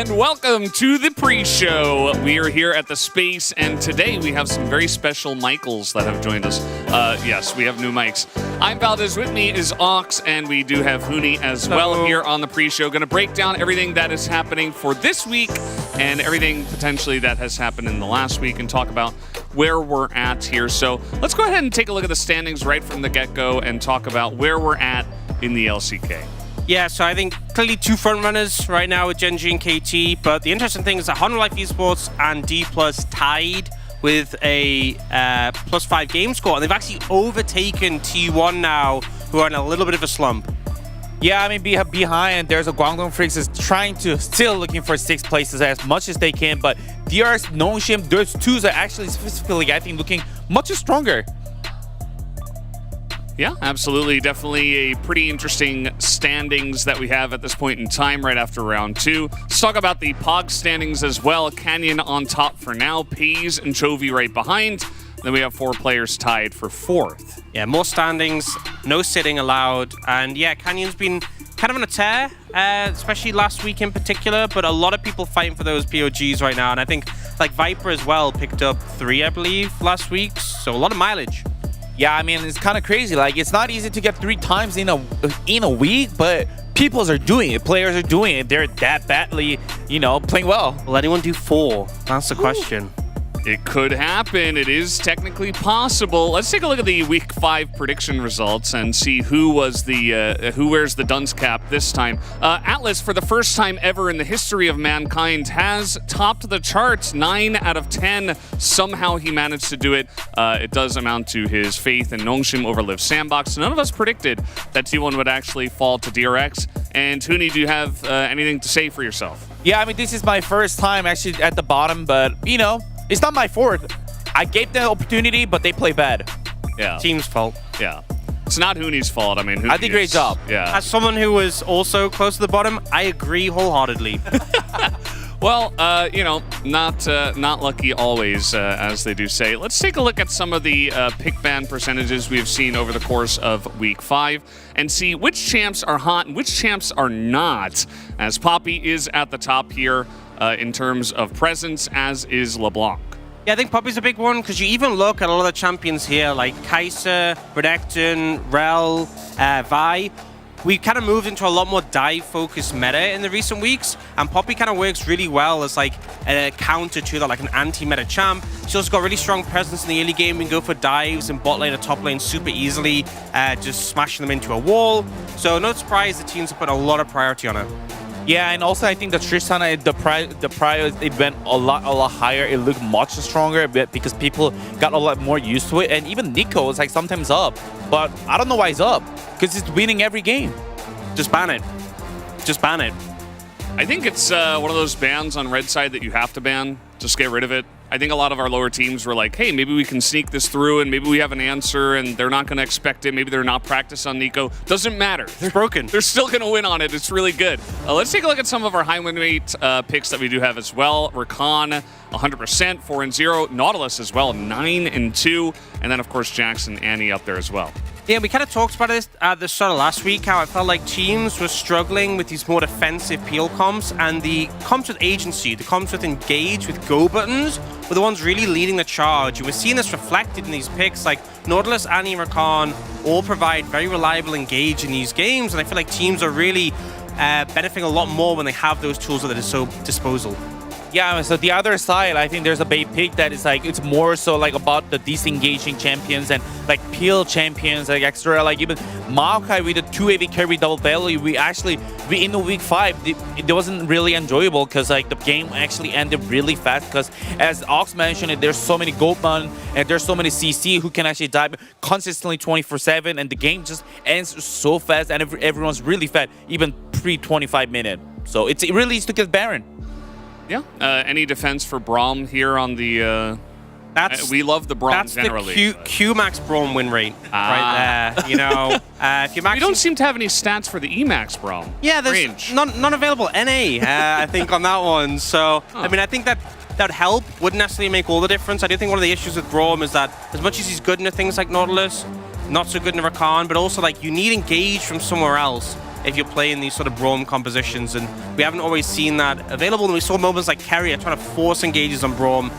and welcome to the pre-show. We are here at the space, and today we have some very special Michaels that have joined us. Yes, we have new mics. I'm Valdez, with me is Ox, and we do have Huni as well here on the pre-show. Going to break down everything that is happening for this week and everything potentially that has happened in the last week and talk about where we're at here. So let's go ahead and take a look at the standings right from the get-go and talk about where we're at in the LCK. Yeah, so I think clearly two frontrunners right now with Gen G and KT, but the interesting thing is that Honor Life Esports and D+ tied with a +5 game score, and they've actually overtaken T1 now, who are in a little bit of a slump. Yeah, I mean, behind, there's a Guangdong Freaks is trying to, still looking for 6th places as much as they can, but DRX, Nongshim, those twos are actually specifically, I think, looking much stronger. Yeah, absolutely. Definitely a pretty interesting standings that we have at this point in time right after round 2. Let's talk about the POG standings as well. Canyon on top for now, Pays and Chovy right behind. Then we have 4 players tied for 4th. Yeah, more standings, no sitting allowed. And yeah, Canyon's been kind of on a tear, especially last week in particular, but a lot of people fighting for those POGs right now. And I think like Viper as well picked up 3, I believe, last week. So a lot of mileage. Yeah, I mean, it's kind of crazy. Like, it's not easy to get 3 times in a week, but peoples are doing it. Players are doing it. They're that badly, playing well. Will anyone do 4? That's the question. It could happen. It is technically possible. Let's take a look at the Week 5 prediction results and see who was the who wears the dunce cap this time. Atlas, for the first time ever in the history of mankind, has topped the charts 9 out of 10. Somehow he managed to do it. It does amount to his faith in Nongshim over Live Sandbox. None of us predicted that T1 would actually fall to DRX. And Huni, do you have anything to say for yourself? Yeah, I mean, this is my first time actually at the bottom, but, it's not my fault. I gave them the opportunity, but they play bad. Yeah. Team's fault. Yeah. It's not Huni's fault. I mean, Huni I did a great job. Yeah. As someone who was also close to the bottom, I agree wholeheartedly. Well, not lucky always, as they do say. Let's take a look at some of the pick ban percentages we've seen over the course of Week 5 and see which champs are hot and which champs are not, as Poppy is at the top here in terms of presence, as is LeBlanc. Yeah, I think Poppy's a big one, because you even look at a lot of the champions here, like Kai'Sa, Renekton, Rel, Vi. We kind of moved into a lot more dive-focused meta in the recent weeks, and Poppy kind of works really well as like a counter to that, like an anti-meta champ. She's also got really strong presence in the early game. We can go for dives in bot lane or top lane super easily, just smashing them into a wall. So no surprise the teams have put a lot of priority on her. Yeah, and also I think that Tristana, the prior, it went a lot higher. It looked much stronger because people got a lot more used to it. And even Nico is like sometimes up, but I don't know why he's up, because he's winning every game. Just ban it. Just ban it. I think it's one of those bans on red side that you have to ban. Just get rid of it. I think a lot of our lower teams were like, hey, maybe we can sneak this through and maybe we have an answer and they're not going to expect it. Maybe they're not practiced on Nico. Doesn't matter. They're broken. They're still going to win on it. It's really good. Let's take a look at some of our high win rate picks that we do have as well. Rakan, 100%, 4-0. Nautilus as well, 9-2. And then, of course, Jackson, Annie up there as well. Yeah, we kind of talked about this at the start of last week, how I felt like teams were struggling with these more defensive peel comps, and the comps with agency, the comps with engage, with go buttons, were the ones really leading the charge. And we're seeing this reflected in these picks, like Nautilus, Annie, and Rakan all provide very reliable engage in these games, and I feel like teams are really benefiting a lot more when they have those tools at their disposal. Yeah, so the other side, I think there's a big pick that is like, it's more so like about the disengaging champions and like peel champions, like extra, like even Maokai with the 2 AV carry double belly. We in the Week 5, it wasn't really enjoyable because like the game actually ended really fast because as Ox mentioned, there's so many Goldman and there's so many CC who can actually dive consistently 24/7, and the game just ends so fast and everyone's really fat, even pre-25 minute. So it really is to get Baron. Yeah. Any defense for Braum here on the... we love the Braum generally. That's the Q-Max Braum win rate right there. If you we don't seem to have any stats for the E-Max Braum. Yeah, there's none available. NA, I think, on that one. So, I mean, I think that would help. Wouldn't necessarily make all the difference. I do think one of the issues with Braum is that as much as he's good into things like Nautilus, not so good in Rakan, but also like you need engage from somewhere else. if you're playing these sort of Braum compositions, and we haven't always seen that available. And we saw moments like Carrier trying to force engages on Braum.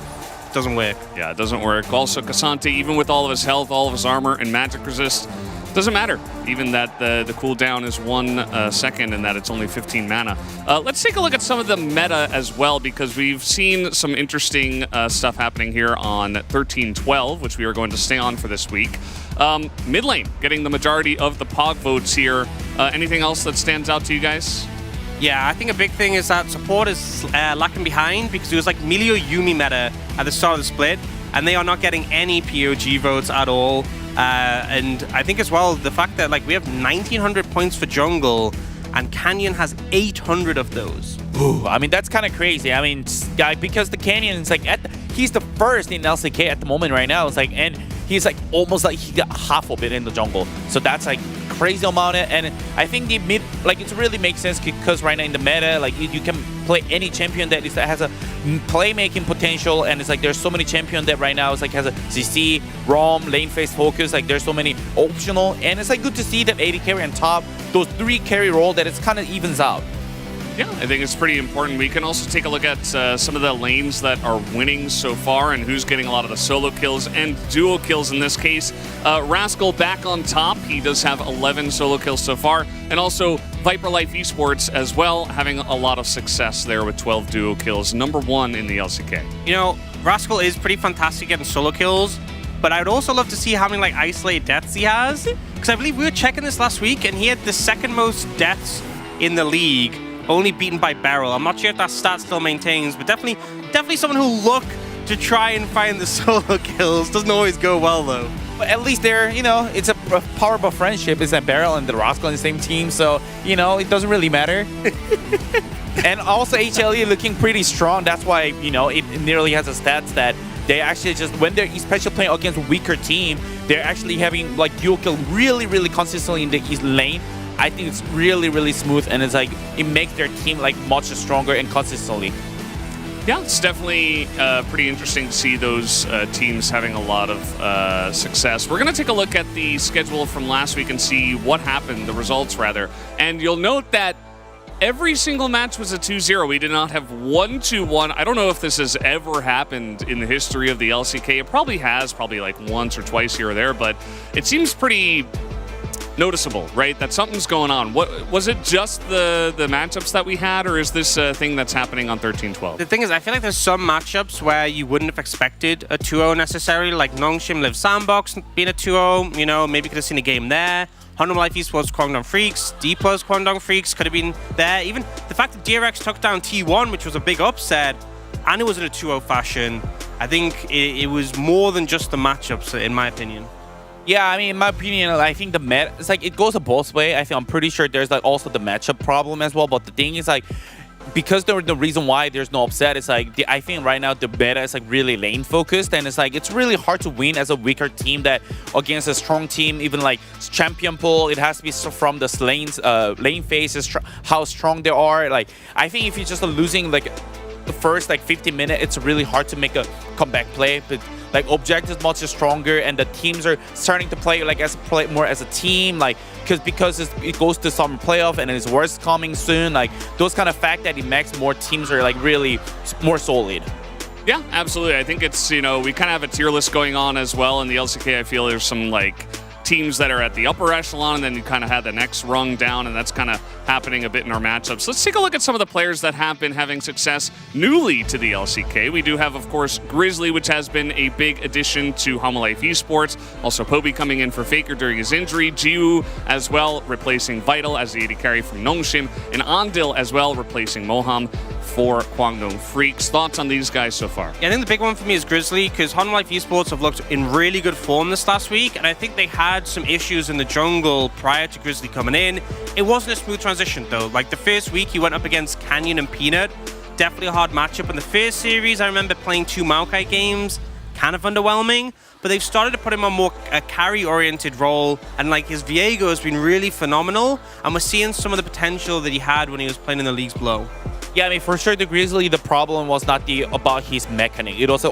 Doesn't work. Yeah, it doesn't work. Also, Cassante, even with all of his health, all of his armor, and magic resist, doesn't matter. Even that the cooldown is 1 second and that it's only 15 mana. Let's take a look at some of the meta as well, because we've seen some interesting stuff happening here on 13-12, which we are going to stay on for this week. Mid lane getting the majority of the POG votes here. Anything else that stands out to you guys? Yeah, I think a big thing is that support is lacking behind, because it was like Milio Yumi meta at the start of the split, and they are not getting any POG votes at all. And I think as well, the fact that like we have 1,900 points for jungle, and Canyon has 800 of those. Ooh, I mean, that's kind of crazy. I mean, because the Canyon is like, he's the first in LCK at the moment right now. It's like, and he's like almost like he got half of it in the jungle. So that's like crazy amount of, and I think the mid, like it really makes sense because right now in the meta, like you can play any champion that has a playmaking potential, and it's like there's so many champions that right now it's like has a CC, ROM, lane phase focus, like there's so many optional, and it's like good to see that AD carry on top, those 3 carry role that it's kind of evens out. Yeah, I think it's pretty important. We can also take a look at some of the lanes that are winning so far and who's getting a lot of the solo kills and duo kills in this case. Rascal back on top. He does have 11 solo kills so far. And also Viper Life Esports as well, having a lot of success there with 12 duo kills. #1 in the LCK. You know, Rascal is pretty fantastic getting solo kills, but I would also love to see how many like isolated deaths he has. Because I believe we were checking this last week, and he had the 2nd most deaths in the league, only beaten by Beryl. I'm not sure if that stat still maintains, but definitely someone who'll look to try and find the solo kills. Doesn't always go well though. But at least they're, you know, it's a powerful friendship. It's that Beryl and the Rascal on the same team, so, you know, it doesn't really matter. And also HLE looking pretty strong. That's why, you know, it nearly has a stats that they actually just, when they're especially playing against a weaker team, they're actually having like dual kill really, really consistently in the East lane. I think it's really, really smooth, and it's like it makes their team like much stronger and consistently. Yeah, it's definitely pretty interesting to see those teams having a lot of success. We're going to take a look at the schedule from last week and see what happened, the results rather. And you'll note that every single match was a 2-0. We did not have 1-2-1. I don't know if this has ever happened in the history of the LCK. It probably has, probably like once or twice here or there, but it seems pretty noticeable, right? That something's going on. What was it? Just the matchups that we had, or is this a thing that's happening on 13-12? The thing is, I feel like there's some matchups where you wouldn't have expected a 2-0 necessarily, like Nongshim Live Sandbox being a 2-0, you know, maybe could have seen a game there. Honor Life Esports Kwangdong Freaks, Deepos Kwangdong Freaks could have been there. Even the fact that DRX took down T1, which was a big upset, and it was in a 2-0 fashion, I think it was more than just the matchups, in my opinion. Yeah, I mean, in my opinion, I think the meta, it's like it goes both ways. I'm pretty sure there's like also the matchup problem as well. But the thing is like, because the reason why there's no upset is like, I think right now the meta is like really lane focused, and it's like it's really hard to win as a weaker team that against a strong team. Even like champion pool, it has to be from the lane phases, how strong they are. Like I think if you're just losing like the first like 50 minutes, it's really hard to make a comeback play. But like objective is much stronger, and the teams are starting to play like more as a team, like because it goes to summer playoff and it's worse coming soon. Like those kind of fact that it makes more teams are like really more solid. Yeah, absolutely. I think it's, you know, we kind of have a tier list going on as well in the LCK. I feel there's some like teams that are at the upper echelon, and then you kind of had the next rung down, and that's kind of happening a bit in our matchups. Let's take a look at some of the players that have been having success newly to the LCK. We do have, of course, Grizzly, which has been a big addition to Homa Life Esports. Also, Poby coming in for Faker during his injury. Jiwoo as well, replacing Vital as the AD carry from Nongshim. And Andil as well, replacing Moham for Kwangdong Freaks. Thoughts on these guys so far? Yeah, I think the big one for me is Grizzly, because Homa Life Esports have looked in really good form this last week, and I think they had some issues in the jungle prior to Grizzly coming in. It wasn't a smooth transition though. Like the first week he went up against Canyon and Peanut, definitely a hard matchup. In the first series I remember playing 2 Maokai games, kind of underwhelming, but they've started to put him on more a carry oriented role, and like his Viego has been really phenomenal, and we're seeing some of the potential that he had when he was playing in the leagues below. Yeah, I mean, for sure, the Grizzly, the problem was not about his mechanic. It was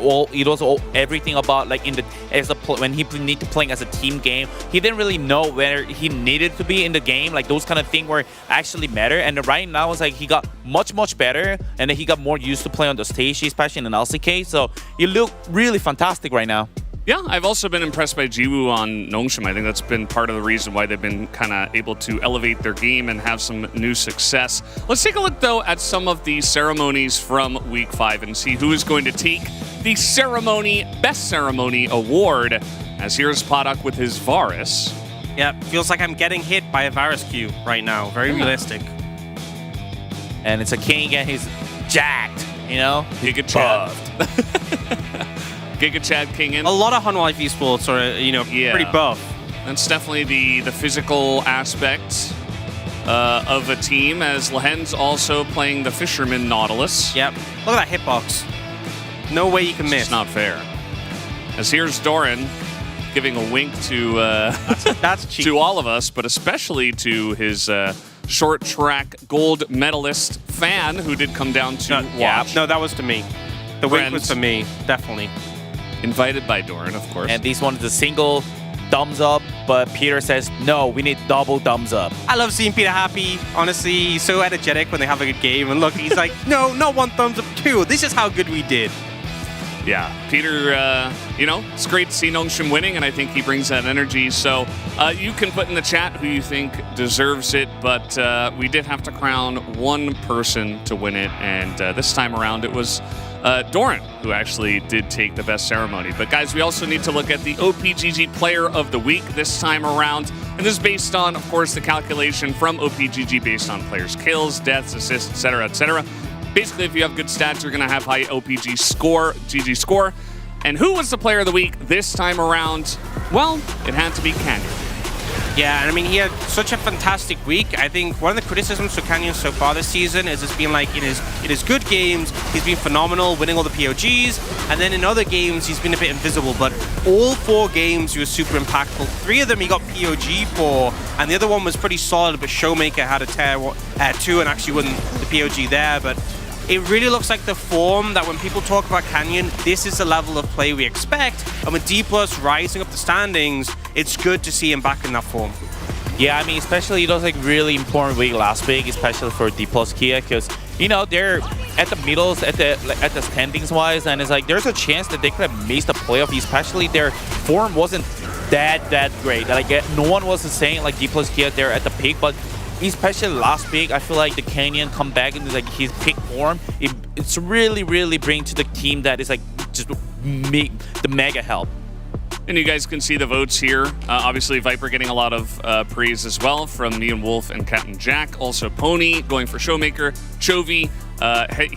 everything about like when he need to playing as a team game. He didn't really know where he needed to be in the game. Like those kind of things were actually matter. And right now, it's like he got much better, and then he got more used to play on the stage, especially in LCK. So he looked really fantastic right now. Yeah, I've also been impressed by Jiwoo on Nongshim. I think that's been part of the reason why they've been kind of able to elevate their game and have some new success. Let's take a look, though, at some of the ceremonies from Week 5 and see who is going to take the Best Ceremony Award. As here's Padak with his Varus. Yeah, feels like I'm getting hit by a Varus Q right now. Very realistic. And it's a king and he's jacked, you know? Giga Chad. Giga Chad King in. A lot of Hunlife esports are, pretty buff. That's definitely the physical aspect of a team, as Lehen's also playing the Fisherman Nautilus. Yep. Look at that hitbox. No way you can miss. It's not fair. As here's Doran giving a wink to that's cheap. to all of us, but especially to his short track gold medalist fan who did come down to watch. Yeah, no, that was to me. The wink was for me, definitely. Invited by Doran, of course. And this one is a single thumbs up, but Peter says, no, we need double thumbs up. I love seeing Peter happy. Honestly, he's so energetic when they have a good game. And look, he's like, no, not one thumbs up, two. This is how good we did. Yeah, Peter, it's great to see Nongshim winning, and I think he brings that energy. So you can put in the chat who you think deserves it, but we did have to crown one person to win it, and this time around it was Doran, who actually did take the best ceremony. But guys, we also need to look at the OPGG Player of the Week this time around. And this is based on, of course, the calculation from OPGG based on players' kills, deaths, assists, etc., etc. Basically, if you have good stats, you're going to have high OPG score, GG score. And who was the Player of the Week this time around? Well, it had to be Canyon. Yeah, and I mean, he had such a fantastic week. I think one of the criticisms for Canyon so far this season is it's been like in his good games, he's been phenomenal, winning all the POGs, and then in other games, he's been a bit invisible. But all 4 games, he was super impactful. 3 of them he got POG for, and the other one was pretty solid, but Showmaker had a tear 2 and actually won the POG there. But it really looks like the form that when people talk about Canyon, this is the level of play we expect. And with D+ rising up the standings, it's good to see him back in that form. Yeah, I mean, especially it was like really important week last week, especially for D+ Kia, because they're at the middles, at the standings wise, and it's like there's a chance that they could have missed the playoff. Especially their form wasn't that great. Like no one was saying like D+ Kia they're at the peak, but especially last week, I feel like the Canyon come back into like his peak form. It's really bring to the team that is like just the mega help. And you guys can see the votes here. Obviously, Viper getting a lot of praise as well from Neon Wolf and Captain Jack. Also, Pony going for Showmaker. Chovy,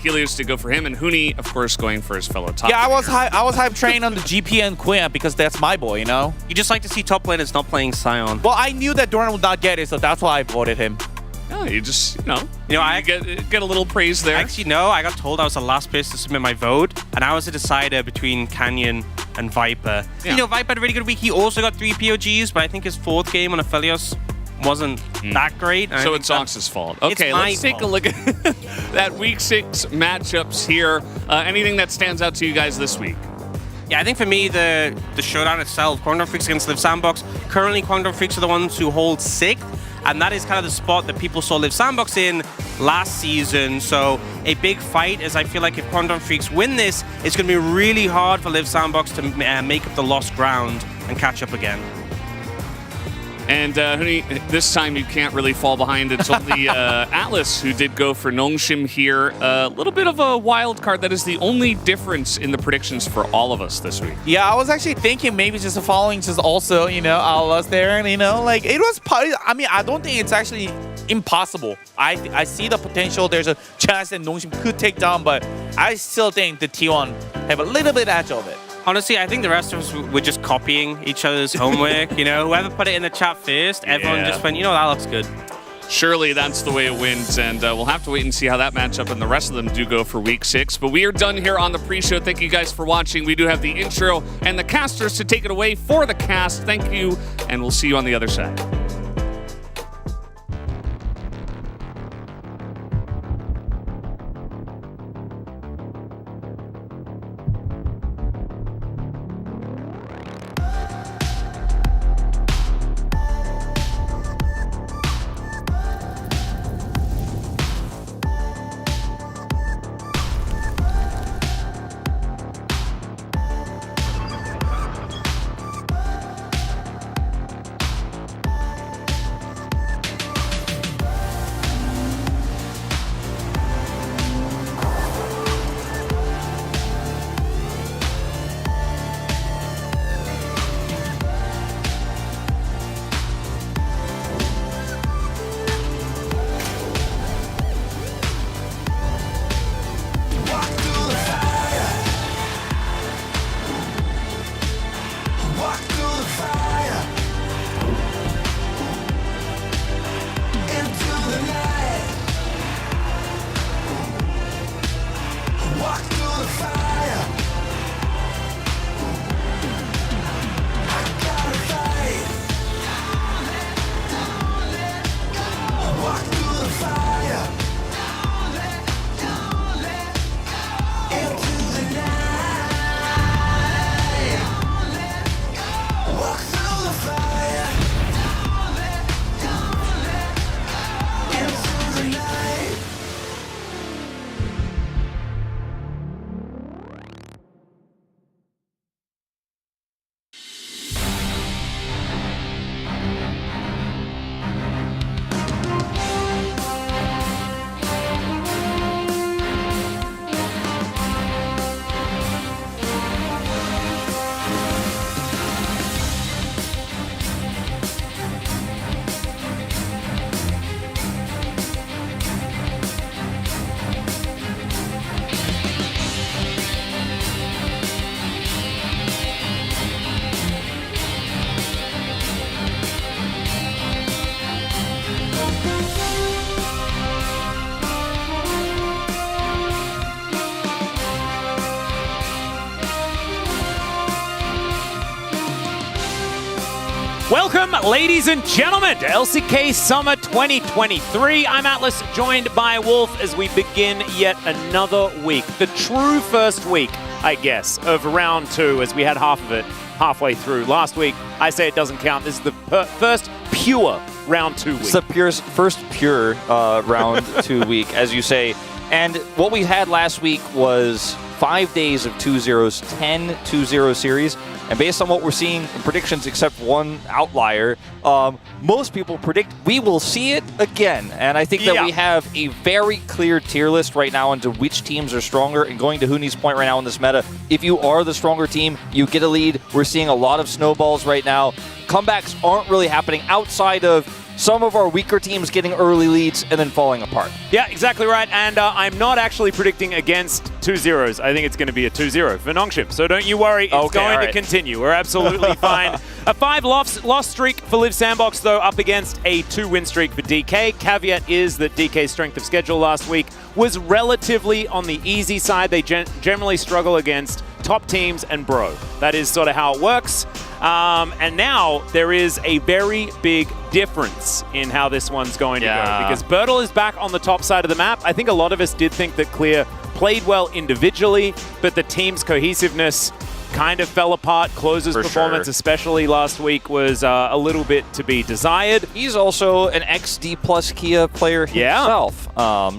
Helios did go for him, and Huni, of course, going for his fellow top. Yeah, I was hype trained on the GP and Quinn because that's my boy, You just like to see top laners not playing Sion. Well, I knew that Doran would not get it, so that's why I voted him. Yeah, you just, I get a little praise there. Actually, no, I got told I was the last person to submit my vote, and I was a decider between Canyon and Viper. Yeah. Viper had a really good week. He also got 3 POGs, but I think his 4th game on Aphelios wasn't that great. So it's Ox's fault. Okay, let's take a look at that Week 6 matchups here. Anything that stands out to you guys this week? Yeah, I think for me, the showdown itself, Quantum Freaks against Live Sandbox. Currently, Quantum Freaks are the ones who hold 6th, and that is kind of the spot that people saw Live Sandbox in last season. So a big fight, as I feel like if Quantum Freaks win this, it's going to be really hard for Live Sandbox to make up the lost ground and catch up again. And this time you can't really fall behind. It's only Atlas who did go for Nongshim here. A little bit of a wild card. That is the only difference in the predictions for all of us this week. Yeah, I was actually thinking maybe just following just also, Atlas there. And, like it was, I mean, I don't think it's actually impossible. I see the potential. There's a chance that Nongshim could take down, but I still think the T1 have a little bit edge of it. Honestly, I think the rest of us were just copying each other's homework. Whoever put it in the chat first, everyone just went, that looks good. Surely that's the way it wins, and we'll have to wait and see how that matchup and the rest of them do go for Week 6. But we are done here on the pre-show. Thank you guys for watching. We do have the intro and the casters to take it away for the cast. Thank you, and we'll see you on the other side. Welcome, ladies and gentlemen, to LCK Summer 2023. I'm Atlas, joined by Wolf as we begin yet another week. The true first week, I guess, of round 2, as we had half of it halfway through. Last week, I say it doesn't count. This is the first pure round 2 week. It's the first pure round 2 week, as you say. And what we had last week was 5 days of 2-0s, 10 2-0 series. And based on what we're seeing in predictions, except one outlier, most people predict we will see it again. And I think that we have a very clear tier list right now into which teams are stronger. And going to Hooney's point right now in this meta, if you are the stronger team, you get a lead. We're seeing a lot of snowballs right now. Comebacks aren't really happening outside of some of our weaker teams getting early leads and then falling apart. Yeah, exactly right. And I'm not actually predicting against 2-0s. I think it's going to be a 2-0 for Nongshim. So don't you worry. It's going to continue. We're absolutely fine. A 5-loss streak for Liv Sandbox, though, up against a 2-win streak for DK. Caveat is that DK's strength of schedule last week was relatively on the easy side. They generally struggle against top teams and Bro. That is sort of how it works. And now there is a very big difference in how this one's going to go, because Bertle is back on the top side of the map. I think a lot of us did think that Clear played well individually, but the team's cohesiveness kind of fell apart. Closer's performance, especially last week, was a little bit to be desired. He's also an XD plus Kia player himself.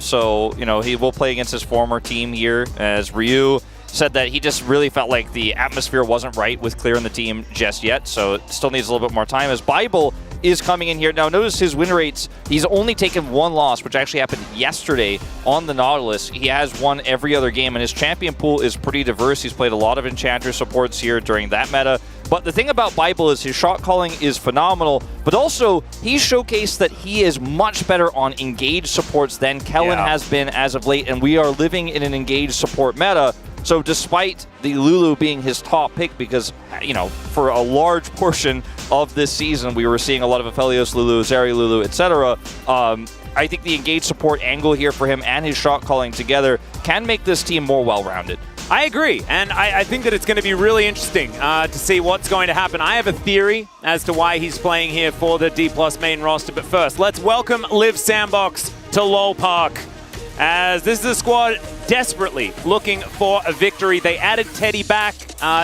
So, you know, he will play against his former team here, as Ryu said that he just really felt like the atmosphere wasn't right with Clear in the team just yet, so it still needs a little bit more time. As Bible is coming in here. Now, notice his win rates. He's only taken one loss, which actually happened yesterday on the Nautilus. He has won every other game, and his champion pool is pretty diverse. He's played a lot of Enchanter supports here during that meta. But the thing about Bible is his shot calling is phenomenal, but also he's showcased that he is much better on engaged supports than Kellen has been as of late, and we are living in an engaged support meta. So despite the Lulu being his top pick, because, you know, for a large portion of this season, we were seeing a lot of Aphelios Lulu, Zeri Lulu, etc. I think the engaged support angle here for him and his shot calling together can make this team more well-rounded. I agree, and I think that it's going to be really interesting to see what's going to happen. I have a theory as to why he's playing here for the D+ main roster, but first, let's welcome Liv Sandbox to LoL Park, as this is a squad desperately looking for a victory. They added Teddy back.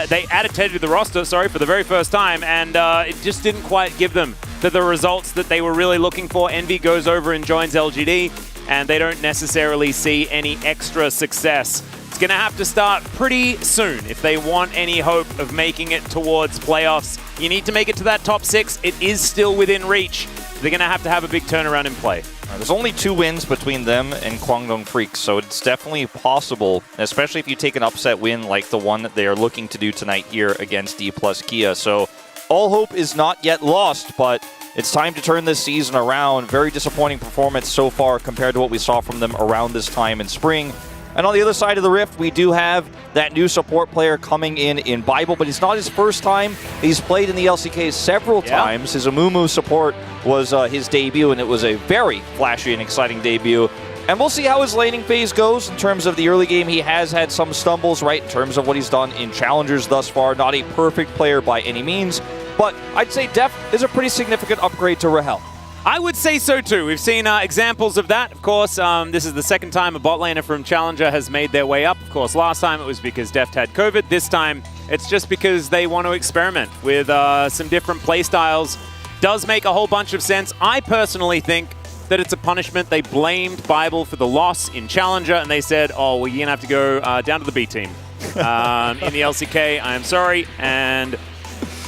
They added Teddy to the roster, for the very first time, and it just didn't quite give them the results that they were really looking for. Envy goes over and joins LGD, and they don't necessarily see any extra success. It's going to have to start pretty soon if they want any hope of making it towards playoffs. You need to make it to that top 6. It is still within reach. They're going to have a big turnaround in play. There's only 2 wins between them and Kwangdong Freaks, so it's definitely possible, especially if you take an upset win like the one that they are looking to do tonight here against D+ Kia. So all hope is not yet lost, but it's time to turn this season around. Very disappointing performance so far compared to what we saw from them around this time in spring. And on the other side of the rift, we do have that new support player coming in Bible, but it's not his first time. He's played in the LCK several times. His Amumu support was his debut, and it was a very flashy and exciting debut. And we'll see how his laning phase goes in terms of the early game. He has had some stumbles, right, in terms of what he's done in Challengers thus far. Not a perfect player by any means, but I'd say Def is a pretty significant upgrade to Rahel. I would say so too. We've seen examples of that. Of course, this is the second time a bot laner from Challenger has made their way up. Of course, last time it was because Deft had COVID. This time, it's just because they want to experiment with some different playstyles. Does make a whole bunch of sense. I personally think that it's a punishment. They blamed Bible for the loss in Challenger, and they said, oh, well, you're going to have to go down to the B team in the LCK. I am sorry, and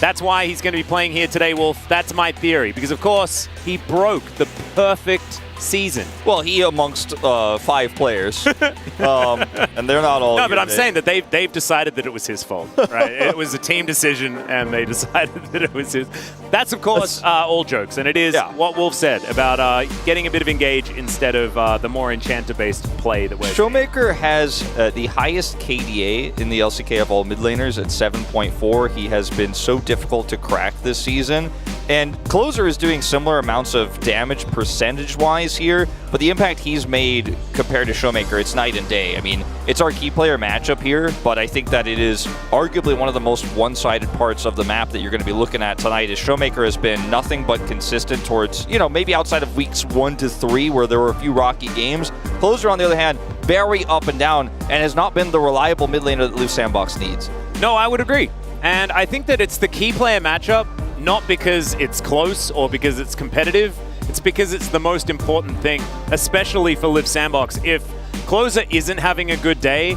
that's why he's going to be playing here today, Wolf. That's my theory, because, of course, he broke the perfect season. Well, he amongst 5 players, and they're not all. No, but I'm saying that they've decided that it was his fault, right? It was a team decision, and they decided that it was his. That's, of course, all jokes, and it is what Wolf said about getting a bit of engage instead of the more Enchanter-based play that we're Showmaker has the highest KDA in the LCK of all mid laners at 7.4. He has been so difficult to crack this season. And Closer is doing similar amounts of damage percentage-wise here, but the impact he's made compared to Showmaker, it's night and day. I mean, it's our key player matchup here, but I think that it is arguably one of the most one-sided parts of the map that you're going to be looking at tonight, is Showmaker has been nothing but consistent towards, you know, maybe outside of weeks 1 to 3 where there were a few rocky games. Closer, on the other hand, very up and down and has not been the reliable mid laner that Live Sandbox needs. No, I would agree. And I think that it's the key player matchup, not because it's close or because it's competitive. It's because it's the most important thing, especially for Live Sandbox. If Closer isn't having a good day,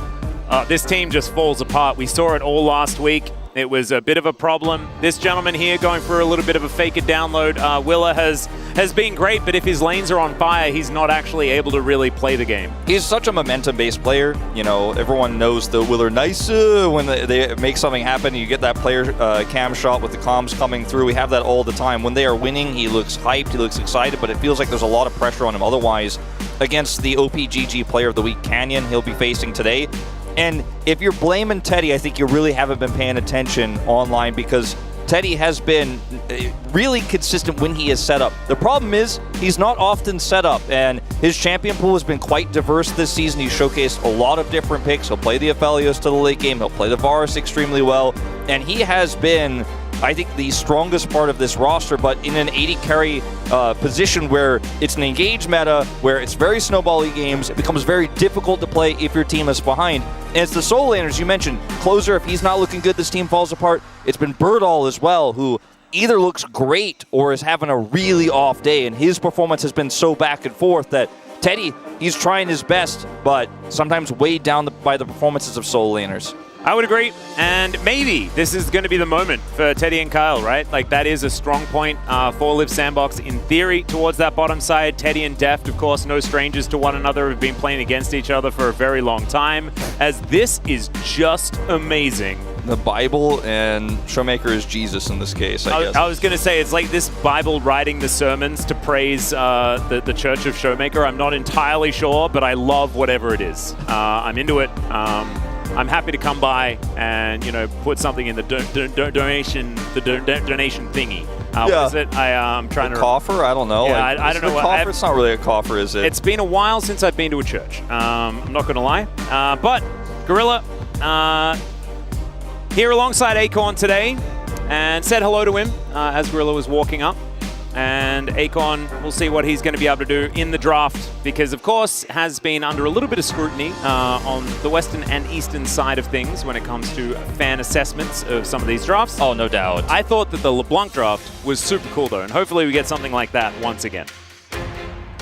this team just falls apart. We saw it all last week. It was a bit of a problem. This gentleman here going for a little bit of a fake it download. Willa has been great, but if his lanes are on fire, he's not actually able to really play the game. He's such a momentum-based player. You know, everyone knows the Willer nice when they make something happen. You get that player cam shot with the comms coming through. We have that all the time. When they are winning, he looks hyped, he looks excited, but it feels like there's a lot of pressure on him. Otherwise, against the OPGG Player of the Week, Canyon, he'll be facing today. And if you're blaming Teddy, I think you really haven't been paying attention online, because Teddy has been really consistent when he is set up. The problem is he's not often set up, and his champion pool has been quite diverse this season. He's showcased a lot of different picks. He'll play the Aphelios to the late game. He'll play the Varus extremely well, and he has been, I think, the strongest part of this roster, but in an 80 carry position where it's an engaged meta, where it's very snowbally games. It becomes very difficult to play if your team is behind. And it's the solo laners you mentioned. Closer, if he's not looking good, this team falls apart. It's been Birdall as well, who either looks great or is having a really off day, and his performance has been so back and forth that Teddy, he's trying his best, but sometimes weighed down by the performances of solo laners. I would agree, and maybe this is going to be the moment for Teddy and Kyle, right? Like, that is a strong point for Live Sandbox in theory towards that bottom side. Teddy and Deft, of course, no strangers to one another, have been playing against each other for a very long time, as this is just amazing. The Bible and Showmaker is Jesus in this case, I guess. I was going to say, it's like this Bible writing the sermons to praise the Church of Showmaker. I'm not entirely sure, but I love whatever it is. I'm into it. I'm happy to come by and, you know, put something in the donation thingy. What is it? I'm trying to... Coffer? I don't know. Yeah, I don't know what... Coffer? It's not really a coffer, is it? It's been a while since I've been to a church. I'm not going to lie. But Gorilla, here alongside Acorn today, and said hello to him as Gorilla was walking up. And Acorn, we'll see what he's going to be able to do in the draft, because, of course, has been under a little bit of scrutiny on the western and eastern side of things when it comes to fan assessments of some of these drafts. Oh, no doubt. I thought that the LeBlanc draft was super cool, though, and hopefully we get something like that once again.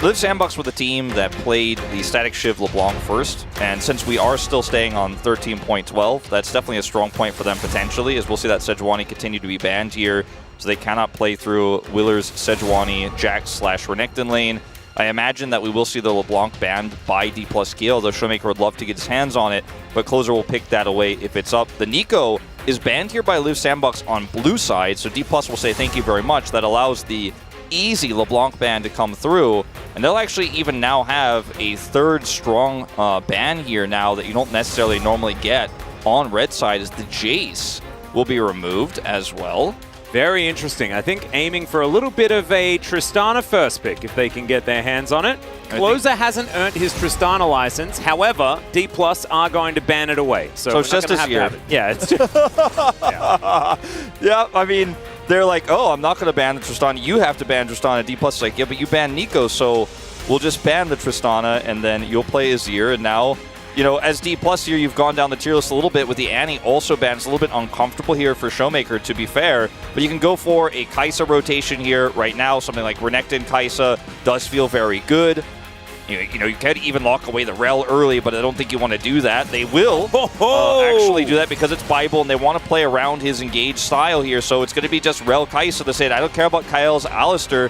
Live Sandbox with a team that played the Static Shiv LeBlanc first, and since we are still staying on 13.12, that's definitely a strong point for them potentially, as we'll see that Sejuani continue to be banned here, so they cannot play through Willer's Sejuani Jax/Renekton lane. I imagine that we will see the LeBlanc banned by D+ Kia, although Showmaker would love to get his hands on it, but Closer will pick that away if it's up. The Nico is banned here by Live Sandbox on blue side, so D+ will say thank you very much. That allows the easy LeBlanc ban to come through, and they'll actually even now have a third strong ban here now that you don't necessarily normally get on red side, as the Jace will be removed as well. Very interesting. I think aiming for a little bit of a Tristana first pick if they can get their hands on it. Closer hasn't earned his Tristana license. However, D+ are going to ban it away. So it's just this year. Yeah, it's just... Yeah, I mean, they're like, oh, I'm not going to ban the Tristana. You have to ban Tristana. D+ is like, yeah, but you banned Nico, so we'll just ban the Tristana, and then you'll play Azir, and now... You know, as D+ here, you've gone down the tier list a little bit with the Annie also banned. It's a little bit uncomfortable here for Showmaker, to be fair. But you can go for a Kai'Sa rotation here right now. Something like Renekton Kai'Sa does feel very good. You know, you can even lock away the Rel early, but I don't think you want to do that. They will actually do that because it's Bible, and they want to play around his engaged style here. So it's going to be just Rel Kai'Sa to say, I don't care about Kyle's Alistair.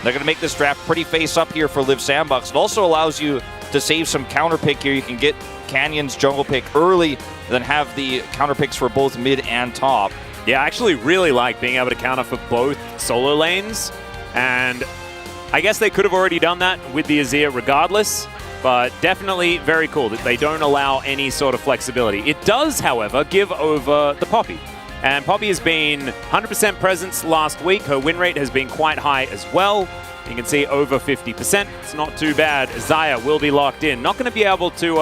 They're going to make this draft pretty face up here for Live Sandbox. It also allows you to save some counter pick here. You can get Canyon's jungle pick early, and then have the counter picks for both mid and top. Yeah, I actually really like being able to counter for both solo lanes, and I guess they could have already done that with the Azir regardless, but definitely very cool that they don't allow any sort of flexibility. It does, however, give over the Poppy. And Poppy has been 100% presence last week. Her win rate has been quite high as well. You can see over 50%. It's not too bad. Xayah will be locked in. Not going to be able to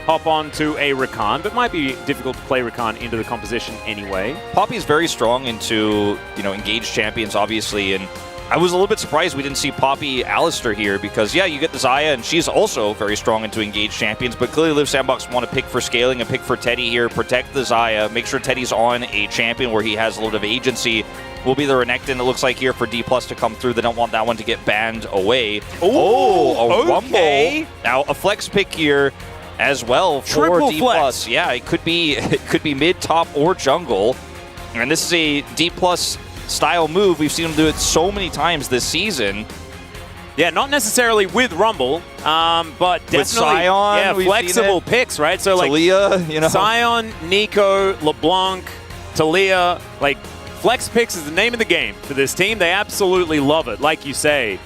hop on to a Rakan, but might be difficult to play Rakan into the composition anyway. Poppy's very strong into, engaged champions, obviously, and I was a little bit surprised we didn't see Poppy Alistar here because, yeah, you get the Xayah, and she's also very strong into engaged champions, but clearly Liv Sandbox want to pick for scaling and pick for Teddy here, protect the Xayah, make sure Teddy's on a champion where he has a little bit of agency. Will be the Renekton, it looks like, here for D+ to come through. They don't want that one to get banned away. Oh, okay. Rumble. Now, a flex pick here as well for Triple D+. flex. Yeah, it could be mid, top, or jungle. And this is a D+ style move. We've seen him do it so many times this season. Yeah, not necessarily with Rumble, but definitely with Sion, flexible picks, right? So Talia, Sion, Nico, LeBlanc, Talia, flex picks is the name of the game for this team. They absolutely love it, like you say.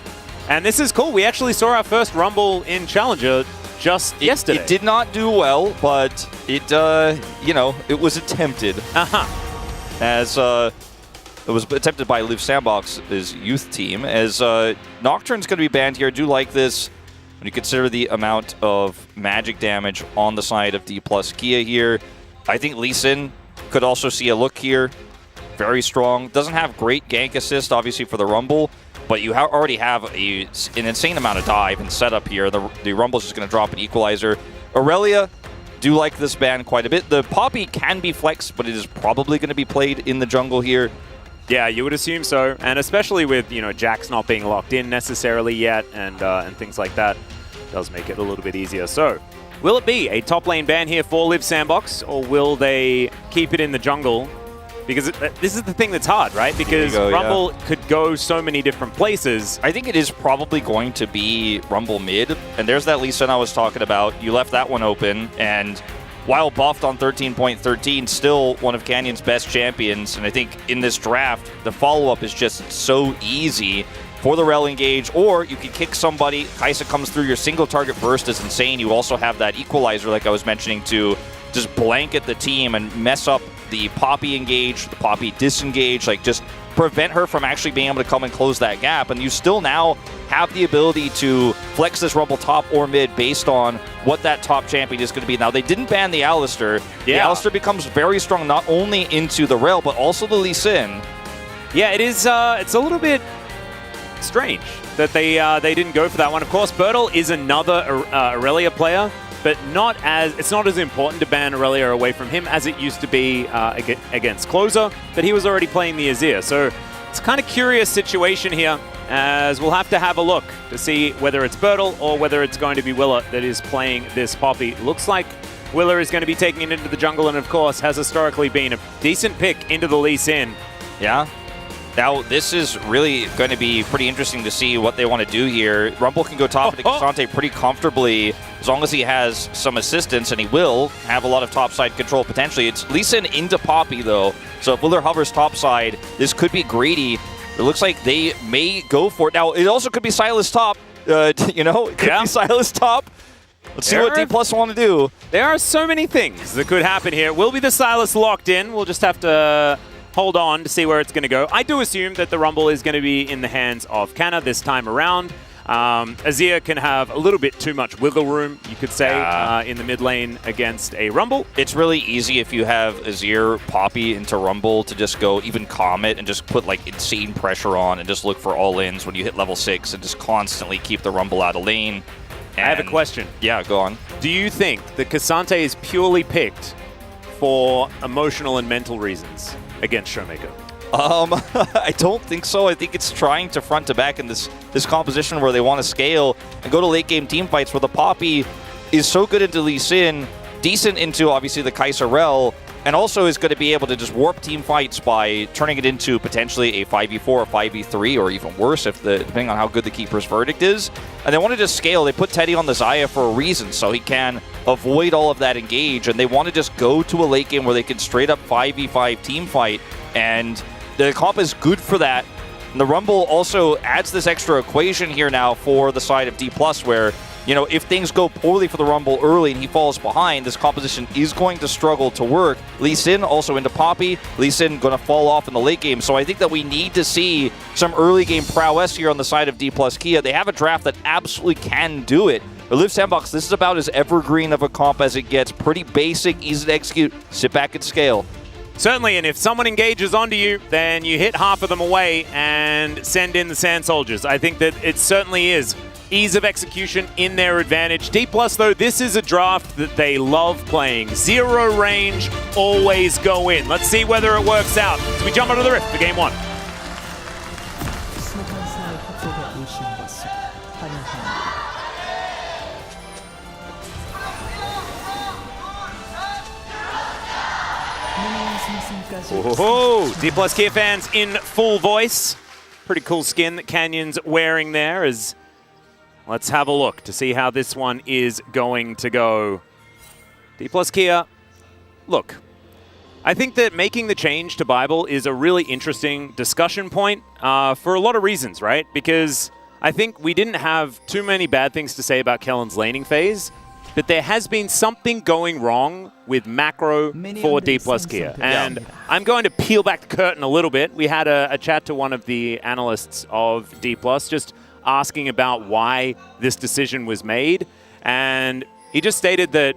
And this is cool. We actually saw our first Rumble in Challenger just yesterday. It did not do well, but it, it was attempted. As it was attempted by Liv Sandbox's youth team. As Nocturne's going to be banned here. I do like this when you consider the amount of magic damage on the side of D+ Kia here. I think Lee Sin could also see a look here. Very strong. Doesn't have great gank assist, obviously, for the Rumble, but you already have an insane amount of dive and setup here. The Rumble's just going to drop an equalizer. Aurelia, do like this ban quite a bit. The Poppy can be flexed, but it is probably going to be played in the jungle here. Yeah, you would assume so, and especially with Jax not being locked in necessarily yet, and things like that, does make it a little bit easier. So, will it be a top lane ban here for Liv Sandbox, or will they keep it in the jungle? Because this is the thing that's hard, right? Because Rumble could go so many different places. I think it is probably going to be Rumble mid, and there's that Lee Sin I was talking about. You left that one open, and while buffed on 13.13, still one of Canyon's best champions. And I think in this draft, the follow-up is just so easy for the Rel engage, or you can kick somebody. Kai'Sa comes through, your single target burst is insane. You also have that equalizer, like I was mentioning, to just blanket the team and mess up the Poppy engage, the Poppy disengage, just prevent her from actually being able to come and close that gap. And you still now have the ability to flex this Rumble top or mid based on what that top champion is going to be. Now, they didn't ban the Alistar. Yeah. The Alistar becomes very strong not only into the Rel, but also the Lee Sin. Yeah, it is. It's a little bit strange that they didn't go for that one. Of course, Bertel is another Aurelia player, but it's not as important to ban Aurelia away from him as it used to be against Closer, but he was already playing the Azir. So it's a kind of curious situation here, as we'll have to have a look to see whether it's Bertel or whether it's going to be Willa that is playing this Poppy. Looks like Willa is going to be taking it into the jungle, and of course has historically been a decent pick into the Lee Sin. Yeah. Now, this is really going to be pretty interesting to see what they want to do here. Rumble can go top into K'Sante pretty comfortably as long as he has some assistance, and he will have a lot of topside control potentially. It's Lee Sin into Poppy, though, so if Willer hovers topside, this could be greedy. It looks like they may go for it. Now, it also could be Sylas top, it could be Sylas top. Let's see what D+ want to do. There are so many things that could happen here. Will be the Sylas locked in? We'll just have to hold on to see where it's going to go. I do assume that the Rumble is going to be in the hands of Canna this time around. Azir can have a little bit too much wiggle room, you could say, in the mid lane against a Rumble. It's really easy if you have Azir, Poppy into Rumble to just go even Comet and just put insane pressure on and just look for all-ins when you hit level 6 and just constantly keep the Rumble out of lane. And I have a question. Yeah, go on. Do you think that K'Sante is purely picked for emotional and mental reasons against Showmaker? I don't think so. I think it's trying to front to back in this composition where they want to scale and go to late game team fights where the Poppy is so good into Lee Sin, decent into obviously the Kai'Sa Rel, and also is going to be able to just warp team fights by turning it into potentially a 5v4 or 5v3 or even worse depending on how good the Keeper's Verdict is. And they want to just scale. They put Teddy on the Xayah for a reason, so he can avoid all of that engage, and they want to just go to a late game where they can straight up 5v5 team fight, and the comp is good for that. And the Rumble also adds this extra equation here now for the side of D+, where you know, if things go poorly for the Rumble early and he falls behind, this composition is going to struggle to work. Lee Sin also into Poppy. Lee Sin going to fall off in the late game. So I think that we need to see some early game prowess here on the side of D+ Kia. They have a draft that absolutely can do it. But Liv Sandbox, this is about as evergreen of a comp as it gets. Pretty basic, easy to execute. Sit back and scale. Certainly, and if someone engages onto you, then you hit half of them away and send in the Sand Soldiers. I think that it certainly is ease of execution in their advantage. D+, though, this is a draft that they love playing. Zero range, always go in. Let's see whether it works out as we jump onto the Rift for Game 1. Oh, D+ Kia fans in full voice. Pretty cool skin that Canyon's wearing there. Let's have a look to see how this one is going to go. D+ Kia, look, I think that making the change to Bible is a really interesting discussion point for a lot of reasons, right? Because I think we didn't have too many bad things to say about Kellen's laning phase, but there has been something going wrong with macro for D+ Kia. And I'm going to peel back the curtain a little bit. We had a chat to one of the analysts of D+, just asking about why this decision was made. And he just stated that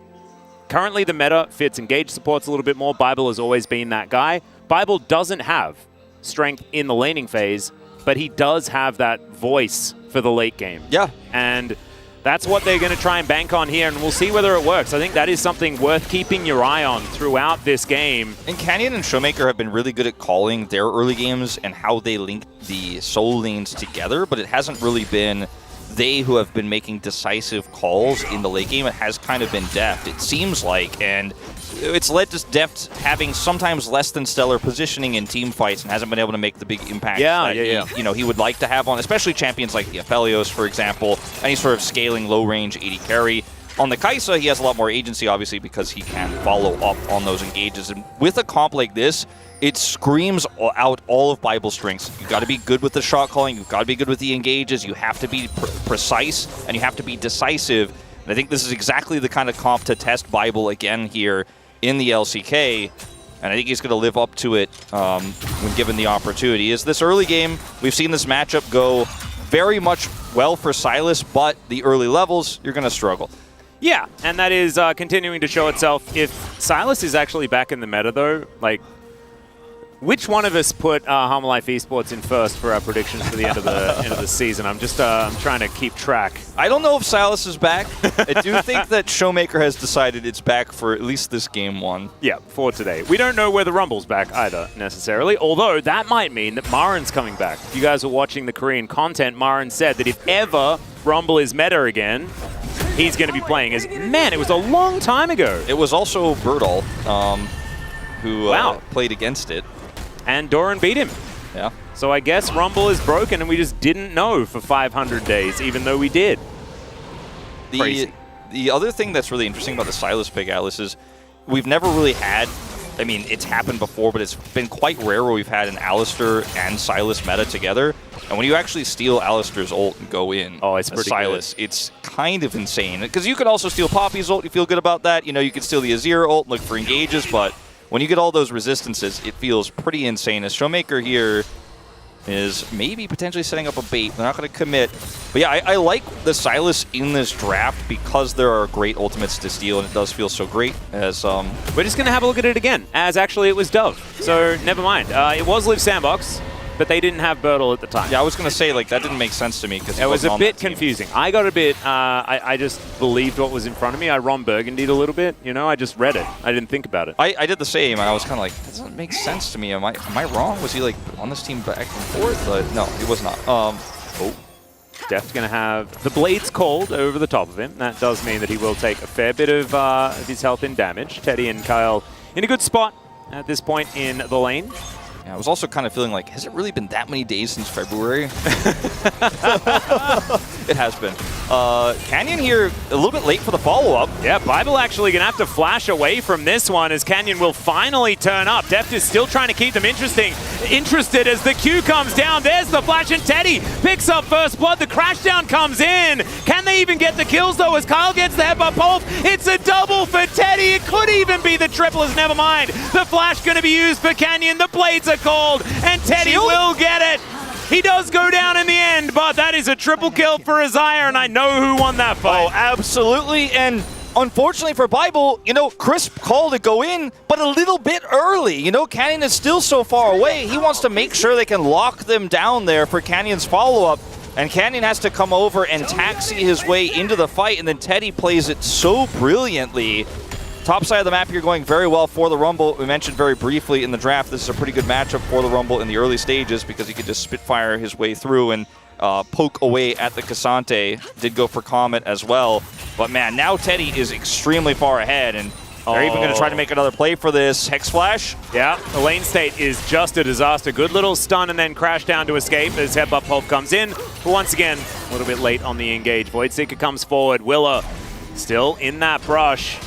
currently the meta fits engage supports a little bit more. Bible has always been that guy. Bible doesn't have strength in the laning phase, but he does have that voice for the late game. Yeah. And that's what they're going to try and bank on here, and we'll see whether it works. I think that is something worth keeping your eye on throughout this game. And Canyon and Showmaker have been really good at calling their early games and how they link the solo lanes together, but it hasn't really been they who have been making decisive calls in the late game. It has kind of been Deft, it seems like, and it's led to Deft having sometimes less than stellar positioning in team fights and hasn't been able to make the big impact he would like to have on, especially champions like the Aphelios, for example, any sort of scaling low-range AD carry. On the Kai'Sa, he has a lot more agency, obviously, because he can follow up on those engages. And with a comp like this, it screams out all of Bible's strengths. You've got to be good with the shot calling, you've got to be good with the engages, you have to be precise, and you have to be decisive. And I think this is exactly the kind of comp to test Bible again here in the LCK, and I think he's going to live up to it when given the opportunity. Is this early game, we've seen this matchup go very much well for Sylas, but the early levels, you're going to struggle. Yeah, and that is continuing to show itself. If Sylas is actually back in the meta, though, like, which one of us put Harma Life Esports in first for our predictions for the end of the season? I'm just I'm trying to keep track. I don't know if Sylas is back. I do think that Showmaker has decided it's back for at least this game 1. Yeah, for today. We don't know whether Rumble's back either, necessarily, although that might mean that Marin's coming back. If you guys are watching the Korean content, Marin said that if ever Rumble is meta again, he's going to be playing as... Man, it was a long time ago. It was also Birdall who played against it. And Doran beat him. Yeah. So I guess Rumble is broken and we just didn't know for 500 days, even though we did. Crazy. The other thing that's really interesting about the Sylas pick, Atlas, is we've never really had... I mean, it's happened before, but it's been quite rare where we've had an Alistar and Sylas meta together. And when you actually steal Alistar's ult and go in it's pretty Sylas, good. It's kind of insane. Because you could also steal Poppy's ult, you feel good about that. You know, you could steal the Azir ult and look for engages, but when you get all those resistances, it feels pretty insane. As Showmaker here is maybe potentially setting up a bait. They're not going to commit. But yeah, I like the Sylas in this draft because there are great ultimates to steal, and it does feel so great. As we're just going to have a look at it again, as actually it was Dove. So never mind. It was Liv Sandbox, but they didn't have Birdle at the time. Yeah, I was going to say, like, that didn't make sense to me because it was a bit confusing. I got a bit, I just believed what was in front of me. I Ron Burgundied a little bit, you know, I just read it. I didn't think about it. I did the same, and I was kind of like, that doesn't make sense to me. Am I wrong? Was he, like, on this team back and forth? No, he was not. Deft's going to have the Blades called over the top of him. That does mean that he will take a fair bit of his health in damage. Teddy and Kyle in a good spot at this point in the lane. Yeah, I was also kind of feeling like, has it really been that many days since February? It has been. Canyon here a little bit late for the follow-up. Yeah, Bible actually going to have to flash away from this one as Canyon will finally turn up. Deft is still trying to keep them interested as the Q comes down. There's the flash and Teddy picks up first blood. The crashdown comes in. Can they even get the kills though as Kyle gets the headbutt pulse? It's a double for Teddy. It could even be the triple as never mind. The flash going to be used for Canyon. The blades are called and Teddy will get it. He does go down in the end, but that is a triple kill for Isaiah, and I know who won that fight. Oh, absolutely, and unfortunately for Bible, you know, crisp call to go in, but a little bit early. You know, Canyon is still so far away. He wants to make sure they can lock them down there for Canyon's follow-up, and Canyon has to come over and taxi his way into the fight, and then Teddy plays it so brilliantly. Top side of the map here going very well for the Rumble. We mentioned very briefly in the draft, this is a pretty good matchup for the Rumble in the early stages because he could just Spitfire his way through and poke away at the Cassante. Did go for Comet as well. But man, now Teddy is extremely far ahead and they're even going to try to make another play for this. Hex Flash. Yeah, the lane state is just a disaster. Good little stun and then crash down to escape as Headbutt Pulp comes in. But once again, a little bit late on the engage. Voidseeker comes forward. Willa still in that brush.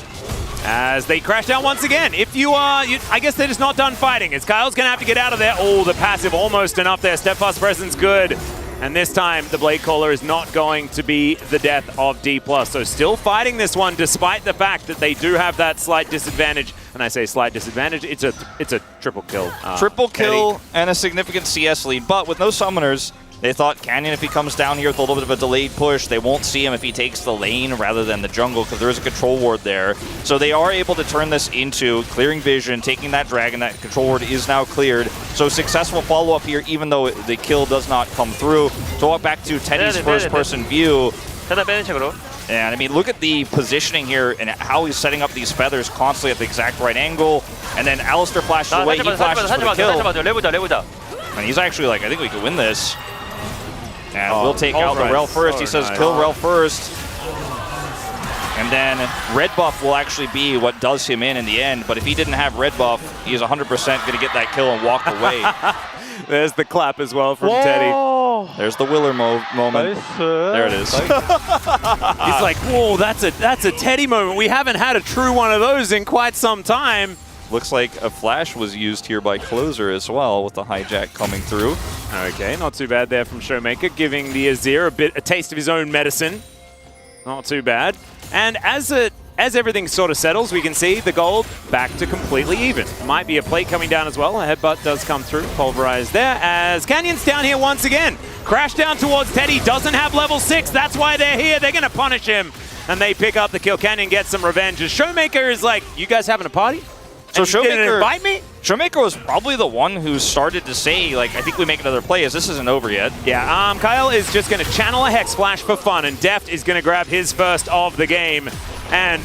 As they crash down once again. If you are, I guess they're just not done fighting. As Kyle's going to have to get out of there. Oh, the passive almost enough there. Steadfast Presence good. And this time, the Blade Caller is not going to be the death of D+. So still fighting this one, despite the fact that they do have that slight disadvantage. And I say slight disadvantage, it's a triple kill. Triple kill and a significant CS lead. But with no summoners, they thought Canyon, if he comes down here with a little bit of a delayed push, they won't see him if he takes the lane rather than the jungle because there is a control ward there. So they are able to turn this into clearing vision, taking that dragon. That control ward is now cleared. So successful follow-up here, even though the kill does not come through. So walk back to Teddy's first-person view. And I mean, look at the positioning here and how he's setting up these feathers constantly at the exact right angle. And then Alistair flashes away, he flashes for the kill. And he's actually like, I think we could win this. And we'll take out the Rel first. He says, kill Rel first. And then red buff will actually be what does him in the end. But if he didn't have red buff, he's 100% going to get that kill and walk away. There's the clap as well from Teddy. There's the Willer moment. There it is. He's like, whoa, that's a Teddy moment. We haven't had a true one of those in quite some time. Looks like a flash was used here by Closer as well with the hijack coming through. Okay, not too bad there from Showmaker, giving the Azir a taste of his own medicine. Not too bad. And as everything sort of settles, we can see the gold back to completely even. Might be a plate coming down as well. A headbutt does come through, pulverized there. As Canyon's down here once again. Crash down towards Teddy, doesn't have level 6. That's why they're here. They're going to punish him. And they pick up the kill. Canyon gets some revenge. As Showmaker is like, you guys having a party? So Showmaker invite me? Showmaker was probably the one who started to say, like, I think we make another play as this isn't over yet. Yeah, Kyle is just going to channel a Hex Flash for fun, and Deft is going to grab his first of the game. And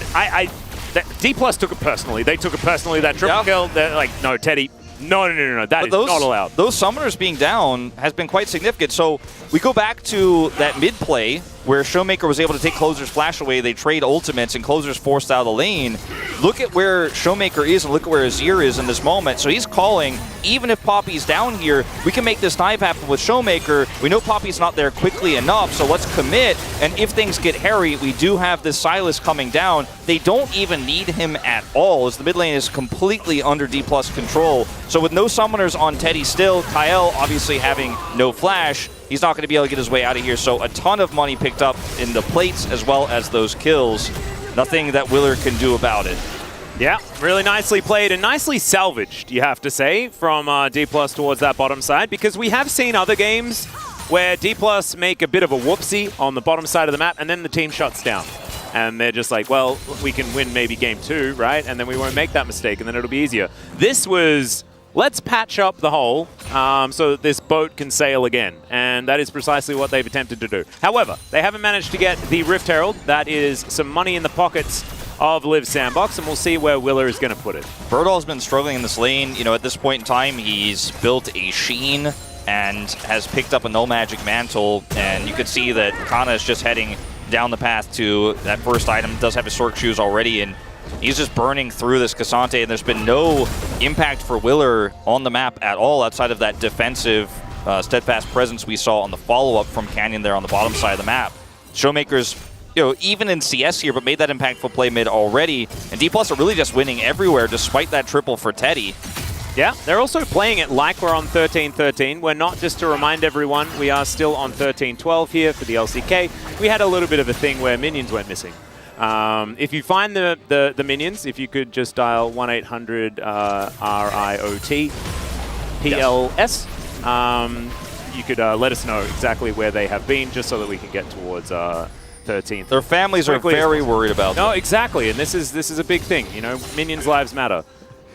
D+ took it personally. They took it personally, that triple kill. They're like, no, Teddy, no, that is not allowed. Those summoners being down has been quite significant. So we go back to that mid play where Showmaker was able to take Closer's flash away. They trade ultimates, and Closer's forced out of the lane. Look at where Showmaker is, and look at where Azir is in this moment. So he's calling, even if Poppy's down here, we can make this dive happen with Showmaker. We know Poppy's not there quickly enough, so let's commit. And if things get hairy, we do have this Sylas coming down. They don't even need him at all, as the mid lane is completely under D+ control. So with no summoners on Teddy still, Kyle obviously having no flash, he's not going to be able to get his way out of here. So a ton of money picked up in the plates as well as those kills. Nothing that Willer can do about it. Yeah, really nicely played and nicely salvaged, you have to say, from D+ towards that bottom side, because we have seen other games where D+ make a bit of a whoopsie on the bottom side of the map and then the team shuts down. And they're just like, well, we can win maybe game 2, right? And then we won't make that mistake and then it'll be easier. This was, let's patch up the hole so that this boat can sail again. And that is precisely what they've attempted to do. However, they haven't managed to get the Rift Herald. That is some money in the pockets of Liv Sandbox, and we'll see where Willer is going to put it. Birdall's been struggling in this lane. You know, at this point in time, he's built a Sheen and has picked up a No Magic Mantle, and you could see that Kana is just heading down the path to that first item. Does have his Sork Shoes already, and he's just burning through this Cassante, and there's been no impact for Willer on the map at all outside of that defensive steadfast presence we saw on the follow-up from Canyon there on the bottom side of the map. Showmakers, even in CS here, but made that impactful play mid already, and D+ are really just winning everywhere despite that triple for Teddy. Yeah, they're also playing it like we're on 13-13. We're not, just to remind everyone, we are still on 13-12 here for the LCK. We had a little bit of a thing where minions went missing. If you find the minions, if you could just dial 1-800-RIOT PLS, you could let us know exactly where they have been, just so that we can get towards 13th. Their families are very worried about them. No, exactly, and this is a big thing. Minions' lives matter.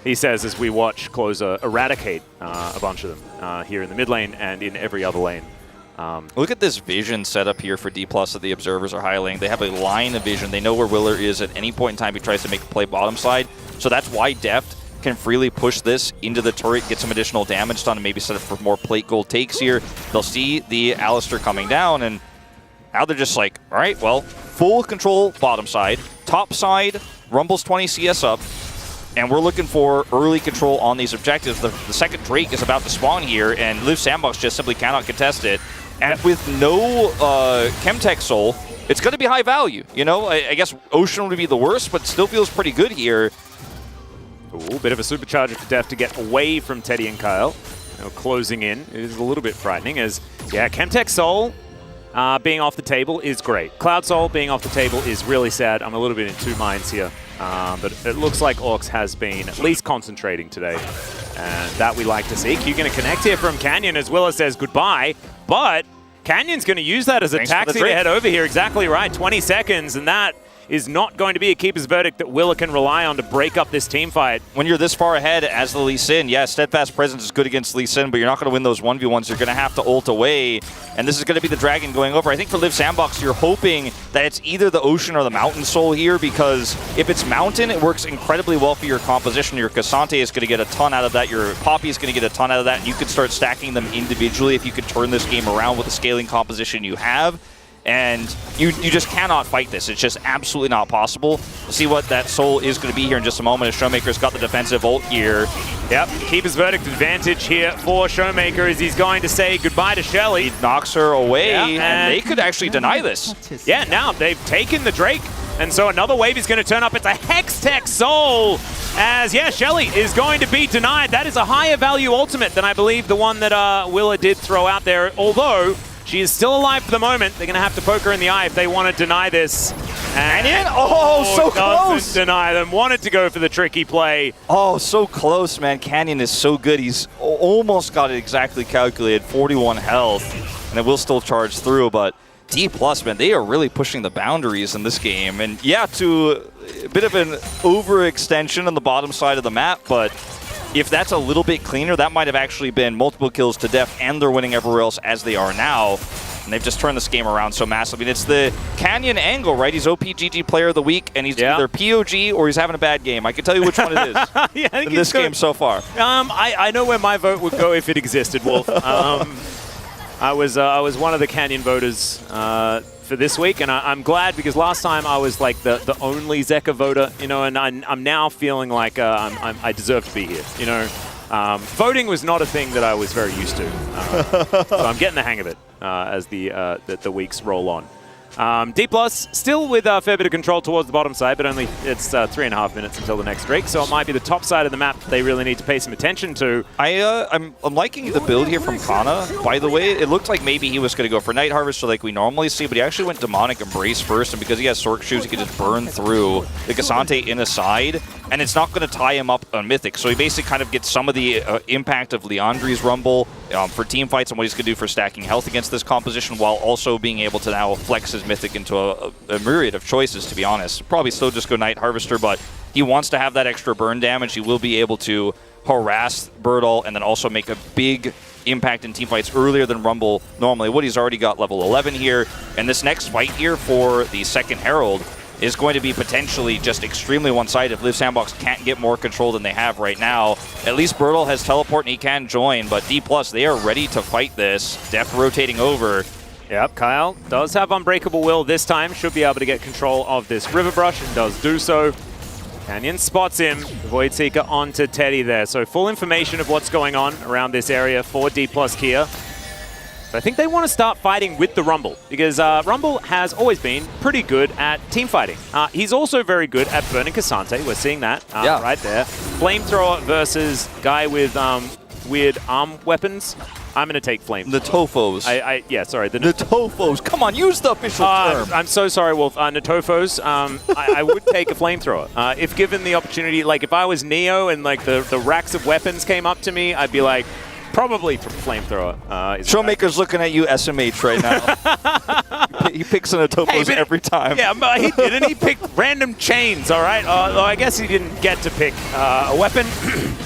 He says as we watch Closer eradicate a bunch of them here in the mid lane and in every other lane. Look at this vision set up here for D+ that the observers are highlighting. They have a line of vision. They know where Willer is at any point in time he tries to make a play bottom side. So that's why Deft can freely push this into the turret, get some additional damage done, and maybe set up for more plate gold takes here. They'll see the Alistair coming down, and now they're just like, all right, well, full control bottom side. Top side, Rumble's 20 CS up. And we're looking for early control on these objectives. The second Drake is about to spawn here, and Live Sandbox just simply cannot contest it. And with no Chemtech Soul, it's going to be high value. I guess Ocean would be the worst, but still feels pretty good here. Ooh, bit of a supercharger for Def to get away from Teddy and Kyle. Closing in. It is a little bit frightening as, yeah, Chemtech Soul being off the table is great. Cloud Soul being off the table is really sad. I'm a little bit in two minds here. But it looks like Orcs has been at least concentrating today, and that we like to see. Q going to connect here from Canyon as well as says goodbye, but Canyon's going to use that as a taxi to head over here. Exactly right, 20 seconds, and that is not going to be a keeper's verdict that Willer can rely on to break up this team fight. When you're this far ahead as the Lee Sin, yeah, Steadfast Presence is good against Lee Sin, but you're not going to win those 1v1s. You're going to have to ult away, and this is going to be the Dragon going over. I think for Live Sandbox, you're hoping that it's either the Ocean or the Mountain Soul here, because if it's Mountain, it works incredibly well for your composition. Your Cassante is going to get a ton out of that. Your Poppy is going to get a ton out of that, and you can start stacking them individually if you could turn this game around with the scaling composition you have. And you just cannot fight this. It's just absolutely not possible. We'll see what that Soul is going to be here in just a moment as Showmaker's got the defensive ult here. Yep, keeper's verdict advantage here for Showmaker as he's going to say goodbye to Shelly. He knocks her away, and they could actually deny this. Yeah, now they've taken the Drake, and so another wave is going to turn up. It's a Hextech Soul as, yeah, Shelly is going to be denied. That is a higher value ultimate than I believe the one that Willer did throw out there, although she is still alive for the moment. They're going to have to poke her in the eye if they want to deny this. And so close! Deny them. Wanted to go for the tricky play. Oh, so close, man. Canyon is so good. He's almost got it exactly calculated. 41 health. And it will still charge through, but D+, man, they are really pushing the boundaries in this game. And yeah, to a bit of an overextension on the bottom side of the map, but if that's a little bit cleaner, that might have actually been multiple kills to Def, and they're winning everywhere else as they are now. And they've just turned this game around so massively. It's the Canyon angle, right? He's OPGG player of the week, and he's either POG or he's having a bad game. I can tell you which one it is in this game so far. I know where my vote would go if it existed, Wolf. I was one of the Canyon voters for this week, and I'm glad because last time I was like the only Zeka voter, and I'm now feeling like I deserve to be here, Voting was not a thing that I was very used to, so I'm getting the hang of it as the weeks roll on. D+, still with a fair bit of control towards the bottom side, but only it's 3.5 minutes until the next Drake, so it might be the top side of the map that they really need to pay some attention to. I'm liking the build here from Kana, by the way. It looked like maybe he was going to go for Night Harvester like we normally see, but he actually went Demonic Embrace first, and because he has Sork Shoes, he can just burn through the Cassante in a side, and it's not going to tie him up on Mythic, so he basically kind of gets some of the impact of Leandri's Rumble for team fights and what he's going to do for stacking health against this composition, while also being able to now flex his Mythic into a myriad of choices, to be honest. Probably still just go Night Harvester, but he wants to have that extra burn damage. He will be able to harass Birdall and then also make a big impact in teamfights earlier than Rumble normally. Woody's already got level 11 here, and this next fight here for the second Herald is going to be potentially just extremely one-sided if Live Sandbox can't get more control than they have right now. At least Birdall has teleport and he can join, but D+, they are ready to fight this. Def rotating over. Yep, Kyle does have Unbreakable Will this time. Should be able to get control of this River Brush and does do so. Canyon spots him. The Void Seeker onto Teddy there. So full information of what's going on around this area for D+ Kia. I think they want to start fighting with the Rumble, because Rumble has always been pretty good at team fighting. He's also very good at burning Cassante. We're seeing that right there. Flamethrower versus guy with weird arm weapons. I'm going to take Flamethrower. The Tofos. Yeah, sorry. The Tofos. Come on, use the official term. I'm so sorry, Wolf. Natofos. I would take a Flamethrower. If given the opportunity, like if I was Neo and like the racks of weapons came up to me, I'd be like, probably Flamethrower. Showmaker's looking at you, SMH, right now. He picks an Atopos every time. Yeah, but he didn't. He picked random chains, all right? Though I guess he didn't get to pick a weapon,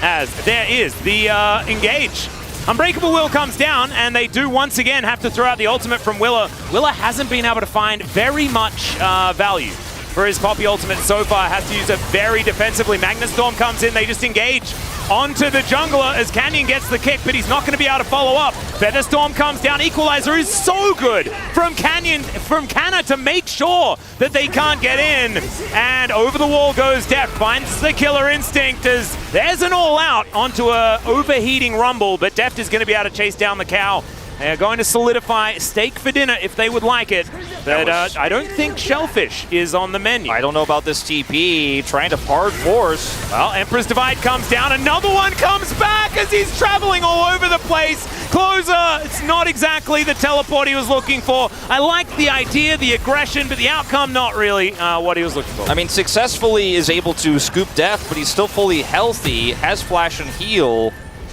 as there is the engage. Unbreakable Will comes down, and they do once again have to throw out the ultimate from Willa. Willa hasn't been able to find very much value for his Poppy ultimate so far. Has to use it very defensively. Magnastorm comes in, they just engage onto the jungler as Canyon gets the kick, but he's not going to be able to follow up. Featherstorm comes down. Equalizer is so good from Canna to make sure that they can't get in. And over the wall goes Deft, finds the killer instinct as there's an all-out onto a overheating Rumble, but Deft is going to be able to chase down the cow. They're going to solidify steak for dinner if they would like it. But I don't think Shellfish is on the menu. I don't know about this TP. Trying to hard force. Well, Emperor's Divide comes down. Another one comes back as he's traveling all over the place. Closer, it's not exactly the teleport he was looking for. I like the idea, the aggression, but the outcome not really what he was looking for. I mean, successfully is able to scoop Death, but he's still fully healthy, has flash and heal.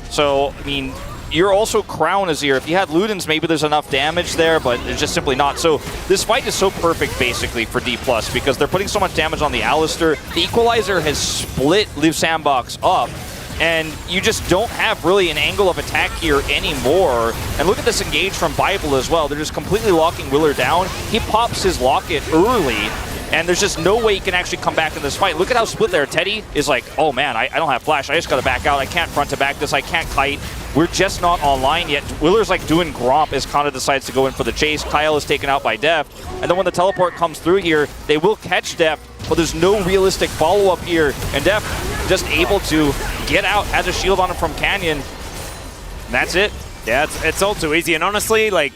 So, I mean, you're also Crown is here. If you had Ludens, maybe there's enough damage there, but it's just simply not. So this fight is so perfect, basically, for D+, because they're putting so much damage on the Alistar. The Equalizer has split Live Sandbox up, and you just don't have really an angle of attack here anymore. And look at this engage from Bible as well. They're just completely locking Willer down. He pops his locket early, and there's just no way he can actually come back in this fight. Look at how split there. Teddy is like, oh man, I don't have flash. I just got to back out. I can't front to back this. I can't kite. We're just not online yet. Willer's like doing Gromp as Kana decides to go in for the chase. Kyle is taken out by Deft. And then when the teleport comes through here, they will catch Deft, but there's no realistic follow-up here. And Deft just able to get out, has a shield on him from Canyon. And that's it. Yeah, it's all too easy. And honestly, like,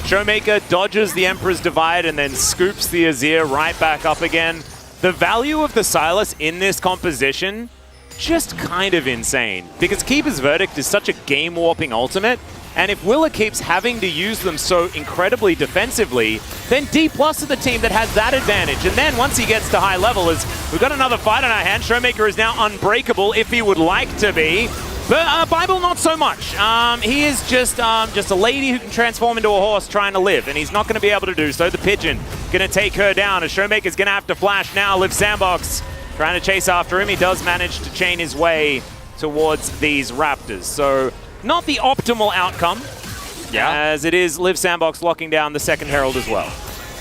Showmaker dodges the Emperor's Divide and then scoops the Azir right back up again. The value of the Sylas in this composition, just kind of insane. Because Keeper's Verdict is such a game-warping ultimate, and if Willa keeps having to use them so incredibly defensively, then D+ are the team that has that advantage. And then once he gets to high level, we've got another fight on our hands. Showmaker is now unbreakable if he would like to be. But Bible, not so much. He is just a lady who can transform into a horse trying to live, and he's not going to be able to do so. The Pigeon going to take her down, as Showmaker's going to have to flash now. Live Sandbox trying to chase after him. He does manage to chain his way towards these Raptors. So not the optimal outcome, as it is Live Sandbox locking down the second Herald as well.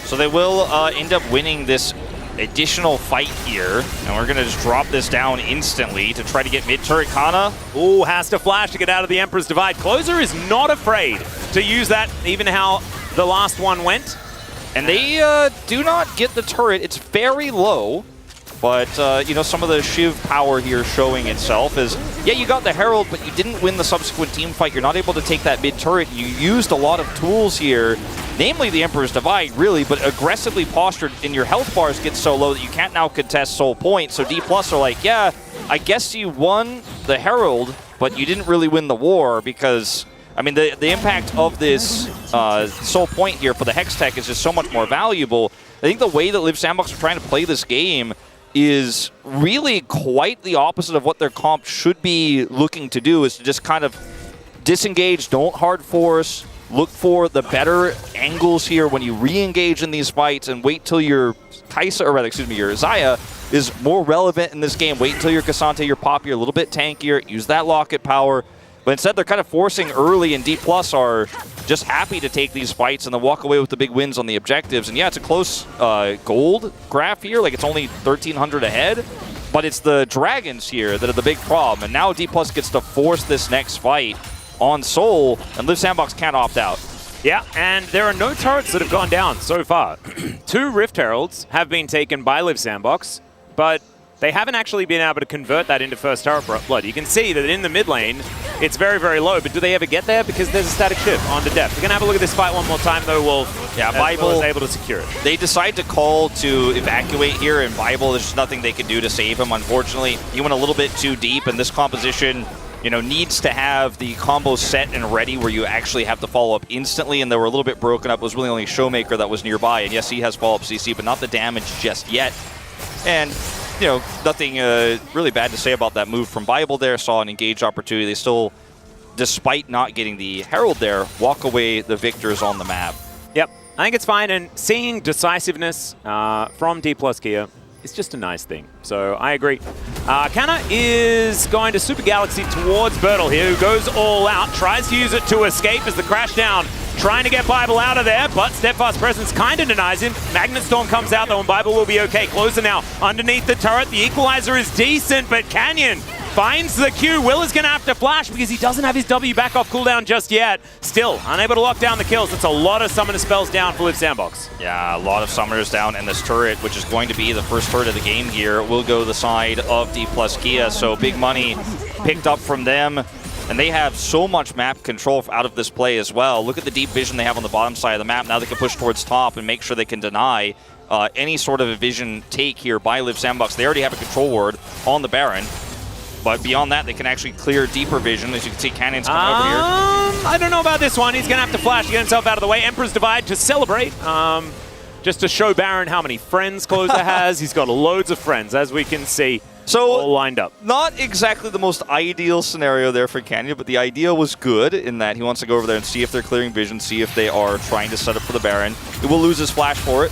So they will end up winning this additional fight here, and we're going to just drop this down instantly to try to get mid-turret Kana. Ooh, has to flash to get out of the Emperor's Divide. Closer is not afraid to use that, even how the last one went. And they do not get the turret. It's very low, but, you know, some of the Shiv power here showing itself is, yeah, you got the Herald, but you didn't win the subsequent team fight. You're not able to take that mid-turret. You used a lot of tools here, namely the Emperor's Divide, really, but aggressively postured, and your health bars get so low that you can't now contest soul points. So D+ are like, yeah, I guess you won the Herald, but you didn't really win the war, because, I mean, the impact of this soul point here for the Hextech is just so much more valuable. I think the way that Live Sandbox are trying to play this game is really quite the opposite of what their comp should be looking to do, is to just kind of disengage, don't hard force, look for the better angles here when you re-engage in these fights, and wait till your Kai'Sa, or rather, excuse me, your Xayah is more relevant in this game. Wait until your Cassante, your Poppy are a little bit tankier, use that locket power. But instead, they're kind of forcing early, and D+ are just happy to take these fights and then walk away with the big wins on the objectives. And yeah, it's a close gold graph here. Like, it's only 1,300 ahead. But it's the Dragons here that are the big problem. And now D+ gets to force this next fight on Soul, and Live Sandbox can't opt out. Yeah, and there are no turrets that have gone down so far. 2 Rift Heralds have been taken by Live Sandbox, but They haven't actually been able to convert that into first turret blood. You can see that in the mid lane, it's very, very low, but do they ever get there? Because there's a static shift onto Deft. We're going to have a look at this fight one more time, though, Wolf. Yeah, Bible was able to secure it. They decide to call to evacuate here, and Bible, there's just nothing they can do to save him, unfortunately. He went a little bit too deep, and this composition, you know, needs to have the combo set and ready where you actually have to follow up instantly, and they were a little bit broken up. It was really only Showmaker that was nearby, and yes, he has follow-up CC, but not the damage just yet. And you know, nothing really bad to say about that move from Bible there. Saw an engaged opportunity. They still, despite not getting the Herald there, walk away the victors on the map. Yep, I think it's fine. And seeing decisiveness from D+ Kia is just a nice thing. So I agree. Kana is going to Super Galaxy towards Bertle here, who goes all out, tries to use it to escape as the crash down. Trying to get Bible out of there, but Steadfast Presence kind of denies him. Magnet Storm comes out, though, and Bible will be okay. Closer now underneath the turret. The equalizer is decent, but Canyon finds the Q. Will is going to have to flash because he doesn't have his W back off cooldown just yet. Still unable to lock down the kills. That's a lot of summoner spells down for Liv Sandbox. Yeah, a lot of summoners down, and this turret, which is going to be the first turret of the game here, will go the side of D+ Kia. So big money picked up from them. And they have so much map control out of this play as well. Look at the deep vision they have on the bottom side of the map. Now they can push towards top and make sure they can deny any sort of a vision take here by Liv Sandbox. They already have a control ward on the Baron. But beyond that, they can actually clear deeper vision. As you can see, Cannon's coming over here. I don't know about this one. He's going to have to flash to get himself out of the way. Emperor's Divide to celebrate. Just to show Baron how many friends Closer has. He's got loads of friends, as we can see. So, all lined up. Not exactly the most ideal scenario there for Canyon, but the idea was good in that he wants to go over there and see if they're clearing vision, see if they are trying to set up for the Baron. He will lose his flash for it,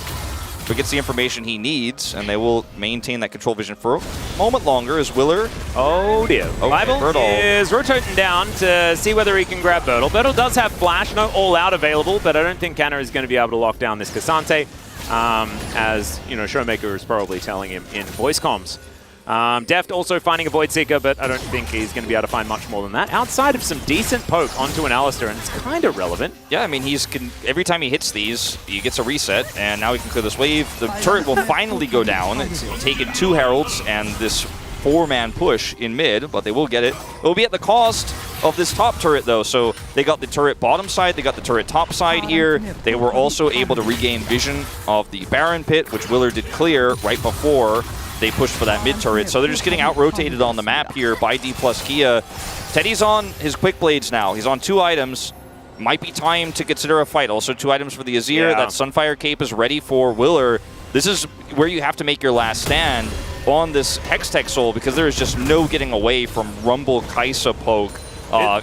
but gets the information he needs, and they will maintain that control vision for a moment longer as Willer. Oh dear. Okay, Bible Bertle is rotating down to see whether he can grab Bertle. Bertle does have flash, no all-out available, but I don't think Canna is going to be able to lock down this Cassante, as you know, Showmaker is probably telling him in voice comms. Deft also finding a Void Seeker, but I don't think he's going to be able to find much more than that. Outside of some decent poke onto an Alistair, and it's kind of relevant. Yeah, I mean, every time he hits these, he gets a reset, and now he can clear this wave. The turret will finally go down. It's taken 2 Heralds and this 4-man push in mid, but they will get it. It will be at the cost of this top turret, though. So they got the turret bottom side, they got the turret top side here. They were also able to regain vision of the Baron pit, which Willer did clear right before they pushed for that mid turret. So they're just getting out-rotated on the map here by D+ Kia. Teddy's on his quick blades now. He's on 2 items. Might be time to consider a fight. Also 2 items for the Azir. Yeah. That Sunfire Cape is ready for Willer. This is where you have to make your last stand on this Hextech Soul, because there is just no getting away from Rumble Kaisa poke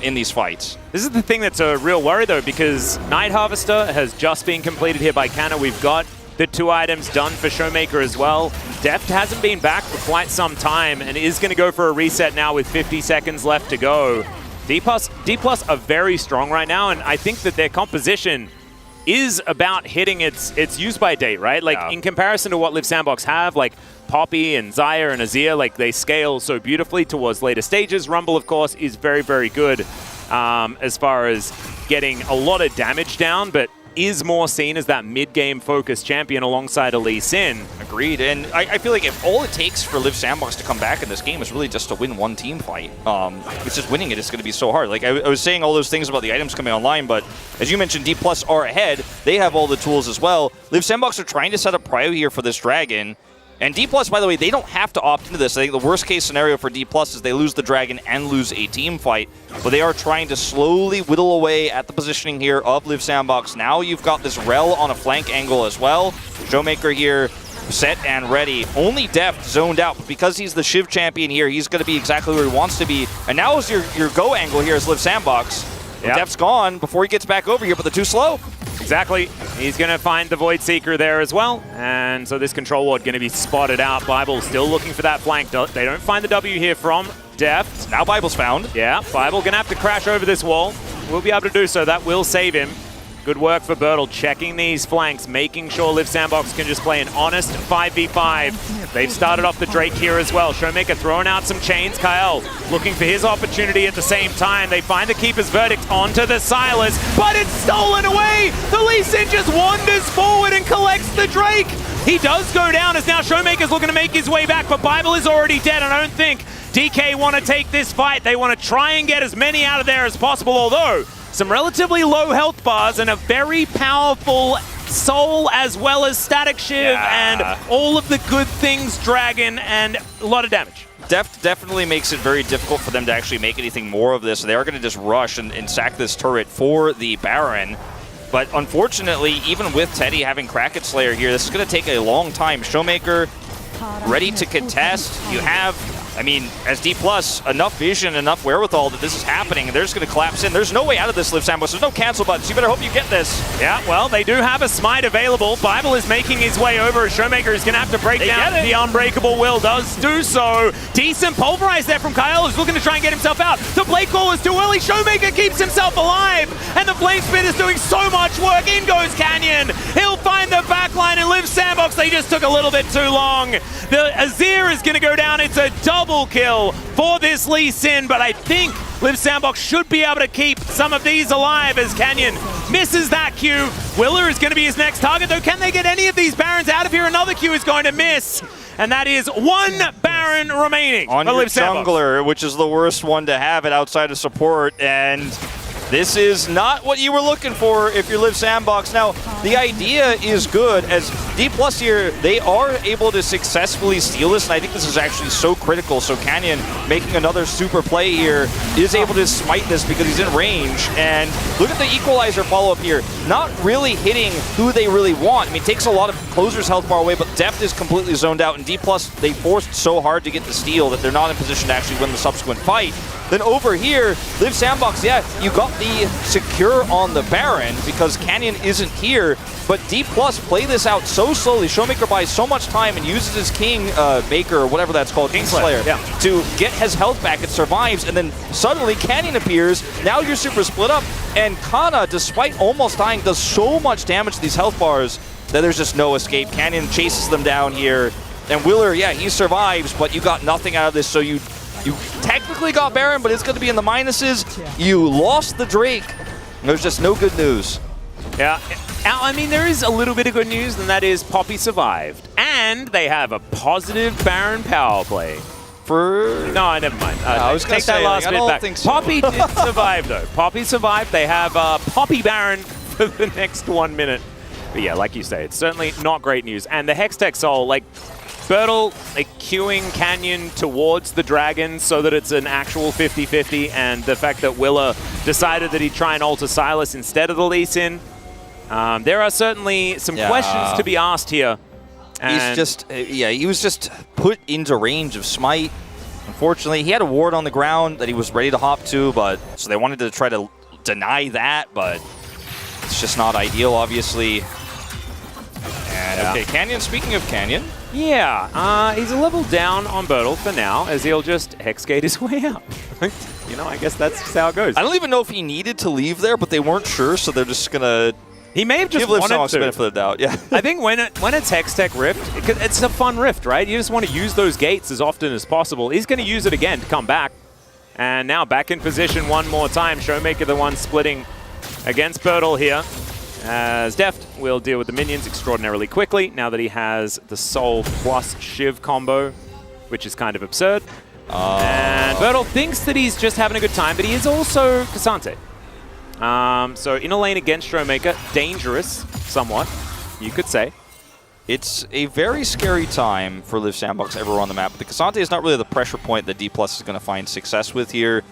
in these fights. This is the thing that's a real worry, though, because Night Harvester has just been completed here by Canna. We've got the 2 items done for Showmaker as well. Deft hasn't been back for quite some time and is going to go for a reset now with 50 seconds left to go. D+ are very strong right now, and I think that their composition is about hitting its use-by date, right? Like, in comparison to what Liv Sandbox have, like Poppy and Xayah and Azir, like, they scale so beautifully towards later stages. Rumble, of course, is very, very good as far as getting a lot of damage down, but is more seen as that mid-game focused champion alongside a Lee Sin. Agreed, and I feel like if all it takes for Liv Sandbox to come back in this game is really just to win one team fight, it's just winning it is going to be so hard. Like, I was saying all those things about the items coming online, but as you mentioned, D+ are ahead. They have all the tools as well. Liv Sandbox are trying to set up prio here for this Dragon. And D+, by the way, they don't have to opt into this. I think the worst case scenario for D+ is they lose the Dragon and lose a team fight. But they are trying to slowly whittle away at the positioning here of Liv Sandbox. Now you've got this Rel on a flank angle as well. Showmaker here set and ready. Only Deft zoned out, but because he's the Shiv champion here, he's going to be exactly where he wants to be. And now is your go angle here is Liv Sandbox. Yep. Deft's gone before he gets back over here, but they're too slow. Exactly. He's going to find the Void Seeker there as well. And so this control ward going to be spotted out. Bible still looking for that flank. They don't find the W here from Deft. Now Bible's found. Yeah, Bible going to have to crash over this wall. We'll be able to do so. That will save him. Good work for Bertle, checking these flanks, making sure Liv Sandbox can just play an honest 5v5. They've started off the Drake here as well. Showmaker throwing out some chains. Kyle looking for his opportunity at the same time. They find the Keeper's Verdict onto the Silas, but it's stolen away! The Lee Sin just wanders forward and collects the Drake! He does go down as now Showmaker's looking to make his way back, but Bible is already dead, and I don't think DK want to take this fight. They want to try and get as many out of there as possible, although some relatively low health bars and a very powerful Soul as well as Static Shiv and all of the good things Dragon and a lot of damage. Definitely makes it very difficult for them to actually make anything more of this. They are going to just rush and sack this turret for the Baron. But unfortunately, even with Teddy having Kraken Slayer here, this is going to take a long time. Showmaker ready to contest. You have, I mean, as D+, enough vision, enough wherewithal that this is happening. They're just going to collapse in. There's no way out of this, Liv Sandbox. There's no cancel buttons. You better hope you get this. Yeah, well, they do have a smite available. Bible is making his way over. Showmaker is going to have to break down. The Unbreakable Will does do so. Decent pulverize there from Kyle, who's looking to try and get himself out. The Blade Call is too early. Showmaker keeps himself alive. And the Flame Spin is doing so much work. In goes Canyon. He'll find the backline and Liv Sandbox. They just took a little bit too long. The Azir is going to go down. It's a double kill for this Lee Sin, but I think Liv Sandbox should be able to keep some of these alive as Canyon misses that Q. Willer is going to be his next target, though. Can they get any of these Barons out of here? Another Q is going to miss, and that is one Baron remaining on your jungler, which is the worst one to have it outside of support, and this is not what you were looking for if you're Liv Sandbox. Now, the idea is good. As D+ here, they are able to successfully steal this, and I think this is actually so critical. So Canyon, making another super play here, is able to smite this because he's in range. And look at the Equalizer follow-up here. Not really hitting who they really want. I mean, it takes a lot of Closer's health bar away, but Deft is completely zoned out. And D+, they forced so hard to get the steal that they're not in position to actually win the subsequent fight. Then over here, Liv Sandbox, yeah, you got the secure on the Baron because Canyon isn't here, but D+ play this out so slowly. Showmaker buys so much time and uses his King Maker, or whatever that's called, Kingslayer, to get his health back. It survives, and then suddenly Canyon appears. Now you're super split up, and Kana, despite almost dying, does so much damage to these health bars that there's just no escape. Canyon chases them down here, and Willer, yeah, he survives, but you got nothing out of this, so you technically got Baron, but it's going to be in the minuses. You lost the Drake. There's just no good news. Yeah, I mean, there is a little bit of good news, and that is Poppy survived. And they have a positive Baron power play. No, never mind. I was going to say, that last bit I don't back. think so. Poppy did survive, though. Poppy survived. They have Poppy Baron for the next 1 minute. But yeah, like you say, it's certainly not great news. And the Hextech Soul, like, Bertle queuing Canyon towards the Dragon so that it's an actual 50-50, and the fact that Willa decided that he'd try and alter Silas instead of the Lee Sin. There are certainly some questions to be asked here. He's just, he was just put into range of Smite. Unfortunately, he had a ward on the ground that he was ready to hop to, but so they wanted to try to deny that, but it's just not ideal, obviously. And okay, Canyon, speaking of Canyon. Yeah, he's a level down on Bertle for now, as he'll just Hexgate his way out. You know, I guess that's just how it goes. I don't even know if he needed to leave there, but they weren't sure, so they're just going to... He may have just wanted to. Benefit of the doubt, yeah. I think when it's Hextech Rift, it's a fun Rift, right? You just want to use those gates as often as possible. He's going to use it again to come back. And now back in position one more time. Showmaker the one splitting against Bertle here. As Deft will deal with the minions extraordinarily quickly now that he has the Soul plus Shiv combo, which is kind of absurd. And Bertle thinks that he's just having a good time, but he is also Cassante. So in a lane against Showmaker, dangerous, somewhat, you could say. It's a very scary time for Liv Sandbox everywhere on the map. But the Cassante is not really the pressure point that D+ is going to find success with here.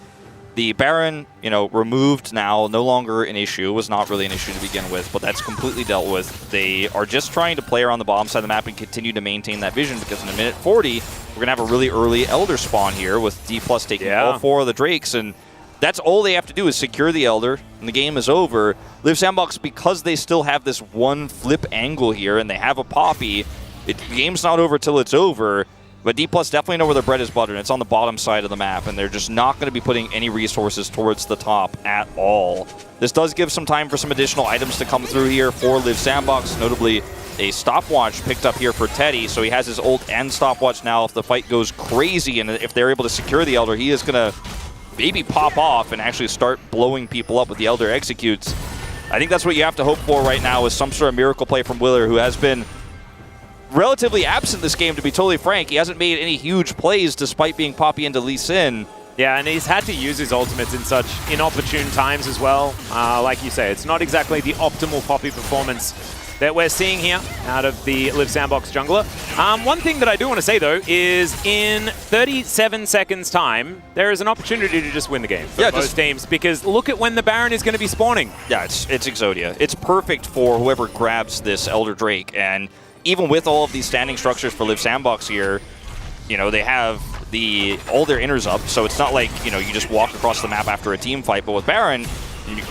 The Baron, you know, removed now, no longer an issue. It was not really an issue to begin with, but that's completely dealt with. They are just trying to play around the bottom side of the map and continue to maintain that vision, because in a minute 40, we're going to have a really early Elder spawn here with D+ taking all 4 of the Drakes, and that's all they have to do is secure the Elder, and the game is over. Liv Sandbox, because they still have this one flip angle here, and they have a Poppy, the game's not over till it's over. But D+ definitely know where their bread is buttered. It's on the bottom side of the map, and they're just not going to be putting any resources towards the top at all. This does give some time for some additional items to come through here for Live Sandbox, notably a stopwatch picked up here for Teddy, so he has his ult and stopwatch now. If the fight goes crazy and if they're able to secure the Elder, he is going to maybe pop off and actually start blowing people up with the Elder executes. I think that's what you have to hope for right now, is some sort of miracle play from Willer, who has been relatively absent this game, to be totally frank. He hasn't made any huge plays despite being Poppy into Lee Sin. Yeah, and he's had to use his ultimates in such inopportune times as well. Like you say, it's not exactly the optimal Poppy performance that we're seeing here out of the Live Sandbox jungler. One thing that I do want to say, though, is in 37 seconds' time, there is an opportunity to just win the game for both teams, because look at when the Baron is going to be spawning. Yeah, it's Exodia. It's perfect for whoever grabs this Elder Drake, and even with all of these standing structures for Live Sandbox here, you know, they have all their inners up, so it's not like, you know, you just walk across the map after a team fight, but with Baron,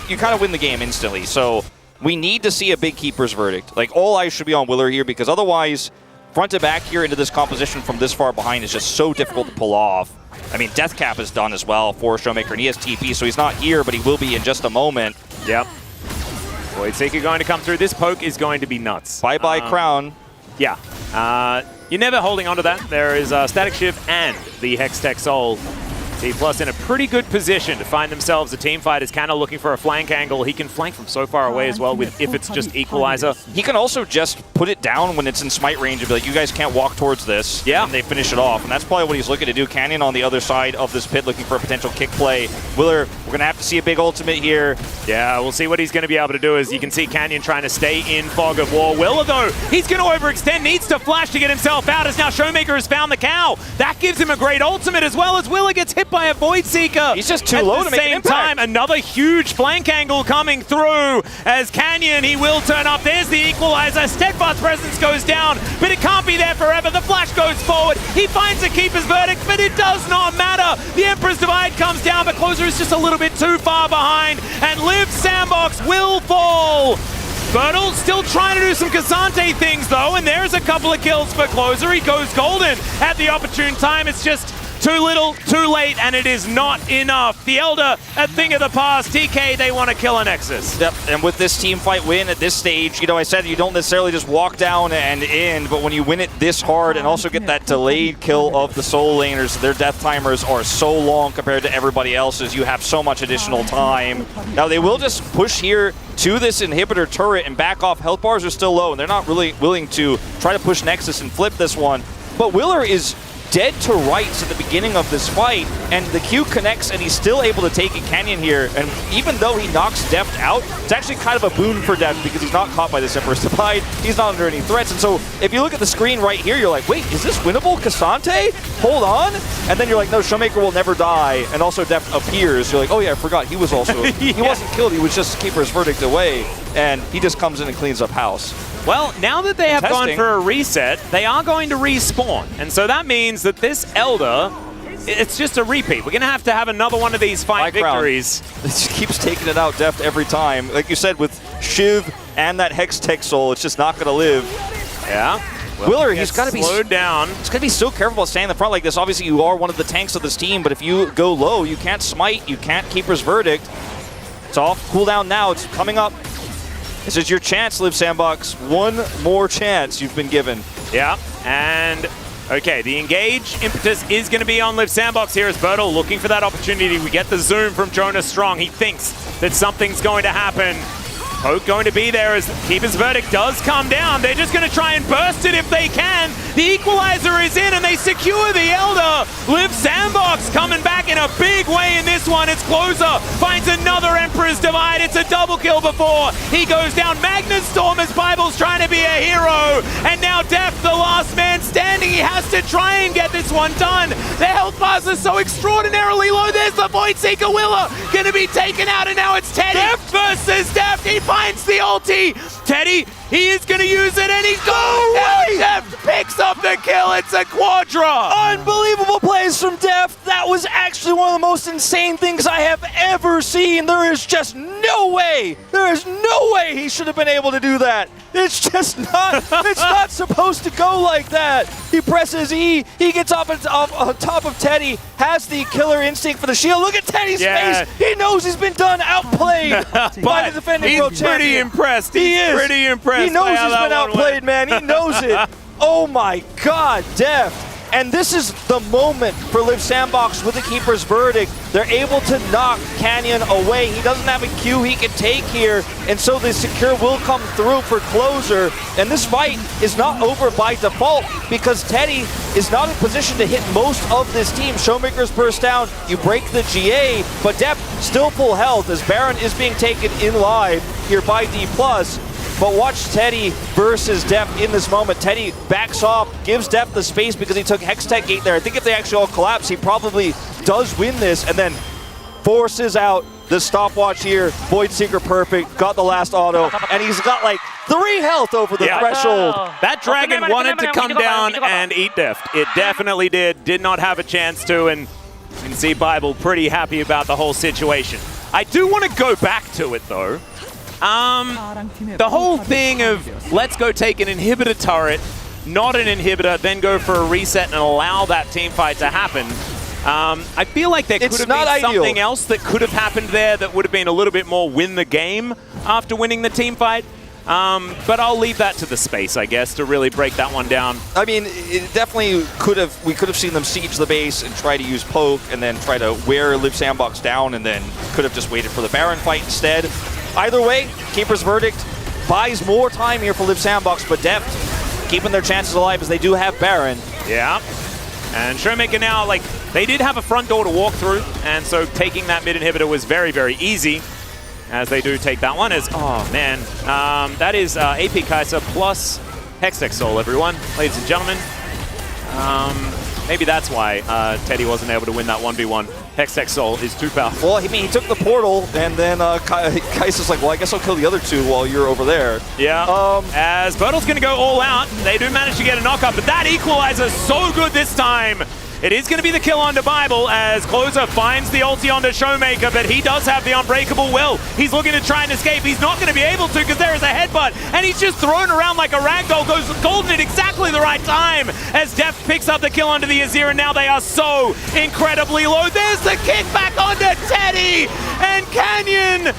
you kind of win the game instantly. So we need to see a big keeper's verdict. Like, all eyes should be on Willer here, because otherwise, front to back here into this composition from this far behind is just so difficult to pull off. I mean, Deathcap is done as well for Showmaker, and he has TP, so he's not here, but he will be in just a moment. Yep. Voidseeker going to come through. This poke is going to be nuts. Bye-bye Crown. Yeah. You're never holding on to that. There is Static Shiv and the Hextech Soul. D+ in a pretty good position to find themselves a team fight. Is Canna looking for a flank angle. He can flank from so far away as well if it's just Equalizer. He can also just put it down when it's in smite range and be like, you guys can't walk towards this. Yeah. And they finish it off. And that's probably what he's looking to do. Canyon on the other side of this pit looking for a potential kick play. Willer, we're going to have to see a big ultimate here. Yeah, we'll see what he's going to be able to do. As you can see, Canyon trying to stay in Fog of War. Willer, though, he's going to overextend, needs to flash to get himself out, as now Showmaker has found the cow. That gives him a great ultimate, as well as Willer gets hit by a Voidseeker. He's just too low to make an impact. At the same time, another huge flank angle coming through as Canyon, he will turn up. There's the Equalizer. Steadfast Presence goes down, but it can't be there forever. The flash goes forward. He finds a keeper's verdict, but it does not matter. The Emperor's Divide comes down, but Closer is just a little bit too far behind, and Live Sandbox will fall. Bertle still trying to do some Cassante things, though, and there's a couple of kills for Closer. He goes golden at the opportune time. It's just too little, too late, and it is not enough. The Elder, a thing of the past. TK, they want to kill a Nexus. Yep, and with this team fight win at this stage, you know, I said you don't necessarily just walk down and in, but when you win it this hard and also get that delayed kill of the Soul Laners, their death timers are so long compared to everybody else's. You have so much additional time. Now, they will just push here to this inhibitor turret and back off. Health bars are still low, and they're not really willing to try to push Nexus and flip this one. But Willer is dead to rights at the beginning of this fight, and the Q connects, and he's still able to take a Canyon here. And even though he knocks Deft out, it's actually kind of a boon for Deft because he's not caught by this Emperor's Divide. He's not under any threats. And so if you look at the screen right here, you're like, wait, is this winnable? Cassante? Hold on. And then you're like, no, Showmaker will never die. And also Deft appears. You're like, oh yeah, I forgot. He was also, he wasn't killed. He was just Keeper's Verdict away. And he just comes in and cleans up house. Well, now that they have gone for a reset, they are going to respawn. And so that means that this Elder, it's just a repeat. We're going to have another one of these fight victories. It just keeps taking it out Deft every time. Like you said, with Shiv and that Hextech Soul, it's just not going to live. Yeah. Well, Willer, he's got to be slowed down. He's got to be so careful about staying in the front like this. Obviously, you are one of the tanks of this team, but if you go low, you can't smite, you can't Keeper's Verdict. It's off cooldown now. It's coming up. This is your chance, Live Sandbox. One more chance you've been given. Yeah, and okay, the engage impetus is going to be on Live Sandbox here as Bertle looking for that opportunity. We get the zoom from Jonas Strong. He thinks that something's going to happen. Poke going to be there as Keeper's Verdict does come down. They're just going to try and burst it if they can. The Equalizer is in and they secure the Elder. Live Sandbox coming back in a big way in this one. It's Closer, finds another Emperor's Divide. It's a double kill before he goes down. Magnus Storm as Bible's trying to be a hero. And now Deft, the last man standing. He has to try and get this one done. The health bars are so extraordinarily low. There's the Voidseeker. Willer going to be taken out, and now it's Teddy. Deft versus Deft. He finds the ulti. Teddy, he is going to use it, and he's going down. Deft picks up the kill. It's a Quadra. Unbelievable plays from Deft. That was actually one of the most insane things I have ever seen. There is just no way. There is no way he should have been able to do that. It's just not, it's not supposed to go like that. He presses E, he gets up on top of Teddy, has the killer instinct for the shield. Look at Teddy's face. He knows he's been done, outplayed by the defending world champion. He's pretty impressed. He is. Pretty impressed. He knows he's been outplayed, man. He knows it. Oh my God, Deft. And this is the moment for Liv Sandbox with the Keeper's Verdict. They're able to knock Canyon away. He doesn't have a Q he can take here, and so the secure will come through for closer. And this fight is not over by default because Teddy is not in position to hit most of this team. Showmaker's burst down, you break the GA, but Deft still full health as Baron is being taken in live here by D+. But watch Teddy versus Deft in this moment. Teddy backs off, gives Deft the space because he took Hextech Gate there. I think if they actually all collapse, he probably does win this, and then forces out the stopwatch here. Void Seeker perfect, got the last auto, and he's got like 3 health over the threshold. That dragon wanted to come down and eat Deft. It definitely did not have a chance to, and you can see Bible pretty happy about the whole situation. I do want to go back to it though. The whole thing of let's go take an inhibitor turret, not an inhibitor, then go for a reset and allow that team fight to happen. I feel like there could have been something else that could have happened there that would have been a little bit more win the game after winning the team fight. But I'll leave that to the space, I guess, to really break that one down. I mean, it definitely could have, we could have seen them siege the base and try to use poke and then try to wear Liv Sandbox down and then could have just waited for the Baron fight instead. Either way, Keeper's Verdict buys more time here for Liv Sandbox, but Deft keeping their chances alive as they do have Baron. Yeah. And Showmaker now, like, they did have a front door to walk through, and so taking that mid inhibitor was very, very easy, as they do take that one as, oh man, that is AP Kaiser plus Hextech Soul, everyone, ladies and gentlemen. Maybe that's why Teddy wasn't able to win that 1v1. Hextech Soul is too powerful. Well, I mean, he took the portal, and then Kaiser's like, well, I guess I'll kill the other 2 while you're over there. Yeah, as Bertle's going to go all out. They do manage to get a knockup, but that equalizer so good this time. It is going to be the kill onto Bible as Closer finds the ulti onto Showmaker, but he does have the unbreakable will. He's looking to try and escape. He's not going to be able to because there is a headbutt, and he's just thrown around like a ragdoll, goes golden at exactly the right time as Deft picks up the kill onto the Azir, and now they are so incredibly low. There's the kickback onto Teddy, and Canyon,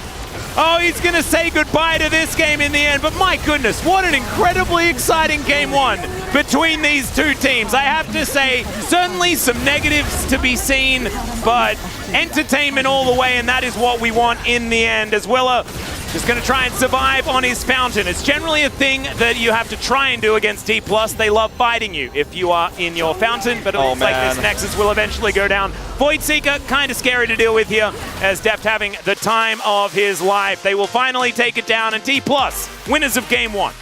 oh, he's going to say goodbye to this game in the end, but my goodness, what an incredibly exciting game 1 between these 2 teams. I have to say, certainly some negatives to be seen, but entertainment all the way, and that is what we want in the end. As Willa just going to try and survive on his fountain. It's generally a thing that you have to try and do against D+. They love fighting you if you are in your fountain, but it looks like this Nexus will eventually go down. Void Seeker, kind of scary to deal with here, as Deft having the time of his life. They will finally take it down, and D+, winners of game 1.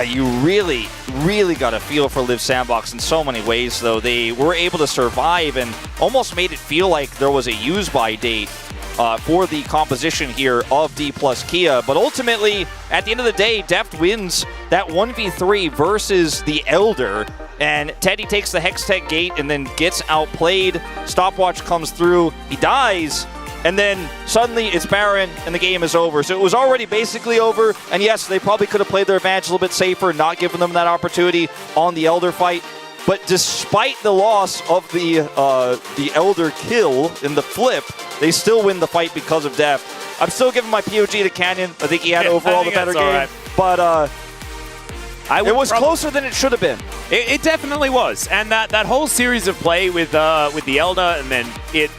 You really, really got a feel for Liv Sandbox in so many ways, though. They were able to survive and almost made it feel like there was a use-by date for the composition here of D+ Kia. But ultimately, at the end of the day, Deft wins that 1v3 versus the Elder. And Teddy takes the Hextech Gate and then gets outplayed. Stopwatch comes through. He dies. And then suddenly it's Baron and the game is over. So it was already basically over. And yes, they probably could have played their advantage a little bit safer, not giving them that opportunity on the Elder fight. But despite the loss of the Elder kill in the flip, they still win the fight because of Deft. I'm still giving my POG to Canyon. I think he had overall the better game. Right. But it was closer than it should have been. It definitely was. And that whole series of play with the Elder, and then it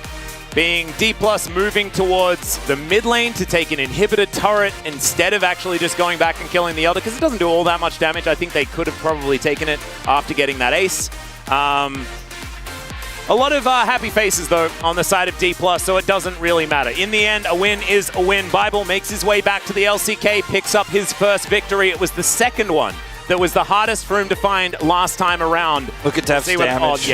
being D+ moving towards the mid lane to take an inhibitor turret instead of actually just going back and killing the Elder, because it doesn't do all that much damage. I think they could have probably taken it after getting that ace. A lot of happy faces, though, on the side of D+, so it doesn't really matter. In the end, a win is a win. Bible makes his way back to the LCK, picks up his first victory. It was the second one that was the hardest for him to find last time around. Look at Deft's damage.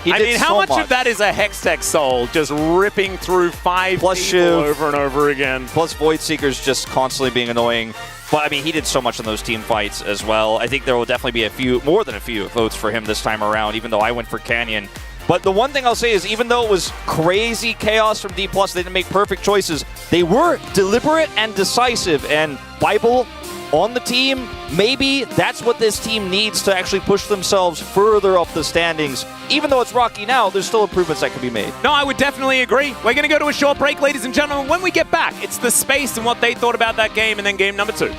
I mean, how much of that is a Hextech Soul just ripping through 5 plus people over and over again? Plus Void Seeker's just constantly being annoying. But I mean, he did so much in those team fights as well. I think there will definitely be more than a few votes for him this time around, even though I went for Canyon. But the one thing I'll say is, even though it was crazy chaos from D+, they didn't make perfect choices. They were deliberate and decisive, and Bible on the team, maybe that's what this team needs to actually push themselves further up the standings. Even though it's rocky now, there's still improvements that can be made. No, I would definitely agree. We're going to go to a short break, ladies and gentlemen. When we get back, it's the space and what they thought about that game, and then game number 2.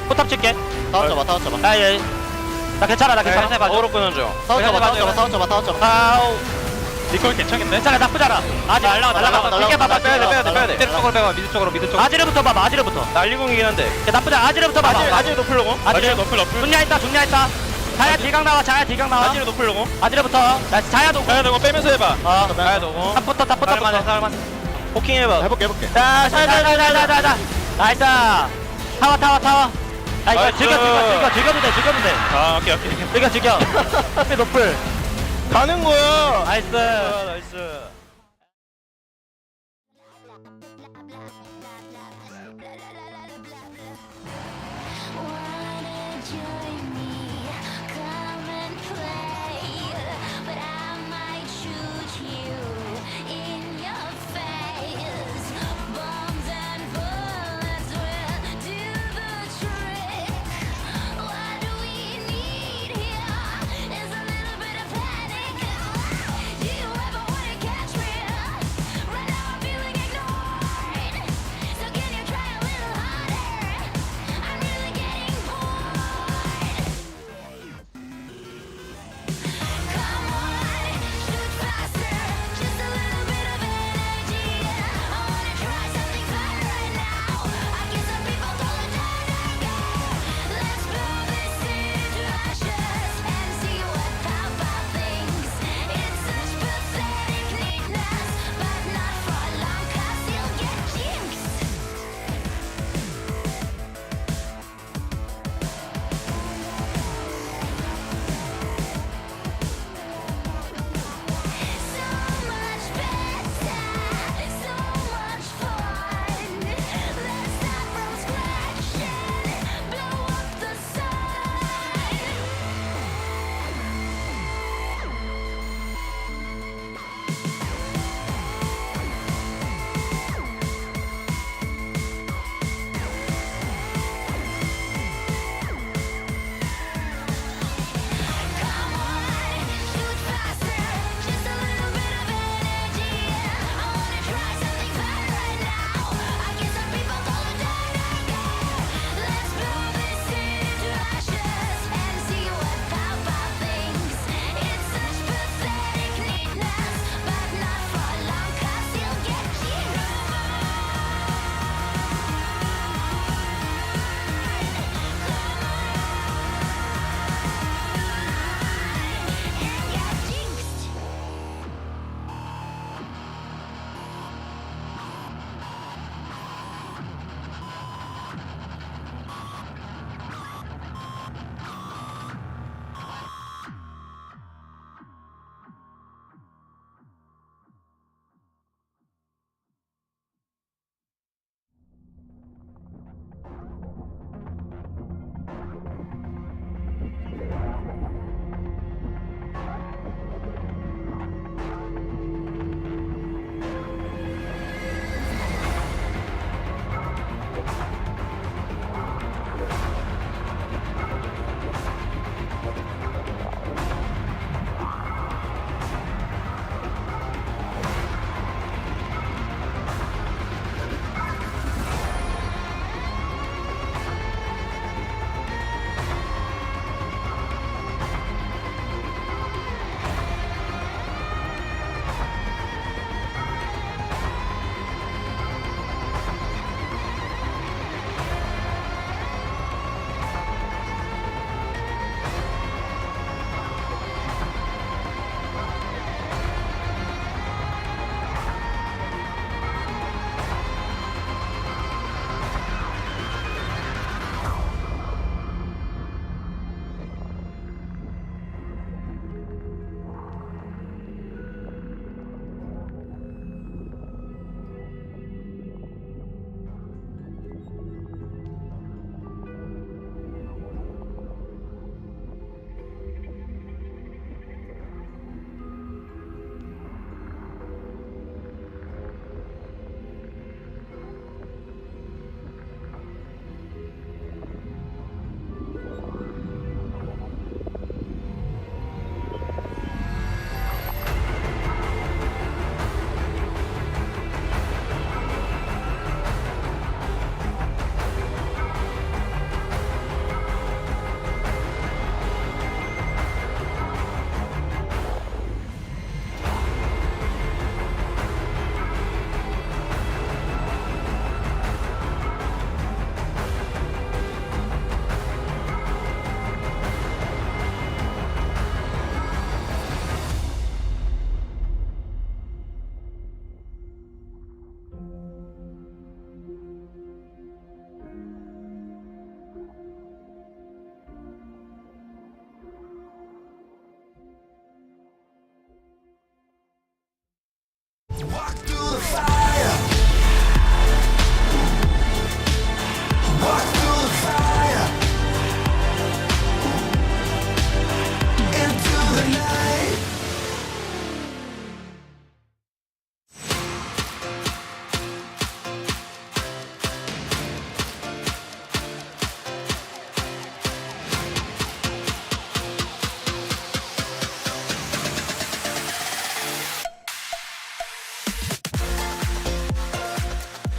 포탑 칠게. 타워 잡아, 타워 잡아. 나 괜찮아, 나 괜찮아. 어그로 끄는 중. 타워 잡아, 타워 잡아, 타워 잡아, 타워 잡아. 타워. 이걸 괜찮겠네? 괜찮아, 나쁘지 않아. 아직 날라가. 이게 봐봐, 빼야 돼. 미드 쪽으로 빼봐, 미드 쪽으로. 아지르부터 봐봐, 아지르부터. 날리공이긴 한데. 야, 나쁘지 않아, 아지르부터 봐봐. 아지를 높으려고? 아지르 높을. 중냐 있다. 자야 딜강 나와, 아지를 높으려고? 아지르부터. 야, 자야 도구. 너고 빼면서 해봐. 자야 도구. 탑부터. 포킹 해봐. 해볼게. 자. 나이스. 타워. 야, 이거 즐겨도 돼. 아, 오케이. 즐겨. 앞에 높을. 가는 거야. 나이스. 나이스. You ever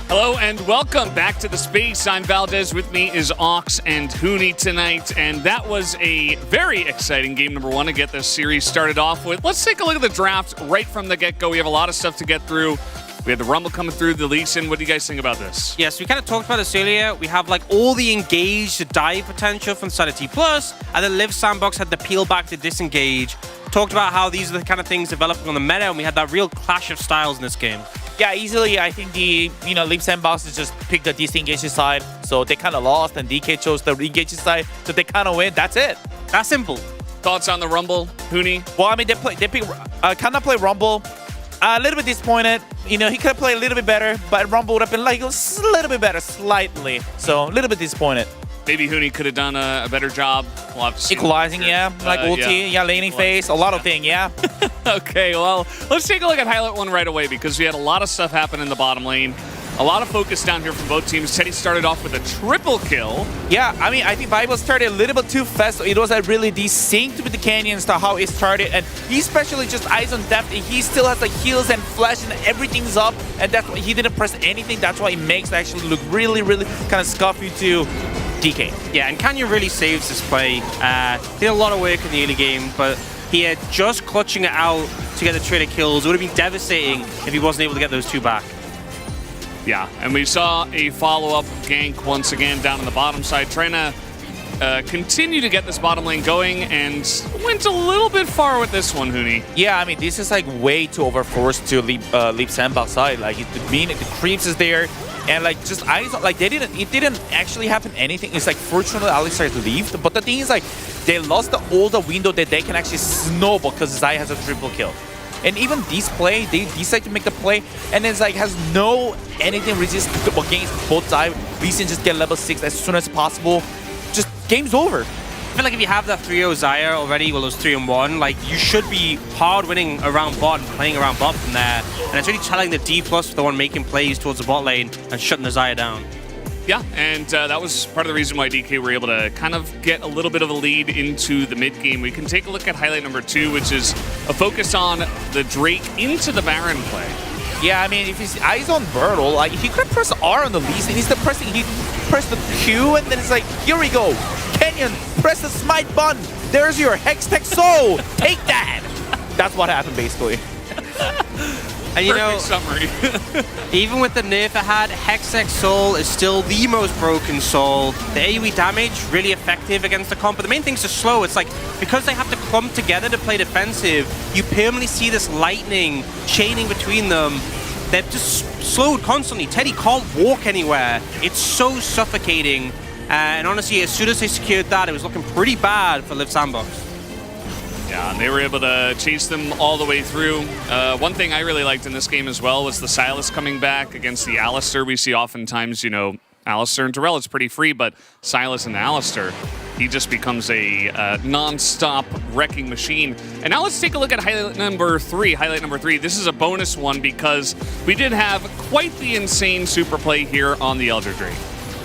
Hello and welcome back to the space. I'm Valdez. With me is Ox and Huni tonight, and that was a very exciting game number 1 to get this series started off with. Let's take a look at the draft right from the get-go. We have a lot of stuff to get through. We had the Rumble coming through, the Lee Sin. What do you guys think about this? Yes, we kind of talked about this earlier. We have like all the engaged dive potential from the side of T+, and then Liv Sandbox had the peel back to disengage. Talked about how these are the kind of things developing on the meta, and we had that real clash of styles in this game. Yeah, easily, I think the, Leap Sandbox just picked the disengage side, so they kind of lost, and DK chose the engage side, so they kind of win. That's it. That's simple. Thoughts on the Rumble, Huni? Well, I mean, they kind of play Rumble. A little bit disappointed. He could have played a little bit better, but Rumble would have been like a little bit better, slightly. So, a little bit disappointed. Maybe Huni could have done a better job. We'll have to see. Equalizing, yeah. Like ulti, yeah, laning phase, a lot of things, yeah. Okay, well, let's take a look at Highlight 1 right away because we had a lot of stuff happen in the bottom lane. A lot of focus down here from both teams. Teddy started off with a triple kill. Yeah, I mean, I think Bible started a little bit too fast. So it was really desynced with the Canyon style, how it started. And he especially just eyes on depth. He still has like heals and flash and everything's up. And that's why he didn't press anything. That's why it makes it actually look really, really kind of scuffy to DK. Yeah, and Canyon really saves this play. Did a lot of work in the early game, but he had just clutching it out to get the trader kills. It would have been devastating if he wasn't able to get those 2 back. Yeah, and we saw a follow-up gank once again down on the bottom side, trying to continue to get this bottom lane going, and went a little bit far with this one, Huni. Yeah, I mean, this is like way too overforced to leap Sandbox side. Like, the creeps is there, and like just eyes, like it didn't actually happen anything. It's like fortunately Alistar leaved, but the thing is like they lost all the window that they can actually snowball because Zai has a triple kill. And even this play, they decide to make the play, and then like has no anything resist against both sides. Lee Sin just get level 6 as soon as possible. Just game's over. I feel like if you have that 3-0 Zaya already, well, those 3-1, like you should be hard winning around bot and playing around bot from there. And it's really telling the D+ for the one making plays towards the bot lane and shutting the Zaya down. Yeah, and that was part of the reason why DK were able to kind of get a little bit of a lead into the mid game. We can take a look at highlight number 2, which is a focus on the Drake into the Baron play. Yeah, I mean, if his eyes on Bertle, like he could press R on the Lee Sin. He pressed the Q, and then it's like, here we go. Canyon, press the smite button. There's your Hextech Soul. Take that. That's what happened, basically. And you know, summary. even with the nerf it had, Hextech Soul is still the most broken soul. The AoE damage, really effective against the comp, but the main thing's just slow. It's like, because they have to clump together to play defensive, you permanently see this lightning chaining between them. They're just slowed constantly. Teddy can't walk anywhere. It's so suffocating. And honestly, as soon as they secured that, it was looking pretty bad for Liv Sandbox. Yeah, and they were able to chase them all the way through. One thing I really liked in this game as well was the Sylas coming back against the Alistar. We see oftentimes, you know, Alistar and Terrell, it's pretty free, but Sylas and Alistar, he just becomes a non-stop wrecking machine. And now let's take a look at highlight number 3. Highlight number 3, this is a bonus one because we did have quite the insane super play here on the Elder Drake.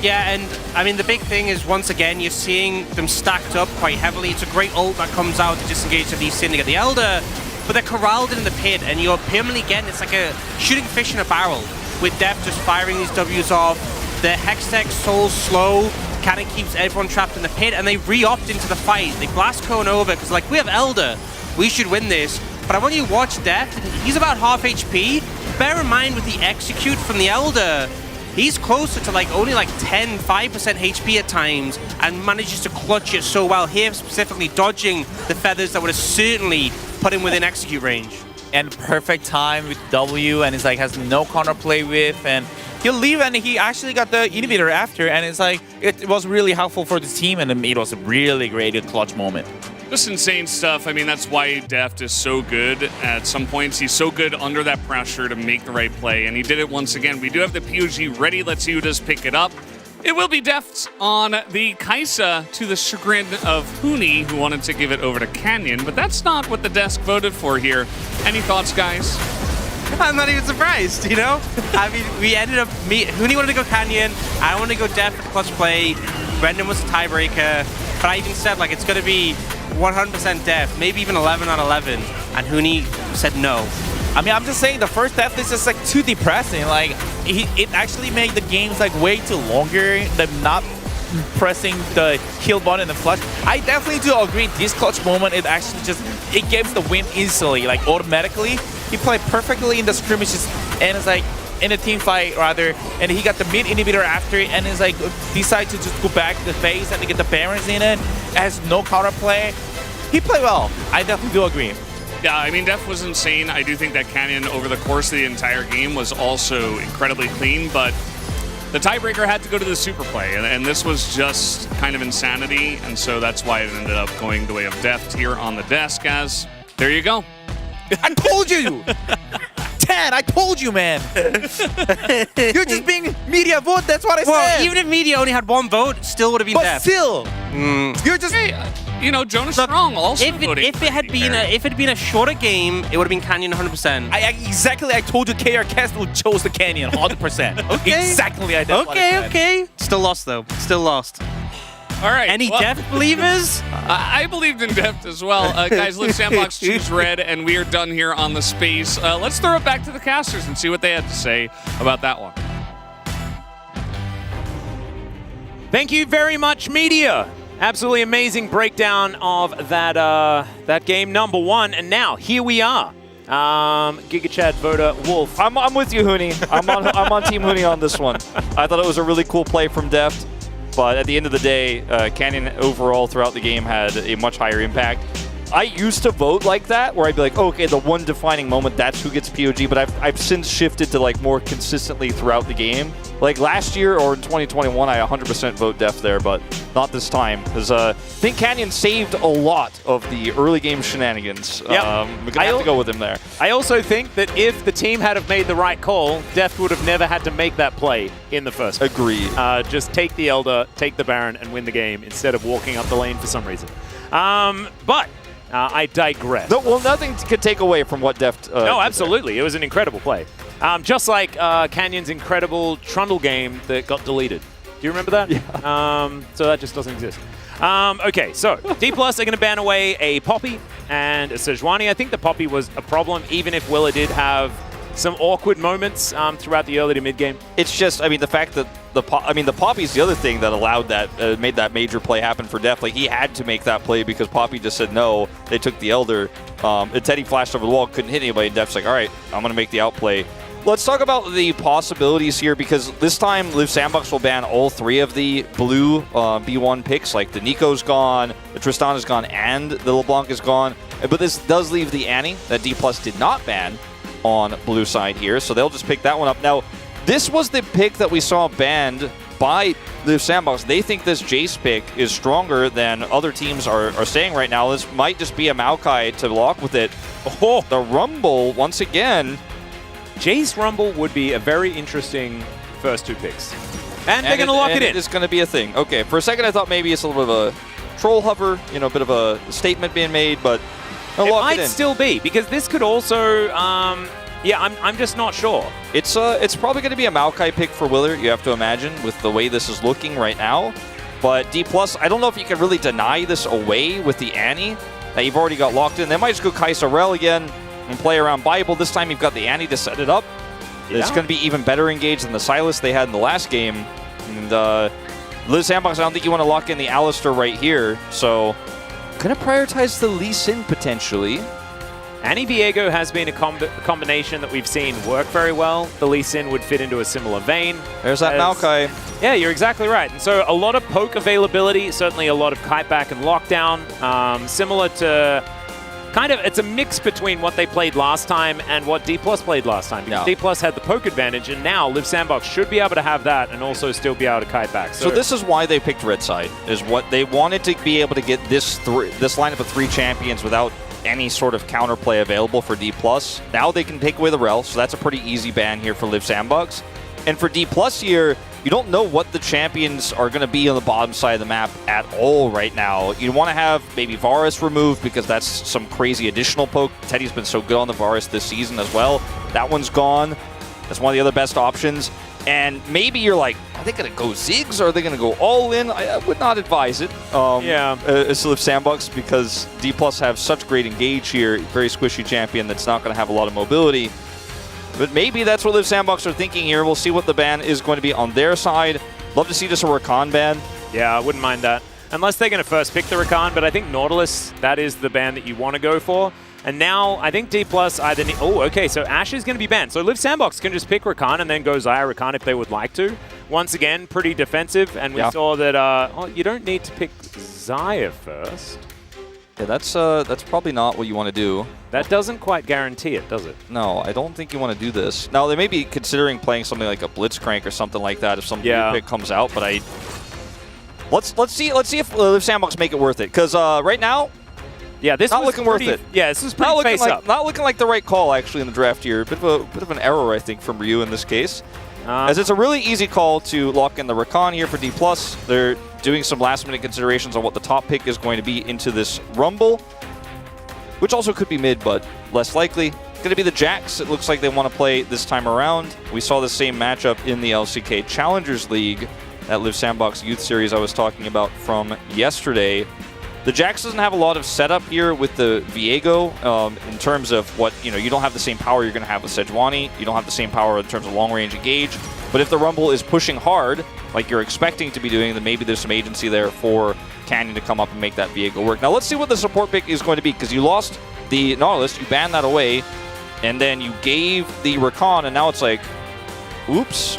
Yeah, and I mean, the big thing is, once again, you're seeing them stacked up quite heavily. It's a great ult that comes out to disengage the Lee Sin to get the Elder, but they're corralled in the pit, and you're permanently getting, it's like a shooting fish in a barrel, with Deft just firing these Ws off. The Hextech Soul slow kind of keeps everyone trapped in the pit, and they re-opt into the fight. They blast Cone over, because like, we have Elder, we should win this. But I want you to watch Deft, he's about half HP. Bear in mind with the execute from the Elder, he's closer to like only like 5% HP at times, and manages to clutch it so well here, specifically dodging the feathers that would have certainly put him within execute range. And perfect time with W, and it's like has no counterplay with, and he'll leave, and he actually got the inhibitor after, and it's like it was really helpful for the team, and it was a really great clutch moment. Just insane stuff. I mean, that's why Deft is so good at some points. He's so good under that pressure to make the right play, and he did it once again. We do have the POG ready. Let's see who does pick it up. It will be Deft on the Kaisa, to the chagrin of Huni, who wanted to give it over to Canyon, but that's not what the desk voted for here. Any thoughts, guys? I'm not even surprised, you know? I mean, we ended up, Huni wanted to go Canyon, I wanted to go Deft for the clutch play, Brendan was the tiebreaker, but I even said, like, it's going to be 100% Deft, maybe even 11 on 11, and Huni said no. I mean, I'm just saying the first death is just like too depressing. Like, it actually made the games like way too longer than not pressing the kill button and flush. I definitely do agree. This clutch moment, it actually just, it gives the win easily, like automatically. He played perfectly in the scrimmages, and it's like, in a team fight rather, and he got the mid inhibitor after it, and it's like, decide to just go back to the face and to get the Barons in it. It has no counterplay. He played well. I definitely do agree. Yeah, I mean, Def was insane. I do think that Canyon, over the course of the entire game, was also incredibly clean, but the tiebreaker had to go to the super play, and this was just kind of insanity, and so that's why it ended up going the way of Deft here on the desk, as there you go. I told you! 10, I told you, man! You're just being media vote, that's what I said! Even if media only had 1 vote, still would have been But Def. still! You're just... Hey, you know, Jonas Strong also voting. If it had been a shorter game, it would have been Canyon 100%. I told you KR Cast would chose the Canyon 100%. Okay. Exactly. Okay. Still lost though. Still lost. All right. Any Deft believers? I believed in Deft as well. Guys, Live Sandbox, choose red, and we are done here on the space. Let's throw it back to the casters and see what they had to say about that one. Thank you very much, media. Absolutely amazing breakdown of that game number 1. And now, here we are. GigaChad, Voda, Wolf. I'm with you, Hooney. I'm on Team Hooney on this one. I thought it was a really cool play from Deft, but at the end of the day, Canyon overall throughout the game had a much higher impact. I used to vote like that, where I'd be like, oh, okay, the one defining moment, that's who gets POG, but I've since shifted to like more consistently throughout the game. Like last year or in 2021, I 100% vote Def there, but not this time, because I think Canyon saved a lot of the early game shenanigans. Yep. We're going to have to go with him there. I also think that if the team had have made the right call, Deft would have never had to make that play in the first place. Agreed. Just take the Elder, take the Baron, and win the game instead of walking up the lane for some reason. But I digress. No, well, nothing could take away from what Deft No, absolutely. It was an incredible play. Just like Canyon's incredible Trundle game that got deleted. Do you remember that? Yeah. So that just doesn't exist. Okay, so D+ are going to ban away a Poppy and a Sejuani. I think the Poppy was a problem, even if Willa did have some awkward moments throughout the early to mid game. It's just, I mean, the fact that the Poppy's the other thing that allowed that, made that major play happen for Def. Like, he had to make that play because Poppy just said no. They took the Elder. And Teddy flashed over the wall, couldn't hit anybody. And Def's like, all right, I'm going to make the outplay. Let's talk about the possibilities here, because this time Live Sandbox will ban all 3 of the blue B1 picks. Like the Nico's gone, the Tristan is gone, and the LeBlanc is gone. But this does leave the Annie that D+ did not ban on blue side here, so they'll just pick that one up. Now, this was the pick that we saw banned by Live Sandbox. They think this Jace pick is stronger than other teams are saying right now. This might just be a Maokai to lock with it. Oh, the Rumble, once again. Jace Rumble would be a very interesting first 2 picks. And they're going to lock it in. It's going to be a thing. Okay, for a second I thought maybe it's a little bit of a troll hover, you know, a bit of a statement being made, but it might still be, because this could also, yeah, I'm just not sure. It's probably going to be a Maokai pick for Willer, you have to imagine, with the way this is looking right now. But D+, I don't know if you can really deny this away with the Annie that you've already got locked in. They might just go Kai'Sa Rel again and play around Bible. This time you've got the Annie to set it up. Yeah. It's going to be even better engaged than the Sylas they had in the last game. And Liz Sandbox, I don't think you want to lock in the Alistar right here. So, going to prioritize the Lee Sin potentially. Annie Viego has been a combination that we've seen work very well. The Lee Sin would fit into a similar vein. There's that Maokai. Yeah, you're exactly right. And so a lot of poke availability, certainly a lot of kite back and lockdown. Similar to kind of, it's a mix between what they played last time and what D+ played last time. Because D+ had the poke advantage, and now Live Sandbox should be able to have that and also still be able to kite back. So this is why they picked Red Side, is what they wanted to be able to get this lineup of 3 champions without any sort of counterplay available for D+. Now they can take away the Rel, so that's a pretty easy ban here for Live Sandbox. And for D+ here, you don't know what the champions are going to be on the bottom side of the map at all right now. You want to have maybe Varus removed because that's some crazy additional poke. Teddy's been so good on the Varus this season as well. That one's gone. That's one of the other best options. And maybe you're like, are they going to go Ziggs or are they going to go all in? I would not advise it. As Liv Sandbox, because D+ have such great engage here. Very squishy champion that's not going to have a lot of mobility. But maybe that's what Liv Sandbox are thinking here. We'll see what the ban is going to be on their side. Love to see just a Rakan ban. Yeah, I wouldn't mind that. Unless they're going to first pick the Rakan, but I think Nautilus, that is the ban that you want to go for. And now I think D+ either need... Oh, okay, so Ashe is going to be banned. So Liv Sandbox can just pick Rakan and then go Xayah Rakan if they would like to. Once again, pretty defensive. And we saw that you don't need to pick Xayah first. Yeah, that's probably not what you want to do. That doesn't quite guarantee it, does it? No, I don't think you want to do this. Now, they may be considering playing something like a Blitzcrank or something like that if some new pick comes out, but let's see if Liv Sandbox make it worth it. Because right now, this not looking worth it. Yeah, this is pretty face up. Not looking like the right call actually in the draft here. Bit of an error, I think, from Ryu in this case. As it's a really easy call to lock in the Rakan here for D+. They're doing some last-minute considerations on what the top pick is going to be into this Rumble, which also could be mid, but less likely. Going to be the Jax. It looks like they want to play this time around. We saw the same matchup in the LCK Challengers League, that Liv Sandbox Youth Series I was talking about from yesterday. The Jax doesn't have a lot of setup here with the Viego in terms of what, you don't have the same power you're going to have with Sejuani. You don't have the same power in terms of long-range engage. But if the Rumble is pushing hard, like you're expecting to be doing, then maybe there's some agency there for Canyon to come up and make that Viego work. Now let's see what the support pick is going to be, because you lost the Nautilus, you banned that away, and then you gave the Rakan, and now it's like, oops.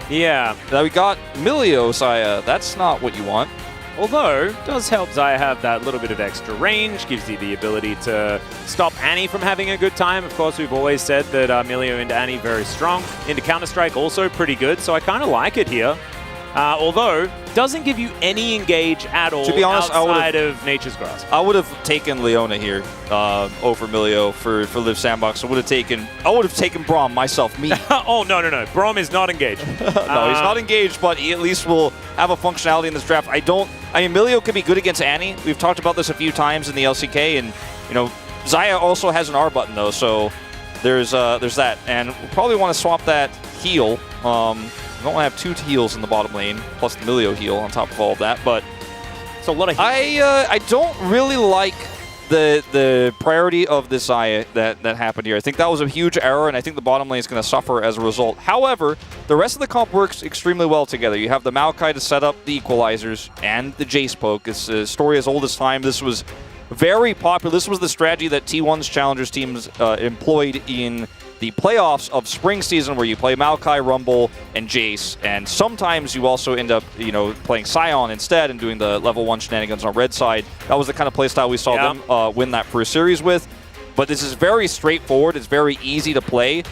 Yeah. Now we got Milio, Xayah. That's not what you want. Although, it does help Xayah have that little bit of extra range, gives you the ability to stop Annie from having a good time. Of course, we've always said that Milio into Annie very strong. Into Counter-Strike also pretty good, so I kind of like it here. Although, doesn't give you any engage at all, to be honest, outside of Nature's Grasp. I would have taken Leona here over Milio for Liv Sandbox. I would have taken Braum myself, me. Oh, no. Braum is not engaged. No, he's not engaged, but he at least will have a functionality in this draft. I mean, Milio could be good against Annie. We've talked about this a few times in the LCK, and, Xayah also has an R button, though, so there's that. And we'll probably want to swap that heal. We don't want to have two heals in the bottom lane, plus the Milio heal on top of all of that, but it's a lot of heals. I don't really like the priority of this Xayah that happened here. I think that was a huge error, and I think the bottom lane is going to suffer as a result. However, the rest of the comp works extremely well together. You have the Maokai to set up the equalizers and the Jace poke. It's a story as old as time. This was very popular. This was the strategy that T1's Challengers teams employed in the playoffs of spring season, where you play Maokai, Rumble, and Jace, and sometimes you also end up, playing Sion instead and doing the level 1 shenanigans on red side. That was the kind of playstyle we saw them win that first series with. But this is very straightforward. It's very easy to play.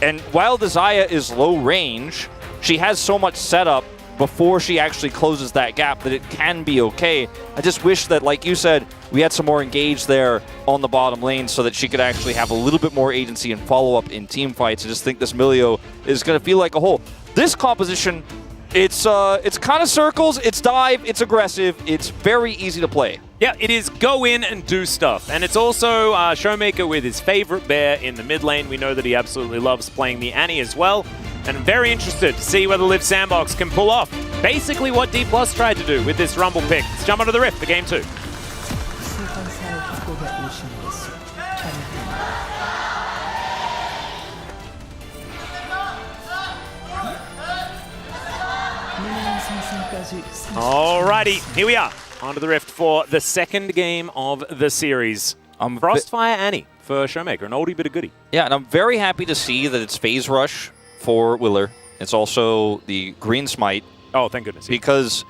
And while the Xayah is low range, she has so much setup before she actually closes that gap that it can be okay. I just wish that, like you said, we had some more engage there on the bottom lane so that she could actually have a little bit more agency and follow up in team fights. I just think this Milio is going to feel like a whole. This composition, it's kind of circles, it's dive, it's aggressive, it's very easy to play. Yeah, it is go in and do stuff. And it's also Showmaker with his favorite bear in the mid lane. We know that he absolutely loves playing the Annie as well. And I'm very interested to see whether Liv Sandbox can pull off basically what D+ tried to do with this Rumble pick. Let's jump onto the Rift for Game 2. Alrighty, here we are. Onto the Rift for the second game of the series. Frostfire Annie for Showmaker, an oldie but a goodie. Yeah, and I'm very happy to see that it's Phase Rush for Willer. It's also the Green Smite. Oh, thank goodness. Because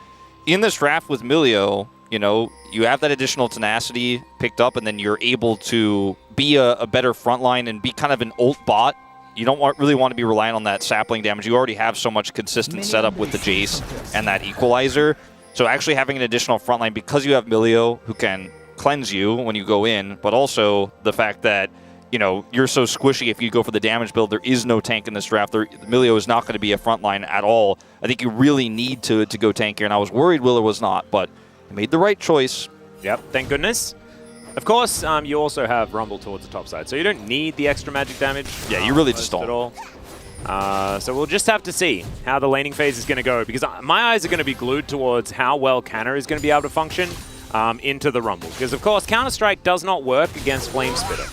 in this draft with Milio, you have that additional tenacity picked up, and then you're able to be a better frontline and be kind of an ult bot. You don't really want to be relying on that sapling damage. You already have so much consistent setup with the Jace and that equalizer. So actually having an additional frontline, because you have Milio who can cleanse you when you go in, but also the fact that you're so squishy if you go for the damage build. There is no tank in this draft. Milio is not going to be a frontline at all. I think you really need to go tank here, and I was worried Willer was not, but he made the right choice. Yep, thank goodness. Of course, you also have Rumble towards the top side, so you don't need the extra magic damage. Yeah, you really just don't. At all. So we'll just have to see how the laning phase is going to go, because my eyes are going to be glued towards how well Canna is going to be able to function into the Rumble. Because, of course, Counter-Strike does not work against Flame Spitter.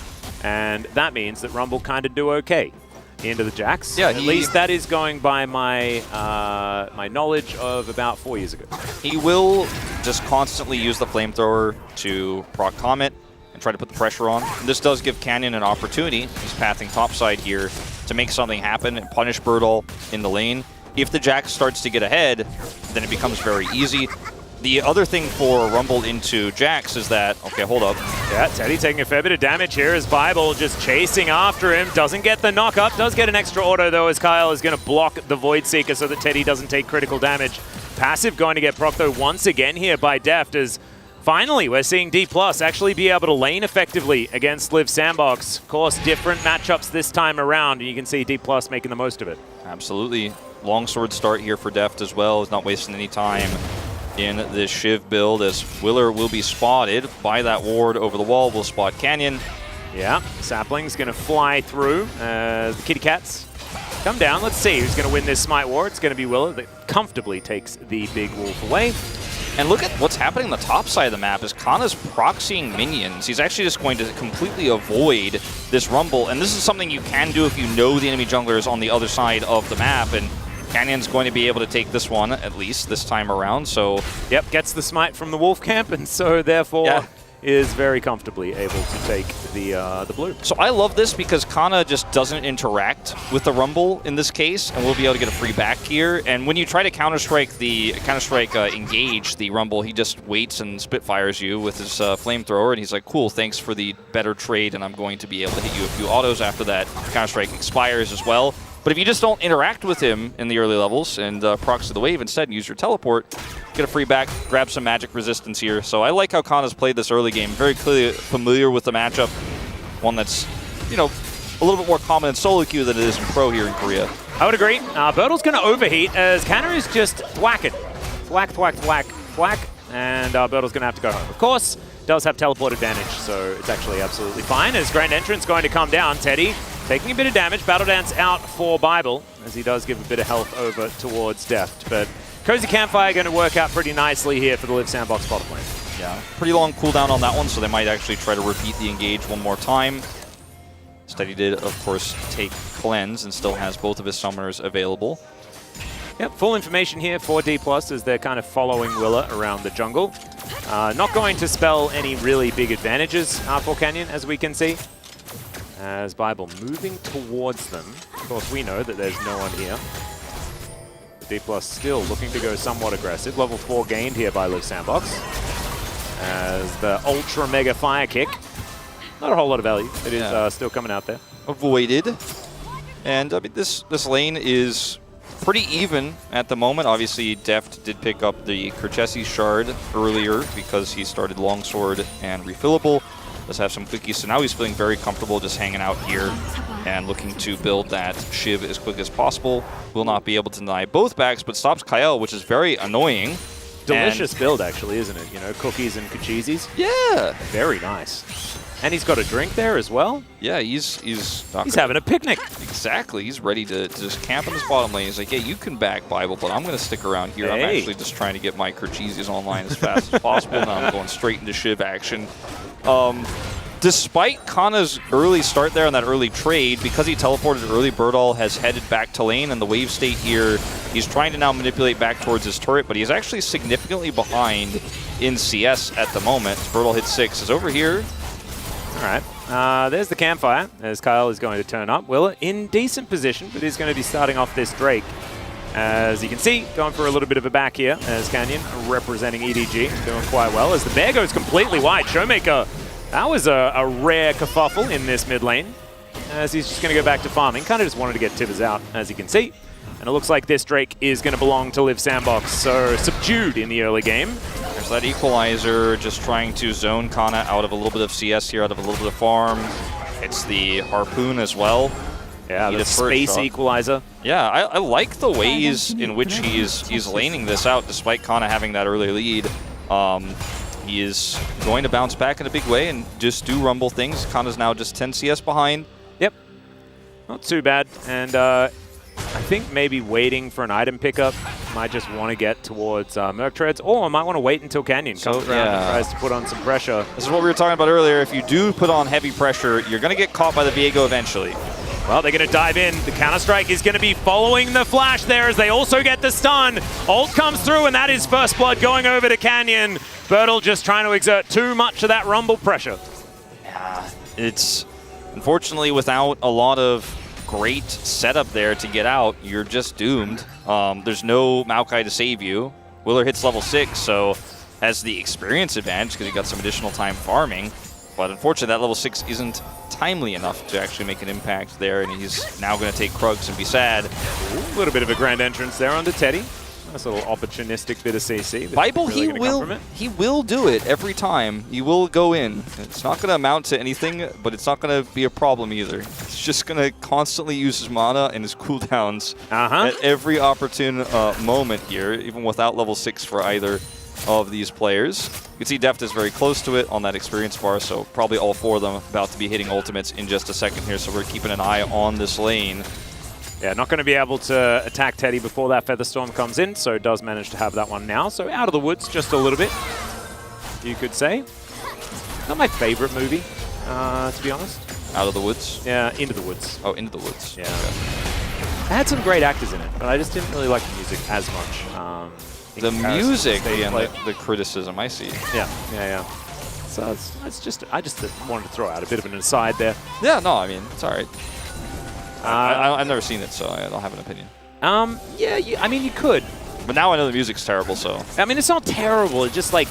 And that means that Rumble kind of do okay into the Jax. Yeah, at least that is going by my my knowledge of about 4 years ago. He will just constantly use the flamethrower to proc Comet and try to put the pressure on. And this does give Canyon an opportunity. He's pathing topside here to make something happen and punish Birdall in the lane. If the Jax starts to get ahead, then it becomes very easy. The other thing for Rumble into Jax is that, okay, hold up. Yeah, Teddy taking a fair bit of damage here as Bible just chasing after him. Doesn't get the knock up. Does get an extra auto, though, as Kyle is going to block the Void Seeker so that Teddy doesn't take critical damage. Passive going to get proc, though, once again here by Deft, as finally we're seeing D+ actually be able to lane effectively against Liv Sandbox. Of course, different matchups this time around, and you can see D+ making the most of it. Absolutely. Longsword start here for Deft as well. He's not wasting any time in this Shiv build, as Willer will be spotted by that ward over the wall. Will spot Canyon. Yeah, Sapling's going to fly through. The Kitty Cats come down. Let's see who's going to win this Smite War. It's going to be Willer that comfortably takes the big wolf away. And look at what's happening on the top side of the map is Kana's proxying minions. He's actually just going to completely avoid this Rumble, and this is something you can do if you know the enemy jungler is on the other side of the map, and Canyon's going to be able to take this one, at least this time around, so... Yep, gets the smite from the Wolf Camp, and so therefore is very comfortably able to take the blue. So I love this because Kana just doesn't interact with the Rumble in this case, and we'll be able to get a free back here. And when you try to Counter-Strike engage the Rumble, he just waits and spitfires you with his flamethrower, and he's like, cool, thanks for the better trade, and I'm going to be able to hit you a few autos after that. Counter-Strike expires as well. But if you just don't interact with him in the early levels and procs to the wave instead and use your teleport, get a free back, grab some magic resistance here. So I like how Kana's played this early game. Very clearly familiar with the matchup. One that's, you know, a little bit more common in solo queue than it is in pro here in Korea. I would agree. Birdall's going to overheat as Canna is just thwacking. Thwack, thwack, thwack, thwack. And Birdall's going to have to go home. Of course, does have teleport advantage, so it's actually absolutely fine. As Grand Entrance going to come down, Teddy taking a bit of damage. Battle Dance out for Bible, as he does give a bit of health over towards Deft. But Cozy Campfire going to work out pretty nicely here for the Liv Sandbox bottom lane. Yeah, pretty long cooldown on that one, so they might actually try to repeat the engage one more time. Steady did, of course, take Cleanse and still has both of his summoners available. Yep, full information here for D+, as they're kind of following Willa around the jungle. Not going to spell any really big advantages for Canyon, as we can see. As Bible moving towards them. Of course, we know that there's no one here. D+ still looking to go somewhat aggressive. Level 4 gained here by Liv Sandbox. As the Ultra Mega Fire Kick. Not a whole lot of value. It is still coming out there. Avoided. And I mean, this lane is pretty even at the moment. Obviously, Deft did pick up the Kerchesi Shard earlier because he started Longsword and Refillable. Does have some quickies, so now he's feeling very comfortable just hanging out here and looking to build that Shiv as quick as possible. Will not be able to deny both backs, but stops Kyle, which is very annoying. Delicious build, actually, isn't it? You know, cookies and kachizis. Yeah. Very nice. And he's got a drink there as well. Yeah, he's having a picnic. Exactly. He's ready to just camp in his bottom lane. He's like, yeah, you can back Bible, but I'm going to stick around here. I'm actually just trying to get my Kerchizis online as fast as possible. Now I'm going straight into Shiv action. Despite Kana's early start there on that early trade, because he teleported early, Birdall has headed back to lane, and the wave state here, he's trying to now manipulate back towards his turret, but he's actually significantly behind in CS at the moment. Birdall hit 6, is over here. All right, there's the campfire, as Kyle is going to turn up. Willa in decent position, but he's going to be starting off this Drake. As you can see, going for a little bit of a back here, as Canyon representing EDG, doing quite well. As the bear goes completely wide, Showmaker, that was a rare kerfuffle in this mid lane. As he's just going to go back to farming, kind of just wanted to get Tibbers out, as you can see. And it looks like this Drake is going to belong to Liv Sandbox, so subdued in the early game. There's that Equalizer, just trying to zone Kana out of a little bit of CS here, out of a little bit of farm. It's the Harpoon as well. Yeah, the space Equalizer. Yeah, I like the ways in which he's laning this out, despite Kana having that early lead. He is going to bounce back in a big way and just do Rumble things. Kana's now just 10 CS behind. Yep. Not too bad. And I think maybe waiting for an item pickup. Might just want to get towards Merc Treads, or I might want to wait until Canyon comes around and tries to put on some pressure. This is what we were talking about earlier. If you do put on heavy pressure, you're going to get caught by the Viego eventually. Well, they're going to dive in. The Counter-Strike is going to be following the flash there as they also get the stun. Ult comes through, and that is First Blood going over to Canyon. Bertle just trying to exert too much of that Rumble pressure. Yeah, it's unfortunately without a lot of great setup there to get out, you're just doomed. There's no Maokai to save you. Willer hits level 6, so has the experience advantage because he got some additional time farming. But unfortunately, that level 6 isn't timely enough to actually make an impact there, and he's now going to take Krugs and be sad. A little bit of a grand entrance there onto Teddy. Nice little opportunistic bit of CC. Bible, really he will do it every time. He will go in. It's not going to amount to anything, but it's not going to be a problem either. He's just going to constantly use his mana and his cooldowns at every opportune moment here, even without level 6 for either of these players. You can see Deft is very close to it on that experience bar, so probably all 4 of them about to be hitting ultimates in just a second here, so we're keeping an eye on this lane. Yeah, not going to be able to attack Teddy before that Featherstorm comes in, so does manage to have that one now. So out of the woods just a little bit, you could say. Not my favorite movie, to be honest. Out of the woods? Yeah, Into the Woods. Oh, Into the Woods. Yeah. Okay. It had some great actors in it, but I just didn't really like the music as much. The music being the criticism, I see. Yeah. So I just wanted to throw out a bit of an aside there. Yeah, no, I mean, it's all right. I've never seen it, so I don't have an opinion. Yeah, I mean, you could. But now I know the music's terrible, so. I mean, it's not terrible. It's just like,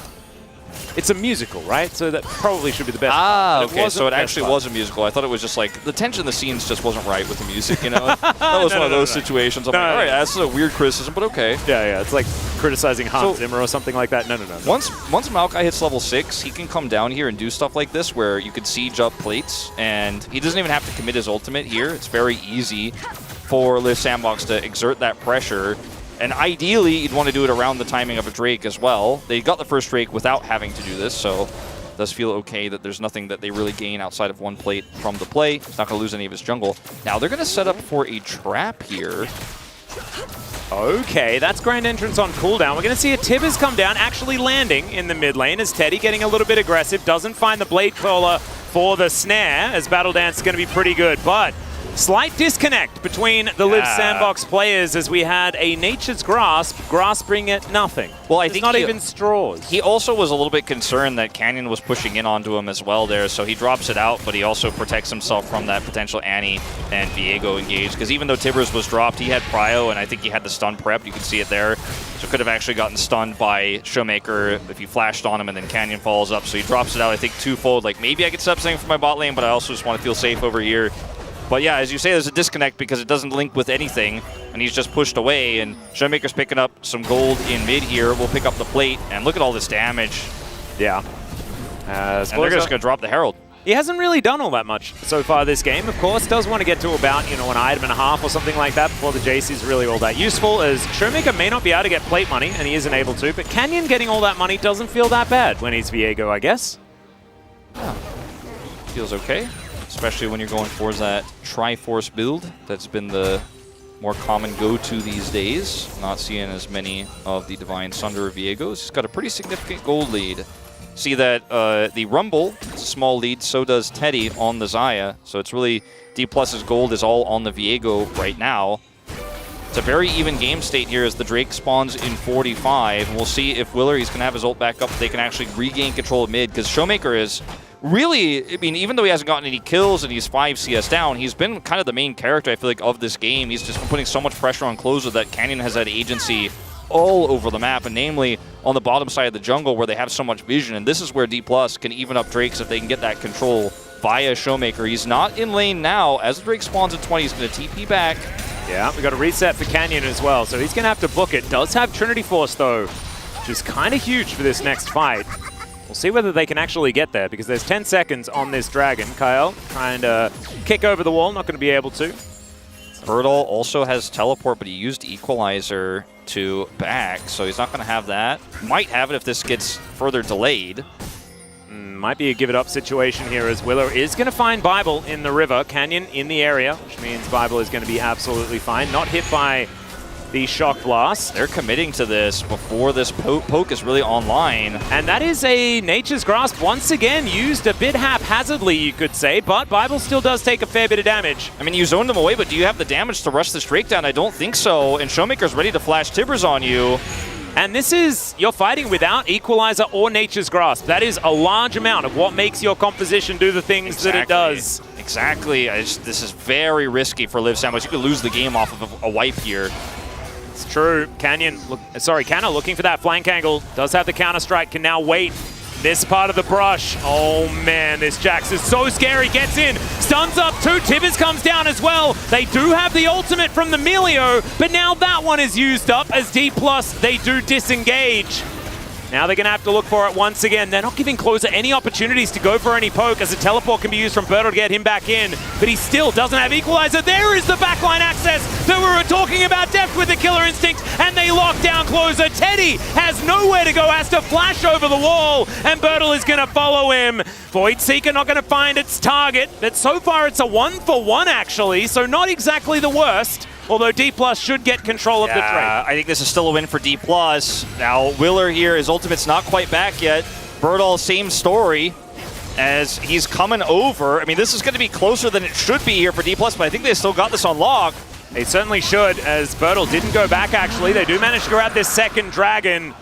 it's a musical, right? So that probably should be the best part. Okay, so it actually was a musical. I thought it was just like, the tension of the scenes just wasn't right with the music, you know? That was one of those situations. I'm like, all right, that's a weird criticism, but okay. Yeah, it's like criticizing Hans Zimmer or something like that. No. Once Maokai hits level 6, he can come down here and do stuff like this where you could siege up plates, and he doesn't even have to commit his ultimate here. It's very easy for Liv Sandbox to exert that pressure. And ideally, you'd want to do it around the timing of a Drake as well. They got the first Drake without having to do this, so it does feel okay that there's nothing that they really gain outside of one plate from the play. He's not going to lose any of his jungle. Now, they're going to set up for a trap here. Okay, that's grand entrance on cooldown. We're going to see a Tibbers come down, actually landing in the mid lane as Teddy getting a little bit aggressive. Doesn't find the Blade Caller for the snare, as Battle Dance is going to be pretty good, but slight disconnect between the Liv Sandbox players as we had a Nature's Grasp grasping at nothing. Well, I think not even straws. He also was a little bit concerned that Canyon was pushing in onto him as well there, so he drops it out, but he also protects himself from that potential Annie and Viego engage, because even though Tibbers was dropped, he had Prio, and I think he had the stun prep. You can see it there. So could have actually gotten stunned by Showmaker if he flashed on him, and then Canyon follows up. So he drops it out, I think, twofold. Like, maybe I could set up something for my bot lane, but I also just want to feel safe over here. But yeah, as you say, there's a disconnect because it doesn't link with anything, and he's just pushed away, and Showmaker's picking up some gold in mid here. We'll pick up the plate, and look at all this damage. Yeah. And they're just going to drop the Herald. He hasn't really done all that much so far this game. Of course, does want to get to about, an item and a half or something like that before the JC is really all that useful, as Showmaker may not be able to get plate money, and he isn't able to, but Canyon getting all that money doesn't feel that bad when he's Viego, I guess. Yeah. Feels okay. Especially when you're going for that Triforce build. That's been the more common go-to these days. Not seeing as many of the Divine Sunder Viegos. He's got a pretty significant gold lead. See that the Rumble, it's a small lead, so does Teddy on the Xayah. So it's really, D+'s gold is all on the Viego right now. It's a very even game state here as the Drake spawns in 45. And we'll see if Willer, he's going to have his ult back up, they can actually regain control of mid, because Showmaker is really, I mean, even though he hasn't gotten any kills and he's 5 CS down, he's been kind of the main character, I feel like, of this game. He's just been putting so much pressure on Closer that Canyon has had agency all over the map, and namely on the bottom side of the jungle where they have so much vision. And this is where D+ can even up Drakes if they can get that control via Showmaker. He's not in lane now. As the Drake spawns at 20, he's going to TP back. Yeah, we got a reset for Canyon as well, so he's going to have to book it. Does have Trinity Force, though, which is kind of huge for this next fight. We'll see whether they can actually get there, because there's 10 seconds on this dragon. Kyle trying to kick over the wall, not going to be able to. Bertle also has teleport, but he used Equalizer to back, so he's not going to have that. Might have it if this gets further delayed. Might be a give-it-up situation here as Willer is going to find Bible in the river. Canyon in the area, which means Bible is going to be absolutely fine. Not hit by the shock blast. They're committing to this before this poke is really online. And that is a Nature's Grasp once again used a bit haphazardly, you could say, but Bible still does take a fair bit of damage. I mean, you zoned them away, but do you have the damage to rush this Drake down? I don't think so. And Showmaker's ready to flash Tibbers on you. And this is, you're fighting without Equalizer or Nature's Grasp. That is a large amount of what makes your composition do the things that it does. Exactly. This is very risky for Liv Sandbox. You could lose the game off of a wipe here. It's true. Canna looking for that flank angle. Does have the counter-strike, can now wait. This part of the brush. Oh man, this Jax is so scary. Gets in, stuns up too. Tibbers comes down as well. They do have the ultimate from the Melio, but now that one is used up as D+, they do disengage. Now they're going to have to look for it once again. They're not giving Closer any opportunities to go for any poke, as a teleport can be used from Bertle to get him back in, but he still doesn't have Equalizer. There is the backline access that we were talking about, Deft with the Killer Instinct, and they lock down Closer. Teddy has nowhere to go, has to flash over the wall, and Bertle is going to follow him. Void Seeker not going to find its target, but so far it's a 1-for-1 actually, so not exactly the worst. Although D+ should get control of the Drake. I think this is still a win for D+. Now, Willer here, his ultimate's not quite back yet. Bertle, same story, as he's coming over. I mean, this is going to be closer than it should be here for D+, but I think they still got this on lock. They certainly should, as Bertle didn't go back, actually. They do manage to grab this second dragon,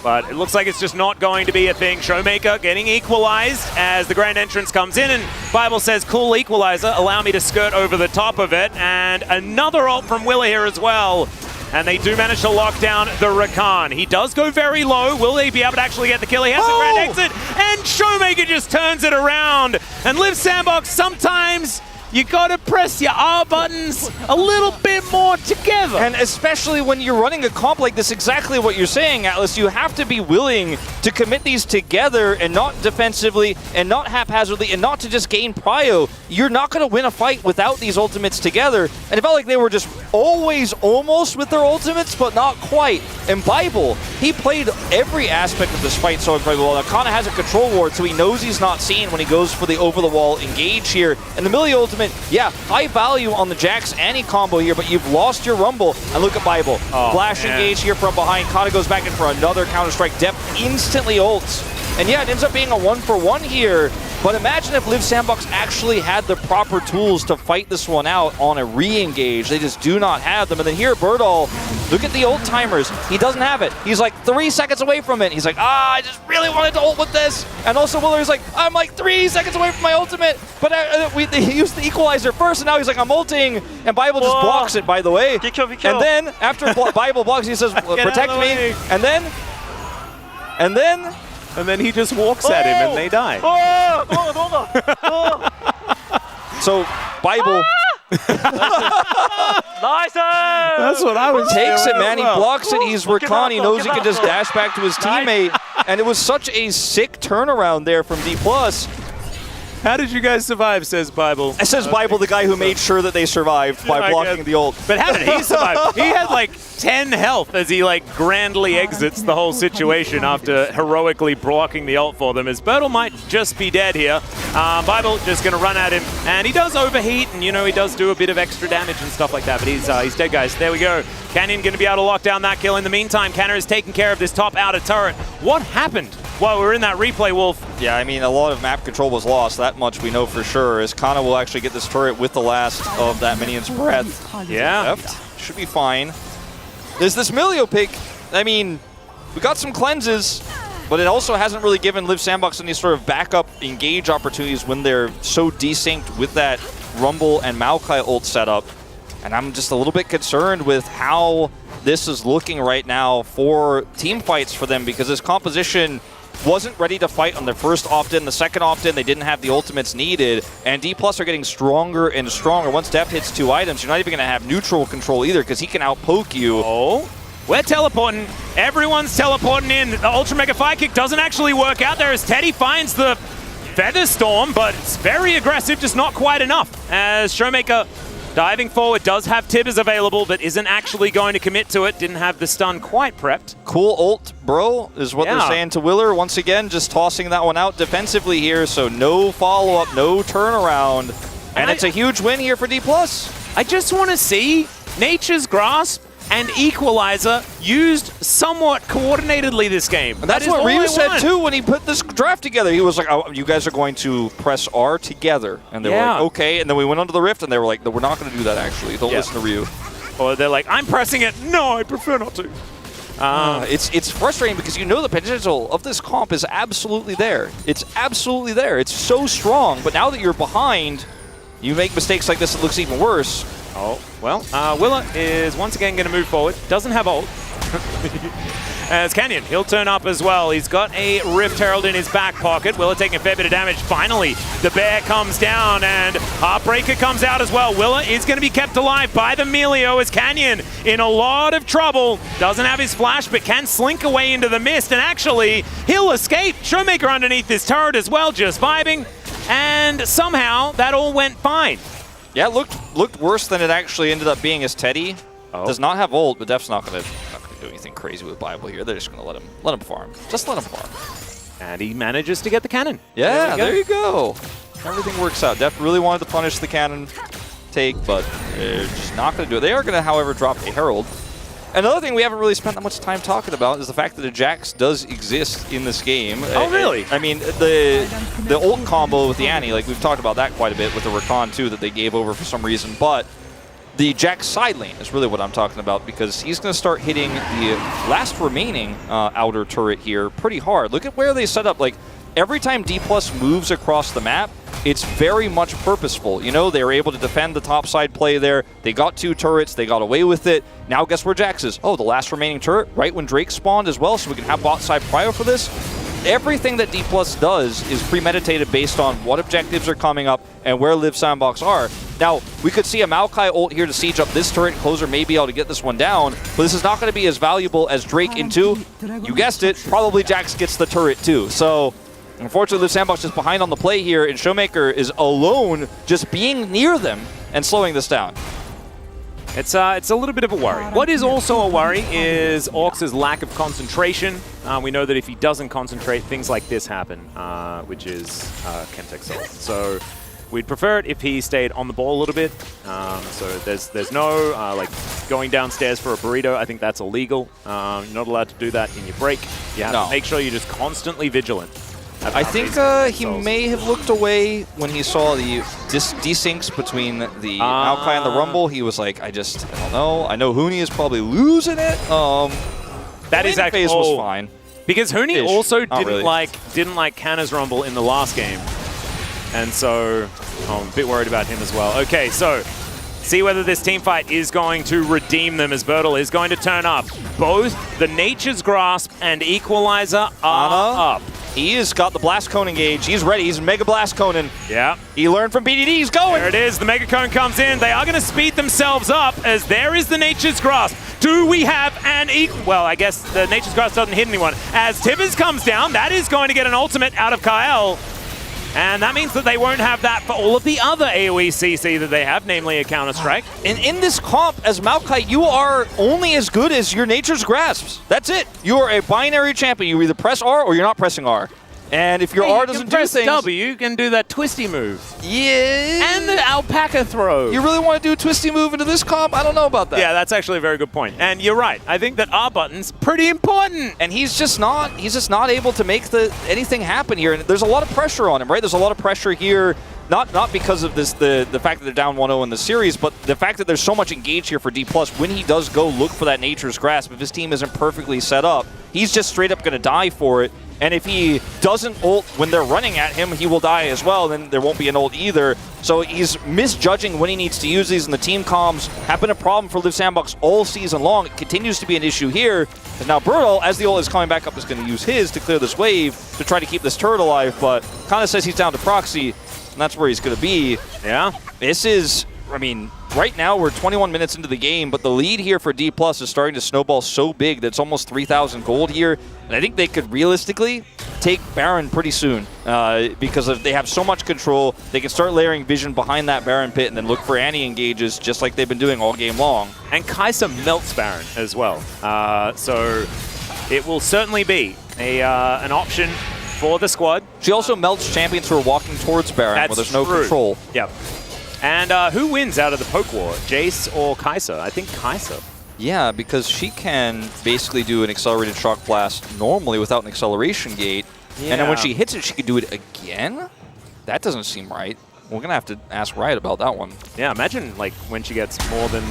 but it looks like it's just not going to be a thing. Showmaker getting equalized as the grand entrance comes in, and Bible says, cool Equalizer, allow me to skirt over the top of it. And another ult from Willer here as well. And they do manage to lock down the Rakan. He does go very low. Will they be able to actually get the kill? He has a grand exit, and Showmaker just turns it around. And Liv Sandbox, sometimes you gotta press your R buttons a little bit more together. And especially when you're running a comp like this, exactly what you're saying, Atlas, you have to be willing to commit these together and not defensively and not haphazardly and not to just gain prio. You're not gonna win a fight without these ultimates together. And it felt like they were just always almost with their ultimates, but not quite. And Bible, he played every aspect of this fight so incredibly well. Now, Kana has a control ward, so he knows he's not seen when he goes for the over-the-wall engage here. And the Millie ultimate, yeah, high value on the Jax Annie combo here, but you've lost your Rumble. And look at Bible. Flash engage here from behind. Kana goes back in for another Counter-Strike. Depth instantly ults. And yeah, it ends up being a 1-for-1 here. But imagine if Liv Sandbox actually had the proper tools to fight this one out on a re-engage. They just do not have them. And then here, Bertle, look at the ult timers. He doesn't have it. He's like 3 seconds away from it. He's like, I just really wanted to ult with this. And also Willer's like, I'm like 3 seconds away from my ultimate. But he used the Equalizer first, and now he's like, I'm ulting. And Bible just blocks it, by the way. Be kill. And then, after Bible blocks, he says, protect me. And then he just walks at him and they die. So, Bible Nice! That's what I was takes it, man. He blocks it. He's Rakan. He knows he can just dash back to his teammate. And it was such a sick turnaround there from D+. How did you guys survive, says Bible? It says Bible, the guy who made sure that they survived by blocking the ult. But how did he survive? He had like 10 health as he like grandly exits the whole situation after heroically blocking the ult for them, as Bertle might just be dead here. Bible just going to run at him, and he does overheat, and you know, he does do a bit of extra damage and stuff like that, but he's dead, guys. There we go. Canyon going to be able to lock down that kill. In the meantime, Canna is taking care of this top outer turret. What happened while we were in that replay, Wolf? Yeah, I mean, a lot of map control was lost. That much we know for sure, as Kana will actually get this turret with the last of that minion's breath. Yeah. Should be fine. There's this Melio pick. I mean, we got some cleanses, but it also hasn't really given Liv Sandbox any sort of backup engage opportunities when they're so desynced with that Rumble and Maokai ult setup. And I'm just a little bit concerned with how this is looking right now for team fights for them, because this composition wasn't ready to fight on their first opt-in. The second opt-in, they didn't have the ultimates needed, and D+ are getting stronger and stronger. Once Def hits 2 items, you're not even going to have neutral control either, because he can outpoke you. Oh, we're teleporting. Everyone's teleporting in. The Ultra Mega Fire Kick doesn't actually work out there as Teddy finds the Feather Storm, but it's very aggressive, just not quite enough. As Showmaker Diving forward, does have Tibbers available, but isn't actually going to commit to it. Didn't have the stun quite prepped. Cool ult, bro, is what they're saying to Willer. Once again, just tossing that one out defensively here, so no follow-up, no turnaround. And it's a huge win here for D+. I just want to see Nature's Grasp and Equalizer used somewhat coordinatedly this game. And that's what Ryu said too when he put this draft together. He was like, oh, you guys are going to press R together. And they were like, okay. And then we went onto the Rift and they were like, no, we're not going to do that actually. Don't listen to Ryu. Or they're like, I'm pressing it. No, I prefer not to. It's frustrating because you know the potential of this comp is absolutely there. It's absolutely there. It's so strong. But now that you're behind, you make mistakes like this, it looks even worse. Oh, well, Willa is once again going to move forward. Doesn't have ult. As Canyon, he'll turn up as well. He's got a Rift Herald in his back pocket. Willa taking a fair bit of damage. Finally, the bear comes down and Heartbreaker comes out as well. Willa is going to be kept alive by the Melio as Canyon in a lot of trouble. Doesn't have his flash, but can slink away into the mist. And actually, he'll escape. Showmaker underneath this turret as well, just vibing. And somehow, that all went fine. Yeah, it looked worse than it actually ended up being as Teddy. Does not have ult, but Def's not gonna do anything crazy with Bible here. They're just gonna let him farm. Just let him farm. And he manages to get the cannon. Yeah, there you go. Everything works out. Def really wanted to punish the cannon take, but they're just not gonna do it. They are gonna, however, drop a Herald. Another thing we haven't really spent that much time talking about is the fact that a Jax does exist in this game. Oh, really? I mean, the ult combo with the Annie, like we've talked about that quite a bit with the Rakan too that they gave over for some reason, but the Jax side lane is really what I'm talking about because he's going to start hitting the last remaining outer turret here pretty hard. Look at where they set up. Like, every time D+ moves across the map, it's very much purposeful. You know, they were able to defend the top side play there. They got 2 turrets. They got away with it. Now guess where Jax is? Oh, the last remaining turret, right when Drake spawned as well, so we can have bot side prio for this. Everything that D+ does is premeditated based on what objectives are coming up and where Live Sandbox are. Now, we could see a Maokai ult here to siege up this turret. Closer may be able to get this one down, but this is not going to be as valuable as Drake into, you guessed it, probably Jax gets the turret too. So, unfortunately, Live Sandbox is behind on the play here, and Showmaker is alone just being near them and slowing this down. It's a little bit of a worry. What is also a worry is Orcs' lack of concentration. We know that if he doesn't concentrate, things like this happen, which is Chemtech Soul. So we'd prefer it if he stayed on the ball a little bit. So there's no like going downstairs for a burrito. I think that's illegal. You're not allowed to do that in your break. You have to make sure you're just constantly vigilant. I think he may have looked away when he saw the desyncs between the Maokai and the Rumble. He was like, I don't know. I know Huni is probably losing it. That is actually was fine. Because Huni also didn't like Canna's Rumble in the last game. And so I'm a bit worried about him as well. Okay, so see whether this team fight is going to redeem them as Bertle is going to turn up. Both the Nature's Grasp and Equalizer are up. He has got the Blast Cone engaged. He's ready. He's Mega Blast Coning. Yeah. He learned from BDD. He's going. There it is. The Mega Cone comes in. They are going to speed themselves up as there is the Nature's Grasp. Do we have an Well, I guess the Nature's Grasp doesn't hit anyone. As Tibbers comes down, that is going to get an ultimate out of Kael. And that means that they won't have that for all of the other AoE CC that they have, namely a Counter-Strike. And in this comp, as Maokai, you are only as good as your Nature's Grasps. That's it. You are a binary champion. You either press R or you're not pressing R. And if your R doesn't do things... press W, you can do that twisty move. Yeah. And the alpaca throw. You really want to do a twisty move into this comp? I don't know about that. Yeah, that's actually a very good point. And you're right. I think that R button's pretty important. And he's just not able to make anything happen here. And there's a lot of pressure on him, right? There's a lot of pressure here. Not because of this the fact that they're down 1-0 in the series, but the fact that there's so much engaged here for D+. When he does go look for that Nature's Grasp, if his team isn't perfectly set up, he's just straight up going to die for it. And if he doesn't ult when they're running at him, he will die as well. Then there won't be an ult either. So he's misjudging when he needs to use these, and the team comms have been a problem for Live Sandbox all season long. It continues to be an issue here. And now Bertle, as the ult is coming back up, is going to use his to clear this wave to try to keep this turret alive, but kind of says he's down to proxy, and that's where he's going to be. Yeah. This is I mean, right now we're 21 minutes into the game, but the lead here for D+ is starting to snowball so big that it's almost 3,000 gold here. And I think they could realistically take Baron pretty soon because they have so much control. They can start layering vision behind that Baron pit and then look for anti-engages just like they've been doing all game long. And Kai'Sa melts Baron as well. So it will certainly be an option for the squad. She also melts champions who are walking towards Baron where there's no control. Yep. And who wins out of the poke war, Jace or Kai'Sa? I think Kai'Sa. Yeah, because she can basically do an accelerated shock blast normally without an acceleration gate. Yeah. And then when she hits it, she can do it again? That doesn't seem right. We're going to have to ask Riot about that one. Yeah, imagine like when she gets more than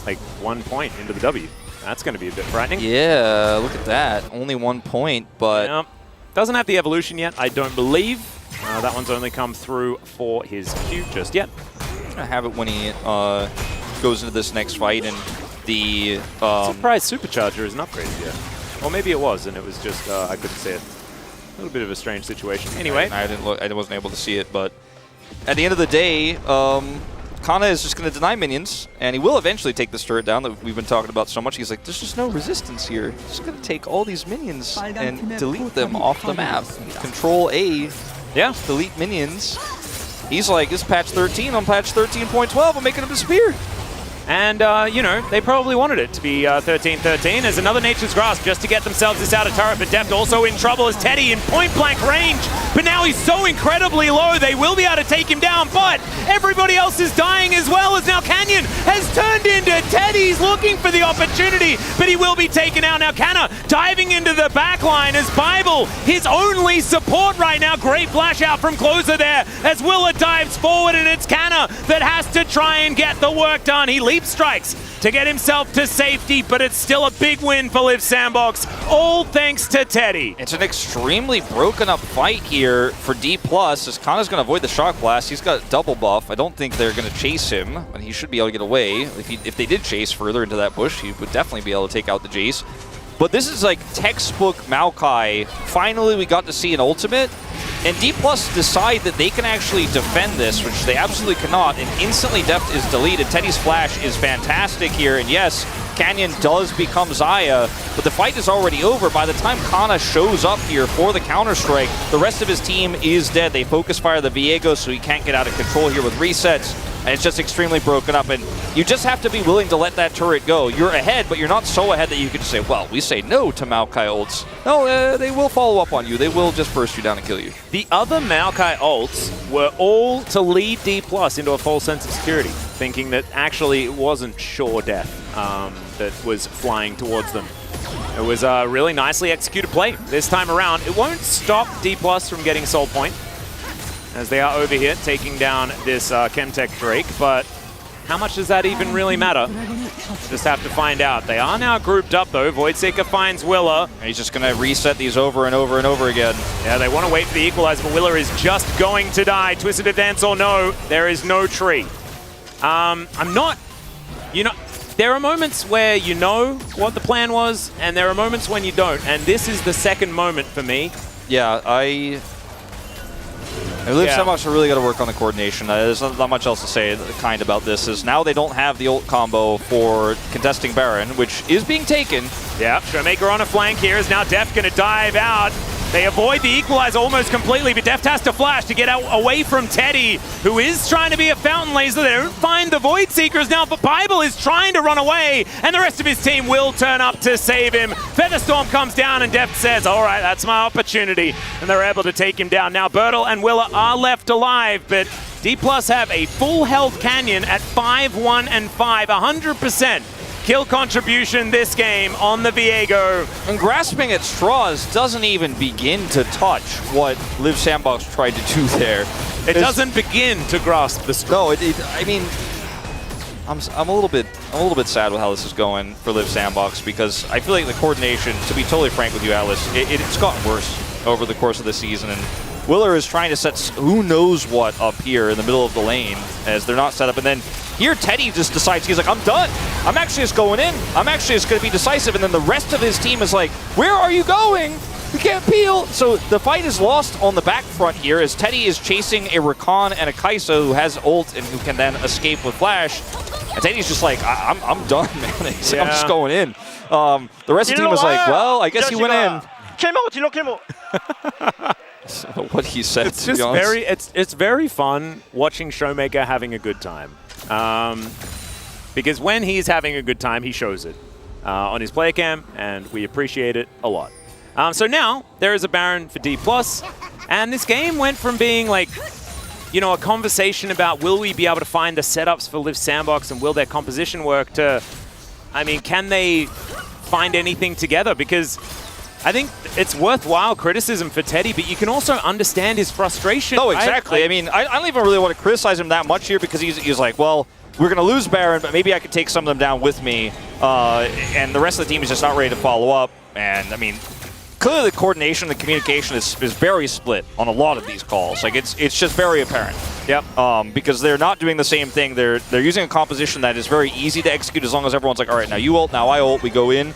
like 1 point into the W. That's going to be a bit frightening. Yeah, look at that. Only 1 point, but... Yeah. Doesn't have the evolution yet, I don't believe. That one's only come through for his Q just yet. I have it when he goes into this next fight, and the surprise supercharger isn't upgraded yet. Or maybe it was, and it was just I couldn't see it. A little bit of a strange situation. Anyway, I didn't look. I wasn't able to see it, but at the end of the day, Kana is just going to deny minions, and he will eventually take this turret down that we've been talking about so much. He's like, there's just no resistance here. He's just going to take all these minions and delete them off the map. Control A. Yeah. Delete minions. He's like, this is patch 13 on patch 13.12. I'm making him disappear. And, you know, they probably wanted it to be 13-13 as another Nature's Grasp just to get themselves this outer turret. But Deft also in trouble as Teddy in point-blank range. But now he's so incredibly low, they will be able to take him down. But everybody else is dying as well, as now Canyon has turned into Teddy's looking for the opportunity. But he will be taken out. Now Canna diving into the back line as Bible, his only support right now. Great flash out from Closer there as Willa dives forward, and it's Canna that has to try and get the work done. He leap strikes to get himself to safety, but it's still a big win for Liv Sandbox, all thanks to Teddy. It's an extremely broken up fight here for D+, as Kana's going to avoid the shock blast. He's got a double buff. I don't think they're going to chase him, and he should be able to get away. If they did chase further into that bush, he would definitely be able to take out the Jace. But this is like textbook Maokai. Finally, we got to see an ultimate. And D+ decide that they can actually defend this, which they absolutely cannot, and instantly Deft is deleted. Teddy's flash is fantastic here, and yes, Canyon does become Xayah, but the fight is already over. By the time Kana shows up here for the counter-strike, the rest of his team is dead. They focus fire the Viego, so he can't get out of control here with resets, and it's just extremely broken up, and you just have to be willing to let that turret go. You're ahead, but you're not so ahead that you can just say, well, we say no to Maokai ults. No, they will follow up on you. They will just burst you down and kill you. The other Maokai ults were all to lead D+ into a false sense of security, thinking that actually it wasn't sure death that was flying towards them. It was a really nicely executed play this time around. It won't stop D+ from getting Soul Point, as they are over here taking down this Chemtech Drake, but how much does that even really matter? Just have to find out. They are now grouped up though. Voidseeker finds Willa. He's just going to reset these over and over and over again. Yeah, they want to wait for the equalizer, but Willa is just going to die. Twisted Advance or no, there is no tree. I'm not, you know, there are moments where you know what the plan was, and there are moments when you don't, and this is the second moment for me. Yeah, Liv Sandbox are really got to work on the coordination. There's not much else to say about this. Is now they don't have the ult combo for contesting Baron, which is being taken. Yeah, Showmaker on a flank here is now Deft going to dive out. They avoid the equalizer almost completely, but Deft has to flash to get out away from Teddy, who is trying to be a fountain laser. They don't find the Void Seekers now, but Bible is trying to run away, and the rest of his team will turn up to save him. Featherstorm comes down, and Deft says, all right, that's my opportunity, and they're able to take him down. Now, Bertle and Willa are left alive, but D+ have a full health Canyon at 5-1 and 5, 100%. Kill contribution this game on the Viego. And grasping at straws doesn't even begin to touch what Liv Sandbox tried to do there. It doesn't begin to grasp the straw. No, I mean, I'm a little bit sad with how this is going for Liv Sandbox, because I feel like the coordination, to be totally frank with you, Atlas, it's gotten worse over the course of the season. And Willer is trying to set who knows what up here in the middle of the lane as they're not set up. And then here Teddy just decides, he's like, I'm done. I'm actually just going in. I'm actually just going to be decisive. And then the rest of his team is like, where are you going? We can't peel! So the fight is lost on the back front here as Teddy is chasing a Rakan and a Kai'Sa who has ult and who can then escape with Flash. And Teddy's just like, I'm done, man. I'm just going in. The rest of the team was like, well, I guess he went in. What he said, it's just it's very fun watching Showmaker having a good time. Because when he's having a good time, he shows it on his player cam, and we appreciate it a lot. So now there is a Baron for D+, and this game went from being like, you know, a conversation about will we be able to find the setups for Liv Sandbox and will their composition work to, I mean, can they find anything together? Because I think it's worthwhile criticism for Teddy, but you can also understand his frustration. No, exactly. Right? I mean, I don't even really want to criticize him that much here because he's like, well, we're going to lose Baron, but maybe I could take some of them down with me. And the rest of the team is just not ready to follow up. And, I mean, clearly the coordination and the communication is very split on a lot of these calls. Like, it's just very apparent. Yep. Because they're not doing the same thing. They're using a composition that is very easy to execute as long as everyone's like, all right, now you ult, now I ult, we go in.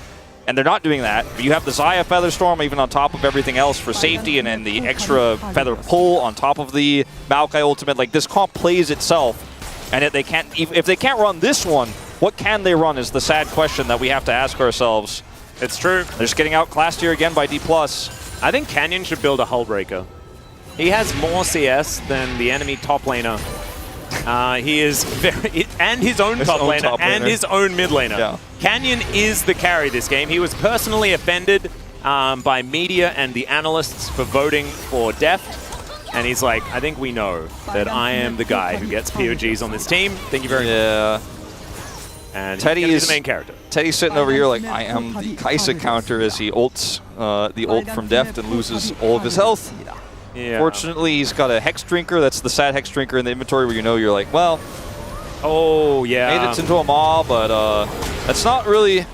And they're not doing that. But you have the Xayah Featherstorm even on top of everything else for safety, and then the extra Feather pull on top of the Maokai ultimate. Like, this comp plays itself. And if they can't run this one, what can they run is the sad question that we have to ask ourselves. It's true. They're just getting outclassed here again by D+. I think Canyon should build a Hullbreaker. He has more CS than the enemy top laner. He is and his own top laner and his own mid laner. Yeah. Canyon is the carry this game. He was personally offended by media and the analysts for voting for Deft. And he's like, I think we know that I am the guy who gets POGs on this team. Thank you very much. Yeah. And Teddy is the main character. Teddy's sitting over here like, I am the Kai'Sa counter as he ults the ult from Deft and loses all of his health. Yeah. Fortunately, he's got a Hex Drinker. That's the sad Hex Drinker in the inventory where you know you're like, well, oh yeah, made it into a maw, but that's not really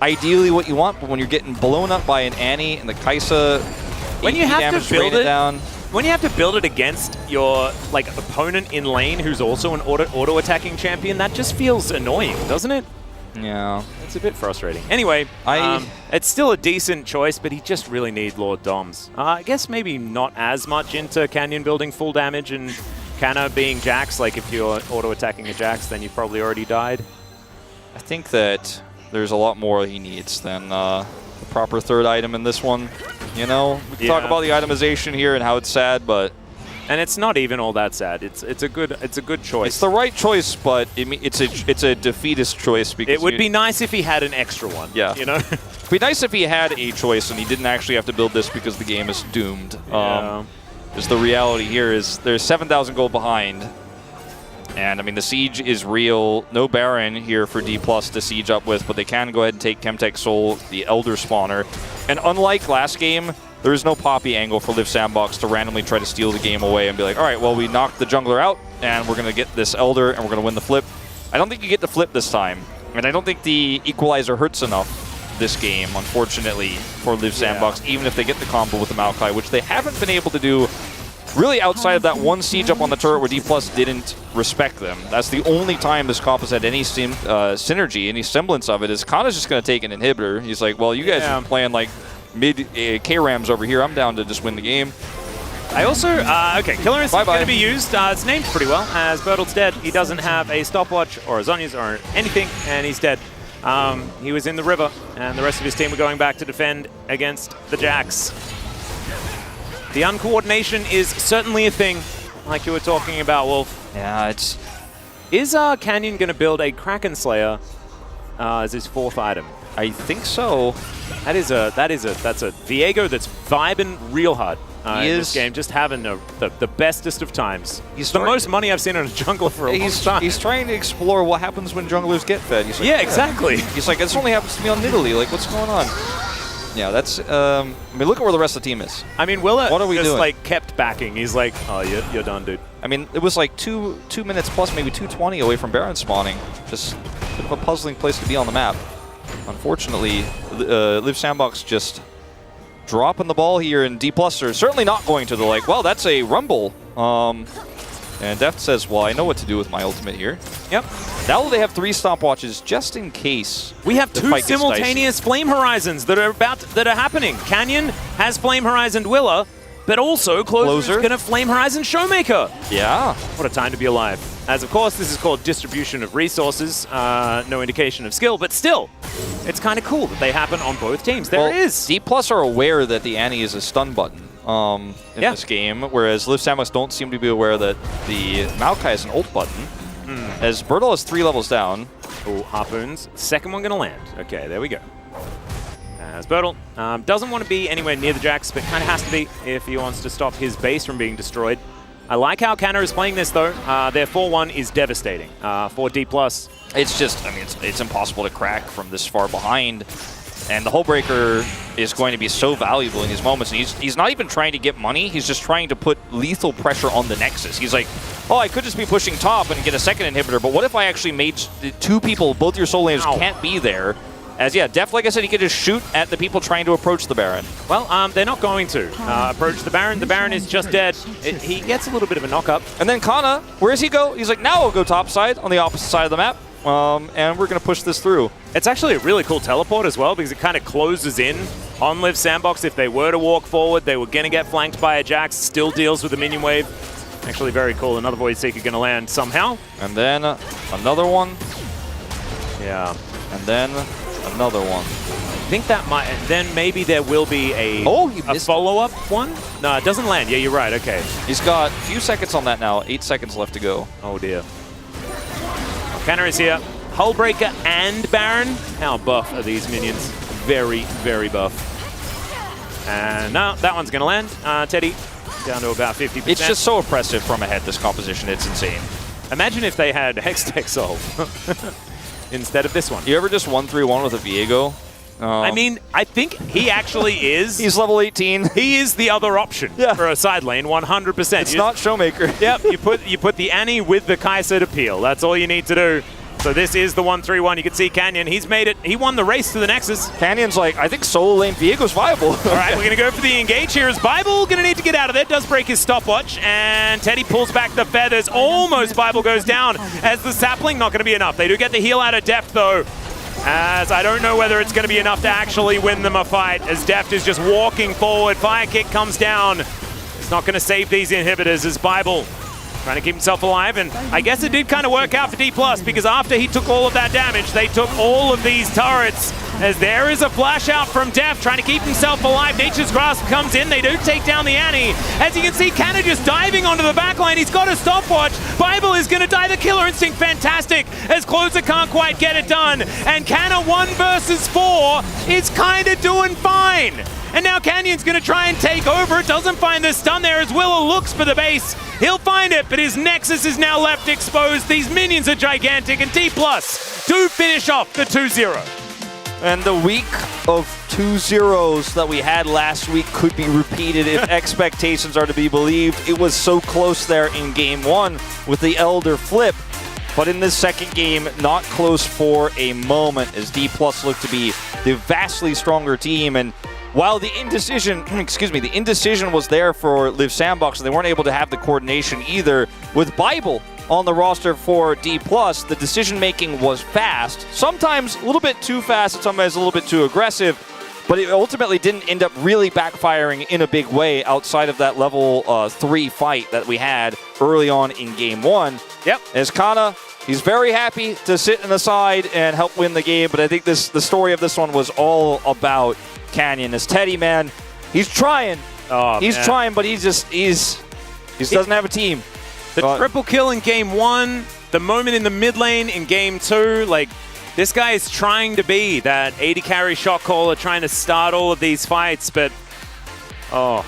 ideally what you want. But when you're getting blown up by an Annie and the Kai'Sa, when you have to build it down. When you have to build it against your opponent in lane who's also an auto-attacking champion, that just feels annoying, doesn't it? Yeah. It's a bit frustrating. Anyway, it's still a decent choice, but he just really needs Lord Doms. I guess maybe not as much into Canyon building full damage and Canna being Jax. Like, if you're auto-attacking a Jax, then you've probably already died. I think that there's a lot more he needs than the proper third item in this one. You know, we can talk about the itemization here and how it's sad, but and it's not even all that sad. It's a good choice. It's the right choice, but it's a defeatist choice because it would be nice if he had an extra one. Yeah, you know, it'd be nice if he had a choice and he didn't actually have to build this because the game is doomed. Yeah. Because the reality here is there's 7,000 gold behind. And, I mean, the siege is real. No Baron here for D+ to siege up with, but they can go ahead and take Chemtech Soul, the Elder Spawner. And unlike last game, there is no Poppy angle for Liv Sandbox to randomly try to steal the game away and be like, all right, well, we knocked the jungler out, and we're going to get this Elder, and we're going to win the flip. I don't think you get the flip this time. And I don't think the Equalizer hurts enough this game, unfortunately, for Liv Sandbox, even if they get the combo with the Maokai, which they haven't been able to do really outside of that one siege up on the turret where D+ didn't respect them. That's the only time this comp has had any synergy, any semblance of it, is Kana's just going to take an inhibitor. He's like, well, you guys are playing like mid K-Rams over here. I'm down to just win the game. I also, okay, Killer Instinct going to be used. It's named pretty well, as Bertel's dead. He doesn't have a stopwatch or a Zhonya's or anything, and he's dead. He was in the river, and the rest of his team were going back to defend against the Jax. The uncoordination is certainly a thing, like you were talking about, Wolf. Yeah, it's... Is Canyon going to build a Kraken Slayer as his fourth item? I think so. That's a Viego that's vibing real hard in this game, just having the bestest of times. He's the most money I've seen on a jungler for a long time. He's trying to explore what happens when junglers get fed. He's like, yeah, exactly. He's like, this only happens to me on Nidalee. Like, what's going on? Yeah, that's, I mean, look at where the rest of the team is. I mean, Willa what are we just, doing? like, kept backing. He's like, oh, you're done, dude. I mean, it was like two minutes plus maybe 2:20 away from Baron spawning. Just a bit of a puzzling place to be on the map. Unfortunately, Liv Sandbox just dropping the ball here, and D+ are certainly not going to the, like, well, that's a Rumble. And Deft says, well, I know what to do with my ultimate here. Yep. Now they have 3 stopwatches just in case. We have 2 simultaneous Flame Horizons that are happening. Canyon has Flame Horizon Willa, but also Closer is going to Flame Horizon Showmaker. Yeah. What a time to be alive. As of course, this is called distribution of resources, no indication of skill, but still, it's kind of cool that they happen on both teams. There it is. D+ are aware that the Annie is a stun button in this game, whereas Liv Sandbox don't seem to be aware that the Maokai is an ult button. As Bertle is 3 levels down. Oh, Harpoons. Second one going to land. Okay, there we go. As Bertle doesn't want to be anywhere near the Jax, but kind of has to be if he wants to stop his base from being destroyed. I like how Canna is playing this, though. Their 4-1 is devastating for D+. It's just, I mean, it's impossible to crack from this far behind. And the Hullbreaker is going to be so valuable in these moments. And he's not even trying to get money. He's just trying to put lethal pressure on the Nexus. He's like, oh, I could just be pushing top and get a second inhibitor, but what if I actually made 2 people, both your soul laners can't be there? As, yeah, Def, like I said, he could just shoot at the people trying to approach the Baron. Well, they're not going to approach the Baron. The Baron is just dead. He gets a little bit of a knock-up. And then Kana, where does he go? He's like, now I'll go top side on the opposite side of the map. And we're going to push this through. It's actually a really cool teleport as well because it kind of closes in on Liv Sandbox. If they were to walk forward, they were going to get flanked by a Jax. Still deals with the minion wave. Actually very cool. Another Void Seeker going to land somehow. And then another one. Yeah. And then another one. I think that might, and then maybe there will be a follow-up one? No, it doesn't land. Yeah, you're right. Okay. He's got a few seconds on that now. 8 seconds left to go. Oh, dear. Canna is here. Hullbreaker and Baron. How buff are these minions? Very, very buff. And no, that one's going to land. Teddy, down to about 50%. It's just so oppressive from ahead, this composition. It's insane. Imagine if they had Hextech Solve instead of this one. You ever just 1-3-1 with a Viego? I mean, I think he actually is. He's level 18. He is the other option for a side lane, 100%. It's not Showmaker. Yep, you put the Annie with the Kai'Sa to peel. That's all you need to do. So this is the 1-3-1. You can see Canyon. He's made it. He won the race to the Nexus. Canyon's like, I think solo lane Viego's viable. All right, we're going to go for the engage here. Is Bible going to need to get out of there? Does break his stopwatch. And Teddy pulls back the feathers. Almost Bible goes down as the sapling. Not going to be enough. They do get the heal out of Deft, though. As I don't know whether it's going to be enough to actually win them a fight. As Deft is just walking forward. Fire kick comes down. It's not going to save these inhibitors as Bible trying to keep himself alive, and I guess it did kind of work out for D+, because after he took all of that damage, they took all of these turrets, as there is a flash out from Def, trying to keep himself alive. Nature's Grasp comes in, they do take down the Annie. As you can see, Canna just diving onto the backline, he's got a stopwatch. Bible is going to die, the Killer Instinct, fantastic, as Closer can't quite get it done, and Canna 1 versus 4 is kind of doing fine. And now Canyon's going to try and take over. Doesn't find the stun there as Willow looks for the base. He'll find it, but his Nexus is now left exposed. These minions are gigantic, and D+ do finish off the 2-0. And the week of 2-0s that we had last week could be repeated if expectations are to be believed. It was so close there in Game 1 with the Elder flip. But in this second game, not close for a moment as D+ looked to be the vastly stronger team. And while the indecision, the indecision was there for Liv Sandbox, and they weren't able to have the coordination either. With Bible on the roster for D+, the decision-making was fast. Sometimes a little bit too fast, and sometimes a little bit too aggressive. But it ultimately didn't end up really backfiring in a big way outside of that level 3 fight that we had early on in Game 1. Yep. As Kana, he's very happy to sit in the side and help win the game, but I think the story of this one was all about Canyon. As Teddy, man, he's trying. He's trying, but he doesn't have a team. The triple kill in Game 1, the moment in the mid lane in Game 2, like, this guy is trying to be that 80 carry shot caller, trying to start all of these fights, but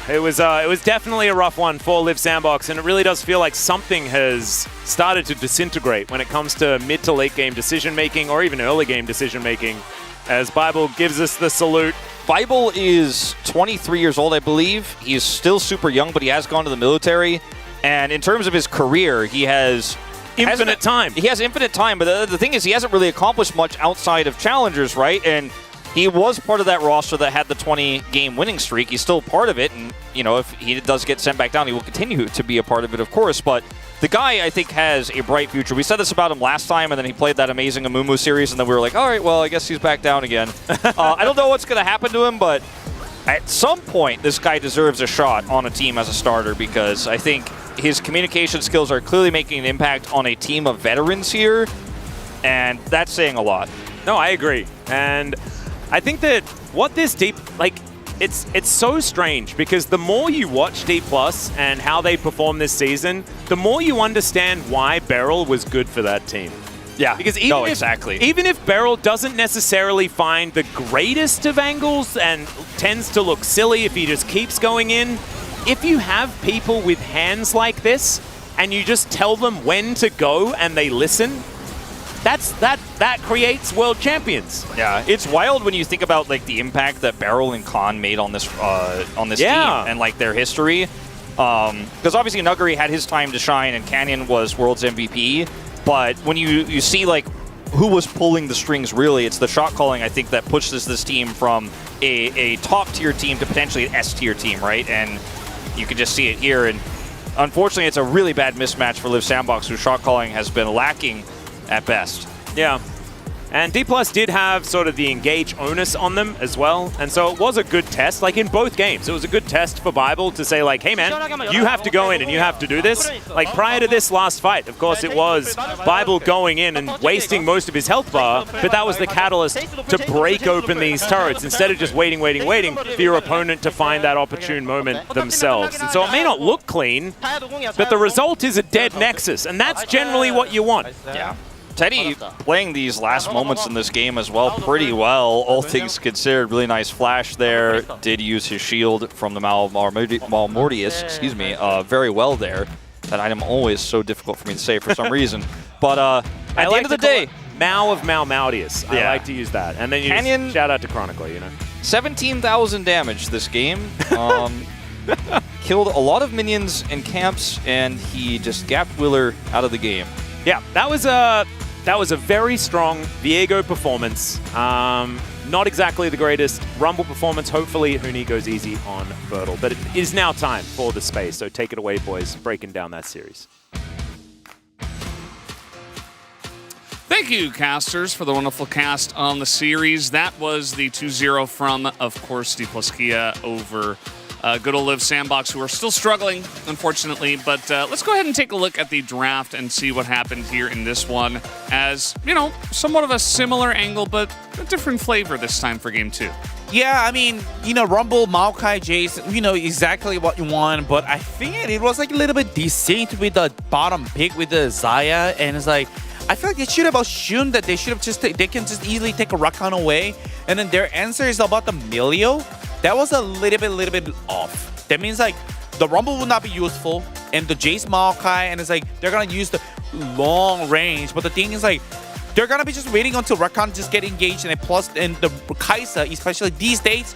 it was definitely a rough one for Liv Sandbox, and it really does feel like something has started to disintegrate when it comes to mid to late game decision making, or even early game decision making, as Bible gives us the salute. Bible is 23 years old, I believe. He's still super young, but he has gone to the military. And in terms of his career, he has infinite time. He has infinite time, but the thing is, he hasn't really accomplished much outside of challengers, right? And he was part of that roster that had the 20-game winning streak. He's still part of it, and if he does get sent back down, he will continue to be a part of it, of course. But the guy, I think, has a bright future. We said this about him last time, and then he played that amazing Amumu series, and then we were like, all right, well, I guess he's back down again. I don't know what's going to happen to him, but at some point, this guy deserves a shot on a team as a starter, because I think his communication skills are clearly making an impact on a team of veterans here, and that's saying a lot. No, I agree. And I think that what this Deep, it's so strange, because the more you watch D+ and how they perform this season, the more you understand why Beryl was good for that team. Yeah, because even if Beryl doesn't necessarily find the greatest of angles and tends to look silly if he just keeps going in, if you have people with hands like this and you just tell them when to go and they listen, that creates world champions. Yeah, it's wild when you think about the impact that Beryl and Khan made on this team and their history. Because obviously Nuggery had his time to shine and Canyon was World's MVP. But when you see who was pulling the strings, really, it's the shot calling, I think, that pushes this team from a top tier team to potentially an S tier team, right? And you can just see it here. And unfortunately, it's a really bad mismatch for Liv Sandbox, whose shot calling has been lacking at best. Yeah. And D+ did have sort of the engage onus on them as well. And so it was a good test, in both games. It was a good test for Bible to say, hey, man, you have to go in and you have to do this. Prior to this last fight, of course, it was Bible going in and wasting most of his health bar, but that was the catalyst to break open these turrets instead of just waiting for your opponent to find that opportune moment themselves. And so it may not look clean, but the result is a dead Nexus, and that's generally what you want. Yeah. Teddy playing these last moments in this game as well pretty well, all things considered. Really nice flash there. Did use his shield from the Malmortius, excuse me, very well there. That item always so difficult for me to say for some reason. But at the end of the day, Mao of Malmortius. I like to use that. And then you just shout out to Chronicle, 17,000 damage this game. Killed a lot of minions and camps, and he just gapped Willer out of the game. Yeah, that was a very strong Viego performance. Not exactly the greatest Rumble performance. Hopefully, Huni goes easy on Bertle. But it is now time for the space, so take it away, boys, breaking down that series. Thank you, casters, for the wonderful cast on the series. That was the 2-0 from, of course, D+ Kia over good old Liv Sandbox, who are still struggling, unfortunately. But let's go ahead and take a look at the draft and see what happened here in this one as, somewhat of a similar angle, but a different flavor this time for Game 2. Yeah, I mean, Rumble, Maokai, Jace, exactly what you want, but I think it was a little bit distinct with the bottom pick with the Zaya, and it's I feel like they should have assumed that they should have they can just easily take a Rakan away, and then their answer is about the Milio. That was a little bit off. That means the Rumble will not be useful, and the Jace Maokai, and it's they're gonna use the long range. But the thing is they're gonna be just waiting until Rakan just get engaged, and the Kai'Sa, especially these days,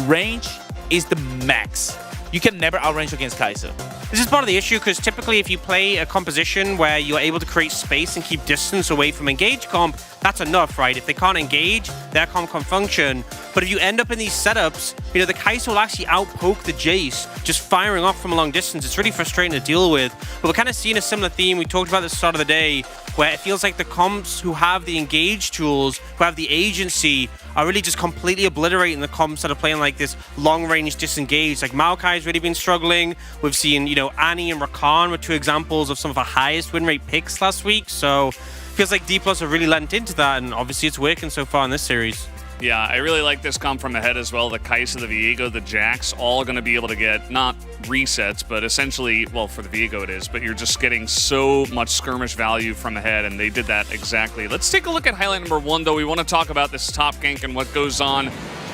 range is the max. You can never outrange against Kai'Sa. This is part of the issue, because typically if you play a composition where you're able to create space and keep distance away from engage comp, that's enough, right? If they can't engage, their comp can't function. But if you end up in these setups, the Kai'Sa will actually outpoke the Jace, just firing off from a long distance. It's really frustrating to deal with. But we're kind of seeing a similar theme. We talked about at the start of the day, where it feels like the comps who have the engage tools, who have the agency, are really just completely obliterating the comps that are playing this long-range disengage. Maokai's really been struggling. We've seen, Annie and Rakan were two examples of some of the highest win rate picks last week. So feels like D+ have really lent into that, and obviously it's working so far in this series. Yeah, I really like this comp from ahead as well. The Kai'Sa, the Viego, the Jax, all going to be able to get, not resets, but essentially, well, for the Viego it is, but you're just getting so much skirmish value from ahead, and they did that exactly. Let's take a look at highlight number 1, though. We want to talk about this top gank and what goes on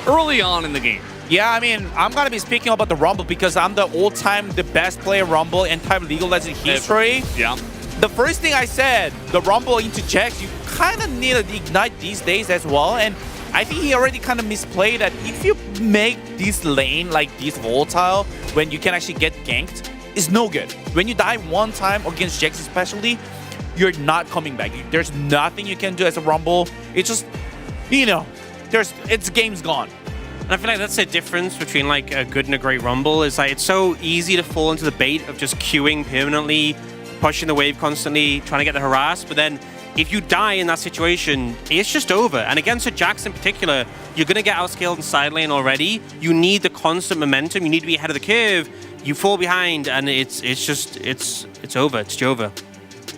early on in the game. Yeah, I mean, I'm going to be speaking about the Rumble because I'm the all-time, the best player Rumble in entire League of Legends history. Yeah. The first thing I said, the Rumble into Jax, you kind of need to ignite these days as well, and I think he already kind of misplayed that if you make this lane this volatile when you can actually get ganked, it's no good. When you die one time against Jax especially, you're not coming back. There's nothing you can do as a Rumble. It's just, game's gone. And I feel like that's the difference between like a good and a great Rumble is like it's so easy to fall into the bait of just queuing permanently, pushing the wave constantly, trying to get the harass, but then if you die in that situation, it's just over. And against a Jax in particular, you're going to get outscaled in side lane already. You need the constant momentum. You need to be ahead of the curve. You fall behind, and it's over. It's Jova.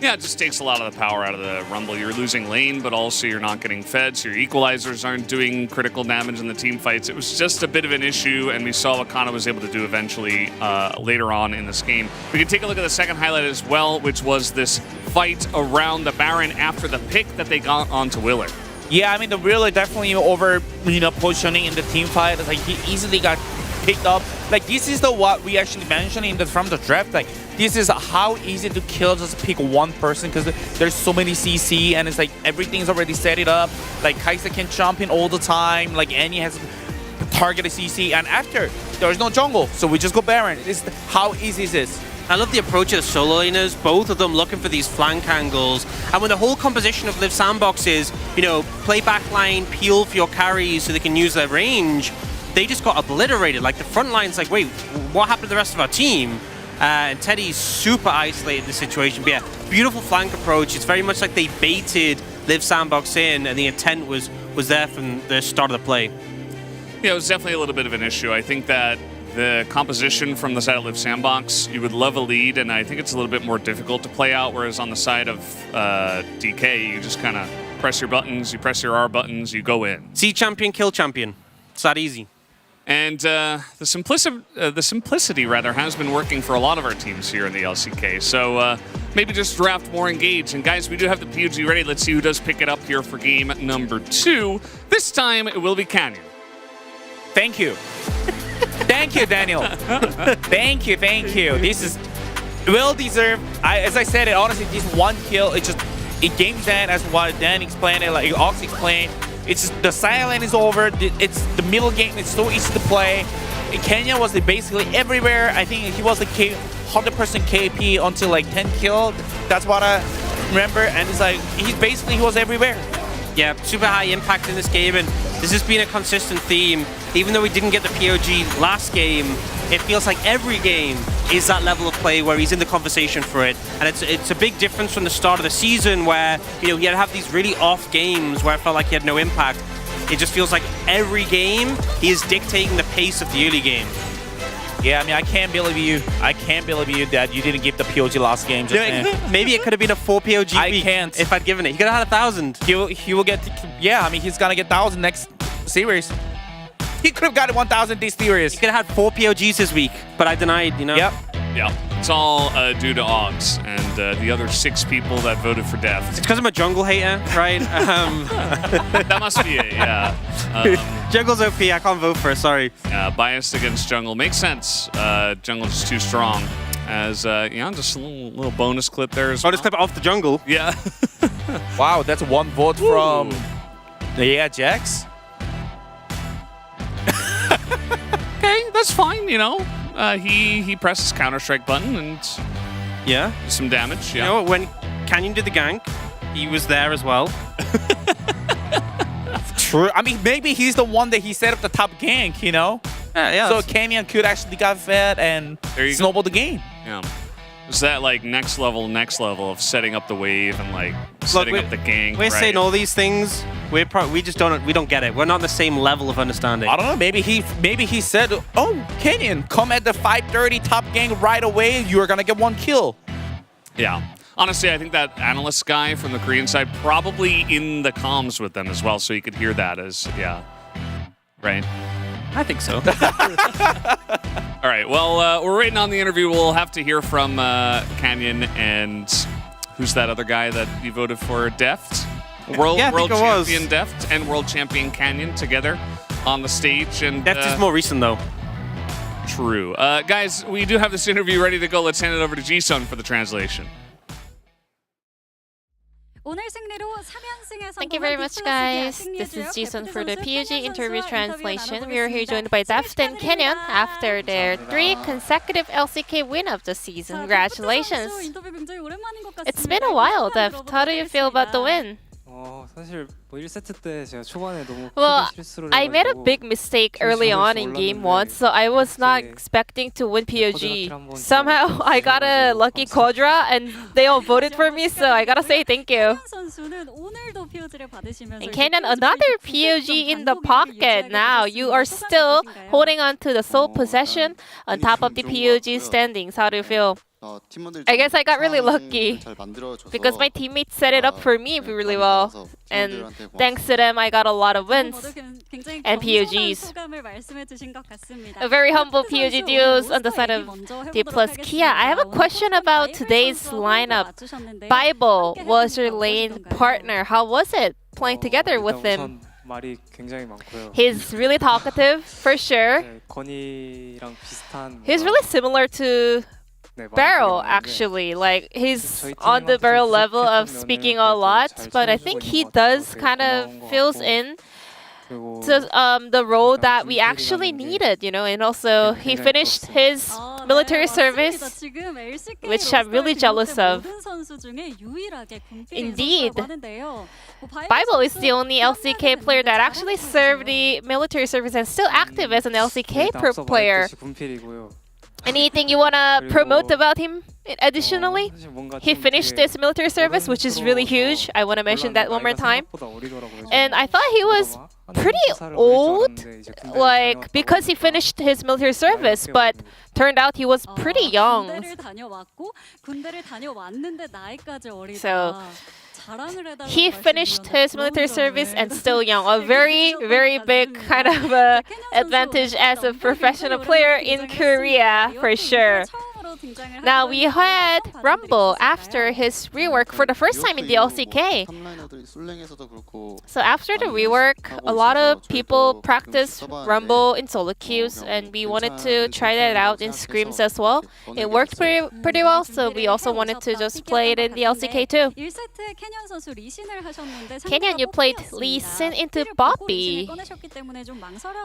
Yeah, it just takes a lot of the power out of the Rumble. You're losing lane, but also you're not getting fed, so your equalizers aren't doing critical damage in the team fights. It was just a bit of an issue, and we saw what Kana was able to do eventually later on in this game. We can take a look at the second highlight as well, which was this fight around the Baron after the pick that they got onto Willer. Yeah, I mean, the Willer definitely over, positioning in the team fight. It's like he easily got picked up. Like, this is what we actually mentioned from the draft. Like, this is how easy to kill, just pick one person, because there's so many CC, and it's like everything's already set it up. Like, Kai'Sa can jump in all the time. Like, Annie has targeted CC, and after, there's no jungle, so we just go Baron. How easy is this? I love the approach of the solo laners, both of them looking for these flank angles. And when the whole composition of Live Sandbox is, play backline, peel for your carries so they can use their range, they just got obliterated. Like, the front line's like, wait, what happened to the rest of our team? And Teddy's super isolated in this situation. But yeah, beautiful flank approach. It's very much like they baited Live Sandbox in, and the intent was there from the start of the play. Yeah, it was definitely a little bit of an issue. I think that the composition from the side of Live Sandbox, you would love a lead, and I think it's a little bit more difficult to play out, whereas on the side of DK, you just kind of press your buttons, you press your R buttons, you go in. See champion, kill champion. It's that easy. And the simplicity has been working for a lot of our teams here in the LCK. So maybe just draft more engaged. And guys, we do have the POG ready. Let's see who does pick it up here for game number 2. This time it will be Canyon. Thank you. Thank you, Daniel. Thank you. This is well deserved. As I said, honestly, this one kill, it games end as what Dan explained it, like Ox explained. It's just, the silent is over. It's the middle game. It's so easy to play. Kenya was basically everywhere. I think he was the 100% KP until like 10 kill. That's what I remember. And it's like he was everywhere. Yeah, super high impact in this game, and this has been a consistent theme. Even though we didn't get the POG last game, it feels like every game is that level of play where he's in the conversation for it. And it's a big difference from the start of the season where, he had to have these really off games where it felt like he had no impact. It just feels like every game he is dictating the pace of the early game. Yeah, I mean, I can't believe you that you didn't give the POG last game. Maybe it could have been a 4 POG week. Can't. If I'd given it. He could have had 1,000. He will get, yeah, I mean, he's gonna get 1,000 next series. He could have gotten 1,000 this series. He could have had 4 POGs this week, but I denied, Yep. Yeah, it's all due to Ogs and the other 6 people that voted for death. It's because I'm a jungle hater, right? That must be it, yeah. Jungle's OP, I can't vote for it, sorry. Biased against jungle. Makes sense. Jungle's just too strong. As, just a little bonus clip there as well. Bonus clip off the jungle. Yeah. Wow, that's 1 vote from... Yeah, Jax. Okay, that's fine, he presses Counter-Strike button and some damage. Yeah. You know what, when Canyon did the gank, he was there as well. True. I mean, maybe he's the one that he set up the top gank, Yeah. So Canyon could actually got fed and snowball the game. Yeah. Is that like next level of setting up the wave and like setting up the gang? We're saying all these things. We just don't get it. We're not on the same level of understanding. I don't know. Maybe he said, "Oh, Canyon, come at the 5:30 top gang right away. You are gonna get 1 kill." Yeah. Honestly, I think that analyst guy from the Korean side probably in the comms with them as well, so you could hear that as right. I think so. All right, well, we're waiting on the interview. We'll have to hear from Canyon and who's that other guy that you voted for? Deft? World champion Deft and world champion Canyon together on the stage. And Deft is more recent, though. True. Guys, we do have this interview ready to go. Let's hand it over to Ji-sun for the translation. Thank you very much, guys. This is Ji-sun for the PUG interview translation. We are here joined by Deft and Canyon after their 3 consecutive LCK win of the season. Congratulations. It's been a while, Deft. How do you feel about the win? Well, I made a big mistake early on in game 1, so I was not expecting to win POG. Somehow I got a lucky quadra and they all voted for me, so I gotta say thank you. And Canyon, another POG in the pocket now. You are still holding on to the sole possession on top of the POG standings. How do you feel? I guess I got really lucky because my teammates set it up for me really well, and thanks to them I got a lot of wins and POGs. A very humble POG duos on the side of D plus Kia. I have a question about today's lineup. Bible was your lane partner. How was it playing together with him? He's really talkative for sure. He's really similar to Barrel, actually. Like, he's on the Barrel level of speaking a lot, but I think he does kind of fills in to the role that we actually needed, you know. And also he finished his military service, which I'm really jealous of. Indeed, Bible is the only LCK player that actually served the military service and still active as an LCK player. Anything you want to promote about him additionally? He finished his military service, which is really huge. I want to mention that one more time. And I thought he was pretty old, like, because he finished his military service, but turned out he was pretty young. So he finished his military service and still young. A very, very big kind of advantage as a professional player in Korea, for sure. Now we had Rumble after his rework for the first time in the LCK. So after the rework, a lot of people practice Rumble in solo queues, and we wanted to try that out in scrims as well. It worked pretty well, so we also wanted to just play it in the LCK too. Kenyon, you played Lee Sin into Bobby.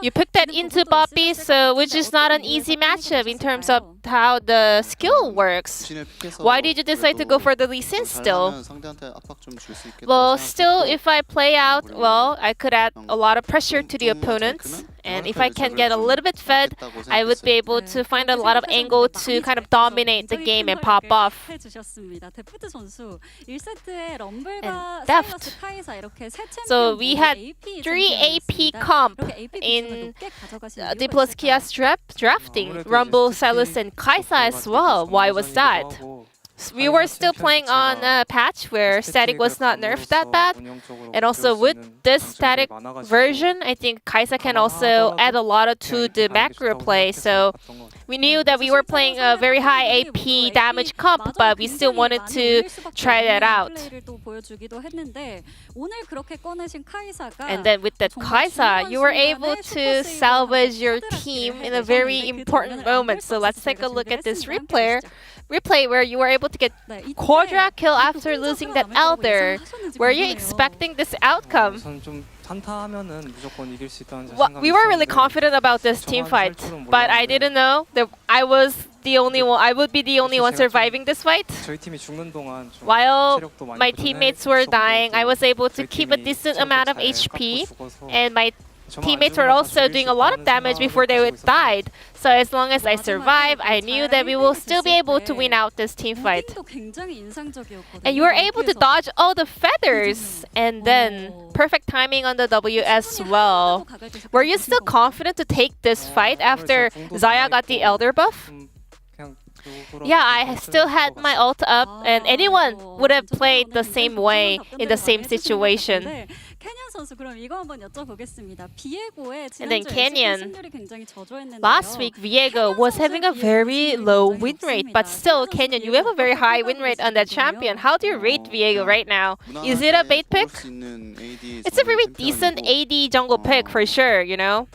You picked that into Bobby, so which is not an easy matchup in terms of how the skill works. Why did you decide to go for the Lee Sin still? Well, still, if I play out well, I could add a lot of pressure to the opponents. And if I can get a little bit fed, I would be able to find a lot of angle to kind of dominate the game and pop off. And Deft. So we had 3 AP comp in D plus Kia's drafting. Rumble, Silas, and Kaisa as well. Why was that? We were still playing on a patch where static was not nerfed that bad. And also with this static version, I think Kaisa can also add a lot to the macro play. So we knew that we were playing a very high AP damage comp, but we still wanted to try that out. And then with that Kaisa, you were able to salvage your team in a very important moment. So let's take a look at this replay where you were able to get quadra kill after losing that Elder. Were you expecting this outcome? Well, we were really confident about this team fight, but I didn't know that I would be the only one surviving this fight. While my teammates were dying, I was able to keep a decent amount of HP, and my teammates were also doing a lot of damage before they died. So as long as I survive, I knew that we will still be able to win out this team fight. And you were able to dodge all the feathers, and then perfect timing on the W as well. Were you still confident to take this fight after Xayah got the Elder buff? Yeah, I still had my ult up, and anyone would have played the same way in the same situation. And then Canyon. Last week, Viego was having a very low win rate, but still, Canyon, you have a very high win rate on that champion. How do you rate Viego right now? Is it a bait pick? It's a very decent AD jungle pick for sure, you know?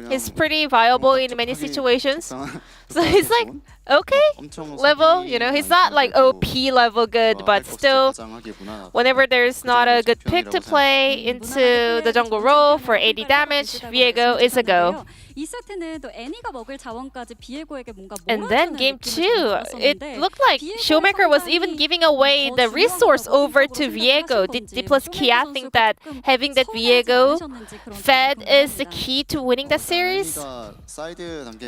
He's pretty viable in many situations. So he's like, okay level, you know, he's not like OP level good, but still, whenever there's not a good pick to play into the jungle role for AD damage, Viego is a go. And then game 2, it looked like Showmaker was even giving away the resource over to Viego. D plus Kia think that having that Viego fed is the key to winning the series.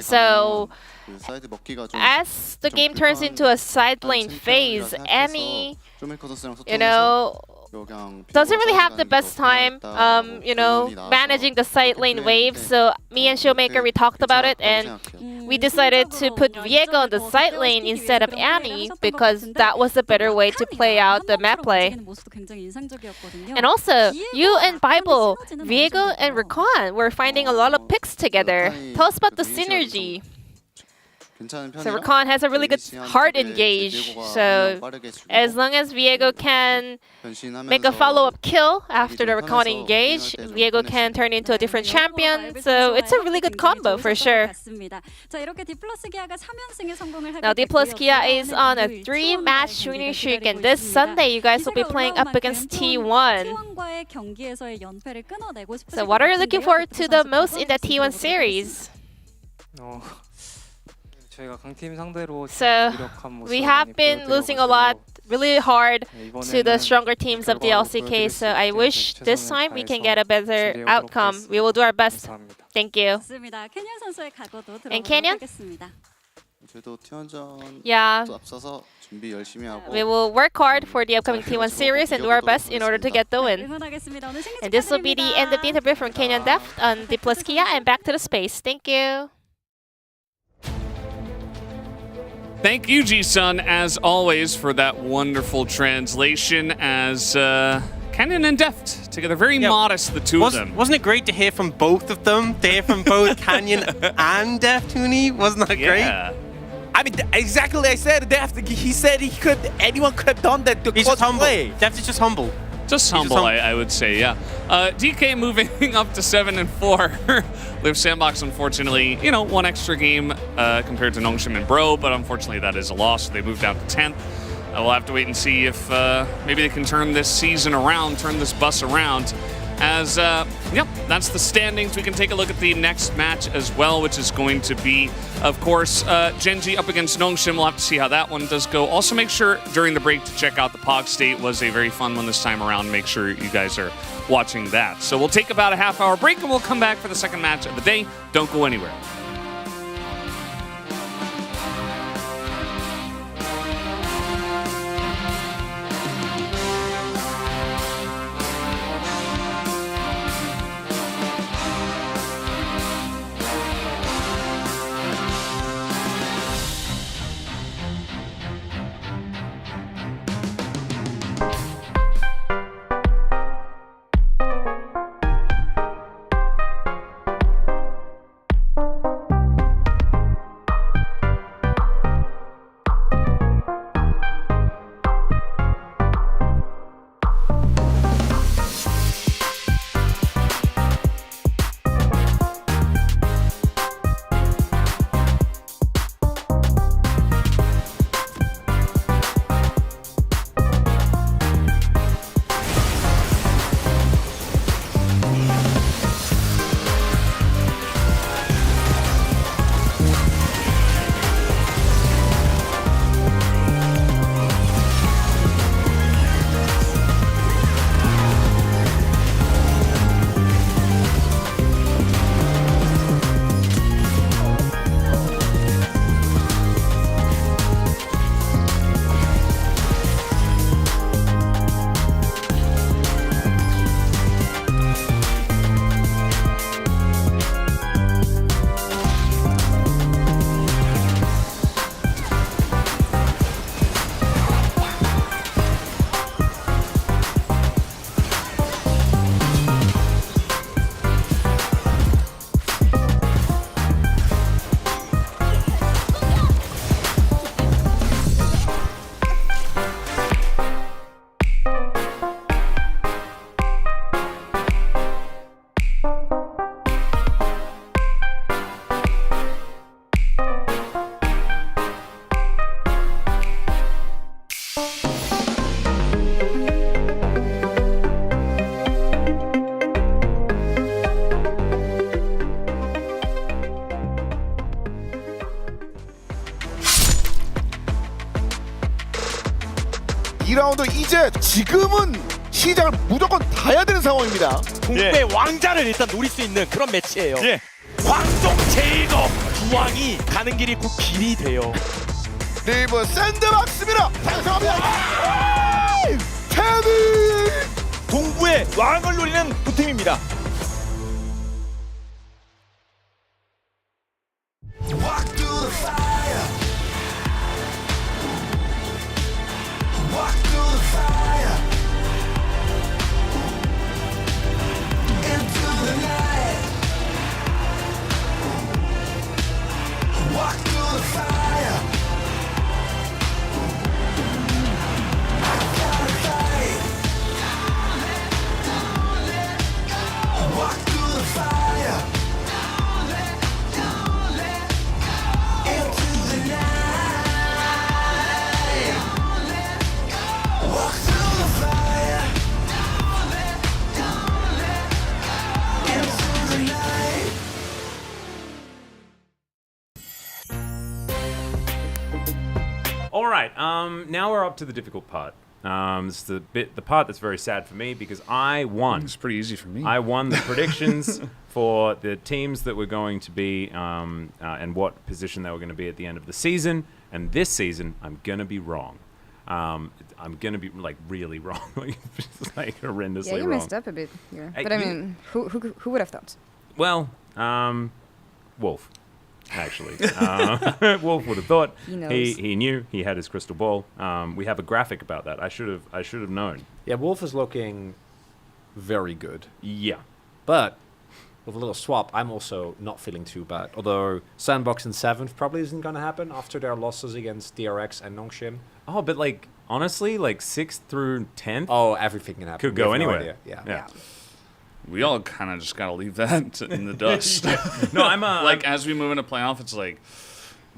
So as the game turns into a side lane phase, Annie, doesn't really have the best time, managing the side lane wave. So me and Showmaker, we talked about it, and we decided to put Viego on the side lane instead of Annie because that was a better way to play out the map play. And also, you and Bible, Viego and Rakan were finding a lot of picks together. Tell us about the synergy. So Rakan has a really good hard engage. So as long as Viego can make a follow-up kill after the Rakan engage, Viego can turn into a different champion. So it's a really good combo for sure. Now D plus Kia is on a 3-match winning streak, and this Sunday you guys will be playing up against T1. So what are you looking forward to the most in the T1 series? So we have been losing a lot, really hard to the stronger teams of the LCK. So I wish this time we can get a better outcome. We will do our best. Thank you. And Canyon? Yeah. We will work hard for the upcoming T1 series and do our best in order to get the win. And this will be the end of the interview from Canyon Deft on D plus Kia, and back to the space. Thank you. Thank you, Ji-sun, as always, for that wonderful translation as Canyon and Deft together. Very modest, the two of them. Wasn't it great to hear from both of them? To hear from both Canyon and Deft, Huni? Wasn't that great? I mean, exactly like I said, Deft, he said anyone could have done that to play. Deft is just humble. Just humble, I would say, yeah. DK moving up to 7-4. Liv Sandbox, unfortunately, one extra game compared to Nongshim and Bro, but unfortunately that is a loss. So they moved down to 10th. We'll have to wait and see if maybe they can turn this season around, turn this bus around. As, that's the standings. We can take a look at the next match as well, which is going to be, of course, Genji up against Nongshim. We'll have to see how that one does go. Also, make sure during the break to check out the Pog State. Was a very fun one this time around. Make sure you guys are watching that. So we'll take about a half-hour break, and we'll come back for the second match of the day. Don't go anywhere. 2라운드 이제 지금은 시작을 무조건 다 해야 되는 상황입니다. 동부의 왕자를 일단 노릴 수 있는 그런 매치예요. 예. 광동 제일거 부왕이 가는 길이 곧 길이 돼요. 리브 샌드박스입니다. 당첨합니다. 케빈! 동부의 왕을 노리는 두 팀입니다. All right, now we're up to the difficult part. It's the part that's very sad for me because I won. It's pretty easy for me. I won the predictions for the teams that were going to be and what position they were going to be at the end of the season. And this season, I'm going to be wrong. I'm going to be like really wrong, like horrendously yeah, you wrong. messed up a bit here. But I mean, who would have thought? Well, Wolf. Actually, Wolf would have thought. He knows. He knew. He had his crystal ball. We have a graphic about that. I should have known. Yeah, Wolf is looking very good. Yeah, but with a little swap, I'm also not feeling too bad. Although Sandbox in 7th probably isn't going to happen after their losses against DRX and Nongshim. Oh, but like honestly, like 6th through 10th. Oh, everything can happen. Could go anywhere. Yeah. We all kind of just gotta leave that in the dust. No, I'm like as we move into playoff, it's like,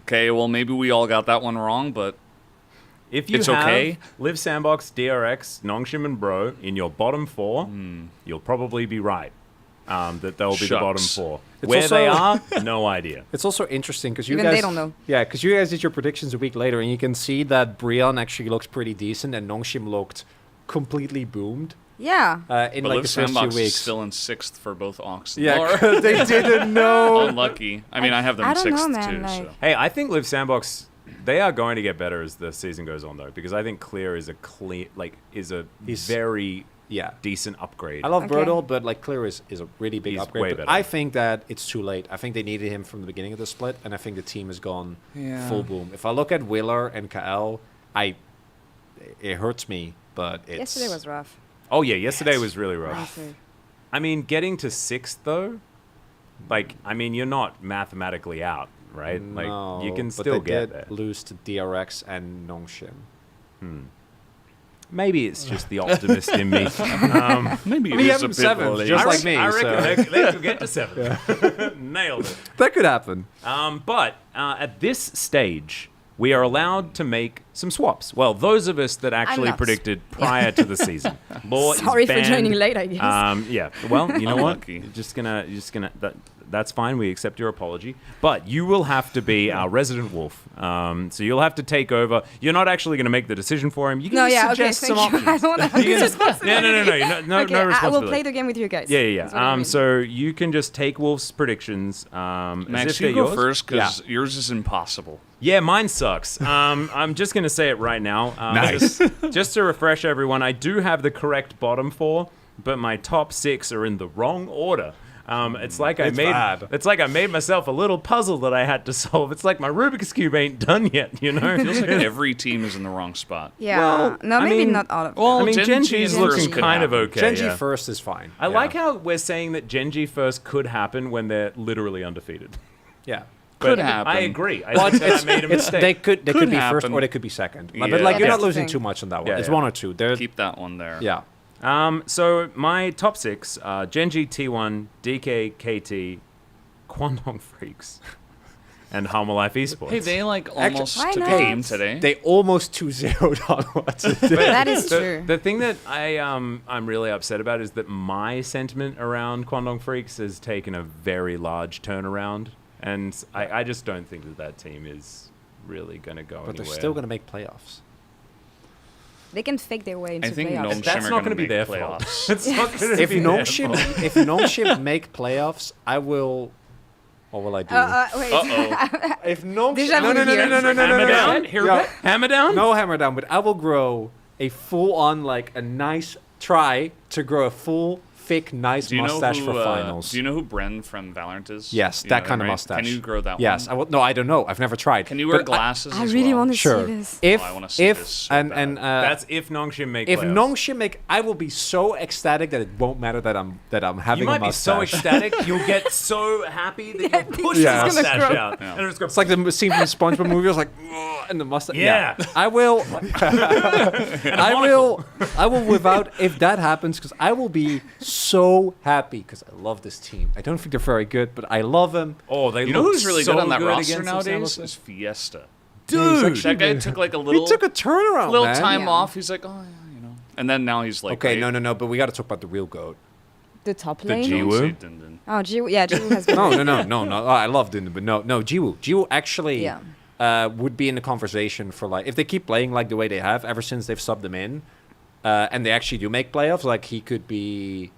okay, well maybe we all got that one wrong, but if you it's have okay. Live Sandbox, DRX, Nongshim, and Bro in your bottom 4, you'll probably be right. That they'll be the bottom 4. Where they are, no idea. It's also interesting because you Even guys they don't know. Yeah, because you guys did your predictions a week later, and you can see that Brion actually looks pretty decent, and Nongshim looked completely boomed. Yeah. In but like Liv the first Sandbox few is weeks. still in 6th for both Ox and Yeah, Lore. they didn't know. Unlucky. I mean, I have them I in don't 6th know, man, too. like- So. Hey, I think Live Sandbox, they are going to get better as the season goes on, though, because I think Clear is He's very yeah decent upgrade. I love Okay. Birdle, but like Clear is a really big He's upgrade. way But better. I think that it's too late. I think they needed him from the beginning of the split, and I think the team has gone full boom. If I look at Willer and KL, it hurts me, but it's Yesterday was rough. Oh yeah, yesterday was really rough. Honestly. I mean, getting to 6th though, like I mean, you're not mathematically out, right? Like No, you can but still they get did there. lose to DRX and Nongshim. Maybe it's just the optimist in me. Maybe We it have is him a bit 7th, late. just like me. I reckon so. they could get to 7th. Nailed it. That could happen. But at this stage, we are allowed to make some swaps. Well, those of us that actually not. predicted prior to the season. Law Sorry is for banned. joining late, I guess. Yeah. Well, you know what? Unlucky. You're just gonna. That's fine. We accept your apology. But you will have to be our resident wolf. So you'll have to take over. You're not actually going to make the decision for him. You can No, just yeah, okay, suggest some thank you. I options. don't want to have this responsibility. No. No Okay, I will responsibility. play the game with you guys. Yeah. That's what I mean. So you can just take Wolf's predictions. as Max, if you they're go yours. first because yours is impossible. Yeah, mine sucks. I'm just going to say it right now. Nice. Just to refresh everyone, I do have the correct bottom 4, but my top 6 are in the wrong order. It's like I made myself a little puzzle that I had to solve. It's like my Rubik's Cube ain't done yet, you know? Feels like every team is in the wrong spot. Yeah. Well, no, I maybe mean- not all of them. Well, I mean, Gen Gen G G is first looking could kind of happen. okay. Gen G yeah. first is fine. I like how we're saying that Gen G first could happen when they're literally undefeated. Yeah. Could But happen. I agree. I think that I made a mistake. They could be first happen. or they could be second. Yeah. But like you're Yeah, not that's the losing thing. too much on that one. Yeah, It's yeah. 1 or 2. They're Keep that one there. yeah. So my top 6 are Genji, T1, DK, KT, Kwandong Freaks, and Halma Life Esports. Hey, they like almost Why took not? a game today. They almost 2-0'd on what's it? That is true. The thing that I'm really upset about is that my sentiment around Kwandong Freaks has taken a very large turnaround, and I just don't think that team is really going to go But anywhere. they're still going to make playoffs. They can fake their way into I think playoffs. That's not going to be their playoffs. fault. It's not going to If be their fault. if Nongshim make playoffs, I will. What will I do? Wait. If Nongshim, Déjà no, vu here. Hammer down? Yeah. Hammer down? No hammer down, but I will grow a full-on, like a nice try to grow a full, thick, nice mustache for finals. Do you know who Bren from Valorant is? Yes, You that know kind him, of right? mustache. Can you grow that Yes, one? I will. No, I don't know. I've never tried. Can you wear But glasses I as really well? want to Sure. see this. If I wanna see this so bad. That's if Nongshim make if playoffs. Nongshim make, I will be so ecstatic that it won't matter that I'm having You might a be so mustache. ecstatic, you'll get so happy that you'll push Yeah. the It's gonna mustache grow. out. And it'll just go, It's like the scene from the SpongeBob movie. I was like, "Ugh," and the mustache. Yeah. I will. I will without if that happens because I will be so happy because I love this team. I don't think they're very good, but I love them. oh, they You know look who's really so good on that good roster against nowadays? Sam Is Fiesta. Dude, That guy took like a little, he took a turnaround, little man. time Yeah. off. He's like, oh, yeah, you know. And then now he's like, Okay, great. no, but we got to talk about the real goat. The top The lane. G- Don't Jiwoo? say Dun Dun. Oh, Jiwoo. Yeah, Jiwoo has been. No. I love Dunda, but no, Jiwoo. Jiwoo actually Yeah. would be in the conversation for like if they keep playing like the way they have ever since they've subbed them in, and they actually do make playoffs. Like he could be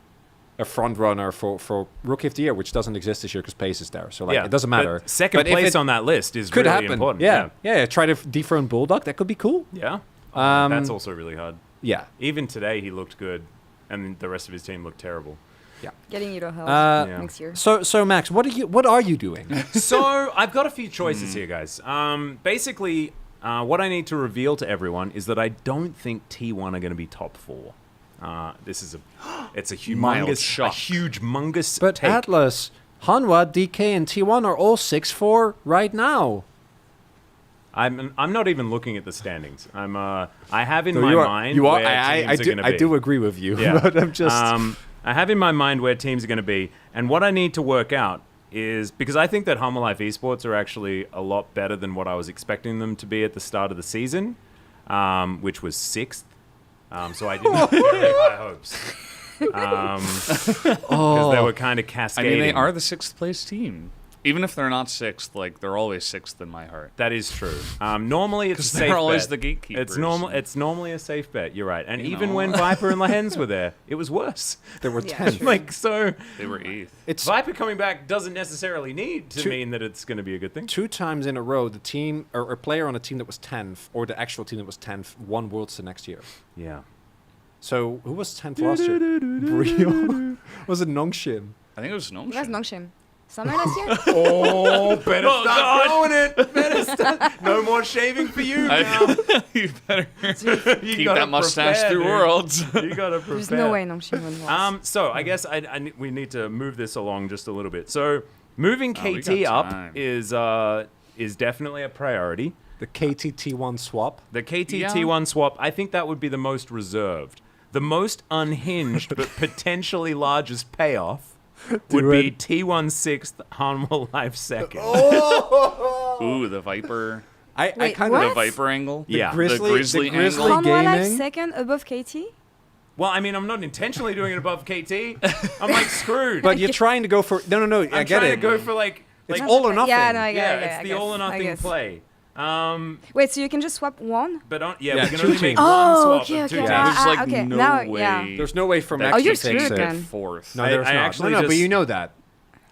a front runner for Rookie of the Year, which doesn't exist this year because Pace is there. So like it doesn't matter. But second But if place it on that list is could really happen. important. Yeah. Try to dethrone Bulldog. That could be cool. Yeah. That's also really hard. Yeah. Even today, he looked good, and the rest of his team looked terrible. Getting you to hell Yeah. next year. So Max, what are you doing? So I've got a few choices here, guys. Basically, what I need to reveal to everyone is that I don't think T1 are going to be top 4. This is it's a huge mungus But take. Atlas, Hanwha, DK, and T1 are all 6-4 right now. I'm not even looking at the standings. I have in So my you are- mind you are. where I teams are going to be. I do agree with you. Yeah. But I'm just. I have in my mind where teams are going to be, and what I need to work out is because I think that Humble Life Esports are actually a lot better than what I was expecting them to be at the start of the season, which was 6th. So I didn't have very high hopes. Because they were kind of I cascading. mean, they are the 6th place team. Even if they're not 6th, like they're always 6th in my heart. That is true. Normally it's a safe they're always bet. the gatekeepers. It's normally a safe bet. You're right. And You even know. when Viper and Lahens were there, it was worse. They were Yeah, 10th. true. Like so, They were 8th. It's Viper coming back doesn't necessarily need to Two- mean that it's going to be a good thing. 2 times in a row the team or a player on a team that was 10th or the actual team that was 10th won Worlds the next year. Yeah. So who was 10th last year? Real? Was it Nongshim? I think it was Gnome. That's Nongshim. Summer last year? Oh, better start growing it. Better start. No more shaving for you now. You better You keep gotta that mustache prepare, through dude. Worlds. You gotta prepare. There's no way Nongshim won Worlds. So I guess we need to move this along just a little bit. So moving Oh, we KT got up time. is definitely a priority. The KTT1 swap. The KT-T1 swap, I think that would be the most reserved. The most unhinged but potentially largest payoff would be T1 6th, Hanwha Life 2nd. Ooh, the Viper. I Wait, kind what? The Viper angle. Yeah. The Grizzly- Grizzly the Grizzly- angle. Hanwha Life Gaming. second above KT? Well, I mean, I'm not intentionally doing it above KT. I'm like screwed. But you're trying to go for no. I I'm get trying it. to go for like It's like all or nothing. Yeah, no, I get yeah, it. it's the all or nothing play. Wait, so you can just swap one? But Yeah, we can two only make teams. one Oh, swap okay, of 2 okay, teams. okay. There's like okay, no now, way. yeah. There's no way for that Max Oh, to you're take screwed it. then. 4th. No, there's I not. actually But just- you know that.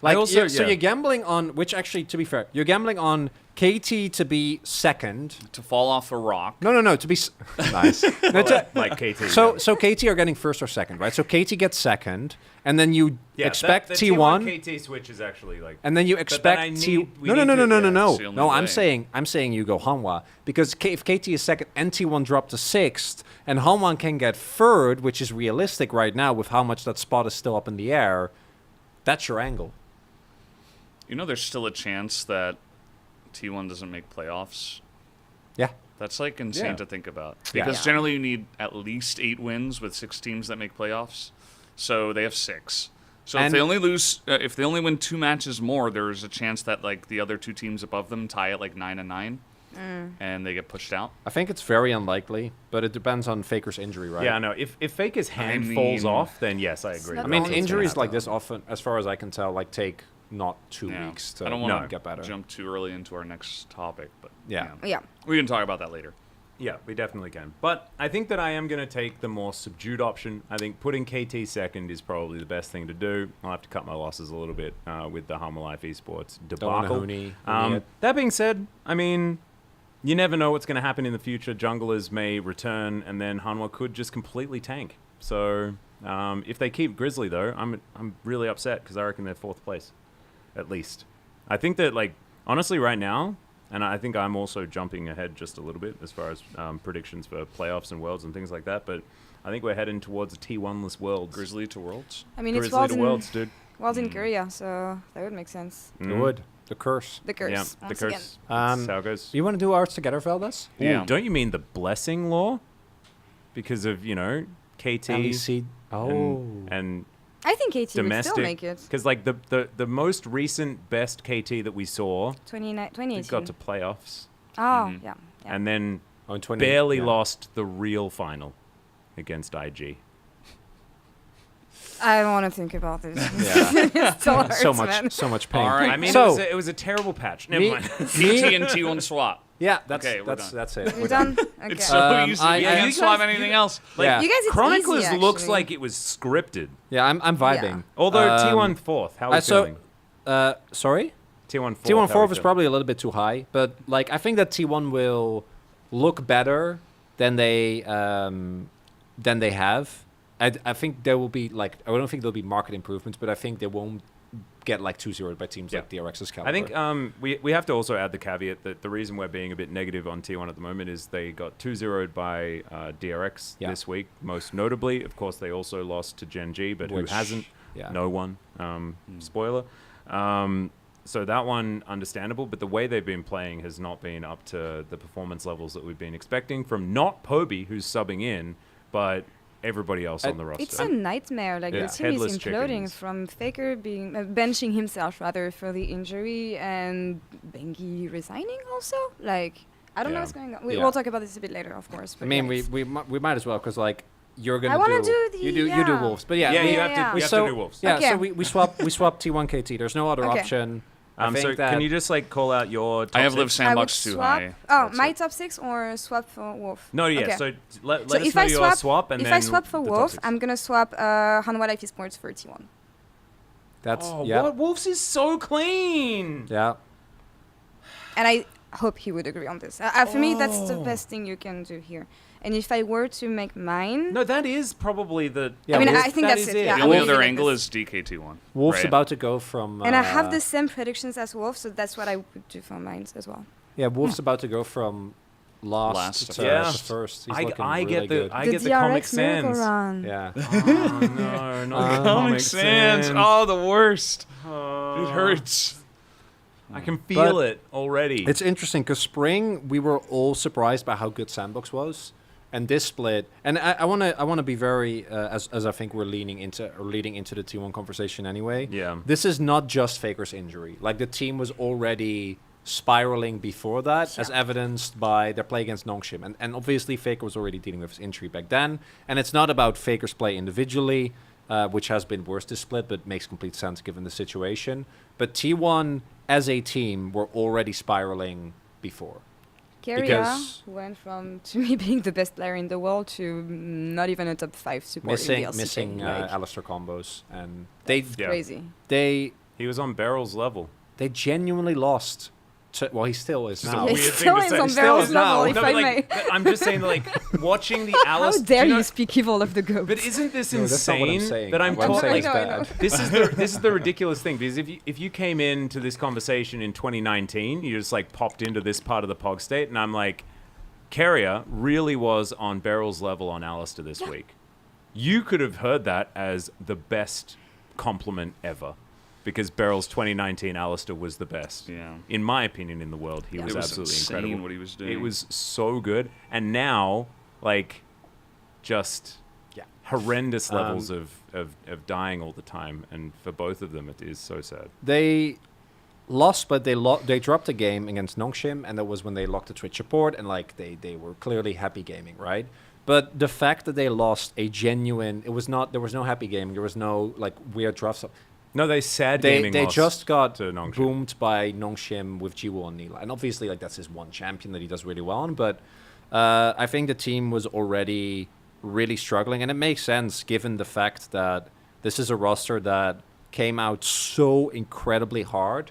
Like, also- so yeah. you're gambling on which actually, to be fair, you're gambling on KT to be second. To fall off a rock. No, to be nice. No, like KT. so KT are getting first or second, right? So KT gets second, and then you expect the T1, KT switch is actually like. and then you then I expect T. need- we No, need to- yeah, it's the only no. I'm way. saying you go Hanwha because if KT is second and T1 drop to 6th, and Hanwha can get third, which is realistic right now with how much that spot is still up in the air. That's your angle. You know, there's still a chance that T1 doesn't make playoffs. Yeah. That's like insane Yeah. to think about. Yeah. Because Yeah. generally you need at least 8 wins with 6 teams that make playoffs. So they have 6. So if And- they only lose, if they only win 2 matches more, there's a chance that like the other 2 teams above them tie at like 9-9, and they get pushed out. I think it's very unlikely, but it depends on Faker's injury, right? Yeah, no. If Faker's hand falls mean- off, then yes, I agree. not I mean, That's injuries gonna like this often, as far as I can tell, like take not 2 Yeah. weeks to I don't want get better. to jump too early into our next topic, but Yeah. Yeah. we can talk about that later. Yeah, we definitely can. But I think that I am going to take the more subdued option. I think putting KT second is probably the best thing to do. I'll have to cut my losses a little bit with the Humble Life Esports debacle. That being said, I mean, you never know what's going to happen in the future. Junglers may return, and then Hanwha could just completely tank. So if they keep Grizzly, though, I'm really upset because I reckon they're 4th place, at least. I think that, like, honestly, right now, and I think I'm also jumping ahead just a little bit as far as predictions for playoffs and worlds and things like that, but I think we're heading towards a T1-less world. Grizzly to worlds? I mean, Grizzly it's to worlds, dude. Worlds in Korea, so that would make sense. It would. The curse. The curse. Yeah, the curse. That's how it goes. You want to do ours together, Veldas? Yeah. Don't you mean the blessing law? Because of, you know, KT and I think KT domestic, would still make it. Because, like, the most recent best KT that we saw 2018 got to playoffs. Oh, yeah. And then barely lost the real final against IG. I don't want to think about this. So much pain. All right. I mean, it was a terrible patch. Never mind. KT and T1 swap. Yeah, that's okay, that's it. We're done? Okay. It's so easy. You can't swap anything else. Like, you guys, it's Chroniclers easy, looks actually. like it was scripted. Yeah, I'm vibing. Yeah. Although T1 4th, how are you feeling? Sorry? T1 4th. T1 4th was probably a little bit too high, but like I think that T1 will look better than they have. I think there will be like I don't think there'll be market improvements, but I think they won't get like 2-0 by teams like DRX's caliber. I think we have to also add the caveat that the reason we're being a bit negative on T1 at the moment is they got 2-0'd by DRX this week. Most notably, of course, they also lost to Gen G, but who hasn't? No one. Spoiler. So that one, understandable, but the way they've been playing has not been up to the performance levels that we've been expecting from not Poby, who's subbing in, but everybody else on the roster. It's a nightmare. Like the team is imploding from Faker being benching himself rather for the injury and Bengi resigning also. Like I don't know what's going on. We'll talk about this a bit later, of course. But I mean, we might as well because like you're gonna. I want to do the. You do Wolves, but you have to do Wolves. Yeah, so we swap T1 KT. There's no other option. So can you just like call out your top I have six? Live Sandbox too high. Oh, my top 6 or swap for Wolf? No, yeah. So let us know your swap and if then I swap for Wolf, I'm gonna swap Hanwha Life Esports for T1. That's what? Wolves is so clean. Yeah. And I hope he would agree on this. For me, that's the best thing you can do here. And if I were to make mine... No, that is probably the... I mean, I think that's it. Yeah, the only other angle is DKT1. Wolf's about to go from... and I have the same predictions as Wolf, so that's what I would do for mine as well. Yeah, Wolf's about to go from last to first. He's I get the Comic Sans. Yeah. Oh, no, not Comic Sans. Oh, the worst. It hurts. I can feel it already. It's interesting because spring we were all surprised by how good Sandbox was, and this split. And I want to be very as I think we're leading into the T1 conversation anyway. Yeah. This is not just Faker's injury. Like the team was already spiraling before that, as evidenced by their play against Nongshim, and obviously Faker was already dealing with his injury back then. And it's not about Faker's play individually, which has been worse this split, but makes complete sense given the situation. But T1 as a team were already spiraling before. Keria went from, to me, being the best player in the world to not even a top 5 support in the LCK. Missing Alistair combos. And crazy. He was on Barrel's level. They genuinely lost. Well, he still is now. He still is on Barrel's level, if I may. I'm just saying, like, watching the Alistair... How dare you speak evil of the GOAT? But isn't this insane? That's not what I'm saying. That I'm talking like, this is the ridiculous thing, because if you came into this conversation in 2019, you just, like, popped into this part of the POG state, and I'm like, Keria really was on Barrel's level on Alistair this week. You could have heard that as the best compliment ever. Because Barrel's 2019 Alistair was the best. Yeah. In my opinion, in the world, he was absolutely incredible. What he was doing. It was so good. And now, like, just horrendous levels of dying all the time. And for both of them, it is so sad. They lost, but they dropped a game against Nongshim, and that was when they locked the Twitch support, and like they were clearly happy gaming, right? But the fact that they lost a genuine, there was no happy gaming, there was no like weird drafts. No, they just got boomed by Nongshim with Jiwoo and Nila. And obviously, like that's his one champion that he does really well on. But I think the team was already really struggling, and it makes sense given the fact that this is a roster that came out so incredibly hard,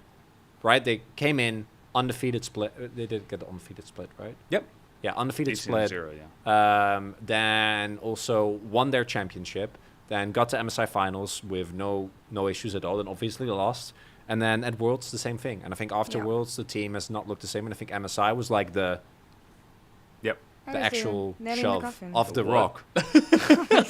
right? They came in undefeated split. They did get the undefeated split, right? Yep. Yeah, undefeated split. 0, yeah. Then also won their championship. Then got to MSI finals with no issues at all, and obviously lost. And then at Worlds, the same thing. And I think after Worlds, the team has not looked the same. And I think MSI was like the actual shove off the rock.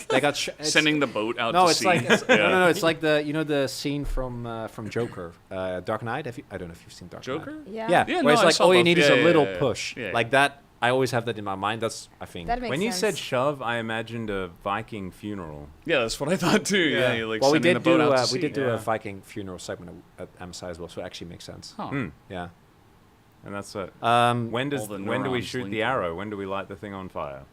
They got sending the boat out. No, to it's sea. like no. It's like the scene from Joker, Dark Knight. I don't know if you've seen Dark Joker? Knight. Yeah. Where no, it's I like saw all you both. need is a little Yeah. push, Yeah. like that. I always have that in my mind. That's I think. That makes When you sense. said shove, I imagined a Viking funeral. Yeah, that's what I thought too. Yeah, you're like well, we sending the did boat do out to we sea. did do a Viking funeral segment at MSI as well, so it actually makes sense. Huh. Yeah. And that's it. When When do we neurons shoot link the up. arrow? When do we light the thing on fire?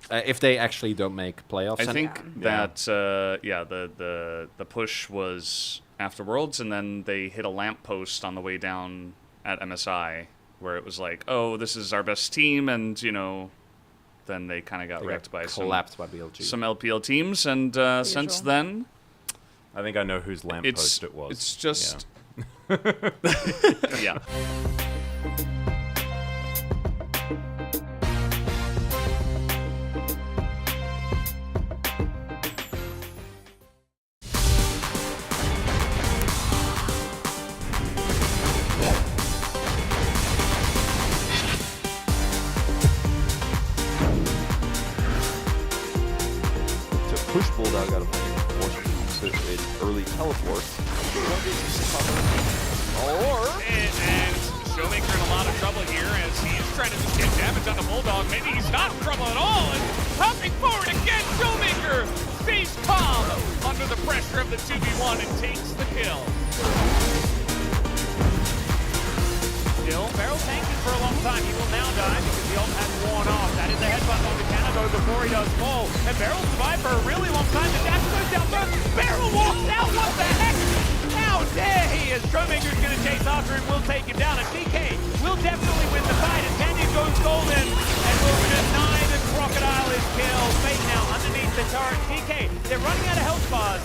If they actually don't make playoffs, I and- think that the push was after Worlds, and then they hit a lamppost on the way down at MSI, where it was like, oh, this is our best team, and then they kind of got wrecked by collapsed by BLG. some LPL teams, and since then, I think I know whose lamppost it was. It's just, yeah. Push Bulldog out of lane, unfortunately, so it's early teleport. And Showmaker in a lot of trouble here as he is trying to just get damage on the Bulldog. Maybe he's not in trouble at all. And hopping forward again, Showmaker stays calm under the pressure of the 2v1 and takes the kill. Still, Barrel tanking for a long time. He will now die because the ult has worn off. That is a headbutt on the Canado before he does fall. And Barrel survived for a really long time. The dash goes down first. Barrel walks out. What the heck? How dare he? As Showmaker's going to chase after him, will take him down. And TK will definitely win the fight. And Canyon goes golden and will deny the Crocodile his kill. Fate now underneath the turret. TK, they're running out of health bars.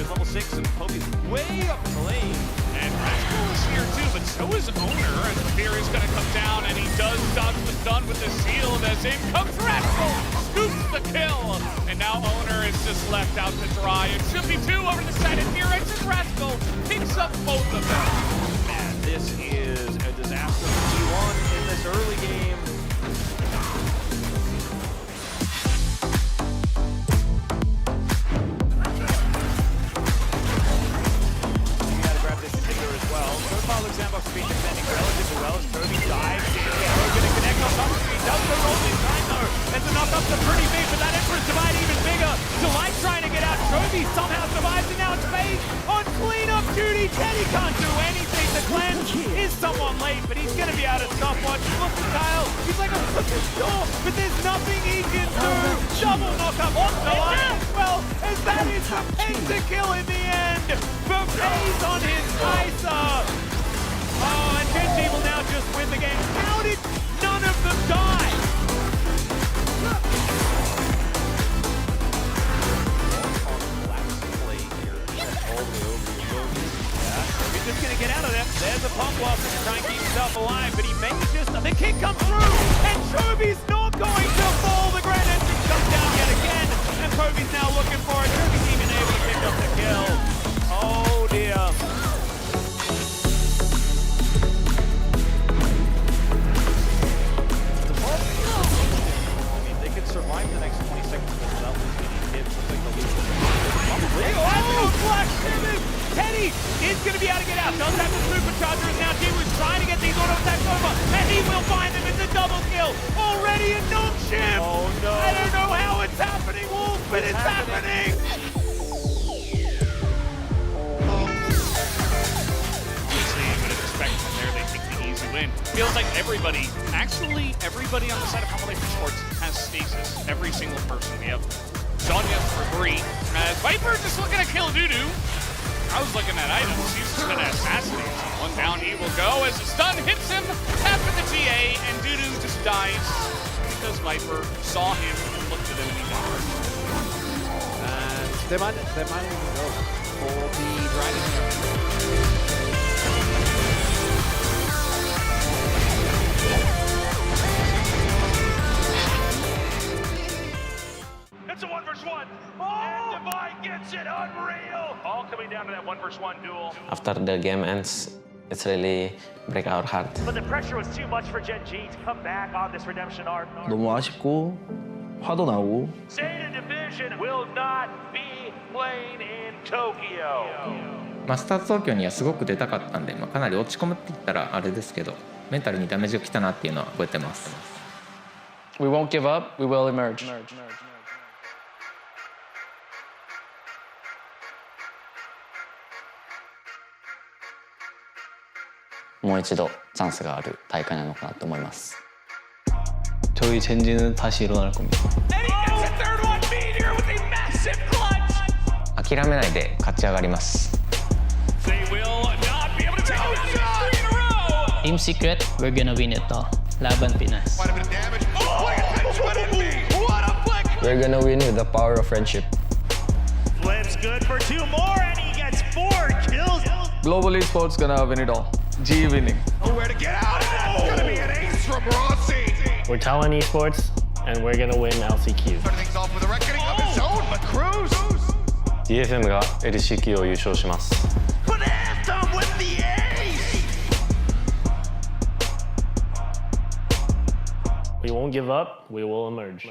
Level 6 and Poby's way up in the lane. And Rascal is here too, but so is Owner as the Fear is going to come down, and he does dodge the stun with the shield as in comes Rascal, scoops the kill, and now Owner is just left out to dry. It should be 2 over the side, and Fear exits Rascal, picks up both of them. Man, this is a disaster for T1 in this early game. Sandbox has been defending relatively well as Kirby dives in. Arrow going to connect on top of him. He does go roll in time though. And the knock-ups are pretty big, but that Emperor's Divide even bigger. Delight trying to get out. Kirby somehow survives, and now it's Phase on cleanup duty. Teddy can't do anything. The cleanse is somewhat late, but he's going to be out of stopwatch. Look at Kyle. He's like a fucking door, but there's nothing he can do. Double knock-up on Delight as well, as that is the pentakill in the end. For Phase on his Kai'Sa. Oh, and Genji will now just win the game. How did none of them die? He's just going to get out of there. There's a pump block to try and keep himself alive, but he may just... The kick comes through, and Chobi's not going to fall. The Grand Entrance comes down yet again, and Chobi's now looking for it. Chobi's even able to pick up the kill. Oh, dear. Survive the next 20 seconds without losing any hits. Looks like the lead will Black Simmons! Teddy is going to be able to get out. Does have the supercharger as now T was trying to get these auto attacks over, and he will find them. It's a double kill. Already a non-ship! Oh no! I don't know how it's happening, Wolf, but it's happening! Win. Feels like everybody, actually everybody on the side of Compilation Sports has stasis. Every single person. We have Sonya for 3. Viper just looking to kill Dudu. I was looking at items. He's just going to assassinate someone. Down he will go as the stun hits him. After the TA, and Dudu just dies because Viper saw him and looked at him and he died. And they might even go for the Dragon. It's a 1v1. Oh! And Divine gets it. Unreal. All coming down to that 1v1 duel. After the game ends, it's really break our heart. But the pressure was too much for Gen G to come back on this redemption arc. 너무 아쉽고 화도 나고. State Division will not be playing in Tokyo. スタート東京にはすごく出たかったんで、かなり落ち込むって言ったらあれですけど、メンタルにダメージが来たなっていうのは覚えてます。We won't give up. We will emerge. もう一度チャンスがある大会なのかなと思います。 저희 젠지는 다시 일어날 겁니다. 諦めないで勝ち上がります。 Team Secret, we're gonna win it all. Laban Pinas. We're gonna win with the power of friendship. Flips good for 2 more and he gets 4 kills. Global Esports gonna win it all. G winning. Nowhere to get out. It's gonna be an ace from Rossi. We're Talon Esports, and we're gonna win LCK. Starting things off with a reckoning of his own, but Cruz. DFM が LCK を優勝します。 But Anthem with the ace. We won't give up. We will emerge.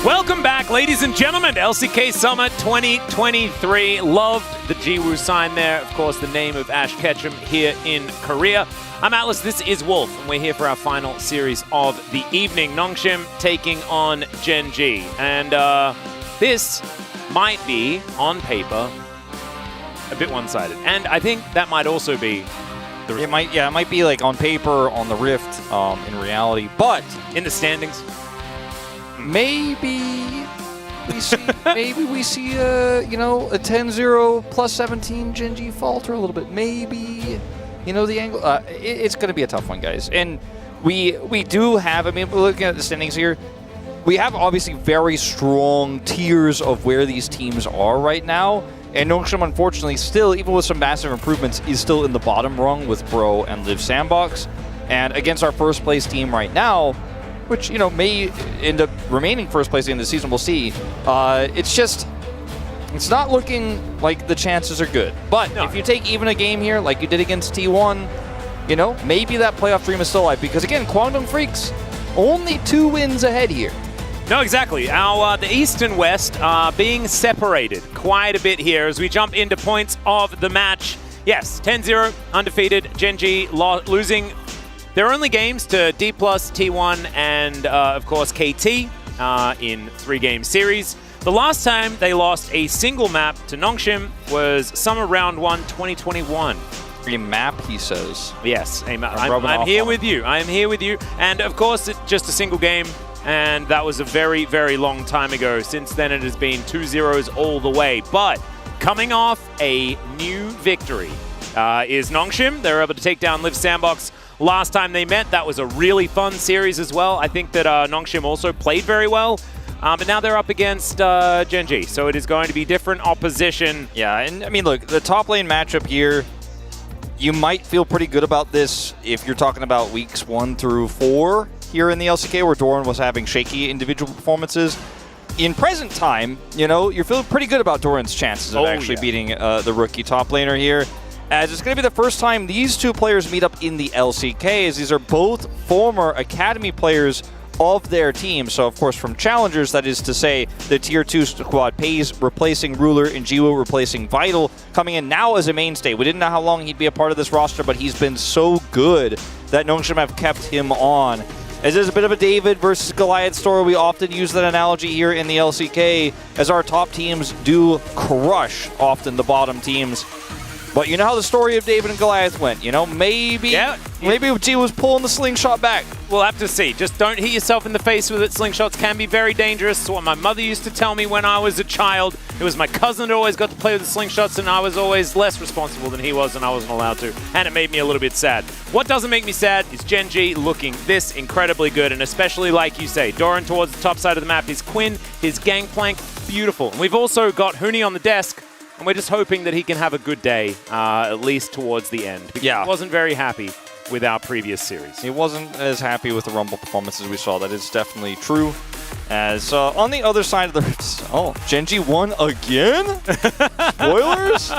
Welcome back, ladies and gentlemen, to LCK Summer 2023. Loved the Jiwoo sign there. Of course, the name of Ash Ketchum here in Korea. I'm Atlas, this is Wolf, and we're here for our final series of the evening. Nongshim taking on Gen.G. And this might be, on paper, a bit one-sided. And I think that might also be the... It might be like on paper, on the Rift, in reality. But in the standings, maybe we see a 10-0 plus 17 Gen.G falter a little bit. Maybe, the angle. It's going to be a tough one, guys. And we do have, we're looking at the standings here. We have obviously very strong tiers of where these teams are right now. And Nongshim, unfortunately, still, even with some massive improvements, is still in the bottom rung with Bro and Live Sandbox. And against our first place team right now, which, may end up remaining first place in the season, we'll see. It's not looking like the chances are good. But if you take even a game here, like you did against T1, maybe that playoff dream is still alive. Because again, Kwangdong Freaks, only 2 wins ahead here. No, exactly. The East and West are being separated quite a bit here as we jump into points of the match. Yes, 10-0, undefeated. Gen.G losing their only games to D+, T1, and, of course, KT in 3-game series. The last time they lost a single map to Nongshim was Summer Round 1 2021. A map, he says. Yes, I'm here with you. I am here with you. And, of course, it's just a single game, and that was a very, very long time ago. Since then, it has been 2-0s all the way. But coming off a new victory is Nongshim. They were able to take down Live Sandbox last time they met. That was a really fun series as well. I think that Nongshim also played very well. But now they're up against Gen.G, so it is going to be different opposition. Yeah, and look, the top lane matchup here, you might feel pretty good about this if you're talking about weeks 1 through 4 here in the LCK, where Doran was having shaky individual performances. In present time, you're feeling pretty good about Doran's chances of actually beating the rookie top laner here. As it's going to be the first time these two players meet up in the LCK, as these are both former Academy players of their team. So, of course, from Challengers, that is to say, the Tier 2 squad, Pays replacing Ruler and Jiwoo replacing Vital, coming in now as a mainstay. We didn't know how long he'd be a part of this roster, but he's been so good that Nongshim have kept him on. As there's a bit of a David versus Goliath story, we often use that analogy here in the LCK, as our top teams do crush often the bottom teams. But you know how the story of David and Goliath went. Maybe G was pulling the slingshot back. We'll have to see. Just don't hit yourself in the face with it. Slingshots can be very dangerous. It's what my mother used to tell me when I was a child. It was my cousin that always got to play with the slingshots, and I was always less responsible than he was, and I wasn't allowed to. And it made me a little bit sad. What doesn't make me sad is Gen.G looking this incredibly good, and especially, like you say, Doran towards the top side of the map, his Quinn, his Gangplank, beautiful. And we've also got Huni on the desk, and we're just hoping that he can have a good day, at least towards the end. Because he wasn't very happy with our previous series. He wasn't as happy with the Rumble performances we saw. That is definitely true. As on the other side of the... Gen.G won again? Spoilers?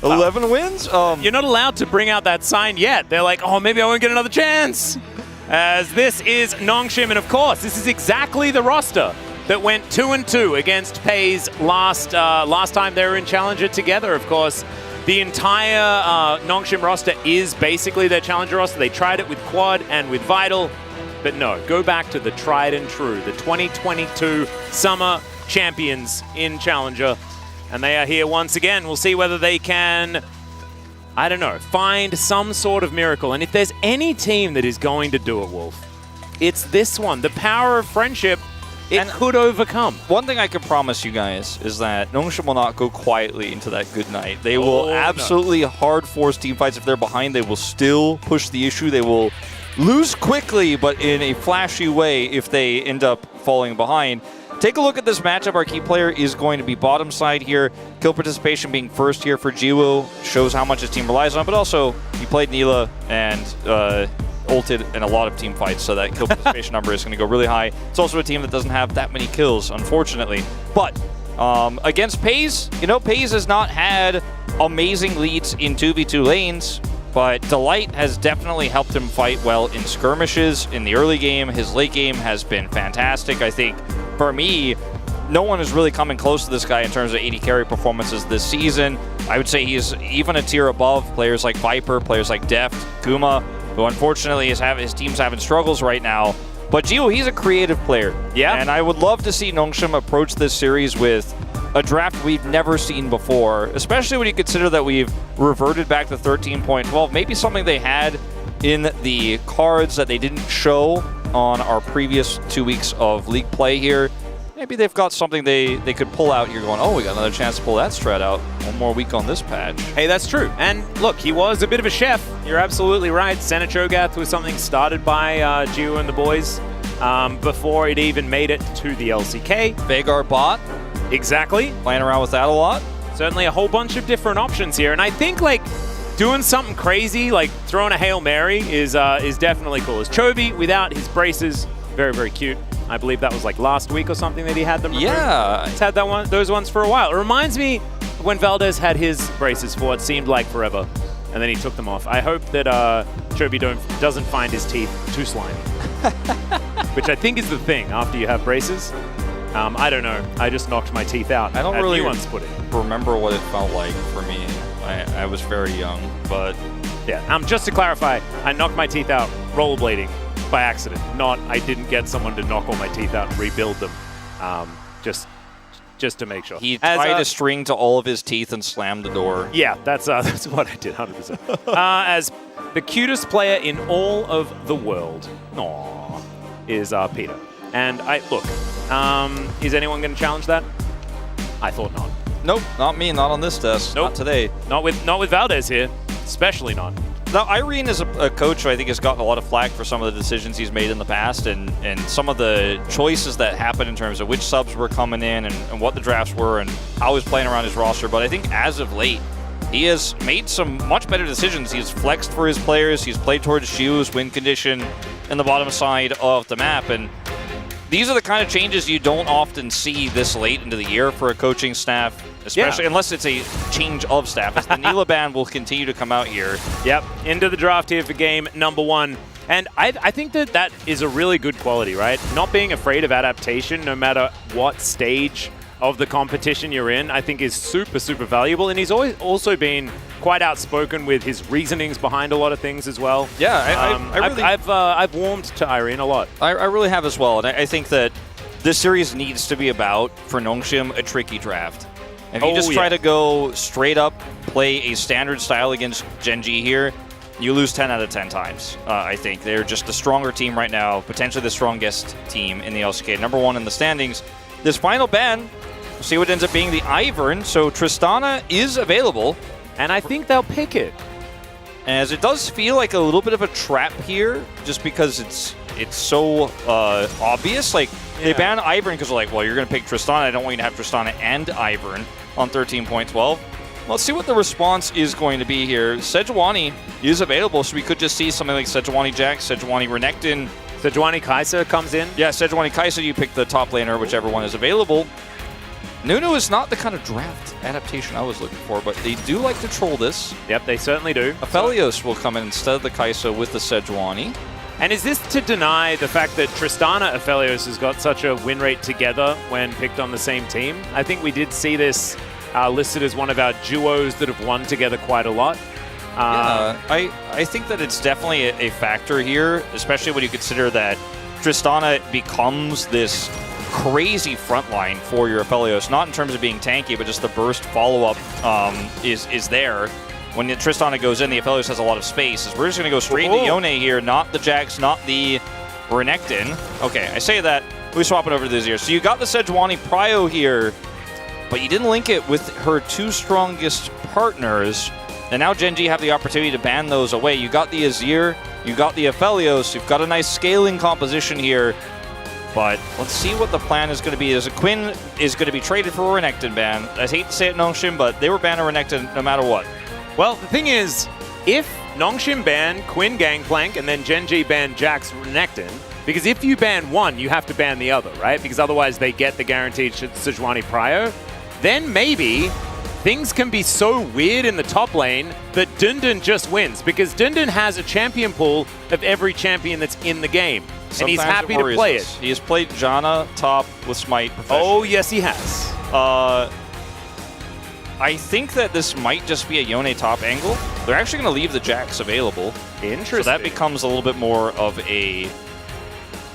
11 wins? You're not allowed to bring out that sign yet. They're like, maybe I won't get another chance. As this is Nongshim, and of course, this is exactly the roster that went 2-2 against Pays last time they were in Challenger together, of course. The entire Nongshim roster is basically their Challenger roster. They tried it with Quad and with Vital, but no, go back to the tried and true, the 2022 Summer Champions in Challenger, and they are here once again. We'll see whether they can, I don't know, find some sort of miracle. And if there's any team that is going to do it, Wolf, it's this one. The power of friendship, it could overcome. One thing I can promise you guys is that Nongshim will not go quietly into that good night. They will absolutely hard force team fights. If they're behind, they will still push the issue. They will lose quickly, but in a flashy way if they end up falling behind. Take a look at this matchup. Our key player is going to be bottom side here. Kill participation being first here for Jiwoo shows how much his team relies on, but also he played Neela and ulted in a lot of team fights, so that kill participation number is going to go really high. It's also a team that doesn't have that many kills, unfortunately. But against Pays, Pays has not had amazing leads in 2v2 lanes, but Delight has definitely helped him fight well in skirmishes in the early game. His late game has been fantastic. I think, for me, no one is really coming close to this guy in terms of AD carry performances this season. I would say he's even a tier above players like Viper, players like Deft, Kuma, who unfortunately his team's having struggles right now. But Gio, he's a creative player. Yeah. And I would love to see Nongshim approach this series with a draft we've never seen before, especially when you consider that we've reverted back to 13.12, maybe something they had in the cards that they didn't show on our previous 2 weeks of league play here. Maybe they've got something they could pull out. You're going, oh, we got another chance to pull that strat out. One more week on this patch. Hey, that's true. And look, he was a bit of a chef. You're absolutely right. Senate Cho'Gath was something started by Gio and the boys before it even made it to the LCK. Vagar bot. Exactly. Playing around with that a lot. Certainly a whole bunch of different options here. And I think, like, doing something crazy, like throwing a Hail Mary is definitely cool. As Chovy, without his braces, very, very cute. I believe that was like last week or something that he had them removed. Yeah. He's had those ones for a while. It reminds me when Valdez had his braces for what seemed like forever, and then he took them off. I hope that Chovy doesn't find his teeth too slimy, which I think is the thing after you have braces. I don't know. I just knocked my teeth out. I don't really remember what it felt like for me. I was very young, but... Yeah, just to clarify, I knocked my teeth out rollerblading by accident. Not I didn't get someone to knock all my teeth out and rebuild them. Just to make sure. He tied a string to all of his teeth and slammed the door. Yeah, that's what I did, 100%. As the cutest player in all of the world, is Peter. And look, is anyone going to challenge that? I thought not. Nope, not me, not on this desk. Nope. Not today. Not with Valdez here, especially not. Now, Irene is a coach who I think has gotten a lot of flack for some of the decisions he's made in the past and some of the choices that happened in terms of which subs were coming in and what the drafts were and how he's playing around his roster. But I think as of late, he has made some much better decisions. He's flexed for his players. He's played towards Xiu's win condition in the bottom side of the map. And these are the kind of changes you don't often see this late into the year for a coaching staff, especially unless it's a change of staff. As the Neela ban will continue to come out here. Yep, into the draft here for game number 1. And I think that is a really good quality, right? Not being afraid of adaptation, no matter what stage of the competition you're in, I think is super, super valuable. And he's always also been quite outspoken with his reasonings behind a lot of things as well. Yeah, I've warmed to Irene a lot. I really have as well. And I think that this series needs to be about, for Nongshim, a tricky draft. If you just try to go straight up, play a standard style against Gen G here, you lose 10 out of 10 times. I think they're just the stronger team right now, potentially the strongest team in the LCK. Number 1 in the standings. This final ban, we'll see what ends up being the Ivern. So Tristana is available. And I think they'll pick it. As it does feel like a little bit of a trap here, just because it's so obvious. Like, they ban Ivern because they're like, well, you're going to pick Tristana. I don't want you to have Tristana and Ivern on 13.12. Let's see what the response is going to be here. Sejuani is available, so we could just see something like Sejuani Jax, Sejuani Renekton. Sejuani Kai'Sa comes in. Yeah, Sejuani Kai'Sa, you pick the top laner, whichever one is available. Nunu is not the kind of draft adaptation I was looking for, but they do like to troll this. Yep, they certainly do. Aphelios will come in instead of the Kai'Sa with the Sejuani. And is this to deny the fact that Tristana Aphelios has got such a win rate together when picked on the same team? I think we did see this listed as one of our duos that have won together quite a lot. I think that it's definitely a factor here, especially when you consider that Tristana becomes this crazy front line for your Aphelios, not in terms of being tanky, but just the burst follow-up is there. When the Tristana goes in, the Aphelios has a lot of space. We're just going to go straight to Yone here, not the Jax, not the Renekton. Okay, I say that. We swap it over to this here. So you got the Sejuani Prio here, but you didn't link it with her 2 strongest partners. And now Gen G have the opportunity to ban those away. You got the Azir, you got the Aphelios, you've got a nice scaling composition here. But let's see what the plan is going to be. As a Quinn is going to be traded for a Renekton ban. I hate to say it, Nongshim, but they were banned a Renekton no matter what. Well, the thing is, if Nongshim ban Quinn Gangplank and then Gen G ban Jax Renekton, because if you ban one, you have to ban the other, right? Because otherwise they get the guaranteed Sejuani Prio. Then maybe things can be so weird in the top lane that Dundun just wins, because Dundun has a champion pool of every champion that's in the game. and he's happy to play it. He has played Janna top with Smite professionally. Oh, yes, he has. I think that this might just be a Yone top angle. They're actually going to leave the Jax available. Interesting. So that becomes a little bit more of a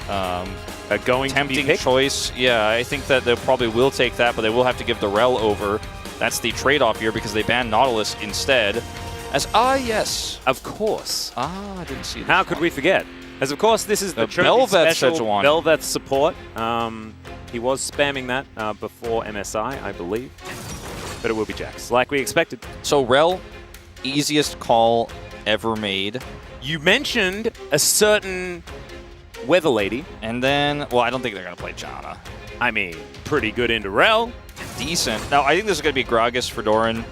tempting choice. Yeah, I think that they probably will take that, but they will have to give the Rel over. That's the trade-off here because they banned Nautilus instead. As yes, of course. I didn't see that. How could we forget? As of course, this is the Bel'Veth special Sejuani. Bel'Veth support. He was spamming that before MSI, I believe. But it will be Jax, like we expected. So Rel, easiest call ever made. You mentioned a certain weather lady. And then, well, I don't think they're going to play Janna. I mean, pretty good into Rel. Decent. Now, I think this is going to be Gragas for Doran.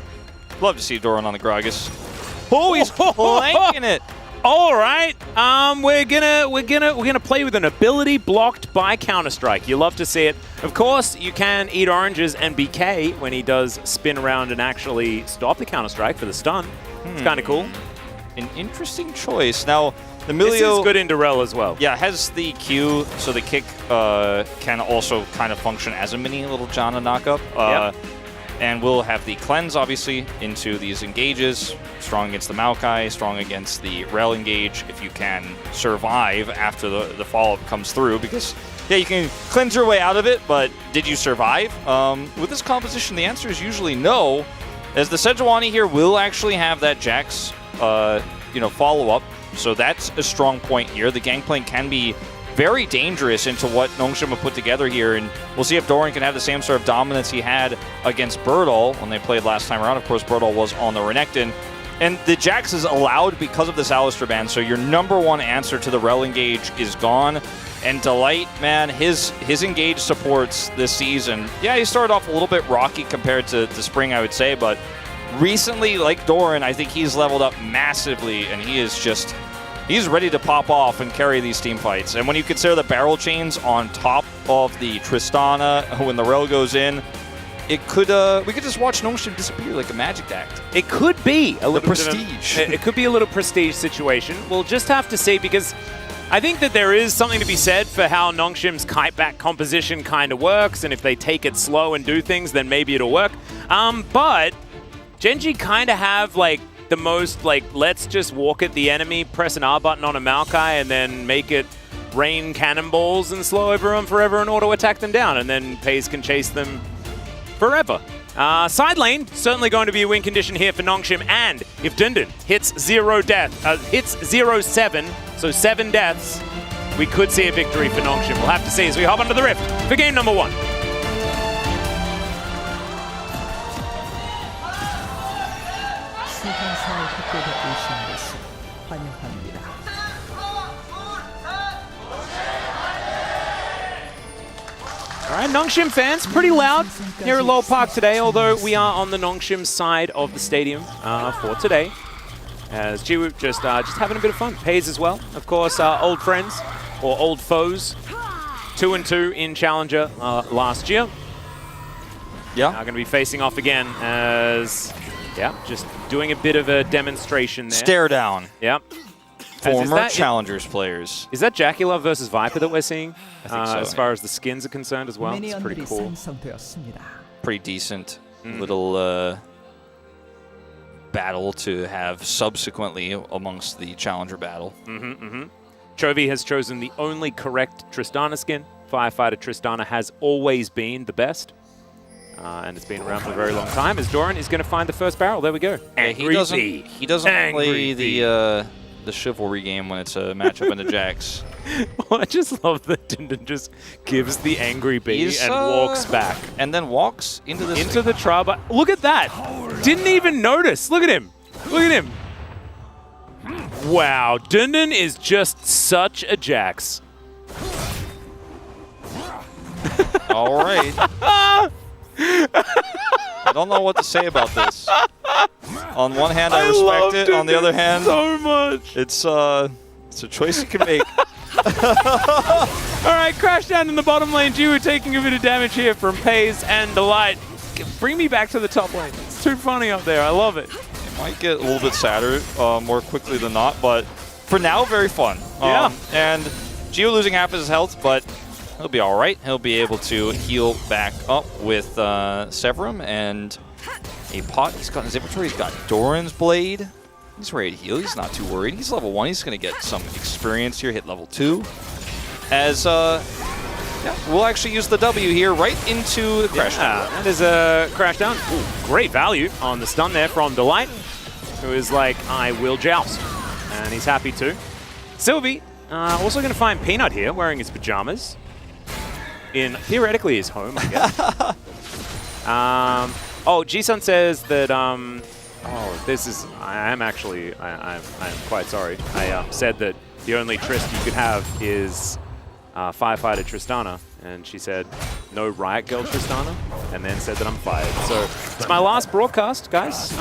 Love to see Doran on the Gragas. Oh, he's flanking it. All right, we're gonna play with an ability blocked by Counter-Strike. You love to see it. Of course, you can eat oranges and BK when he does spin around and actually stop the Counter-Strike for the stun. It's kind of cool. An interesting choice. Now, the Milio... This is good into Rel as well. Yeah, has the Q, so the kick can also kind of function as a mini little Janna knockup. Yep. And we'll have the cleanse, obviously, into these engages. Strong against the Maokai, strong against the Rel engage, if you can survive after the follow-up comes through. Because, yeah, you can cleanse your way out of it, but did you survive? With this composition, the answer is usually no, as the Sejuani here will actually have that Jax, follow-up. So that's a strong point here. The Gangplank can be very dangerous into what Nongshim have put together here, and we'll see if Doran can have the same sort of dominance he had against Birdall when they played last time around. Of course, Birdall was on the Renekton. And the Jax is allowed because of this Alistar ban, so your number one answer to the Rel engage is gone. And Delight, man, his engage supports this season. Yeah, he started off a little bit rocky compared to the spring, I would say, but recently, like Doran, I think he's leveled up massively, and he's ready to pop off and carry these team fights. And when you consider the barrel chains on top of the Tristana when the Rel goes in, we could just watch Nongshim disappear like a magic act. It could be a little prestige. It could be a little prestige situation. We'll just have to see, because I think that there is something to be said for how Nongshim's kite back composition kind of works, and if they take it slow and do things, then maybe it'll work. But Genji kind of have like the most let's just walk at the enemy, press an R button on a Maokai, and then make it rain cannonballs and slow everyone forever and auto attack them down, and then Pays can chase them forever. Side lane, certainly going to be a win condition here for Nongshim, and if Dundun hits 0-7, so 7 deaths, we could see a victory for Nongshim. We'll have to see as we hop onto the Rift for game number 1. All right, Nongshim fans, pretty loud here at Lowell Park today, although we are on the Nongshim side of the stadium for today. As Jiwoo just having a bit of fun. Pays as well, of course, old friends, or old foes. 2-2 in Challenger last year. Yeah. Now going to be facing off again as, yeah, just doing a bit of a demonstration there. Stare down. Yep. Former Challengers players. Is that Jacula versus Viper that we're seeing? I think so, as far as the skins are concerned as well. It's pretty cool. Pretty decent little battle to have subsequently amongst the Challenger battle. Chovy has chosen the only correct Tristana skin. Firefighter Tristana has always been the best. And it's been around for a very long time, as Doran is going to find the first barrel. There we go. Yeah, he doesn't play the chivalry game when it's a matchup into Jax. Well, I just love that Dindon just gives the angry bee and walks back. And then walks into the trial. Look at that. Didn't even notice. Look at him. Look at him. Wow. Dindon is just such a Jax. All right. I don't know what to say about this. On one hand, I respect it. On the other hand, so much. It's a choice you can make. All right, crash down in the bottom lane. Jiwoo taking a bit of damage here from Pays and Delight. Bring me back to the top lane. It's too funny up there. I love it. It might get a little bit sadder more quickly than not, but for now, very fun. Yeah. And Gio losing half his health, but he'll be all right. He'll be able to heal back up with Severum and a pot. He's got in his inventory. He's got Doran's Blade. He's ready to heal. He's not too worried. He's level 1. He's going to get some experience here, hit level 2. As, yeah, we'll actually use the W here right into the crash down. That is a crash down. Ooh, great value on the stun there from Delight, who is like, I will joust. And he's happy to. Sylvie, also going to find Peanut here, wearing his pajamas. In, theoretically, his home, I guess. Oh, G-Sun says that, oh, this is, I'm quite sorry. I said that the only Trist you could have is Firefighter Tristana, and she said, no Riot Girl Tristana, and then said that I'm fired. So it's my last broadcast, guys.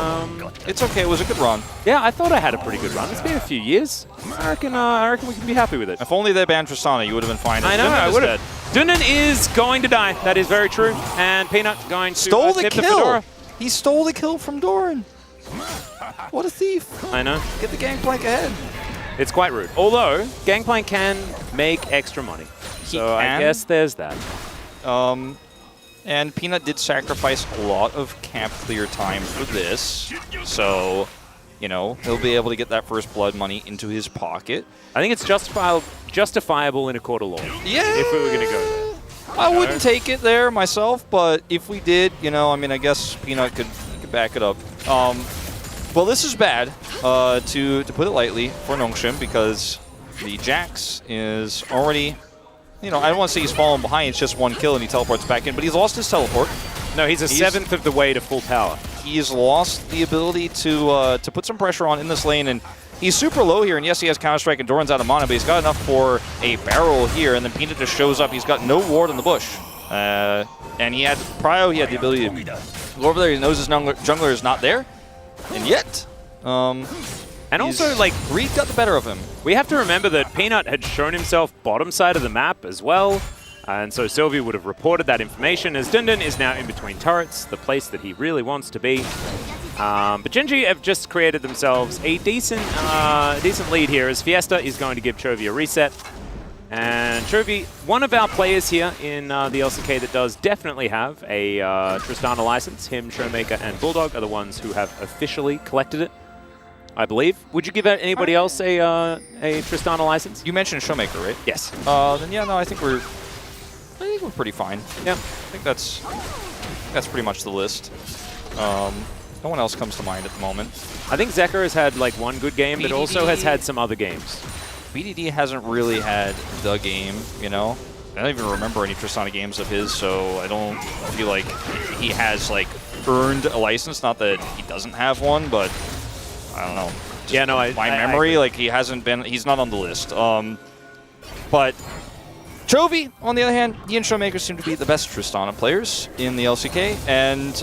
It's okay, it was a good run. Yeah, I thought I had a pretty good run. It's been a few years. I reckon we can be happy with it. If only they banned Tristana, you would have been fine. I know, I would have. Dunnan is going to die. That is very true. And Peanut going to stole the kill. Fedora. He stole the kill from Doran. What a thief. I know. Get the Gangplank ahead. It's quite rude. Although, Gangplank can make extra money. So I guess there's that. And Peanut did sacrifice a lot of camp clear time for this. So, you know, he'll be able to get that first blood money into his pocket. I think it's justifiable in a court of law. Yeah. If we were going to go there. I wouldn't take it there myself, but if we did, you know, I mean, I guess Peanut could back it up. Well, this is bad, to put it lightly, for Nongshim, because the Jax is already, you know, I don't want to say he's fallen behind, it's just one kill and he teleports back in, but he's lost his teleport. No, he's a seventh of the way to full power. He's lost the ability to put some pressure on in this lane, and he's super low here, and yes, he has Counter-Strike and Doran's out of mana, but he's got enough for a barrel here, and then Peanut just shows up. He's got no ward in the bush. And he had Prio, he had the ability to go over there. He knows his jungler is not there. And yet, and also, like, Greed got the better of him. We have to remember that Peanut had shown himself bottom side of the map as well. And so Sylvie would have reported that information, as Dundun is now in between turrets, the place that he really wants to be. But Genji have just created themselves a decent lead here, as Fiesta is going to give Chovy a reset. And Chovy, one of our players here in the LCK that does definitely have a Tristana license. Him, Showmaker, and Bulldog are the ones who have officially collected it, I believe. Would you give anybody else a Tristana license? You mentioned Showmaker, right? Yes. Then yeah, no, I think we're pretty fine. Yeah. I think that's pretty much the list. No one else comes to mind at the moment. I think Zeker has had like one good game, but also has had some other games. BDD hasn't really had the game, you know? I don't even remember any Tristana games of his, so I don't feel like he has like earned a license. Not that he doesn't have one, but I don't know. Just yeah, no, my memory, like he hasn't been, he's not on the list. But Chovy, on the other hand, he and Showmaker seem to be the best Tristana players in the LCK, and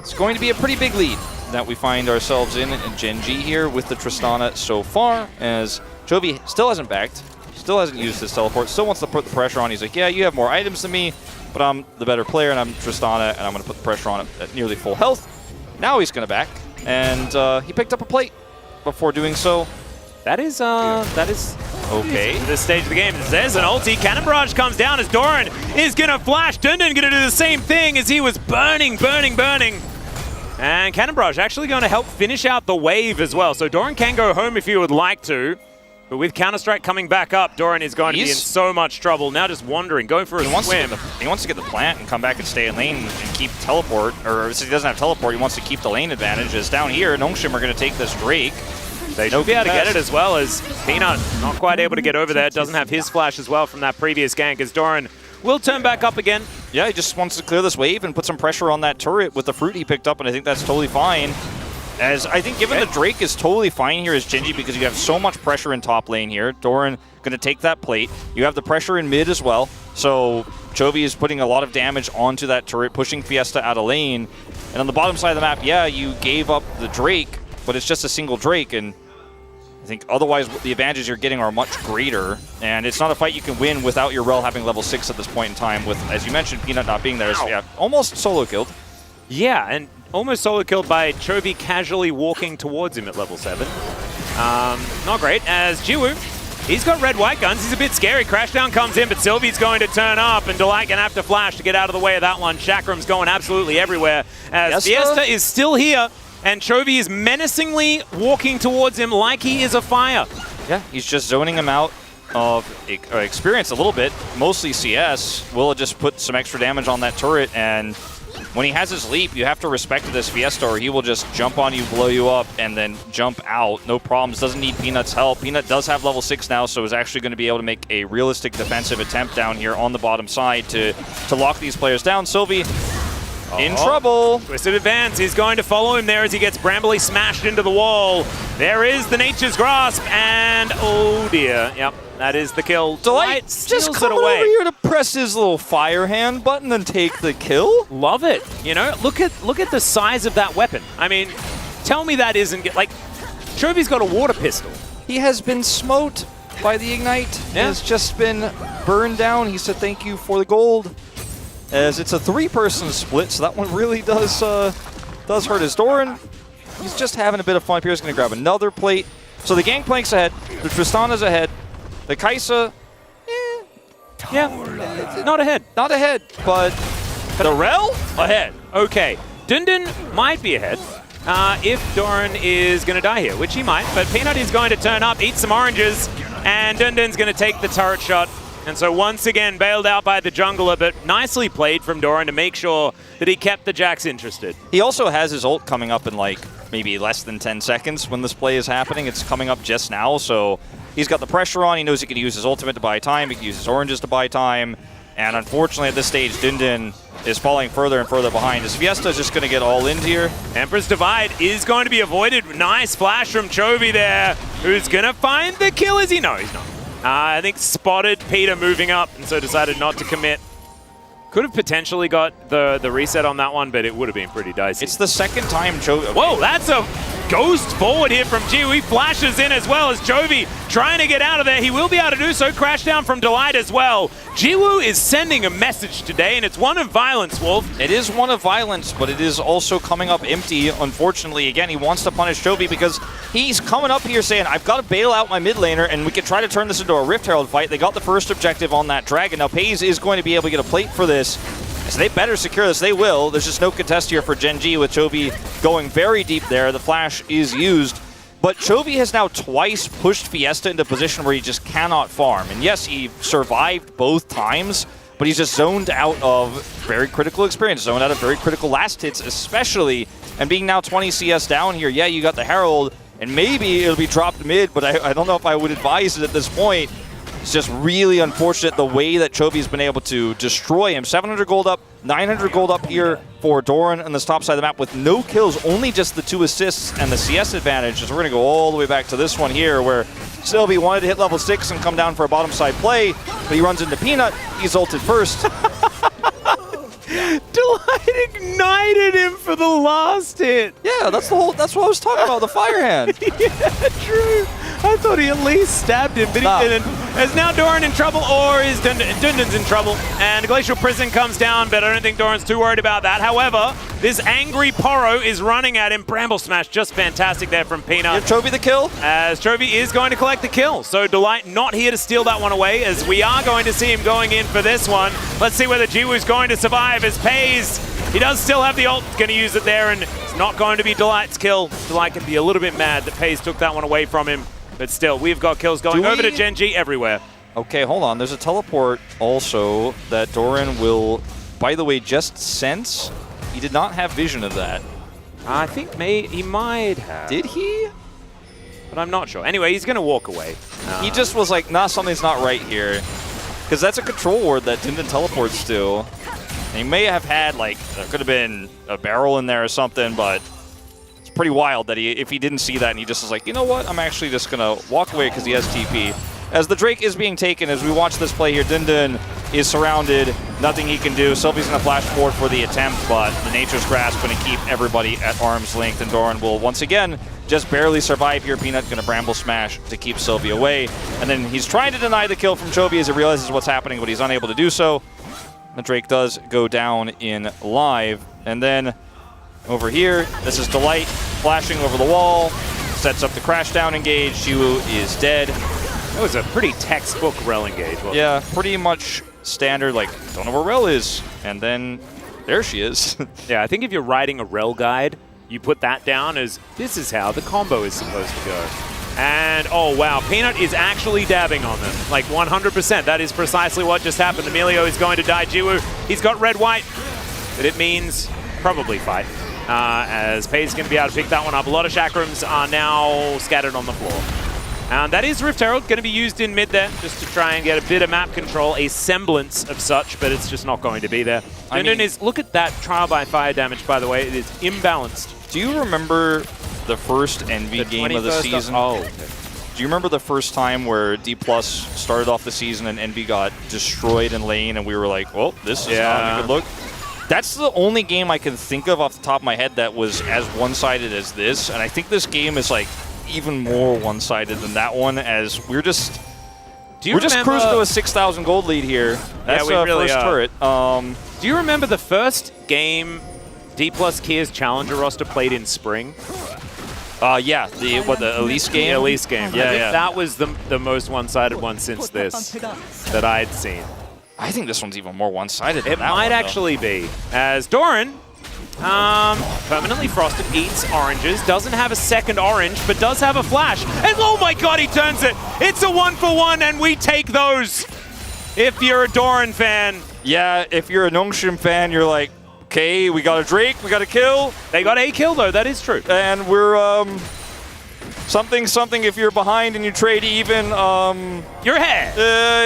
it's going to be a pretty big lead that we find ourselves in Genji here with the Tristana so far, as Chovy still hasn't backed, still hasn't used his teleport, still wants to put the pressure on. He's like, yeah, you have more items than me, but I'm the better player, and I'm Tristana, and I'm going to put the pressure on at nearly full health. Now he's going to back, and he picked up a plate before doing so. That is okay. This stage of the game, there's an ulti. Cannon Barrage comes down as Doran is going to flash. Dundun going to do the same thing as he was burning. And Cannon Barrage actually going to help finish out the wave as well. So Doran can go home if he would like to. But with Counter-Strike coming back up, Doran is going to be in so much trouble. Now just wandering, going for a swim. He wants to get the plant and come back and stay in lane and keep teleport. Or since he doesn't have teleport, he wants to keep the lane advantage. As down here, Nongshim are going to take this Drake. They should be able to get it as well, as Peanut not quite able to get over there. Doesn't have his flash as well from that previous gank, as Doran will turn back up again. Yeah, he just wants to clear this wave and put some pressure on that turret with the fruit he picked up, and I think that's totally fine. As I think given the Drake is totally fine here as Genji, because you have so much pressure in top lane here. Doran going to take that plate. You have the pressure in mid as well. So Chovy is putting a lot of damage onto that turret, pushing Fiesta out of lane. And on the bottom side of the map, yeah, you gave up the Drake, but it's just a single Drake, and I think otherwise the advantages you're getting are much greater, and it's not a fight you can win without your Rel having level 6 at this point in time, with, as you mentioned, Peanut not being there. So yeah, almost solo killed. Yeah, and almost solo killed by Chovy casually walking towards him at level 7. Not great, as Jiwoo He's got red-white guns. He's a bit scary. Crashdown comes in, but Sylvie's going to turn up, and Delight going to have to flash to get out of the way of that one. Chakram's going absolutely everywhere. As Fiesta is still here, and Chovy is menacingly walking towards him like he is a fire. Yeah, he's just zoning him out of experience a little bit, mostly CS. Will just put some extra damage on that turret, and when he has his leap, you have to respect this Fiesta, or he will just jump on you, blow you up, and then jump out. No problems. Doesn't need Peanut's help. Peanut does have level 6 now, so is actually going to be able to make a realistic defensive attempt down here on the bottom side to lock these players down. Sylvie in trouble. Twisted Advance is going to follow him there as he gets Brambly smashed into the wall. There is the Nature's Grasp, and oh dear. Yep, that is the kill. Delight just come over here to press his little fire hand button and take the kill. Love it. You know, look at the size of that weapon. I mean, tell me that isn't like Chovy's got a water pistol. He has been smote by the Ignite. Yeah. Has just been burned down. He said thank you for the gold. As it's a 3-person split, so that one really does hurt his Doran. He's just having a bit of fun. Pierre's going to grab another plate. So the Gangplank's ahead. The Tristana's ahead. The Kai'Sa, yeah, not ahead. Not ahead, but the Rel ahead. Okay, Dundun might be ahead if Doran is going to die here, which he might. But Peanut is going to turn up, eat some oranges, and Dundun's going to take the turret shot. And so once again, bailed out by the jungler, but nicely played from Doran to make sure that he kept the Jax interested. He also has his ult coming up in like maybe less than 10 seconds when this play is happening. It's coming up just now, so he's got the pressure on. He knows he can use his ultimate to buy time. He can use his oranges to buy time. And unfortunately at this stage, Dundun is falling further and further behind. His Fiesta is just going to get all in here. Emperor's Divide is going to be avoided. Nice flash from Chovy there. Who's going to find the kill? Is he? No, he's not. I think spotted Peter moving up and so decided not to commit. Could have potentially got the reset on that one, but it would have been pretty dicey. It's the second time Chovy... Okay. Whoa, that's a ghost forward here from Jiwoo. He flashes in as well as Chovy trying to get out of there. He will be able to do so. Crash down from Delight as well. Jiwoo is sending a message today, and it's one of violence, Wolf. It is one of violence, but it is also coming up empty. Unfortunately, again, he wants to punish Chovy because he's coming up here saying, I've got to bail out my mid laner, and we can try to turn this into a Rift Herald fight. They got the first objective on that dragon. Now, Paze is going to be able to get a plate for this. So they better secure this. They will. There's just no contest here for Gen G with Chovy going very deep there. The flash is used. But Chovy has now twice pushed Fiesta into a position where he just cannot farm. And yes, he survived both times, but he's just zoned out of very critical experience, zoned out of very critical last hits especially. And being now 20 CS down here, yeah, you got the Herald, and maybe it'll be dropped mid, but I don't know if I would advise it at this point. It's just really unfortunate the way that Chovy's been able to destroy him. 700 gold up, 900 gold up here for Doran on this top side of the map with no kills, only just the 2 assists and the CS advantage. As we're going to go all the way back to this one here where Sylvie wanted to hit level 6 and come down for a bottom side play, but he runs into Peanut. He's ulted first. Delight ignited him for the last hit. Yeah, that's what I was talking about, the fire hand. Yeah, true. I thought he at least stabbed him, but he didn't. Is now Doran in trouble, or is Dundun's in trouble? And Glacial Prison comes down, but I don't think Doran's too worried about that. However, this angry Poro is running at him. Bramble Smash, just fantastic there from Peanut. Give Chovy the kill. As Chovy is going to collect the kill. So Delight not here to steal that one away, as we are going to see him going in for this one. Let's see whether Jiwoo's going to survive as Paze. He does still have the ult, going to use it there, and it's not going to be Delight's kill. Delight can be a little bit mad that Paze took that one away from him. But still, we've got kills going over to Gen G everywhere. Okay, hold on. There's a teleport also that Doran will, by the way, just sense. He did not have vision of that. I think he might have. Did he? But I'm not sure. Anyway, he's going to walk away. He just was like, nah, something's not right here. Because that's a control ward that Dundun teleports to. And he may have had, like, there could have been a barrel in there or something, but pretty wild that if he didn't see that and he just was like, you know what, I'm actually just going to walk away because he has TP. As the Drake is being taken, as we watch this play here, Dundun is surrounded, nothing he can do. Sylvie's going to flash forward for the attempt, but the Nature's Grasp going to keep everybody at arm's length, and Doran will once again just barely survive here. Peanut going to Bramble Smash to keep Sylvie away, and then he's trying to deny the kill from Chovy as he realizes what's happening, but he's unable to do so. The Drake does go down in live, and then over here, this is Delight flashing over the wall, sets up the crash down engage. Jiwoo is dead. That was a pretty textbook Rel engage. Yeah, pretty much standard, like, don't know where Rel is. And then there she is. Yeah, I think if you're writing a Rel guide, you put that down as this is how the combo is supposed to go. And, oh wow, Peanut is actually dabbing on them. Like 100%. That is precisely what just happened. Emilio is going to die Jiwoo. He's got red-white. But it means probably fight. As Pei's going to be able to pick that one up. A lot of chakrams are now scattered on the floor. And that is Rift Herald, going to be used in mid there, just to try and get a bit of map control, a semblance of such, but it's just not going to be there. Look at that trial by fire damage, by the way. It is imbalanced. Do you remember the first Envy game of the season? Oh, okay. Do you remember the first time where D+ started off the season and Envy got destroyed in lane and we were like, well, this is not a good look? That's the only game I can think of off the top of my head that was as one-sided as this, and I think this game is like even more one-sided than that one, as we're just cruising to a 6,000 gold lead here. That's we really first turret. Do you remember the first game D+ Kia's Challenger roster played in spring? Yeah, the Elise game? The Elise game. Yeah, I think that was the most one-sided one since this that I'd seen. I think this one's even more one-sided than It that might one, actually be, as Doran, permanently frosted, eats oranges, doesn't have a second orange, but does have a flash. And oh my god, he turns it! It's a 1-for-1, and we take those! If you're a Doran fan. Yeah, if you're a Nongshim fan, you're like, okay, we got a Drake, we got a kill. They got a kill, though, that is true. And we're, something if you're behind and you trade even, your head.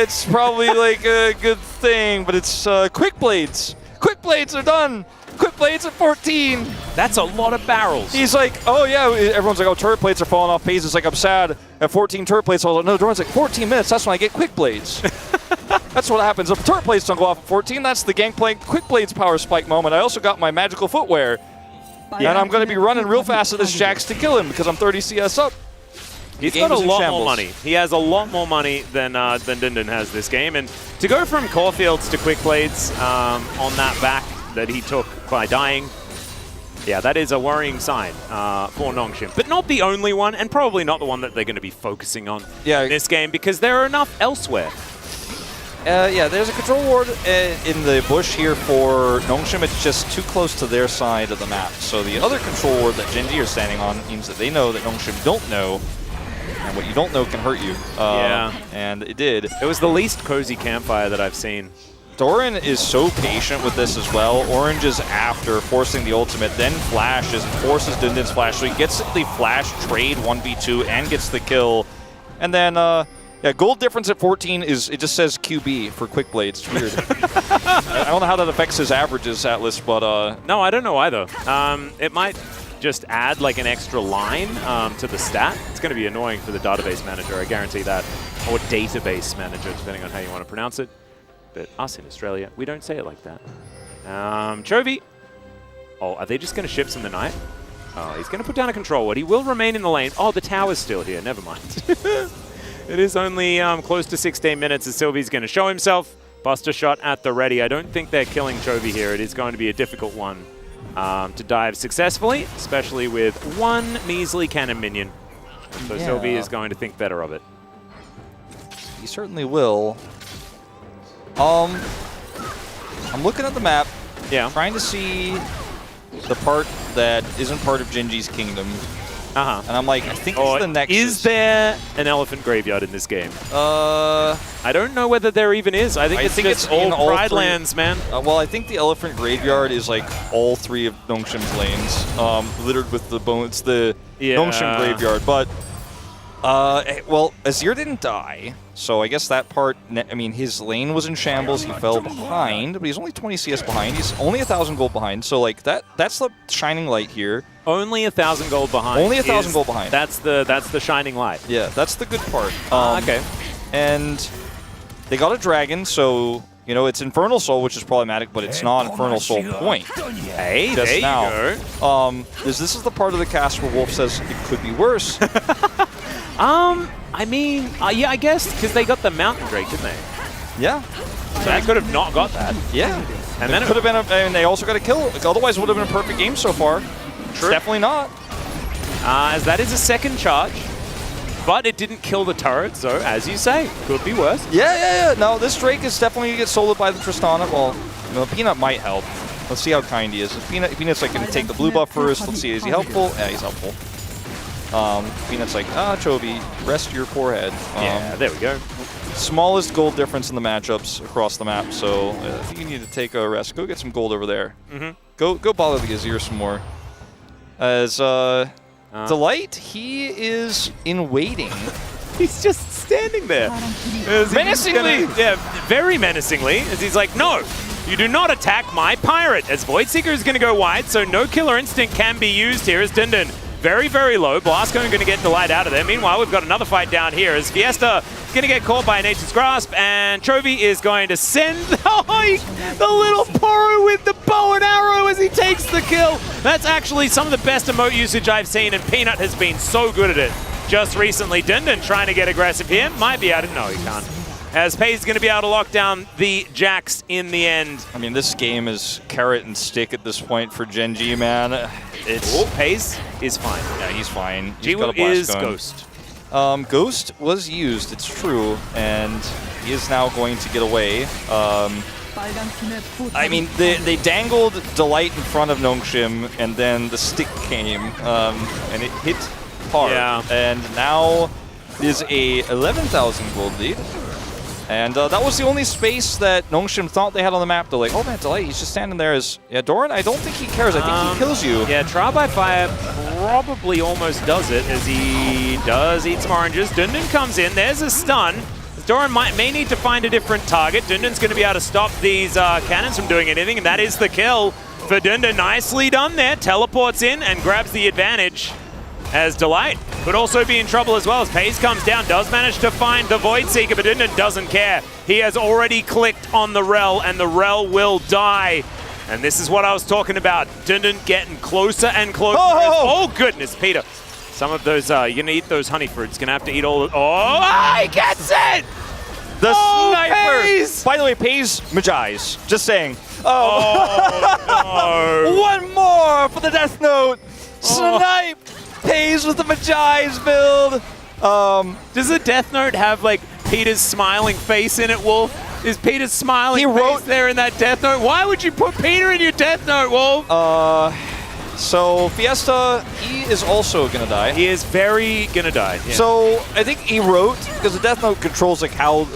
It's probably like a good thing, but it's Quick Blades. Quick Blades are done. Quick Blades at 14. That's a lot of barrels. He's like, oh yeah, everyone's like, oh, turret plates are falling off. Pace is like, I'm sad at 14 turret plates. I was like, no, Doran's like, 14 minutes, that's when I get Quick Blades. That's what happens. If turret plates don't go off at 14, that's the Gangplank Quick Blades power spike moment. I also got my magical footwear. Yeah. And I'm going to be running real fast at this Jax to kill him because I'm 30 CS up. He's got a lot more money. He has a lot more money than Dindin has this game. And to go from Caulfields to Quick Blades on that back that he took by dying, yeah, that is a worrying sign for Nongshim. But not the only one, and probably not the one that they're going to be focusing on in this game, because there are enough elsewhere. Yeah, there's a control ward in the bush here for Nongshim. It's just too close to their side of the map. So the other control ward that Gen G are standing on means that they know that Nongshim don't know. And what you don't know can hurt you. Yeah. And it did. It was the least cozy campfire that I've seen. Doran is so patient with this as well. Orange is after, forcing the ultimate, then flashes and forces Dindin's flash. So he gets the flash trade 1v2 and gets the kill. And then, yeah, gold difference at 14 is, it just says QB for Quick Blades. It's weird. I don't know how that affects his averages, Atlas, but... No, I don't know either. It might just add like an extra line to the stat. It's going to be annoying for the database manager, I guarantee that. Or database manager, depending on how you want to pronounce it. But us in Australia, we don't say it like that. Chovy. Oh, are they just going to ships in the night? Oh, he's going to put down a control ward. He will remain in the lane. Oh, the tower's still here. Never mind. It is only close to 16 minutes as Sylvie's going to show himself. Buster shot at the ready. I don't think they're killing Chovy here. It is going to be a difficult one to dive successfully, especially with one measly cannon minion. So Yeah. Sylvie is going to think better of it. He certainly will. I'm looking at the map, trying to see the part that isn't part of Genji's kingdom. And I'm like, I think it's the Nexus. Is there an elephant graveyard in this game? I don't know whether there even is. I think it's just all Pride lands, man. Well, I think the elephant graveyard is like all three of Nongshim's lanes, littered with the bones. It's the Nongshim graveyard, but well, Azir didn't die, so I guess that part, I mean, his lane was in shambles, he fell behind, but he's only 20 CS behind, he's only 1,000 gold behind, so like, that's the shining light here. Only 1,000 gold behind. Only 1,000 gold behind. That's the shining light. Yeah, that's the good part. Okay. And they got a dragon, so, you know, it's Infernal Soul, which is problematic, but it's not Infernal Soul point. Hey, just there now. you go. This is the part of the cast where Wolf says it could be worse. I mean, yeah, I guess, because they got the Mountain Drake, didn't they? Yeah. So they could have not got that. Yeah. And then it could have been, and they also got a kill. Otherwise, it would have been a perfect game so far. True. Definitely not. As that is a second charge. but it didn't kill the turret, so as you say, could be worse. Yeah. No, this Drake is definitely going to get soloed by the Tristana. Well, Peanut might help. Let's see how kind he is. Peanut's like going to take the blue buff first. Let's see, is he helpful? Yeah, he's helpful. Peanut's like, Chovy, rest your poor head. Yeah, there we go. Smallest gold difference in the matchups across the map, so if you need to take a rest, go get some gold over there. Go bother the Azir some more. As Delight, he is in waiting. He's just standing there. Menacingly! Yeah, very menacingly, as he's like, no, you do not attack my pirate. As Voidseeker is going to go wide, so no killer instinct can be used here as Dindin. Very, very low. Blastcone going to get Delight out of there. Meanwhile, we've got another fight down here as Fiesta is going to get caught by Nature's Grasp, and Chovy is going to send the little Poro with the bow and arrow as he takes the kill. That's actually some of the best emote usage I've seen, and Peanut has been so good at it just recently. Dindin trying to get aggressive here. Might be able to. No, he can't. As Pay's is going to be able to lock down the Jax in the end. I mean, this game is carrot and stick at this point for Gen G, man. It's Pay's is fine. Yeah, he's fine. Jiwoo is Ghost. Ghost was used, it's true, and he is now going to get away. I mean, they dangled Delight in front of Nongshim, and then the stick came, and it hit hard. Yeah. And now is a 11,000 gold lead. And that was the only space that Nongshim thought they had on the map. They're like, oh man, Delight, he's just standing there as... Yeah, Doran, I don't think he cares. I think he kills you. Yeah, Trial by Fire probably almost does it as he does eat some oranges. Dundun comes in. There's a stun. Doran may need to find a different target. Dundun's going to be able to stop these cannons from doing anything, and that is the kill for Dundun. Nicely done there. Teleports in and grabs the advantage. As Delight could also be in trouble as well as Pace comes down, does manage to find the Voidseeker, but Dundun doesn't care. He has already clicked on the Rel, and the Rel will die. And this is what I was talking about. Dundun getting closer and closer. Oh goodness, Peter. Some of those, you're going to eat those honey fruits. Going to have to eat all the... Oh, he gets it! The sniper! Pace! By the way, Pace Magi's. Just saying. Oh, no. One more for the Death Note. Snipe! Pays with the Magi's build. Does the Death Note have like Peter's smiling face in it, Wolf? Is Peter's smiling face there in that Death Note? Why would you put Peter in your Death Note, Wolf? So Fiesta, he is also gonna die. He is very gonna die. Yeah. So I think he wrote, because the Death Note controls like how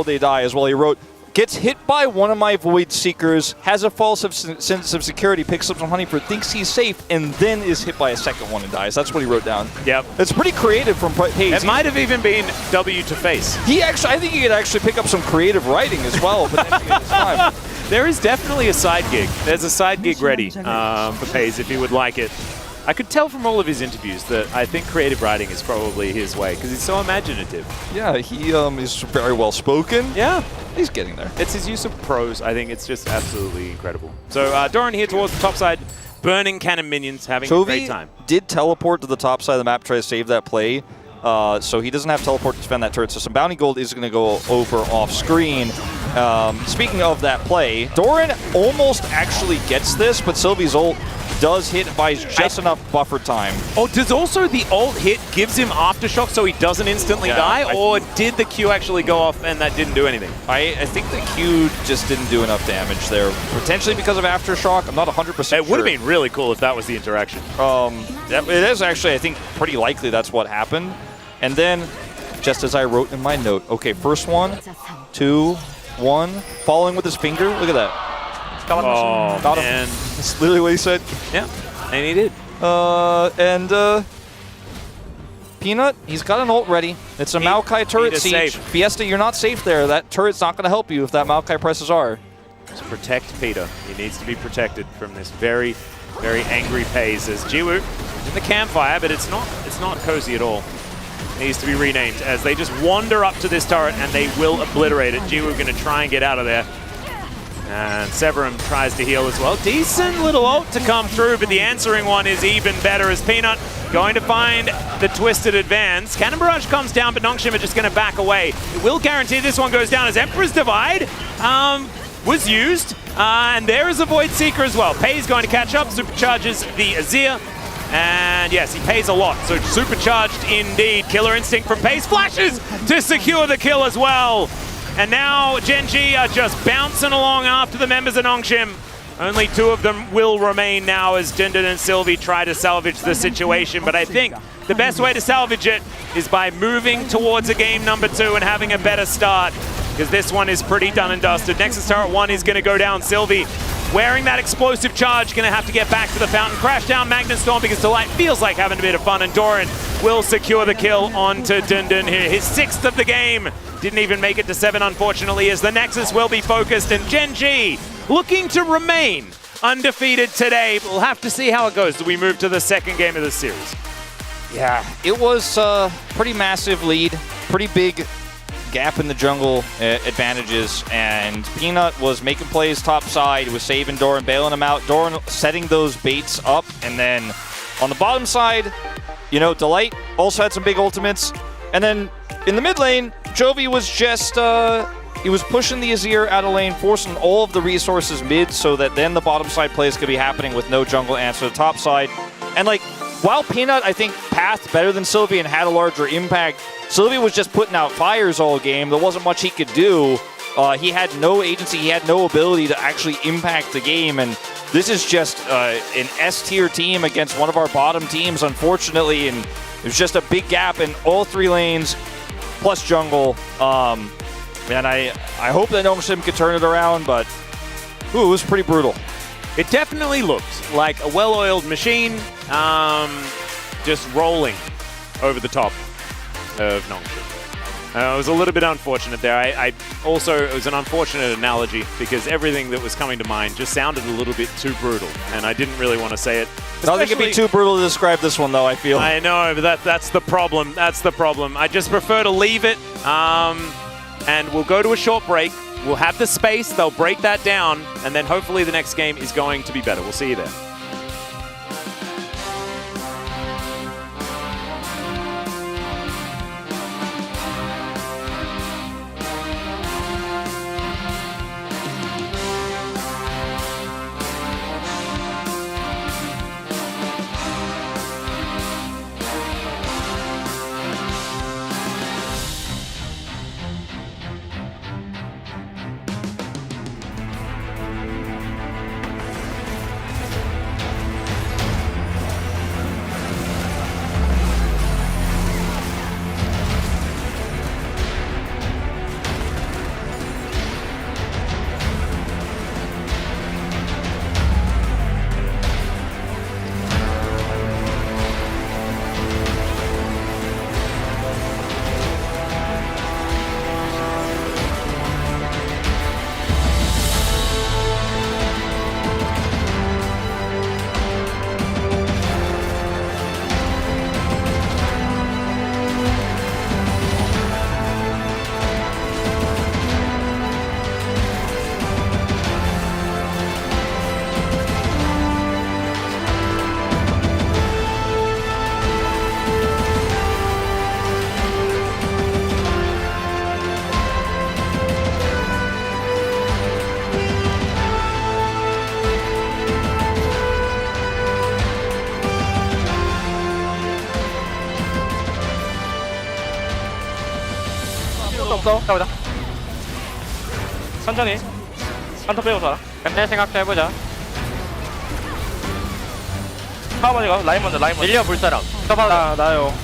they die as well. He wrote, gets hit by one of my Void Seekers, has a false sense of security, picks up some honey fruit, thinks he's safe, and then is hit by a second one and dies. That's what he wrote down. Yep. It's pretty creative from Pace. It might have even been W to face. I think he could actually pick up some creative writing as well, potentially at this time. There is definitely a side gig. There's a side gig ready for Pace if he would like it. I could tell from all of his interviews that I think creative writing is probably his way because he's so imaginative. Yeah, he is very well spoken. Yeah. He's getting there. It's his use of prose. I think it's just absolutely incredible. So Doran here towards the top side, burning cannon minions, having a great time. Did teleport to the top side of the map, try to save that play. So he doesn't have teleport to defend that turret. So some bounty gold is going to go over off screen. Speaking of that play, Doran almost actually gets this, but Sylvie's ult does hit and buys just enough buffer time. Oh, does also the ult hit gives him aftershock so he doesn't instantly die? Or did the Q actually go off and that didn't do anything? I think the Q just didn't do enough damage there. Potentially because of aftershock. I'm not 100% sure. It would have been really cool if that was the interaction. It is actually, I think, pretty likely that's what happened. And then, just as I wrote in my note, okay, first 1, 2, 1, following with his finger. Look at that. Got him. And that's literally what he said. Yeah, and he did. Peanut, he's got an ult ready. It's a Maokai turret siege. Fiesta, you're not safe there. That turret's not going to help you if that Maokai presses R. To protect Peter. He needs to be protected from this very, very angry Pace as Jiwoo is in the campfire, but it's not cozy at all. Needs to be renamed as they just wander up to this turret and they will obliterate it. Jiwoo going to try and get out of there. And Severum tries to heal as well. Decent little ult to come through, but the answering one is even better as Peanut going to find the twisted advance. Cannon Barrage comes down, but Nongshim are just going to back away. It will guarantee this one goes down as Emperor's Divide was used. And there is a Void Seeker as well. Pei is going to catch up, supercharges the Azir. And yes, he pays a lot, so supercharged indeed. Killer Instinct from Pace flashes to secure the kill as well. And now Gen G are just bouncing along after the members of Nongshim. Only 2 of them will remain now as Dundun and Sylvie try to salvage the situation. But I think the best way to salvage it is by moving towards a game number 2 and having a better start, because this one is pretty done and dusted. Nexus Turret 1 is going to go down. Sylvie wearing that explosive charge, going to have to get back to the fountain. Crash down Magnet Storm because Delight feels like having a bit of fun, and Doran will secure the kill onto Dundun here. His 6th of the game. Didn't even make it to 7, unfortunately, as the Nexus will be focused, and Gen G looking to remain undefeated today. We'll have to see how it goes as we move to the 2nd game of the series. Yeah, it was a pretty massive lead, pretty big gap in the jungle advantages, and Peanut was making plays top side, was saving Doran, bailing him out, Doran setting those baits up, and then on the bottom side, you know, Delight also had some big ultimates, and then in the mid lane, Jovi was just, he was pushing the Azir out of lane, forcing all of the resources mid so that then the bottom side plays could be happening with no jungle answer to the top side. And like, while Peanut, I think, pathed better than Sylvie and had a larger impact, Sylvie was just putting out fires all game. There wasn't much he could do. He had no agency, he had no ability to actually impact the game, and this is just an S-tier team against one of our bottom teams, unfortunately, and there's just a big gap in all 3 lanes, plus jungle. And I hope that Nongshim could turn it around, but ooh, it was pretty brutal. It definitely looked like a well-oiled machine, just rolling over the top of Nongshim. It was a little bit unfortunate there. I also, it was an unfortunate analogy because everything that was coming to mind just sounded a little bit too brutal, and I didn't really want to say it. I don't think it'd be too brutal to describe this one, though, I feel. I know, but that's the problem. That's the problem. I just prefer to leave it, and we'll go to a short break. We'll have the space, they'll break that down, and then hopefully the next game is going to be better. We'll see you there. 없어. 가보자. 천천히. 한턴 빼고 살아. 내 생각도 해보자. 하원이 가. 라인 먼저. 밀려 볼 사람. 나요.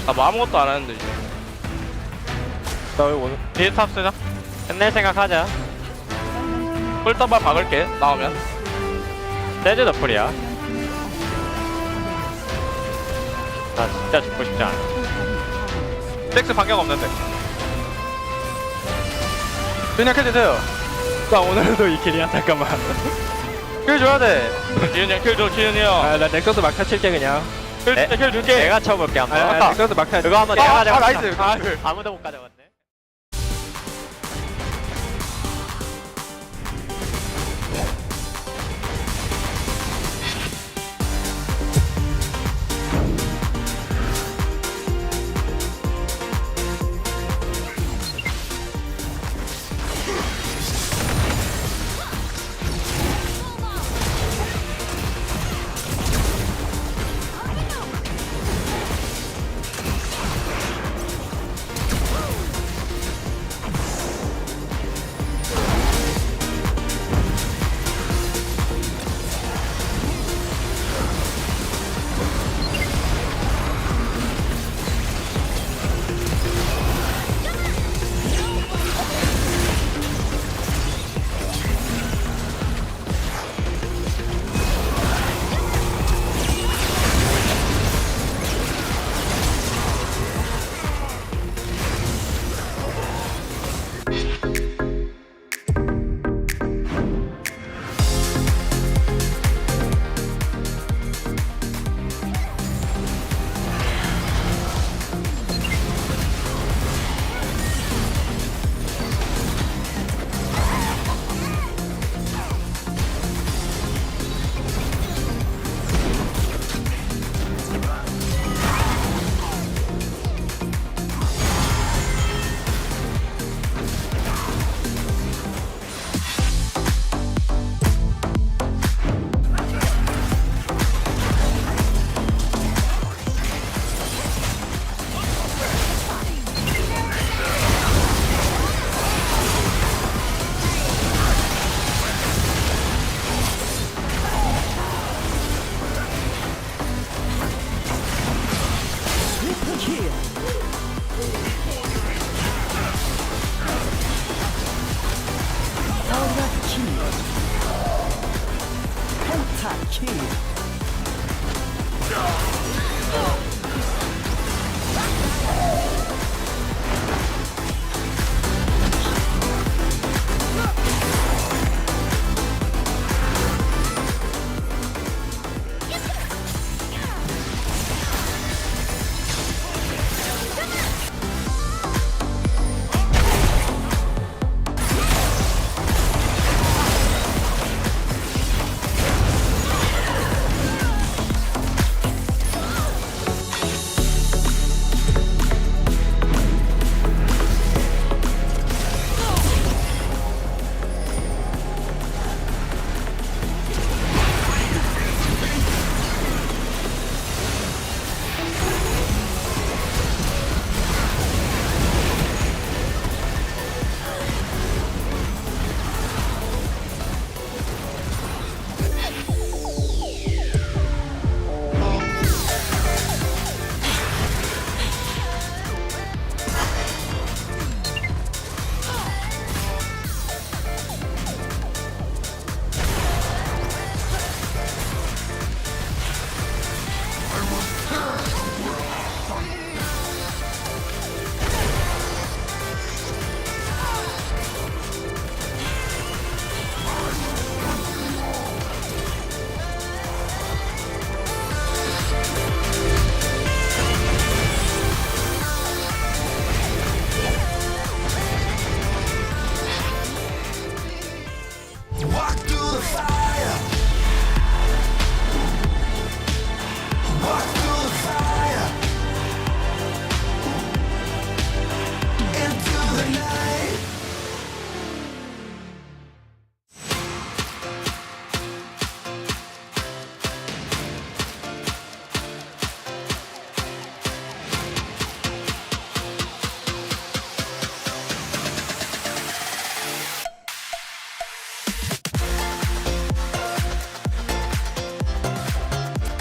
나 뭐 아무것도 안 하는데 이제. 나 왜 오늘? 뒤에 탑 쓰자. 내 생각하자. 꿀떡만 박을게. 나오면. 세즈 너플이야. 나 진짜 죽고 싶지 않아. 잭스 반격 없는데. 그냥 해주세요. 나 오늘도 이 킬이야. 잠깐만. 킬 줘야 돼. 지윤이 형 킬 줘. 지윤이 형. 아, 나 넥서스 막타 칠게 그냥. 킬 줄게. 내가 쳐볼게 한번. 넥서스 막타. 그거 한번 내가 가져가. 나이스. 아무도 못 가져갔네.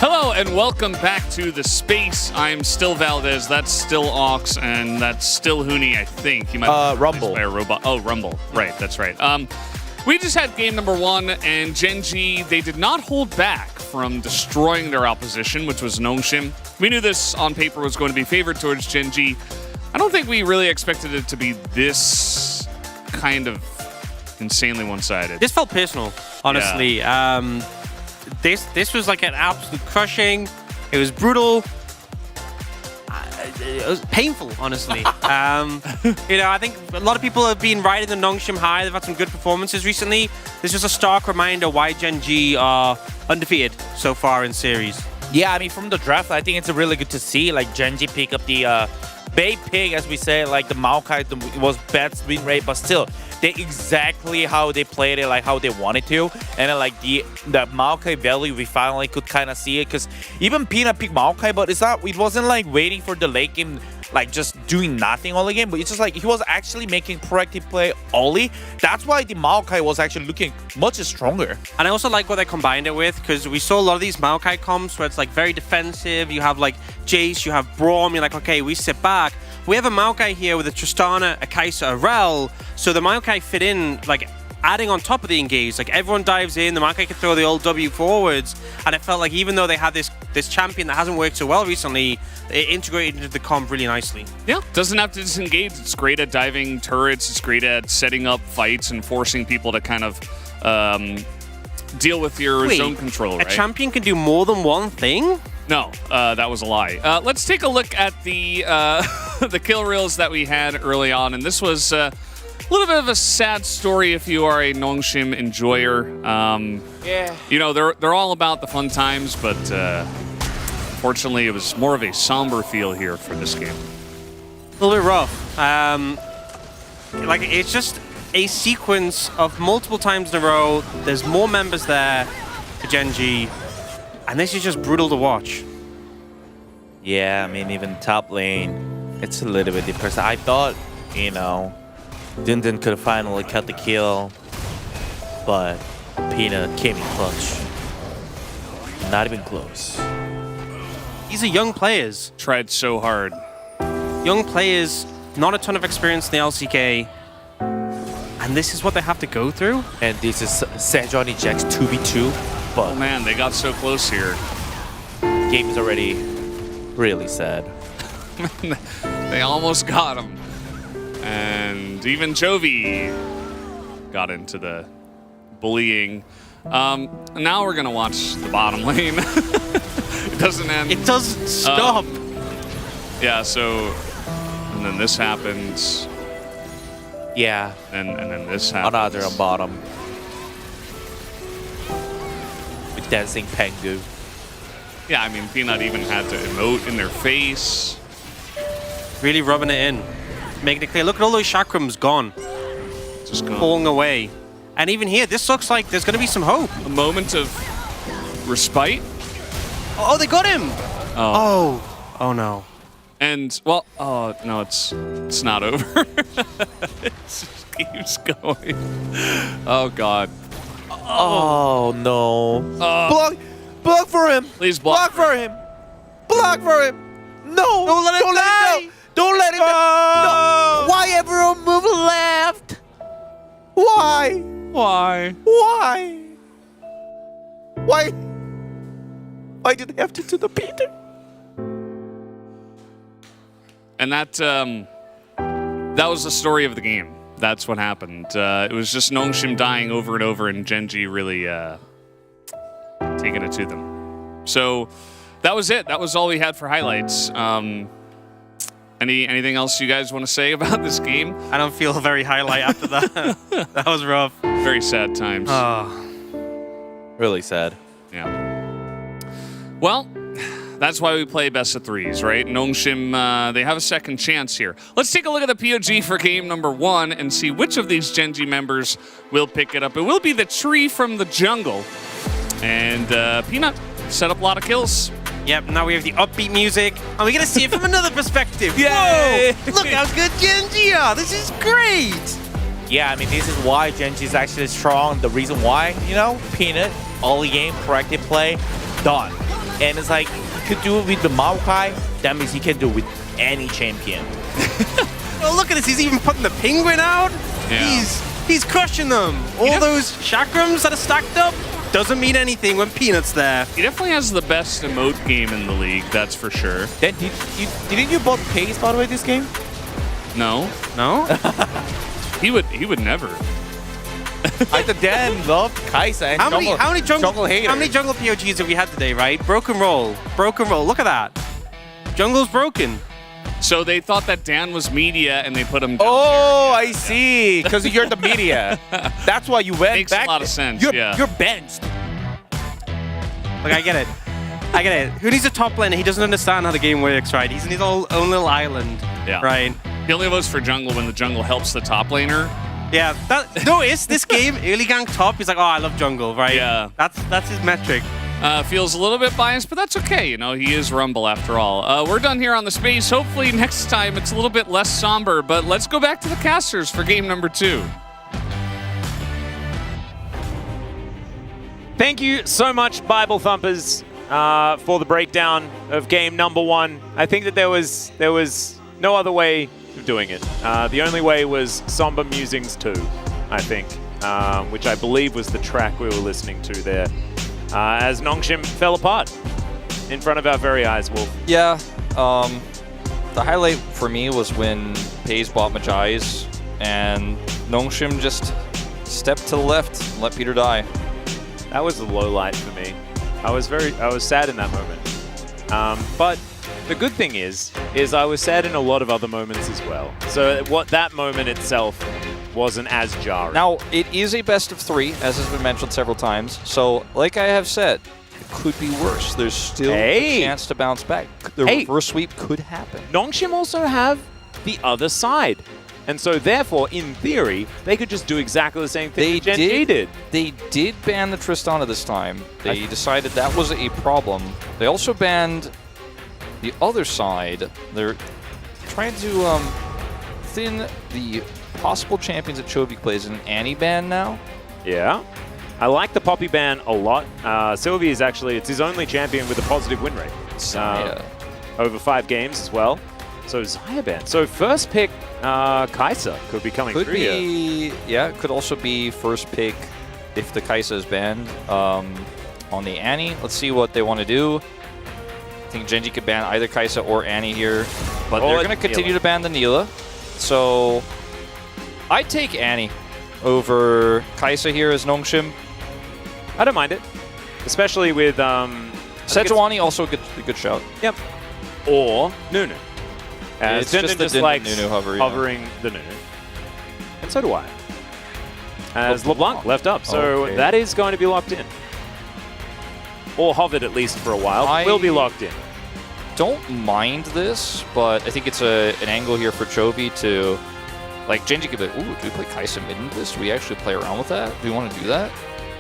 Hello and welcome back to the space. I'm still Valdez, that's still Ox, and that's still Huni, I think. He might be Rumble. by a robot. Oh, Rumble. Right, that's right. We just had game number 1, and Gen.G, they did not hold back from destroying their opposition, which was Nongshim. We knew this on paper was going to be favored towards Gen.G. I don't think we really expected it to be this kind of insanely one-sided. This felt personal, honestly. Yeah. This was like an absolute crushing. It was brutal. It was painful, honestly. You know, I think a lot of people have been riding the Nongshim high. They've had some good performances recently. This was a stark reminder why Gen.G are undefeated so far in series. Yeah, I mean, from the draft, I think it's really good to see like Gen.G pick up the bait pig, as we say, like the Maokai. It was bad win rate, but still, they exactly how they played it, like how they wanted to, and then like the Maokai value, we finally could kind of see it, because even Peanut picked Maokai, but it wasn't like waiting for the late game, like just doing nothing all the game, but it's just like he was actually making proactive play early. That's why the Maokai was actually looking much stronger. And I also like what they combined it with, because we saw a lot of these Maokai comps where it's like very defensive. You have like Jace, you have Braum, you're like, okay, we sit back. We have a Maokai here with a Tristana, a Kai'Sa, a Rel, so the Maokai fit in, like, adding on top of the engage. Like, everyone dives in, the Maokai can throw the old W forwards, and it felt like even though they had this champion that hasn't worked so well recently, it integrated into the comp really nicely. Yeah, doesn't have to disengage. It's great at diving turrets, it's great at setting up fights and forcing people to kind of deal with your zone control, right? A champion can do more than one thing? No, that was a lie. Let's take a look at the the kill reels that we had early on, and this was a little bit of a sad story if you are a Nongshim enjoyer. Yeah. You know, they're all about the fun times, but unfortunately, it was more of a somber feel here for this game. A little bit rough. Like, it's just a sequence of multiple times in a row. There's more members there for Gen.G, and this is just brutal to watch. Yeah, I mean, even top lane, it's a little bit depressing. I thought, you know, Dindin could have finally cut the kill, but Peanut came in clutch. Not even close. These are young players. Tried so hard. Young players, not a ton of experience in the LCK, and this is what they have to go through? And this is Sejuani Jax 2v2. Oh man, they got so close here. Game is already really sad. They almost got him. And even Chovy got into the bullying. Now we're going to watch the bottom lane. It doesn't end. It doesn't stop. Yeah, so... And then this happens. Yeah. And then this happens. Another on bottom. With dancing Pengu. Yeah, I mean, Peanut even had to emote in their face. Really rubbing it in. Making it clear. Look at all those chakrams gone. Just gone. Falling away. And even here, this looks like there's going to be some hope. A moment of respite. Oh, they got him! Oh. Oh no. And, well, oh, no, it's not over. It just keeps going. Oh, God. Oh, no. Block for him! Please block for him! Block for him! No! Don't let him die! Don't let him go! No! Why everyone move left? Why? Why? Why? Why? Why did they have to do the Peter? And that was the story of the game. That's what happened. It was just Nongshim dying over and over, and Genji really taking it to them. So that was it. That was all we had for highlights. Anything else you guys want to say about this game? I don't feel very highlight after that. That was rough. Very sad times. Really sad. Yeah. Well, that's why we play best of threes, right? Nongshim, they have a second chance here. Let's take a look at the POG for game number 1 and see which of these Genji members will pick it up. It will be the tree from the jungle. And Peanut set up a lot of kills. Yep, now we have the upbeat music, and we get to see it from another perspective. Yay! Whoa! Look how good Genji are! This is great! Yeah, I mean, this is why Genji is actually strong. The reason why, you know, Peanut, early game, corrective play, done. And it's like, he could do it with the Maokai, that means he can do it with any champion. Oh, look at this, he's even putting the penguin out. Yeah. He's crushing them. All those chakrams that are stacked up doesn't mean anything when Peanut's there. He definitely has the best emote game in the league, that's for sure. Then didn't you both pace, by the way, this game? No. No? He would never. I thought Dan loved Kaisa and how many jungle haters. How many jungle POGs have we had today, right? Broken roll. Broken roll. Look at that. Jungle's broken. So they thought that Dan was media and they put him down Oh, there. I see. Because you're the media. That's why you went Makes back. a lot of sense, You're benched. Look, I get it. I get it. Who needs a top laner? He doesn't understand how the game works, right? He's in his own little island, right? He only votes for jungle when the jungle helps the top laner. Yeah, notice this game, early gank top, he's like, oh, I love jungle, right? Yeah. That's his metric. Feels a little bit biased, but that's okay. You know, he is Rumble after all. We're done here on the space. Hopefully next time it's a little bit less somber, but let's go back to the casters for game number 2. Thank you so much, Bible Thumpers, for the breakdown of game number 1. I think that there was no other way of doing it. The only way was Somber Musings 2, I think, which I believe was the track we were listening to there. As Nongshim fell apart in front of our very eyes, Wolf. Yeah, the highlight for me was when Pays bought Majai's and Nongshim just stepped to the left and let Peter die. That was the low light for me. I was sad in that moment. But the good thing is I was sad in a lot of other moments as well. So that moment itself wasn't as jarring. Now, it is a best of 3, as has been mentioned several times. So, like I have said, it could be worse. There's still a chance to bounce back. The reverse sweep could happen. Nongshim also have the other side. And so, therefore, in theory, they could just do exactly the same thing that Genji did. They did ban the Tristana this time. They decided that was a problem. They also banned the other side. They're trying to thin the possible champions that Chovy plays in an Annie ban now. Yeah. I like the Poppy ban a lot. Sylvie is actually, it's his only champion with a positive win rate. Over 5 games as well. So Xayah ban. So first pick, Kaisa could be coming through here. Yeah, it could also be first pick if the Kaisa is banned. on the Annie. Let's see what they want to do. I think Genji could ban either Kai'Sa or Annie here, but they're going to continue to ban the Neela. So I'd take Annie over Kai'Sa here as Nongshim. I don't mind it, especially with Sejuani also a good shout. Yep. Or Nunu. It's just the Nunu hovering the Nunu. And so do I. As LeBlanc left up, so that is going to be locked in. Or hovered at least for a while. Will be locked in. Don't mind this, but I think it's an angle here for Chovy to, like, Genji could be like, ooh, do we play Kai'Sa mid into this? Do we actually play around with that? Do we want to do that?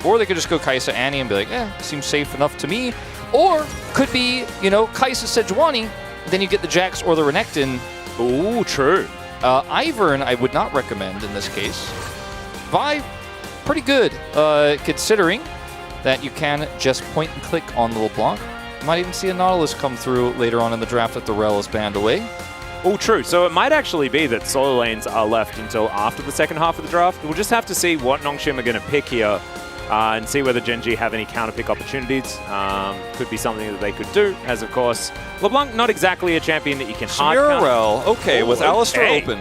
Or they could just go Kai'Sa Annie and be like, seems safe enough to me. Or could be, you know, Kai'Sa Sejuani, then you get the Jax or the Renekton. Ooh, true. Ivern I would not recommend in this case. Vi, pretty good, considering that you can just point and click on the LeBlanc. You might even see a Nautilus come through later on in the draft if the Rel is banned away. Oh, true. So it might actually be that solo lanes are left until after the second half of the draft. We'll just have to see what Nongshim are going to pick here and see whether Genji have any counter pick opportunities. Could be something that they could do, as of course LeBlanc not exactly a champion that you can hard counter. Rel, okay, with Alistar open.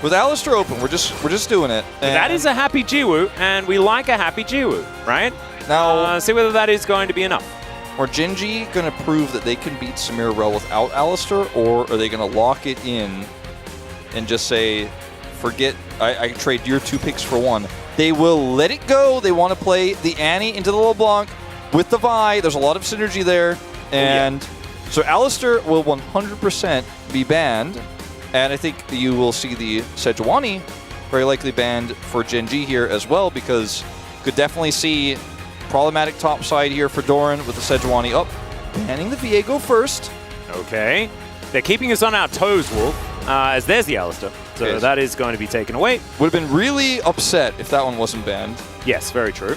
With Alistar open, we're just doing it. That is a happy Jiwoo, and we like a happy Jiwoo, right? Now, see whether that is going to be enough. Are Genji going to prove that they can beat Samira Rel without Alistar, or are they going to lock it in and just say, forget, I trade your 2 picks for 1? They will let it go. They want to play the Annie into the LeBlanc with the Vi. There's a lot of synergy there. And so Alistar will 100% be banned. And I think you will see the Sejuani very likely banned for Genji here as well, because could definitely see problematic top side here for Doran with the Sejuani up. Banning the Viego first. Okay. They're keeping us on our toes, Wolf, as there's the Alistar. So that is going to be taken away. Would have been really upset if that one wasn't banned. Yes, very true.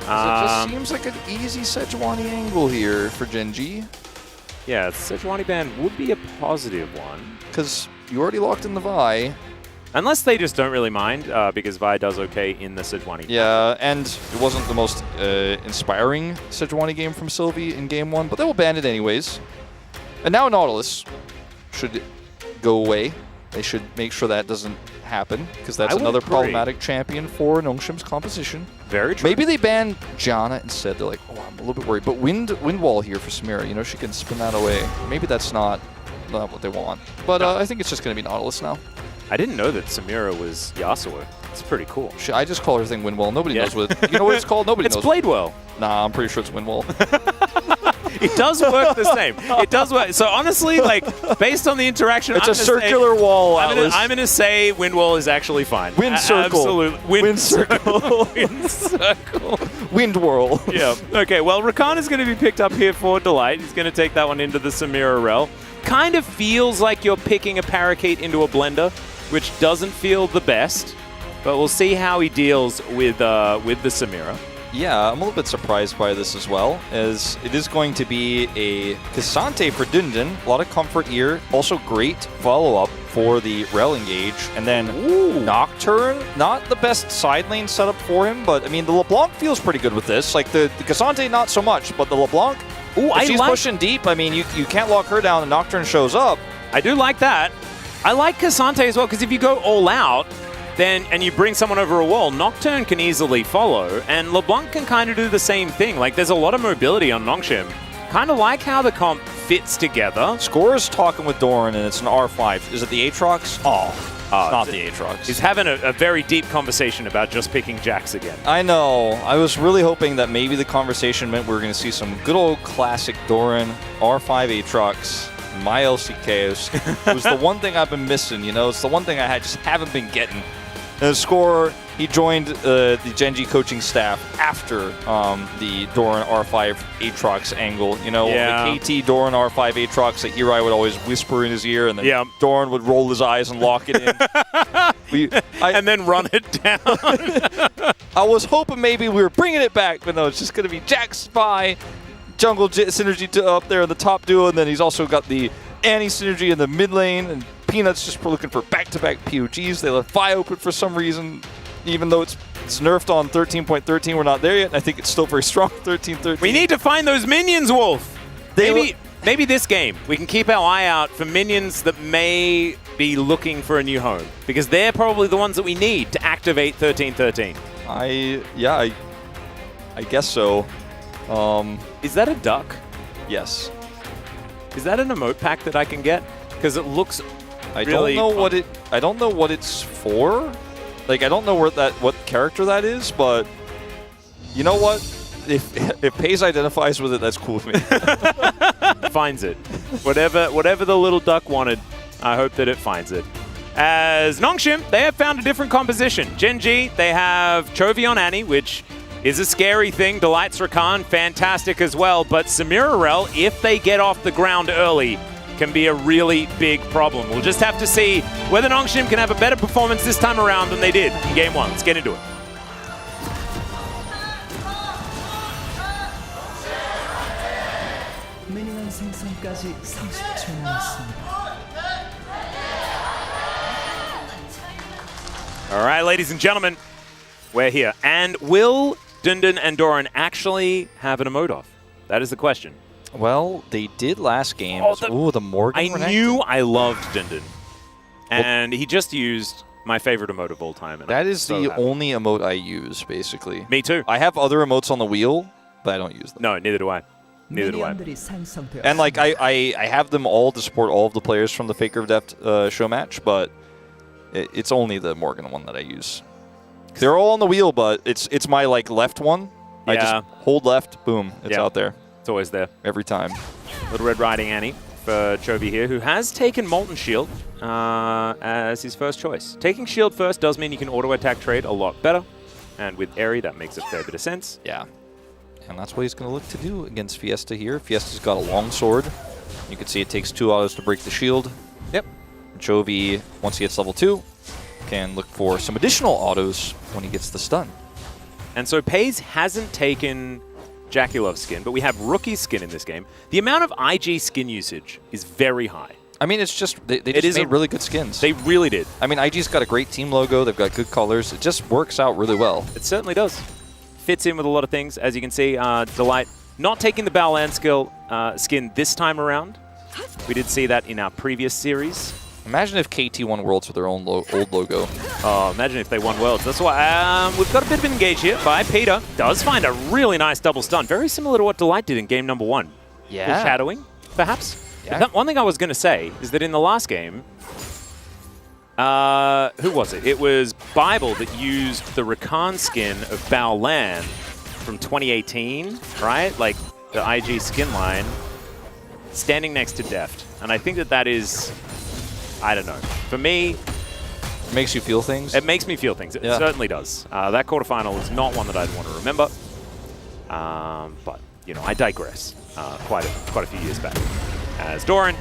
It just seems like an easy Sejuani angle here for Genji. Yeah, the Sejuani ban would be a positive one. Because you already locked in the Vi. Unless they just don't really mind, because Vi does okay in the Sejuani. Yeah, and it wasn't the most inspiring Sejuani game from Sylvie in Game 1, but they will ban it anyways. And now Nautilus should go away. They should make sure that doesn't happen, because that's another problematic champion for Nongshim's composition. Very true. Maybe they ban Janna instead. They're like, oh, I'm a little bit worried. But wind wall here for Samira, you know, she can spin that away. Maybe that's not what they want. But I think it's just going to be Nautilus now. I didn't know that Samira was Yasuo. It's pretty cool. I just call everything Windwall. Nobody knows what. You know what it's called? Nobody knows. It's Bladewell. Nah, I'm pretty sure it's Windwall. It does work the same. It does work. So honestly, like, based on the interaction, it's a circular wall. I'm gonna say Windwall is actually fine. Wind circle. Absolutely. Wind circle. Wind circle. Wind whirl. Yeah. Okay. Well, Rakan is going to be picked up here for Delight. He's going to take that one into the Samira Rel. Kind of feels like you're picking a Parakeet into a blender, which doesn't feel the best. But we'll see how he deals with the Samira. Yeah, I'm a little bit surprised by this as well, as it is going to be a Cassante for Dundon. A lot of comfort here. Also great follow-up for the Rel engage. And then Nocturne, not the best side lane setup for him, but I mean, the LeBlanc feels pretty good with this. Like the Cassante, not so much, but the LeBlanc, if she's pushing deep, I mean, you can't lock her down and Nocturne shows up. I do like that. I like Cassante as well, because if you go all out, and you bring someone over a wall, Nocturne can easily follow, and LeBlanc can kind of do the same thing. Like, there's a lot of mobility on Nongshim. Kind of like how the comp fits together. Score's talking with Doran, and it's an R5. Is it the Aatrox? It's not the Aatrox. He's having a very deep conversation about just picking Jax again. I know. I was really hoping that maybe the conversation meant we were going to see some good old classic Doran R5 Aatrox. My LCK was the one thing I've been missing, you know? It's the one thing I just haven't been getting. And Score, he joined the Genji coaching staff after the Doran R5 Aatrox angle. You know, the KT Doran R5 Aatrox that Eri would always whisper in his ear, and then Doran would roll his eyes and lock it in. And then run it down. I was hoping maybe we were bringing it back, but no, it's just going to be Jax Vi, Jungle Synergy up there in the top duo, and then he's also got the Annie Synergy in the mid lane, and Peanuts just looking for back-to-back POGs. They left Vi open for some reason, even though it's It's nerfed on 13.13. We're not there yet. I think it's still very strong. 13.13. We need to find those minions, Wolf. Maybe this game we can keep our eye out for minions that may be looking for a new home, because they're probably the ones that we need to activate 13.13. I guess so. Is that a duck? Yes. Is that an emote pack that I can get? Because it looks. I don't know what it's for. Like, I don't know what character that is, but you know what? If Paze identifies with it, that's cool with me. Finds it. Whatever the little duck wanted, I hope that it finds it. As Nongshim, they have found a different composition. Gen.G, they have Chovy on Annie, which is a scary thing. Delight's Rakan, fantastic as well. But Samira Rel, if they get off the ground early, can be a really big problem. We'll just have to see whether Nongshim can have a better performance this time around than they did in Game 1. Let's get into it. All right, ladies and gentlemen, we're here. And will Dundun and Doran actually have an emote off? That is the question. Well, they did last game. The Morgan. I knew I loved Dundun. And he just used my favorite emote of all time. That is the only emote I use, basically. Me too. I have other emotes on the wheel, but I don't use them. No, neither do I. Neither do I. And like I have them all to support all of the players from the Faker of Death show match, but it's only the Morgan one that I use. They're all on the wheel, but it's my like left one. Yeah. I just hold left, boom, it's out there. It's always there. Every time. Little Red Riding Annie for Chovy here, who has taken Molten Shield as his first choice. Taking Shield first does mean you can auto-attack trade a lot better. And with Eri, that makes a fair bit of sense. Yeah. And that's what he's going to look to do against Fiesta here. Fiesta's got a long sword. You can see it takes 2 autos to break the shield. Yep. Chovy, once he gets level 2, can look for some additional autos when he gets the stun. And so Paze hasn't taken Jackie Love skin, but we have rookie skin in this game. The amount of IG skin usage is very high. I mean, it's just, they just made really good skins. They really did. I mean, IG's got a great team logo. They've got good colors. It just works out really well. It certainly does. Fits in with a lot of things. As you can see, Delight not taking the Baolan skin this time around. We did see that in our previous series. Imagine if KT won Worlds with their own old logo. Oh, imagine if they won Worlds. That's why we've got a bit of an engage here by Peter. Does find a really nice double stun. Very similar to what Delight did in game number 1. Yeah. Foreshadowing, perhaps. Yeah. One thing I was going to say is that in the last game, who was it? It was Bible that used the Rakan skin of Baolan from 2018, right? Like the IG skin line, standing next to Deft. And I think that is, I don't know. For me, it makes you feel things? It makes me feel things. It certainly does. That quarterfinal is not one that I'd want to remember. But, you know, I digress quite a few years back. As Doran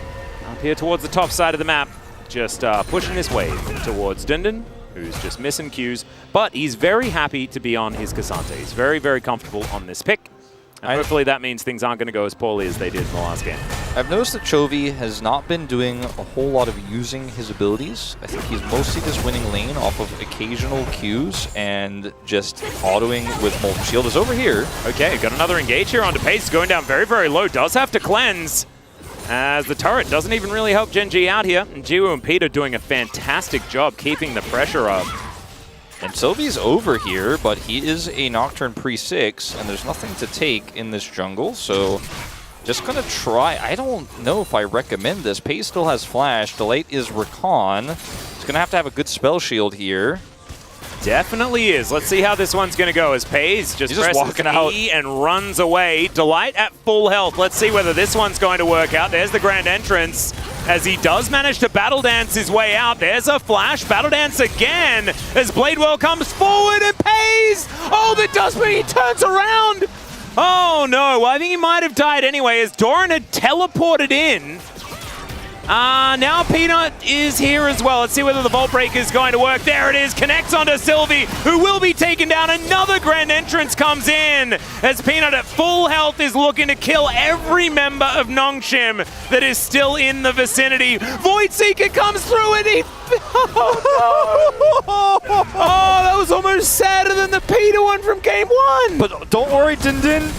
up here towards the top side of the map, just pushing his way towards Dundun, who's just missing Qs. But he's very happy to be on his Cassante. He's very, very comfortable on this pick. And hopefully that means things aren't going to go as poorly as they did in the last game. I've noticed that Chovy has not been doing a whole lot of using his abilities. I think he's mostly just winning lane off of occasional Qs and just autoing with Molten Shield. Is over here. Okay, got another engage here onto Pace, going down very, very low. Does have to cleanse, as the turret doesn't even really help Gen.G out here. And Jiwoo and Peter doing a fantastic job keeping the pressure up. And Sylvie's over here, but he is a Nocturne pre-6, and there's nothing to take in this jungle, so just gonna try. I don't know if I recommend this. Pace still has Flash. Delight is Rakan. He's gonna have to have a good spell shield here. Definitely is. Let's see how this one's going to go as Paze just presses walking out E and runs away. Delight at full health. Let's see whether this one's going to work out. There's the grand entrance as he does manage to battle dance his way out. There's a flash. Battle dance again as Bladewell comes forward and Paze. Oh, that does mean he turns around. Oh, no. Well, I think he might have died anyway as Doran had teleported in. Now Peanut is here as well. Let's see whether the Vault Breaker is going to work. There it is. Connects onto Sylvie, who will be taken down. Another Grand Entrance comes in as Peanut at full health is looking to kill every member of Nongshim that is still in the vicinity. Void Seeker comes through and he... Oh, no. Oh, that was almost sadder than the Peter one from game 1. But don't worry, Din Din.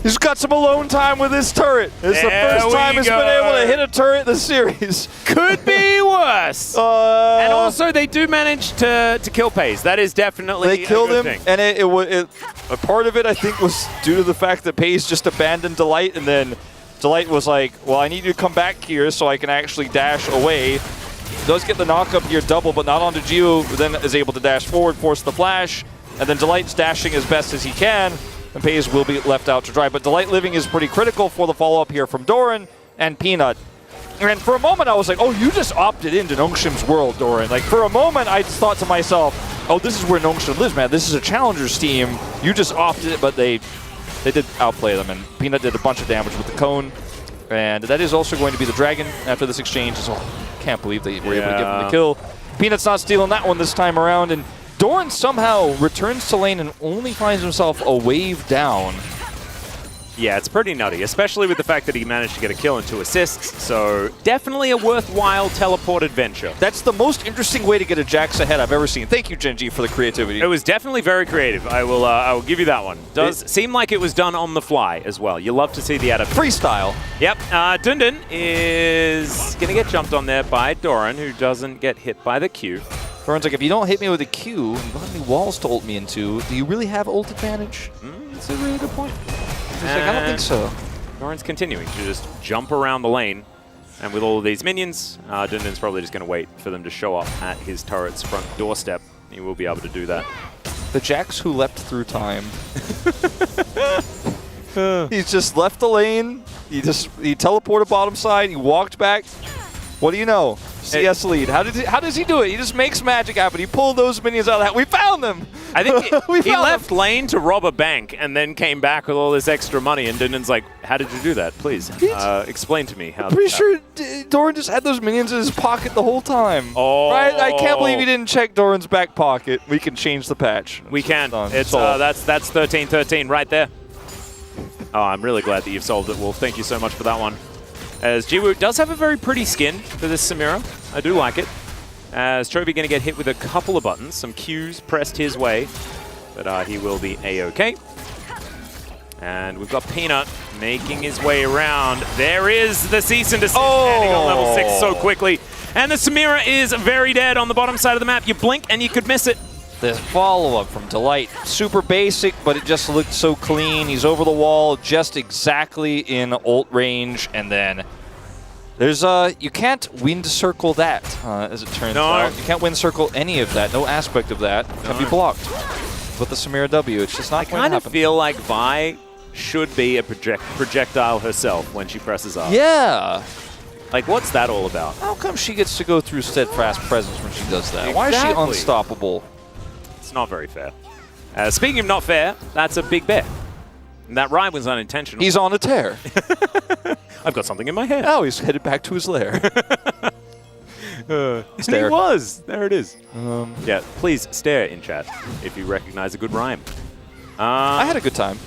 He's got some alone time with his turret. It's the first time he's been able to hit a turret this series. Could be worse. And also, they do manage to kill Paze. That is definitely they killed him, thing. and a part of it, I think, was due to the fact that Paze just abandoned Delight, and then Delight was like, well, I need you to come back here so I can actually dash away. Does get the knock-up here double, but not onto Gio, who then is able to dash forward, force the flash, and then Delight's dashing as best as he can. And Paze will be left out to dry. But Delight living is pretty critical for the follow-up here from Doran and Peanut. And for a moment, I was like, oh, you just opted into Nongshim's world, Doran. Like, for a moment, I just thought to myself, oh, this is where Nongshim lives, man. This is a Challengers team. You just opted it, but they did outplay them. And Peanut did a bunch of damage with the cone. And that is also going to be the Dragon after this exchange. So can't believe they were able to give him the kill. Peanut's not stealing that one this time around. And Doran somehow returns to lane and only finds himself a wave down. Yeah, it's pretty nutty, especially with the fact that he managed to get a kill and 2 assists. So definitely a worthwhile teleport adventure. That's the most interesting way to get a Jax ahead I've ever seen. Thank you, Genji, for the creativity. It was definitely very creative. I will give you that one. Does seem like it was done on the fly as well. You love to see the adaptation. Freestyle. Yep. Dundun is going to get jumped on there by Doran, who doesn't get hit by the Q. Doran's like, if you don't hit me with a Q, you don't have any walls to ult me into, do you really have ult advantage? That's a really good point. He's like, I don't think so. Doran's continuing to just jump around the lane. And with all of these minions, Dundun's probably just going to wait for them to show up at his turret's front doorstep. He will be able to do that. The Jax who leapt through time. He's just left the lane. He teleported bottom side. He walked back. What do you know? CS lead. How does he do it? He just makes magic happen. He pulled those minions out of that. We found them. I think he left lane to rob a bank and then came back with all this extra money. And Dundun's like, "How did you do that? Please explain to me how." I'm pretty sure Doran just had those minions in his pocket the whole time. Oh, right? I can't believe he didn't check Doran's back pocket. We can change the patch. We can. It's that's 13-13 right there. Oh, I'm really glad that you've solved it, Wolf. Thank you so much for that one. As Jiwoo does have a very pretty skin for this Samira. I do like it. As Chovy going to get hit with a couple of buttons. Some Qs pressed his way. But he will be A-OK. And we've got Peanut making his way around. There is the cease and desist landing on level 6 so quickly. And the Samira is very dead on the bottom side of the map. You blink and you could miss it. The follow-up from Delight, super basic, but it just looked so clean. He's over the wall, just exactly in ult range, and then there's you can't wind circle that, as it turns out. You can't wind circle any of that. No aspect of that can be blocked with the Samira W. It's just not going to happen. I kind of feel like Vi should be a projectile herself when she presses up. Yeah. Like, what's that all about? How come she gets to go through steadfast presence when she does that? Exactly. Why is she unstoppable? Not very fair. Speaking of not fair, that's a big bet. And that rhyme was unintentional. He's on a tear. I've got something in my head. Oh, he's headed back to his lair. He was. There it is. Yeah, please stare in chat if you recognize a good rhyme. I had a good time.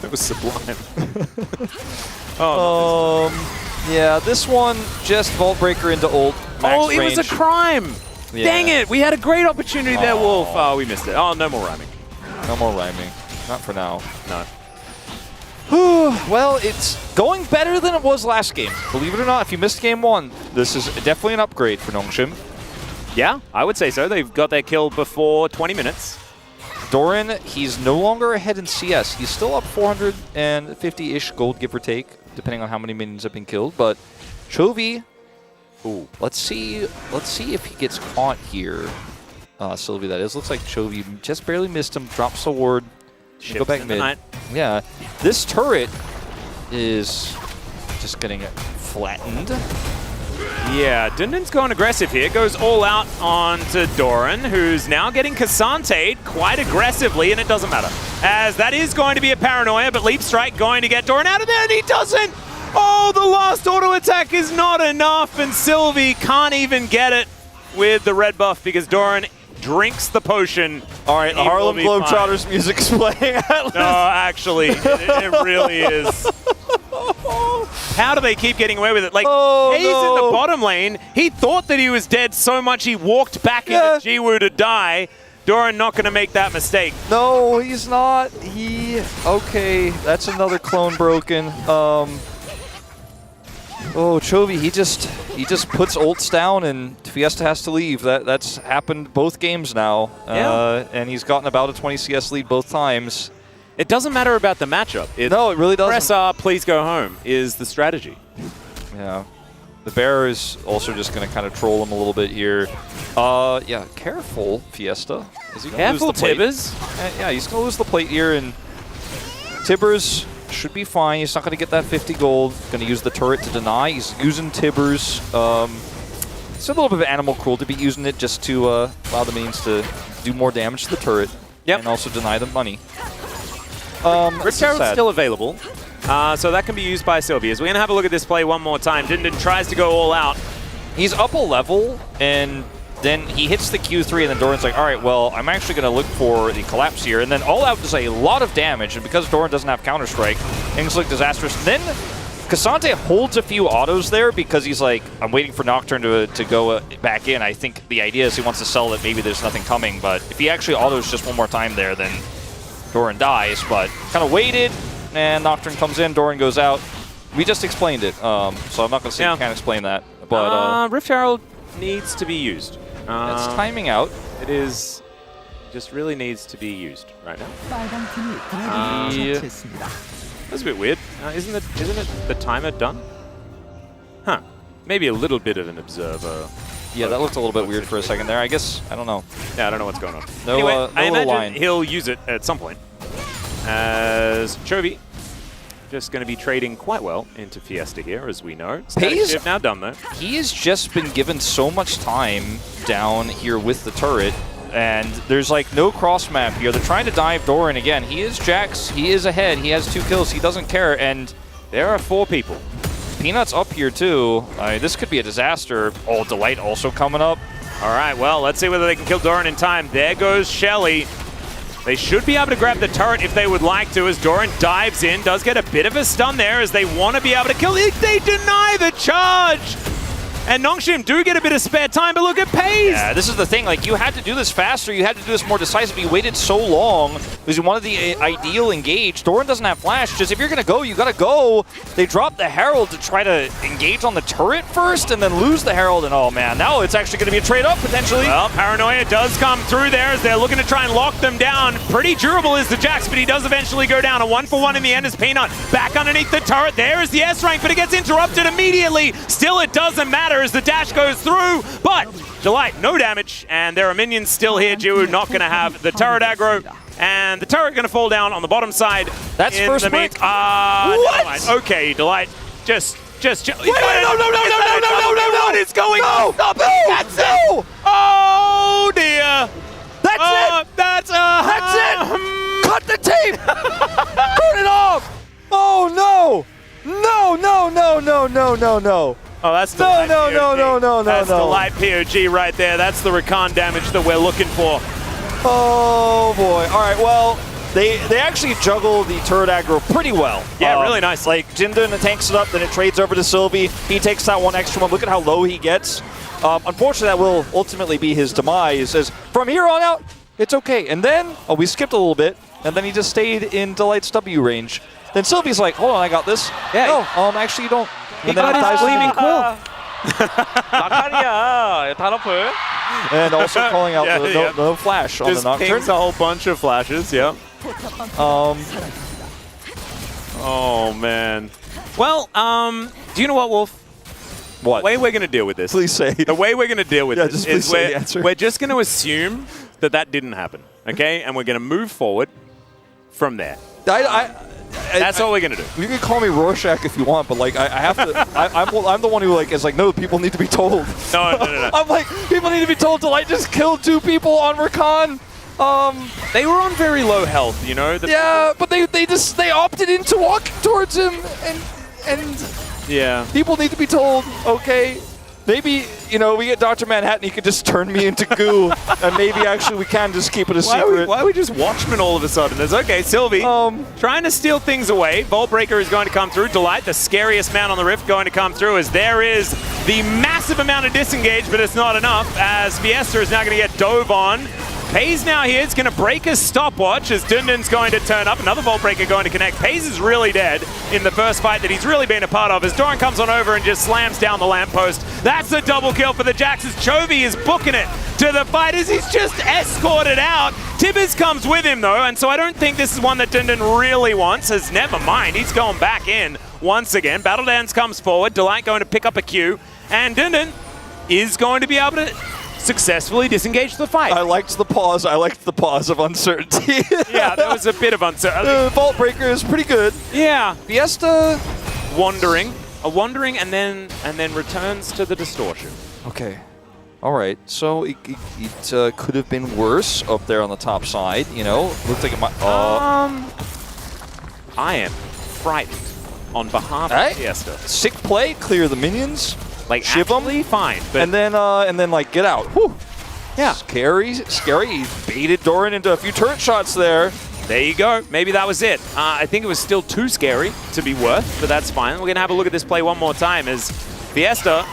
It was sublime. Yeah, this one just Vault Breaker into ult. Max it range. Was a crime. Yeah. Dang it! We had a great opportunity there, Wolf. Oh, we missed it. Oh, no more rhyming. No more rhyming. Not for now. No. Well, it's going better than it was last game. Believe it or not, if you missed game 1, this is definitely an upgrade for Nongshim. Yeah, I would say so. They've got their kill before 20 minutes. Doran, he's no longer ahead in CS. He's still up 450-ish gold, give or take, depending on how many minions have been killed. But Chovy, let's see if he gets caught here. Sylvie, that is. Looks like Chovy just barely missed him. Drops the ward. Go back mid. Yeah, this turret is just getting flattened. Yeah, Dundun's going aggressive here. Goes all out onto Doran, who's now getting Kassante'd quite aggressively, and it doesn't matter. As that is going to be a paranoia, but Leap Strike going to get Doran out of there, and he doesn't! Oh, the last auto attack is not enough, and Sylvie can't even get it with the red buff because Doran drinks the potion. All right, Harlem Globetrotters music is playing. No, actually, it really is. How do they keep getting away with it? Like, he's in the bottom lane. He thought that he was dead so much he walked back into Jiwoo to die. Doran not going to make that mistake. No, he's not. Okay, that's another clone broken. Oh, Chovy, he just puts ults down and Fiesta has to leave. That's happened both games now. And he's gotten about a 20 CS lead both times. It doesn't matter about the matchup. No, it really doesn't. Press R, please go home is the strategy. Yeah. The bear is also just going to kind of troll him a little bit here. Yeah, careful, Fiesta. Is he gonna lose the plate? Tibbers. Yeah, he's going to lose the plate here, and Tibbers should be fine. He's not going to get that 50 gold. Going to use the turret to deny. He's using Tibbers. It's a little bit of animal cruelty to be using it just to allow the minions to do more damage to the turret and also deny them money. Rift Herald's still available, so that can be used by Sylvias. We're going to have a look at this play one more time. Dindin tries to go all out. He's up a level, and then he hits the Q3, and then Doran's like, all right, well, I'm actually going to look for the collapse here. And then all out does a lot of damage, and because Doran doesn't have Counter-Strike, things look disastrous. Then Cassante holds a few autos there because he's like, I'm waiting for Nocturne to go back in. I think the idea is he wants to sell that maybe there's nothing coming, but if he actually autos just one more time there, then Doran dies, but kind of waited, and Nocturne comes in, Doran goes out. We just explained it, so I'm not going to say you can't explain that. But Rift Herald needs to be used. It's timing out. It is, just really needs to be used right now. That's a bit weird. Isn't it the timer done? Huh. Maybe a little bit of an observer. Yeah, that looked a little bit weird for a second there. I guess, I don't know. Yeah, I don't know what's going on. No, anyway, I imagine line. He'll use it at some point. As Chovy just going to be trading quite well into Fiesta here, as we know. Static shift now done, though. He has just been given so much time down here with the turret, and there's like no cross map here. They're trying to dive Doran again. He is Jax. He is ahead. He has 2 kills. He doesn't care, and there are 4 people. Peanut's up here, too. This could be a disaster. Oh, Delight also coming up. All right, well, let's see whether they can kill Doran in time. There goes Shelly. They should be able to grab the turret if they would like to, as Doran dives in, does get a bit of a stun there as they want to be able to kill it. They deny the charge! And Nongshim do get a bit of spare time, but look at Paze! Yeah, this is the thing. Like, you had to do this faster. You had to do this more decisively. You waited so long because you wanted the ideal engage. Doran doesn't have flash. Just if you're going to go, you got to go. They dropped the Herald to try to engage on the turret first and then lose the Herald. And oh, man, now it's actually going to be a trade-up, potentially. Well, Paranoia does come through there as they're looking to try and lock them down. Pretty durable is the Jax, but he does eventually go down. A 1-for-1 in the end is Peanut. Back underneath the turret. There is the S-rank, but it gets interrupted immediately. Still, it doesn't matter as the dash goes through, but Delight, no damage, and there are minions still here. Jiwoo not going to have the turret aggro, and the turret going to fall down on the bottom side. That's first pick. What? Okay, Delight, just. Wait, no! What is going on? Stop it! That's it! Oh dear! That's it! That's it! Cut the tape! Turn it off! Oh no! Oh, that's the no. That's the light POG right there. That's the Rakan damage that we're looking for. Oh boy! All right, well. They actually juggle the turret aggro pretty well. Yeah, really nice. Like, Jindun tanks it up, then it trades over to Sylvie. He takes that one extra one. Look at how low he gets. Unfortunately, that will ultimately be his demise. As from here on out, it's okay. And then, we skipped a little bit, and then he just stayed in Delight's W range. Then Sylvie's like, hold on, I got this. Yeah. No, actually you don't. He got his gleaming quill. And also calling out no flash on the Nocturne. Just pings a whole bunch of flashes, yeah. Oh, man. Well, do you know what, Wolf? What? The way we're going to deal with this. Please say. The way we're going to deal with this is answer. We're just going to assume that didn't happen, okay? And we're going to move forward from there. That's all we're going to do. You can call me Rorschach if you want, but like I have to. I'm the one who like is like, no, people need to be told. No. I'm like, people need to be told Delight just killed 2 people on Rakan. They were on very low health, you know. But they opted in to walk towards him, and and people need to be told, okay, maybe, you know, we get Dr. Manhattan, he could just turn me into goo, and maybe actually we can just keep it a secret. Why are we just Watchmen all of a sudden? It's okay, Sylvie trying to steal things away. Vault Breaker is going to come through. Delight, the scariest man on the Rift, going to come through as there is the massive amount of disengage, but it's not enough as Fiesta is now going to get dove on. Pays now here, it's going to break his stopwatch as Dundun's going to turn up. Another Vault Breaker going to connect. Pays is really dead in the first fight that he's really been a part of as Doran comes on over and just slams down the lamppost. That's a double kill for the Jax as Chovy is booking it to the fight as he's just escorted out. Tibbers comes with him though, and so I don't think this is one that Dundun really wants, as never mind, he's going back in once again. Battle Dance comes forward, Delight going to pick up a Q, and Dundun is going to be able to successfully disengage the fight. I liked the pause. I liked the pause of uncertainty. Yeah, there was a bit of uncertainty. Vault Breaker is pretty good. Yeah. Fiesta wandering and then returns to the distortion. Okay. All right. So it could have been worse up there on the top side. You know, looked like it might. I am frightened on behalf of Fiesta. Sick play. Clear the minions. Like, shiv actually fine, but and then like get out. Whew. Yeah, scary. He baited Doran into a few turret shots there. There you go. Maybe that was it. I think it was still too scary to be worth, but that's fine. We're gonna have a look at this play one more time as Fiesta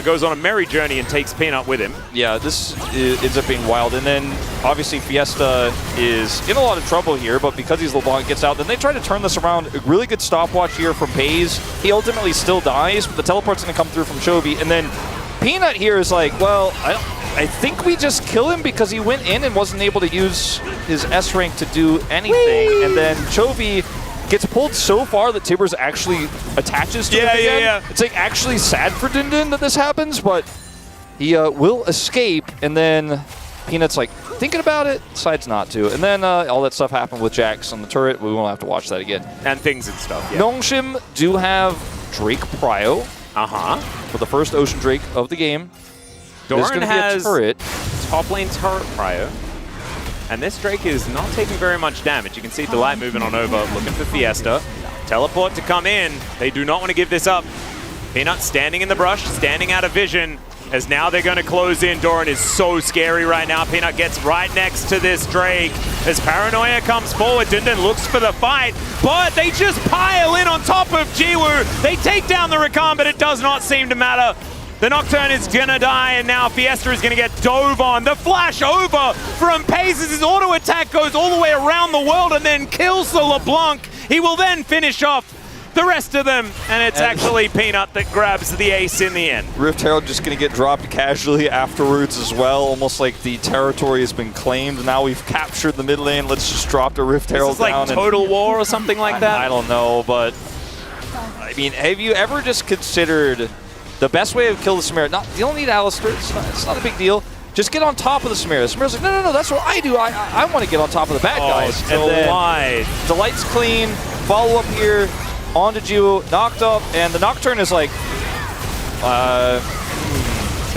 goes on a merry journey and takes Peanut with him. Yeah, this ends up being wild. And then, obviously, Fiesta is in a lot of trouble here, but because he's LeBlanc gets out, then they try to turn this around. A really good stopwatch here from Pays. He ultimately still dies, but the teleport's going to come through from Chovy. And then Peanut here is like, well, I think we just kill him because he went in and wasn't able to use his S rank to do anything. Whee! And then Chovy gets pulled so far that Tibbers actually attaches to him again. Yeah. It's like actually sad for Dundun that this happens, but he will escape, and then Peanut's like thinking about it, decides not to. And then all that stuff happened with Jax on the turret. We won't have to watch that again. And things and stuff, yeah. Nongshim do have Drake Prio for the first Ocean Drake of the game. Doran has turret. Top lane turret Prio. And this Drake is not taking very much damage. You can see Delight moving on over, looking for Fiesta. Teleport to come in. They do not want to give this up. Peanut standing in the brush, standing out of vision, as now they're going to close in. Doran is so scary right now. Peanut gets right next to this Drake. As Paranoia comes forward, Dundun looks for the fight, but they just pile in on top of Jiwoo. They take down the Rakan, but it does not seem to matter. The Nocturne is gonna die, and now Fiesta is gonna get dove on. The flash over from Pace as his auto attack goes all the way around the world and then kills the LeBlanc. He will then finish off the rest of them, and it's actually Peanut that grabs the ace in the end. Rift Herald just gonna get dropped casually afterwards as well, almost like the territory has been claimed. Now we've captured the mid lane, let's just drop the Rift Herald down. Is this like Total War or something like that? I don't know, but I mean, have you ever just considered the best way to kill the Samira? You don't need Alistair, it's not a big deal. Just get on top of the Samira. The Samira's like, no, that's what I do. I want to get on top of the bad guys. And then Delight's clean, follow up here, onto Jiwoo, knocked up, and the Nocturne is like, the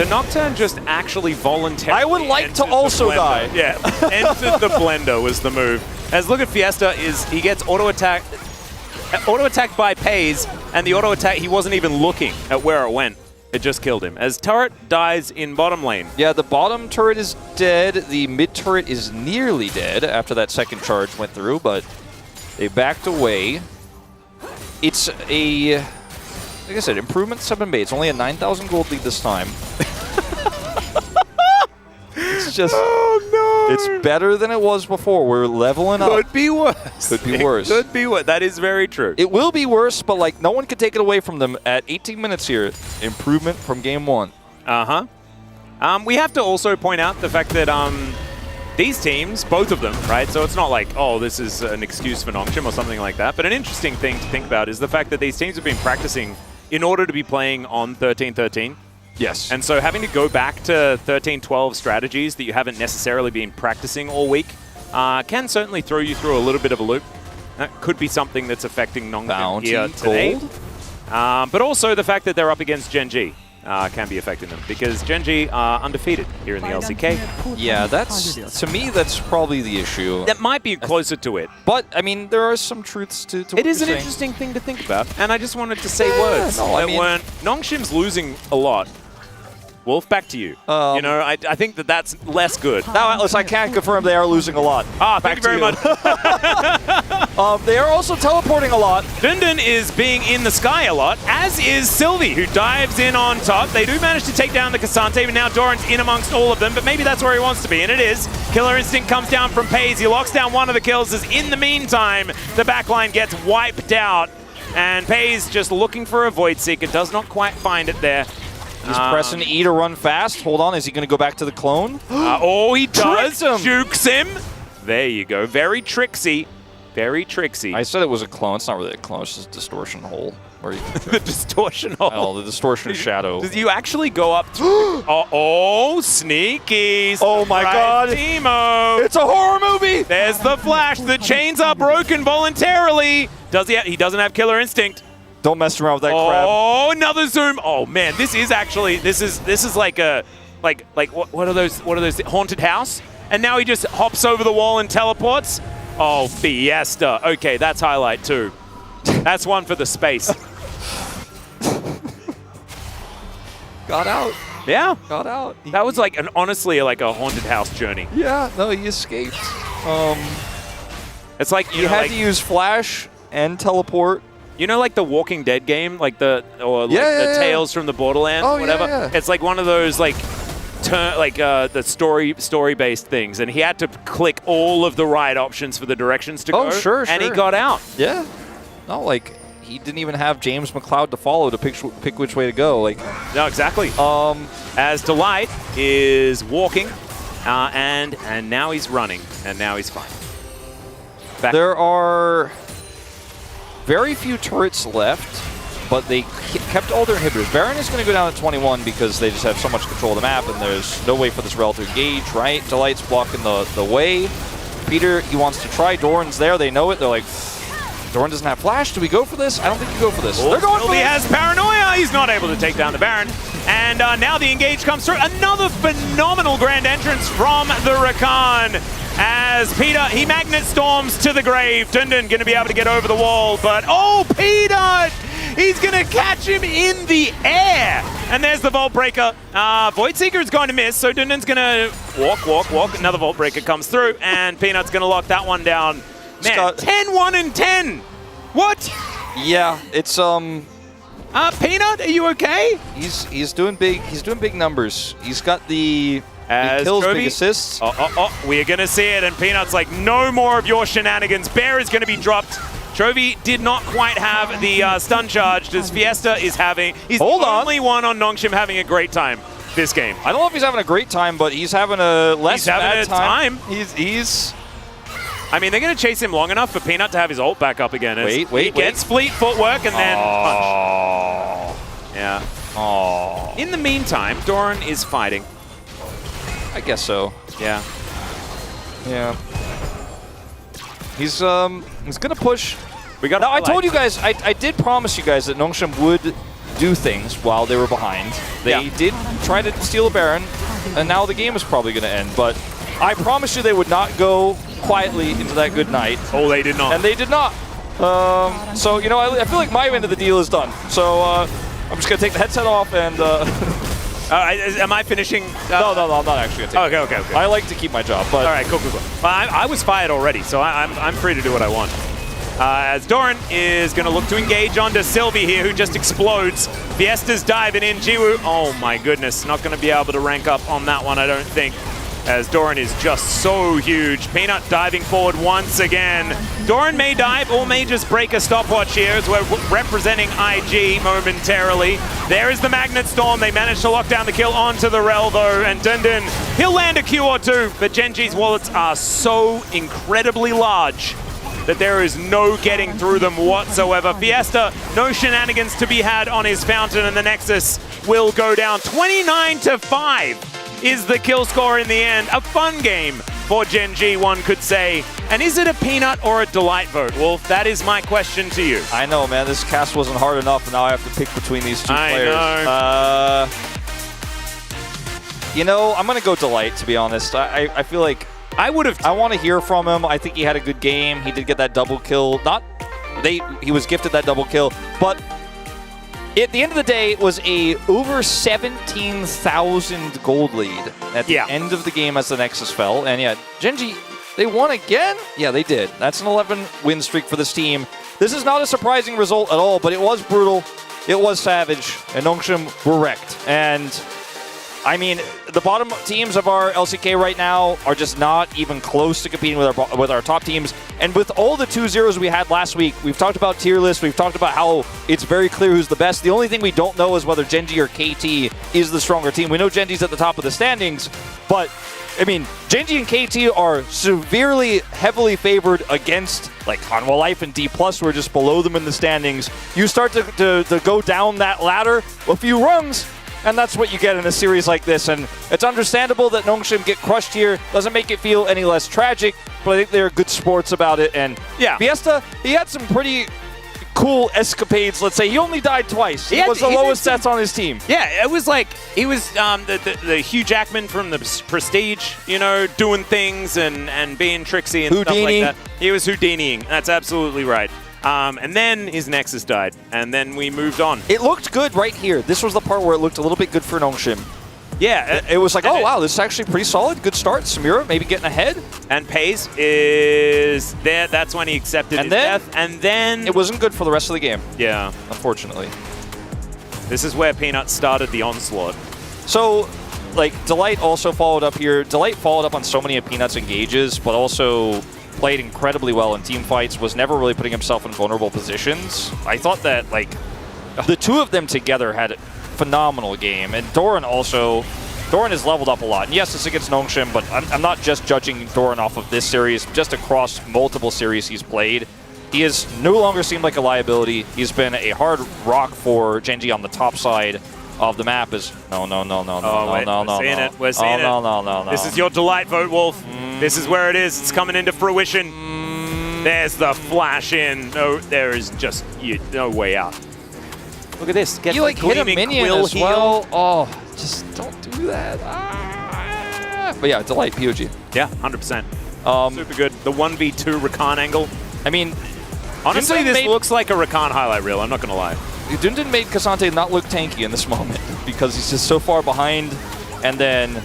Nocturne just actually voluntarily I would like to also die. Yeah, entered the blender was the move. As look at Fiesta, he gets auto attacked by Pays, and the auto attack, he wasn't even looking at where it went. It just killed him. As turret dies in bottom lane. Yeah, the bottom turret is dead. The mid turret is nearly dead after that second charge went through, but they backed away. It's a, like I said, improvement 7 Bay. It's only a 9,000 gold lead this time. It's just, it's better than it was before. We're leveling up. Could be worse. Could be worse. Could be worse. That is very true. It will be worse, but like no one can take it away from them at 18 minutes here. Improvement from game 1. We have to also point out the fact that these teams, both of them, right? So it's not like, oh, this is an excuse for Nongshim or something like that. But an interesting thing to think about is the fact that these teams have been practicing in order to be playing on 13-13. Yes. And so having to go back to 13-12 strategies that you haven't necessarily been practicing all week can certainly throw you through a little bit of a loop. That could be something that's affecting Nongshim here today. But also the fact that they're up against Gen G. can be affecting them, because Gen.G are undefeated here in the LCK. Yeah, to me, that's probably the issue. That might be closer to it. But, I mean, there are some truths to what It is you're an saying. interesting thing to think about, and I just wanted to say words. No, I mean, Nongshim's losing a lot. Wolf, back to you. I think that's less good. Now, Atlas, I can't confirm they are losing a lot. Thank you very much. They are also teleporting a lot. Dundun is being in the sky a lot, as is Sylvie, who dives in on top. They do manage to take down the Cassante, but now Doran's in amongst all of them, but maybe that's where he wants to be, and it is. Killer Instinct comes down from Pays. He locks down one of the kills, as in the meantime, the backline gets wiped out, and Pays just looking for a Void Seeker, does not quite find it there. He's pressing E to run fast. Hold on, is he going to go back to the clone? He does. Him. Jukes him. There you go. Very tricksy. Very tricksy. I said it was a clone. It's not really a clone. It's just a distortion hole. Where you the distortion hole. Oh, the distortion shadow. Did you actually go up to sneaky. Oh my god. Teemo. It's a horror movie. There's the flash. The chains are broken voluntarily. He doesn't have Killer Instinct. Don't mess around with that crab. Oh, another zoom. Oh man, this is actually this is like a what are those haunted house? And now he just hops over the wall and teleports. Oh, Fiesta. Okay, that's highlight 2. That's one for the space. Got out. Yeah. Got out. That was honestly like a haunted house journey. Yeah, no, he escaped. It's like you had to use flash and teleport. You know, like the Walking Dead game, the Tales from the Borderlands, whatever. Yeah. It's like one of those the story-based things, and he had to click all of the right options for the directions to go. Oh, sure. And he got out. Yeah. No, he didn't even have James McLeod to follow to pick which way to go. No, exactly. As Delight is walking, and now he's running, and now he's fine. There are very few turrets left, but they kept all their inhibitors. Baron is going to go down at 21 because they just have so much control of the map, and there's no way for this Rel to engage, right? Delight's blocking the way. Peter, he wants to try. Doran's there. They know it. They're like, Doran doesn't have flash. Do we go for this? I don't think you go for this. They're going for He it. has Paranoia. He's not able to take down the Baron. And now the engage comes through. Another phenomenal grand entrance from the Rakan. As Peter, he magnet storms to the grave. Dundun going to be able to get over the wall, but Peter! He's going to catch him in the air. And there's the Vault Breaker. Void Seeker is going to miss, so Dundun's going to walk. Another Vault Breaker comes through, and Peanut's going to lock that one down. Man, 10, 1, and 10. What? Yeah, it's Peanut, are you okay? He's doing big. He's doing big numbers. He's got the big kills, big assists. We're gonna see it, and Peanut's like, no more of your shenanigans. Bear is gonna be dropped. Chovy did not quite have the stun charge as Fiesta is having. He's the only one on Nongshim having a great time this game. I don't know if he's having a great time, but he's having a less bad time. He's. I mean, they're going to chase him long enough for Peanut to have his ult back up again. He gets fleet footwork and then punch. Yeah. In the meantime, Doran is fighting. I guess so. Yeah. Yeah. He's gonna push. Now, I told you guys, I did promise you guys that Nongshim would do things while they were behind. They did try to steal a Baron, and now the game is probably gonna end. But I promised you they would not go quietly into that good night. Oh, they did not. And they did not. So, you know, I feel like my end of the deal is done. So I'm just gonna take the headset off and. Am I finishing? No, I'm not actually gonna take it. Okay. I like to keep my job, but... All right, cool. Well, I was fired already, so I'm free to do what I want. As Doran is going to look to engage onto Sylvie here, who just explodes. Fiesta's diving in. Jiwoo, oh my goodness, not going to be able to rank up on that one, I don't think. As Doran is just so huge. Peanut diving forward once again. Doran may dive or may just break a stopwatch here as we're representing IG momentarily. There is the Magnet Storm. They managed to lock down the kill onto the Rel though, and Dundun, he'll land a Q or two, but Gen.G's wallets are so incredibly large that there is no getting through them whatsoever. Fiesta, no shenanigans to be had on his fountain, and the Nexus will go down 29-5. Is the kill score in the end. A fun game for Gen.G, one could say. And is it a Peanut or a Delight vote, Wolf? That is my question to you. I know, man. This cast wasn't hard enough, and now I have to pick between these two players. I know. You know, I'm going to go Delight, to be honest. I feel like I want to hear from him. I think he had a good game. He did get that double kill. He was gifted that double kill, but at the end of the day, it was a over 17,000 gold lead at the end of the game as the Nexus fell. And yeah, Gen.G, they won again? Yeah, they did. That's an 11-win streak for this team. This is not a surprising result at all, but it was brutal. It was savage, and Nongshim were wrecked. And I mean, the bottom teams of our LCK right now are just not even close to competing with our top teams. And with all the 2-0s we had last week, we've talked about tier lists, we've talked about how it's very clear who's the best. The only thing we don't know is whether Gen.G or KT is the stronger team. We know Gen.G's at the top of the standings, but I mean, Gen.G and KT are severely, heavily favored against like Hanwha Life and D+, who are just below them in the standings. You start to go down that ladder a few rungs, and that's what you get in a series like this. And it's understandable that Nongshim get crushed here. Doesn't make it feel any less tragic, but I think they're good sports about it. And yeah, Fiesta, he had some pretty cool escapades, let's say. He only died twice. He was the lowest stats on his team. Yeah, it was like, he was the Hugh Jackman from the Prestige, you know, doing things and being tricksy and stuff like that. He was Houdiniing. That's absolutely right. And then his Nexus died, and then we moved on. It looked good right here. This was the part where it looked a little bit good for Nongshim. Yeah. It was like, oh, wow, this is actually pretty solid. Good start. Samira maybe getting ahead. And Pace is there. That's when he accepted his death. And then it wasn't good for the rest of the game. Yeah. Unfortunately. This is where Peanut started the onslaught. So, like, Delight also followed up here. Delight followed up on so many of Peanut's engages, but also played incredibly well in team fights, was never really putting himself in vulnerable positions. I thought that, like, the two of them together had a phenomenal game. And Doran also, Doran has leveled up a lot. And yes, it's against Nongshim, but I'm not just judging Doran off of this series, just across multiple series he's played. He has no longer seemed like a liability. He's been a hard rock for Gen.G on the top side of the map. We're seeing it. We're seeing it. No. This is your Delight vote, Wolf. This is where it is. It's coming into fruition. There's the flash in. No, there is just no way out. Look at this. Get you like hit a minion as well. Oh, just don't do that. But yeah, Delight POG. Yeah, 100%. Super good. The 1v2 Rakan angle. I mean, honestly, this looks like a Rakan highlight reel. I'm not gonna lie. Dundun made K'Sante not look tanky in this moment because he's just so far behind, and then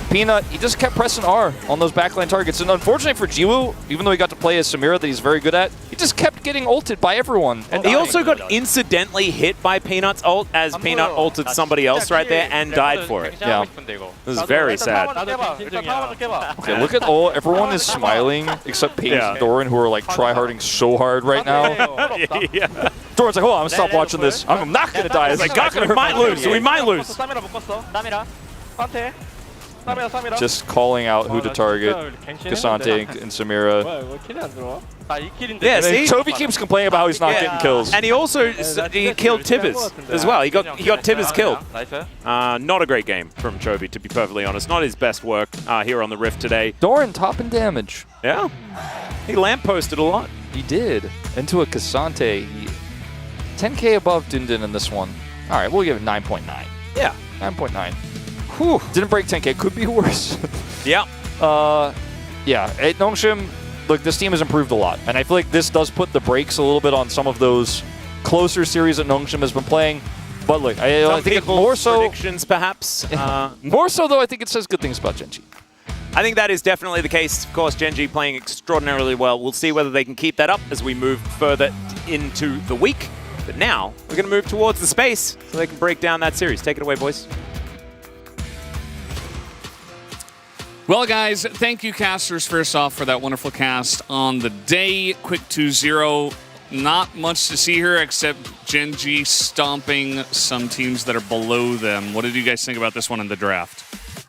Peanut, he just kept pressing R on those backline targets. And unfortunately for Jiwoo, even though he got to play as Samira that he's very good at, he just kept getting ulted by everyone. And he also got incidentally hit by Peanut's ult as Peanut ulted somebody else right there and died for it. Yeah. This is very sad. Okay, look at everyone is smiling except Paige and Doran, who are like tryharding so hard right now. Yeah. Doran's like, hold on, I'm gonna stop watching this. I'm not gonna die. It's like, we might lose. We might lose. Just calling out who to target, K'Sante and Samira. Yeah, see? Toby keeps complaining about how he's not getting kills. And he also killed Tibbers as well. He got Tibbers killed. Not a great game from Chovy, to be perfectly honest. Not his best work here on the Rift today. Doran top in damage. Yeah. He lampposted a lot. He did. Into a K'Sante. 10k above Dundun in this one. All right, we'll give it 9.9. Yeah. 9.9. Whew. Didn't break 10k. Could be worse. Yeah. Yeah. At Nongshim, look, this team has improved a lot. And I feel like this does put the brakes a little bit on some of those closer series that Nongshim has been playing. But look, I think it's more so... predictions, perhaps. More so, though, I think it says good things about Gen.G. I think that is definitely the case. Of course, Gen.G playing extraordinarily well. We'll see whether they can keep that up as we move further into the week. But now, we're going to move towards the space so they can break down that series. Take it away, boys. Well, guys, thank you, casters, first off, for that wonderful cast on the day. Quick 2-0. Not much to see here except Gen.G stomping some teams that are below them. What did you guys think about this one in the draft?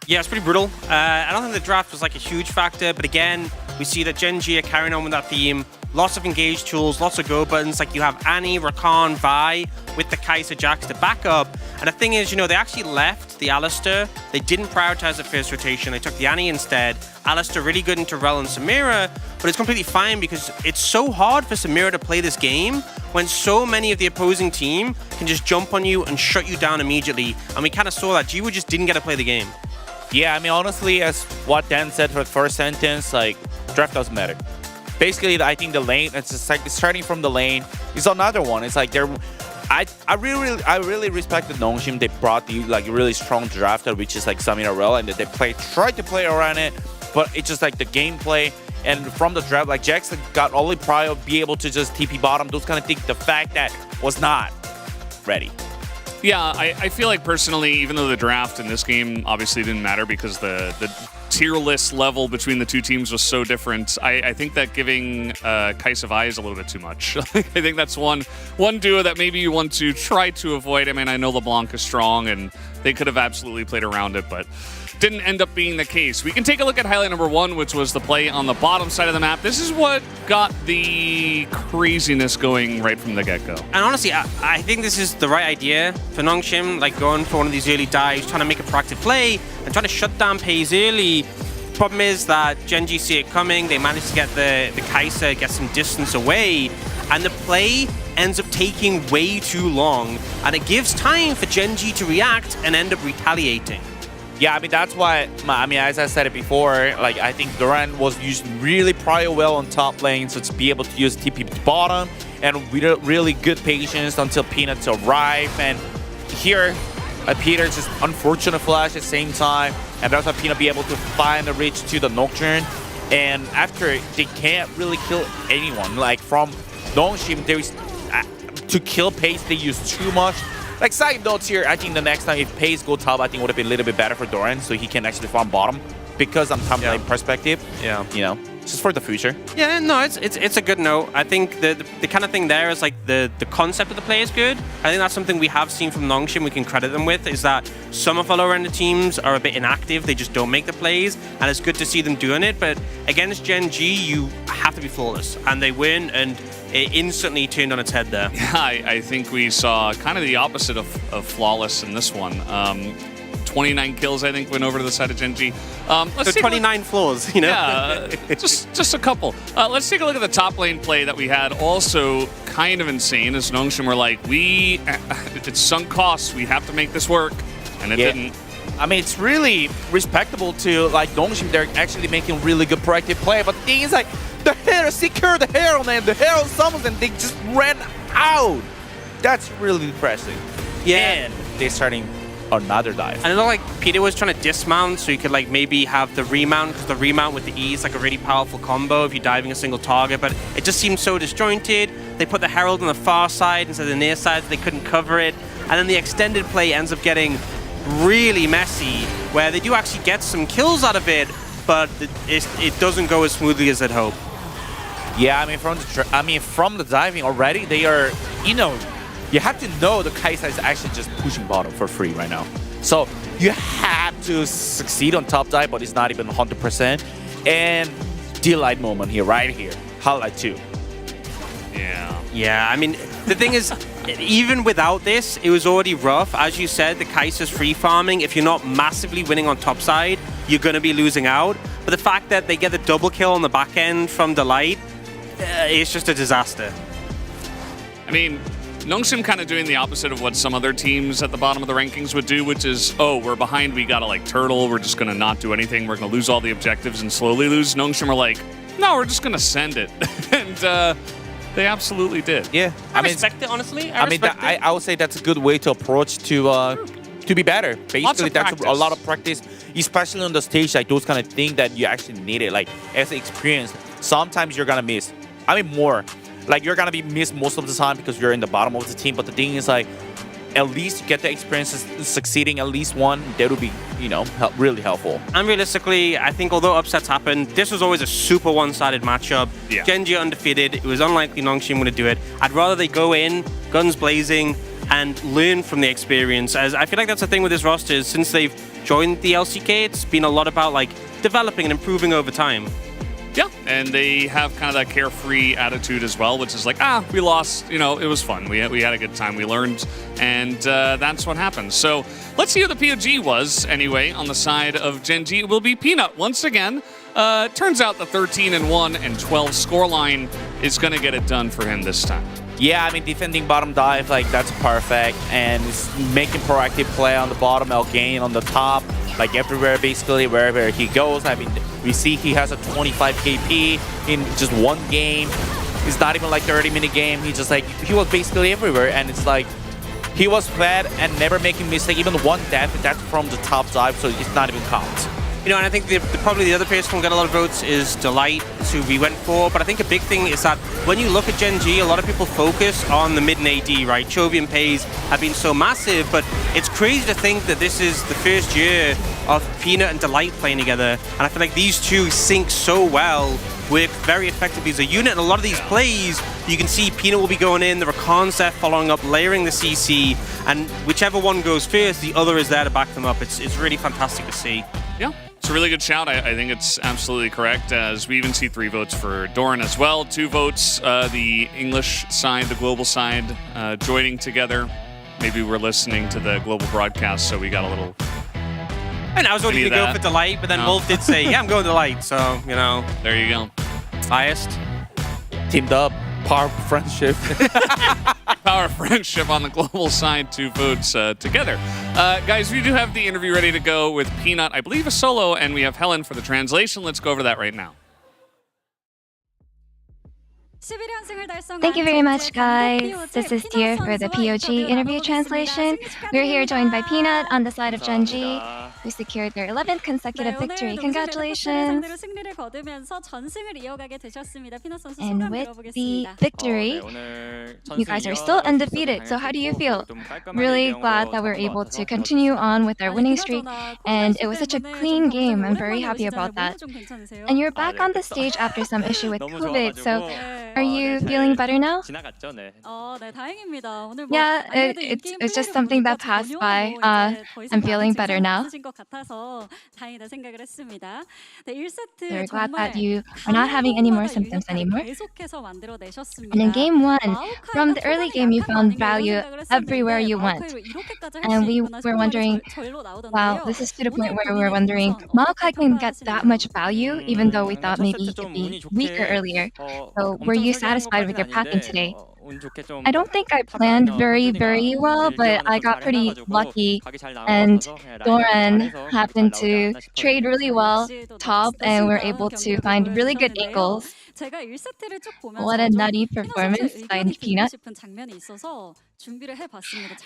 Yeah, it's pretty brutal. I don't think the draft was like a huge factor, but again, we see that Gen.G are carrying on with that theme. lots of engage tools, lots of go buttons. Like you have Annie, Rakan, Vi with the Kai'Sa Jax to back up. And the thing is, you know, they actually left the Alistar. They didn't prioritize the first rotation. They took the Annie instead. Alistar really good into Rel and Samira, but it's completely fine because it's so hard for Samira to play this game when so many of the opposing team can just jump on you and shut you down immediately. And we kind of saw that. Jiwoo just didn't get to play the game. Yeah, I mean, honestly, as what Dan said for the first sentence, like, draft doesn't matter. Basically, I think the lane, it's just like starting from the lane is another one. It's like they're, I really respect the Nongshim. They brought the like really strong drafter, which is like Samira Rel, and they tried to play around it, but it's just like the gameplay. And from the draft, like Jackson got only prio, be able to just TP bottom, those kind of things. The fact that was not ready. Yeah, I feel like personally, even though the draft in this game obviously didn't matter because the tier list level between the two teams was so different, I think that giving Kai'Sa Vi is a little bit too much. I think that's one duo that maybe you want to try to avoid. I mean, I know LeBlanc is strong and they could have absolutely played around it, but didn't end up being the case. We can take a look at highlight number 1, which was the play on the bottom side of the map. This is what got the craziness going right from the get-go. And honestly, I think this is the right idea for Nongshim, like going for one of these early dives, trying to make a proactive play, and trying to shut down Pays early. Problem is that Gen G see it coming, they manage to get the Kai'Sa, get some distance away, and the play ends up taking way too long, and it gives time for Gen G to react and end up retaliating. Yeah, I mean, that's why, I mean, as I said it before, like, I think Durant was used really prio well on top lane, so to be able to use TP to bottom, and really good patience until Peanuts arrive, and here, Peter just unfortunate flash at the same time, and that's why Peanut be able to find the reach to the Nocturne, and after, they can't really kill anyone, like, from Nongshim, there is, to kill Pace, they use too much. Like, side notes here, I think the next time if Pace go top, I think would have been a little bit better for Doran, so he can actually farm bottom. Because I'm top lane perspective, you know, just for the future. Yeah, no, it's a good note. I think the kind of thing there is like the concept of the play is good. I think that's something we have seen from Nongshim we can credit them with, is that some of our lower end teams are a bit inactive, they just don't make the plays, and it's good to see them doing it, but against Gen G, you have to be flawless, and they win, and it instantly turned on its head there. Yeah, I think we saw kind of the opposite of flawless in this one. 29 kills, I think, went over to the side of Gen G. So 29 flaws, you know? Yeah, just a couple. Let's take a look at the top lane play that we had. Also kind of insane, as Nongshim were like, it's sunk costs, we have to make this work, and it didn't. I mean, it's really respectable to, like, Nongshim, they're actually making really good proactive play, but the thing is, like, the Herald secured the Herald, and the Herald summons, and they just ran out. That's really depressing. Yeah. And they're starting another dive. And I know, like, Peter was trying to dismount so you could, like, maybe have the remount, because the remount with the E is, like, a really powerful combo if you're diving a single target, but it just seemed so disjointed. They put the Herald on the far side instead of the near side, so they couldn't cover it. And then the extended play ends up getting really messy, where they do actually get some kills out of it, but it doesn't go as smoothly as I'd hope. Yeah, I mean, from the diving already, they are, you know, you have to know the Kai'Sa is actually just pushing bottom for free right now. So you have to succeed on top dive, but it's not even 100%. And delight moment here, right here, highlight 2. Yeah, I mean, the thing is, even without this, it was already rough. As you said, the Kai'Sa's free farming. If you're not massively winning on top side, you're going to be losing out. But the fact that they get the double kill on the back end from Delight, it's just a disaster. I mean, Nongshim kind of doing the opposite of what some other teams at the bottom of the rankings would do, which is, oh, we're behind, we gotta like turtle, we're just gonna not do anything, we're gonna lose all the objectives and slowly lose. Nongshim are like, no, we're just gonna send it. And they absolutely did. Yeah. I respect it, honestly. I would say that's a good way to approach to be better. Basically, that's a lot of practice, especially on the stage, like those kind of things that you actually need it. Like, as an experience, sometimes you're gonna miss. I mean, more. Like, you're gonna be missed most of the time because you're in the bottom of the team, but the thing is, like, at least you get the experience of succeeding at least one, that would be, you know, really helpful. And realistically, I think although upsets happened, this was always a super one-sided matchup. Yeah. Gen G undefeated, it was unlikely Nongshim would do it. I'd rather they go in, guns blazing, and learn from the experience, as I feel like that's the thing with this roster, is since they've joined the LCK, it's been a lot about, like, developing and improving over time. Yeah, And they have kind of that carefree attitude as well, which is like, we lost. You know, it was fun. We had a good time. We learned, and that's what happened. So let's see who the POG was anyway on the side of Gen G. It will be Peanut once again. Turns out the 13-1 and 12 scoreline is going to get it done for him this time. Yeah, I mean, defending bottom dive, like, that's perfect. And making proactive play on the bottom, L-gain on the top, like, everywhere, basically, wherever he goes. I mean, we see he has a 25 KP in just one game. It's not even like 30-minute game. He just, like, he was basically everywhere. And it's like, he was fed and never making mistake. Even one death, that's from the top dive, so it's not even count. You know, and I think probably the other person who got a lot of votes is Delight, who we went for. But I think a big thing is that when you look at Gen G, a lot of people focus on the mid and AD, right? Chovy and Pays have been so massive, but it's crazy to think that this is the first year of Peanut and Delight playing together. And I feel like these two sync so well, work very effectively as a unit. And a lot of these plays, you can see Peanut will be going in, the Rakan's there following up, layering the CC, and whichever one goes first, the other is there to back them up. It's really fantastic to see. Yeah. It's a really good shout. I think it's absolutely correct, as we even see 3 votes for Doran as well. 2 votes, the English side, the global side, joining together. Maybe we're listening to the global broadcast, so we got a little... And I was ready to go for Delight, but then Wolf did say, yeah, I'm going Delight, so, you know. There you go. Biased. Teamed up. Power friendship. Power friendship on the global side, 2 votes together. Guys, we do have the interview ready to go with Peanut, I believe a solo, and we have Helen for the translation. Let's go over that right now. Thank you very much, guys. This is Dear for the POG interview translation. We're here joined by Peanut on the side of Gen G, who secured their 11th consecutive victory. Congratulations! And with the victory, you guys are still undefeated. So how do you feel? Really glad that we're able to continue on with our winning streak, and it was such a clean game. I'm very happy about that. And you're back on the stage after some issue with COVID, so are you feeling better now? Yeah, it's just something that passed by. I'm feeling better now. We're glad that you are not having any more symptoms anymore. And in game 1, from the early game, you found value everywhere you went. And we were wondering, wow, this is to the point where we're wondering, Maokai can get that much value, even though we thought maybe he could be weaker earlier. So were you satisfied with your packing today? I don't think I planned very well, but I got pretty lucky, and Doran happened to trade really well top, and we're able to find really good angles. What a nutty performance by Peanut.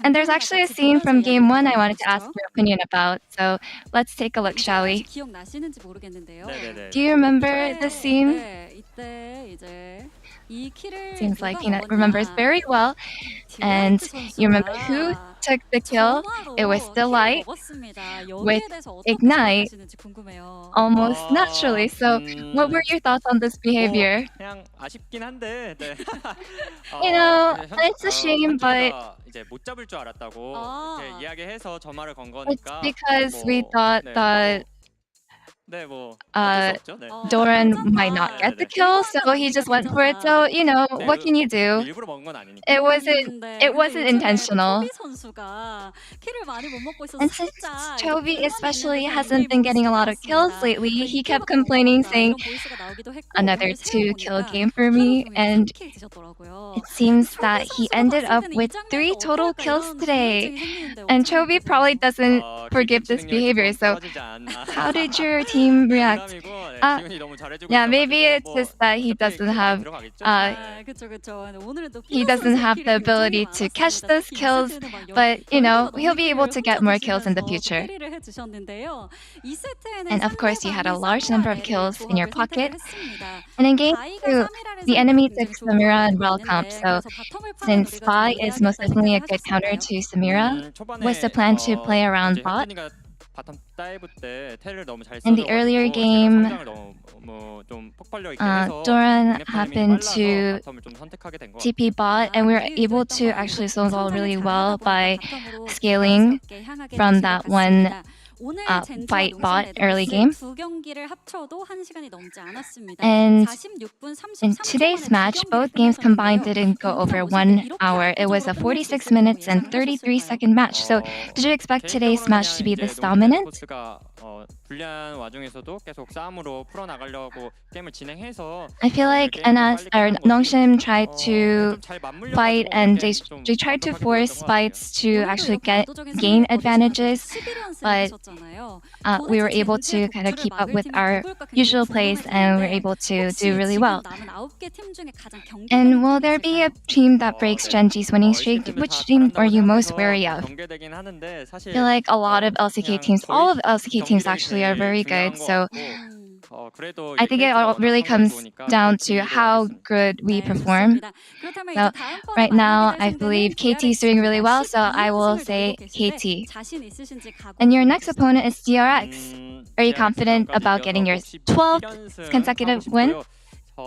And there's actually a scene from game 1 I wanted to ask your opinion about, so let's take a look, shall we? Do you remember the scene? Seems like Peanut remembers very well. And you remember who took the kill? It was Delight with Ignite almost naturally. So what were your thoughts on this behavior? You know, it's a shame, but it's because we thought that Doran might not get the kill, so he just went for it. So, you know, what can you do? It wasn't intentional. And since Chovy especially hasn't been getting a lot of kills lately, he kept complaining, saying, another 2-kill game for me, and it seems that he ended up with 3 total kills today. And Chovy probably doesn't forgive this behavior, so how did your team react? Yeah, maybe it's just that he doesn't have the ability to catch those kills, but you know, he'll be able to get more kills in the future. And of course, you had a large number of kills in your pocket. And in game 2, the enemy took Samira and Rel comp, so since Spy is most definitely a good counter to Samira, was the plan to play around bot? In the earlier game, Doran happened to TP bot, and we were able to actually snowball really well by scaling from that one fight bot early game. And in today's match, both games combined didn't go over 1 hour. It was a 46 minutes and 33-second match. So did you expect today's match to be this dominant? I feel like Nongshim tried to fight and they tried to force fights to actually gain advantages, but we were able to kind of keep up with our usual plays and we were able to do really well. And will there be a team that breaks Gen.G's winning streak? Which team are you most wary of? I feel like a lot of LCK teams, all of LCK teams actually are very good, so I think it all really comes down to how good we perform. So right now, I believe KT is doing really well, so I will say KT. And your next opponent is DRX. Are you confident about getting your 12th consecutive win? I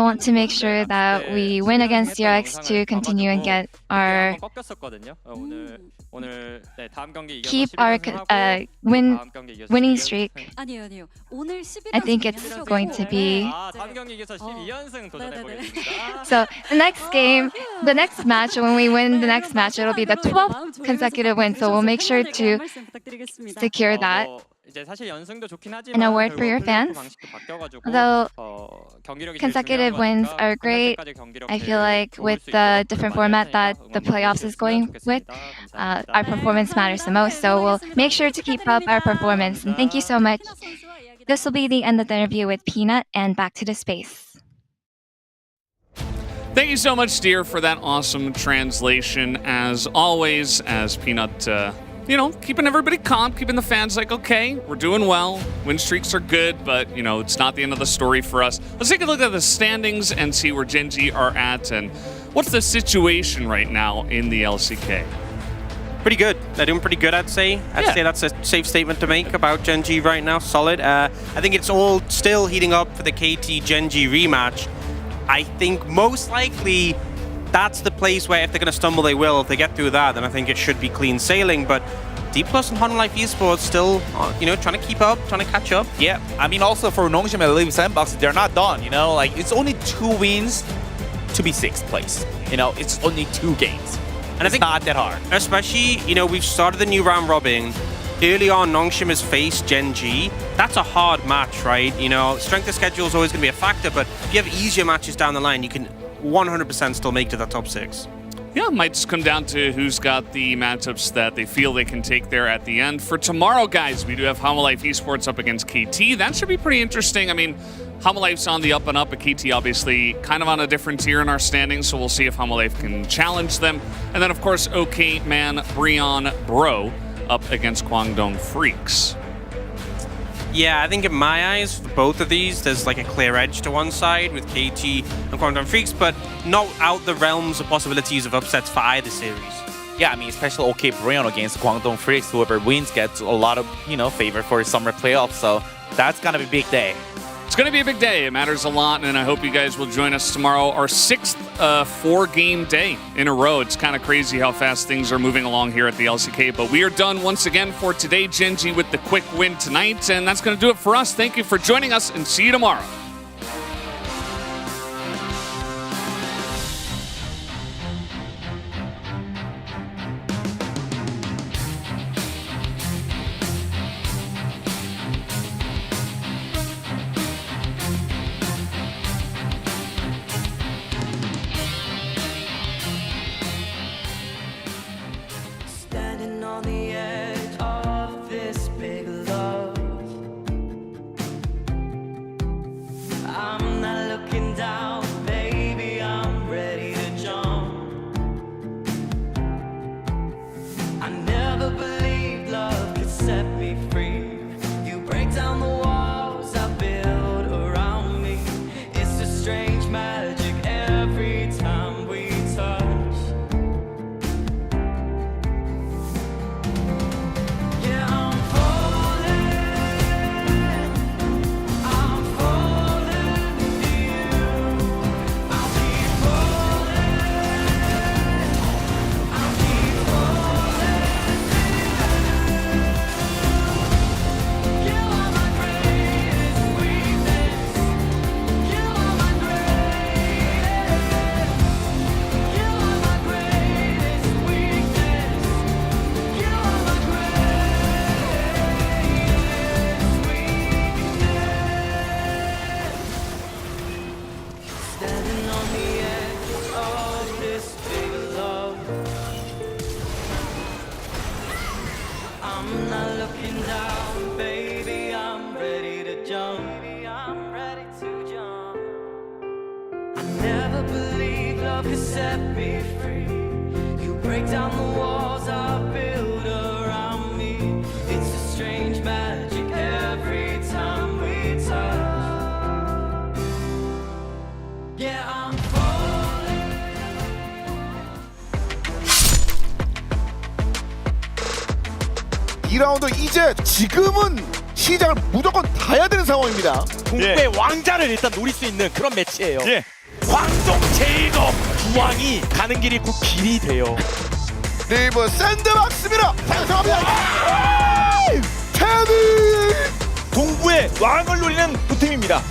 want to make sure that we win against DRX to continue and get our keep our winning streak. I think it's going to be so the next game, the next match, when we win the next match, it'll be the 12th consecutive win, so we'll make sure to secure that. And a word for your fans. Although consecutive wins are great, I feel like with the different format that the playoffs is going with, our performance matters the most. So we'll make sure to keep up our performance. And thank you so much. This will be the end of the interview with Peanut, and back to the space. Thank you so much, dear, for that awesome translation. As always, as Peanut keeping everybody calm, keeping the fans like, okay, we're doing well. Win streaks are good, but, it's not the end of the story for us. Let's take a look at the standings and see where Gen.G are at and what's the situation right now in the LCK. Pretty good. They're doing pretty good, I'd say. I'd say that's a safe statement to make about Gen.G right now. Solid. I think it's all still heating up for the KT Gen.G rematch. I think most likely that's the place where if they're going to stumble, they will. If they get through that, then I think it should be clean sailing. But D+ and Hololive Esports still, trying to keep up, trying to catch up. Yeah, I mean, also for Nongshim and Live Sandbox, they're not done, Like, it's only 2 wins to be 6th place. It's only 2 games. And I think not that hard. Especially, we've started the new round robin. Early on, Nongshim has faced Gen.G. That's a hard match, right? Strength of schedule is always going to be a factor, but if you have easier matches down the line, you can 100% still make to the top 6. Yeah, it might just come down to who's got the matchups that they feel they can take there at the end. For tomorrow, guys, we do have Hololive Esports up against KT. That should be pretty interesting. I mean, Hololife's on the up and up, but KT obviously kind of on a different tier in our standings, so we'll see if Hololive can challenge them. And then, of course, OK Man Brion Bro up against Guangdong Freaks. Yeah, I think in my eyes, for both of these, there's like a clear edge to one side with KT and Guangdong Freaks, but not out the realms of possibilities of upsets for either series. Yeah, I mean, especially OK Brion against Guangdong Freaks, whoever wins gets a lot of, favor for summer playoffs, so that's gonna be a big day. It's going to be a big day. It matters a lot, and I hope you guys will join us tomorrow. Our 6th 4-game day in a row. It's kind of crazy how fast things are moving along here at the LCK, but we are done once again for today. Gen.G with the quick win tonight, and that's going to do it for us. Thank you for joining us, and see you tomorrow. set me free. You break down the walls I build around me. It's a strange magic every time we touch. Yeah, I'm falling. 2라운드 이제 지금은 시작을 무조건 다 되는 상황입니다. 동부의 왕자를 일단 노릴 수 있는 그런 매치예요. 광동 제1거 주왕이 가는 길이 곧 길이 돼요. 리브 샌드박스입니다. 당첨합니다. 테디 동부의 왕을 노리는 두 팀입니다.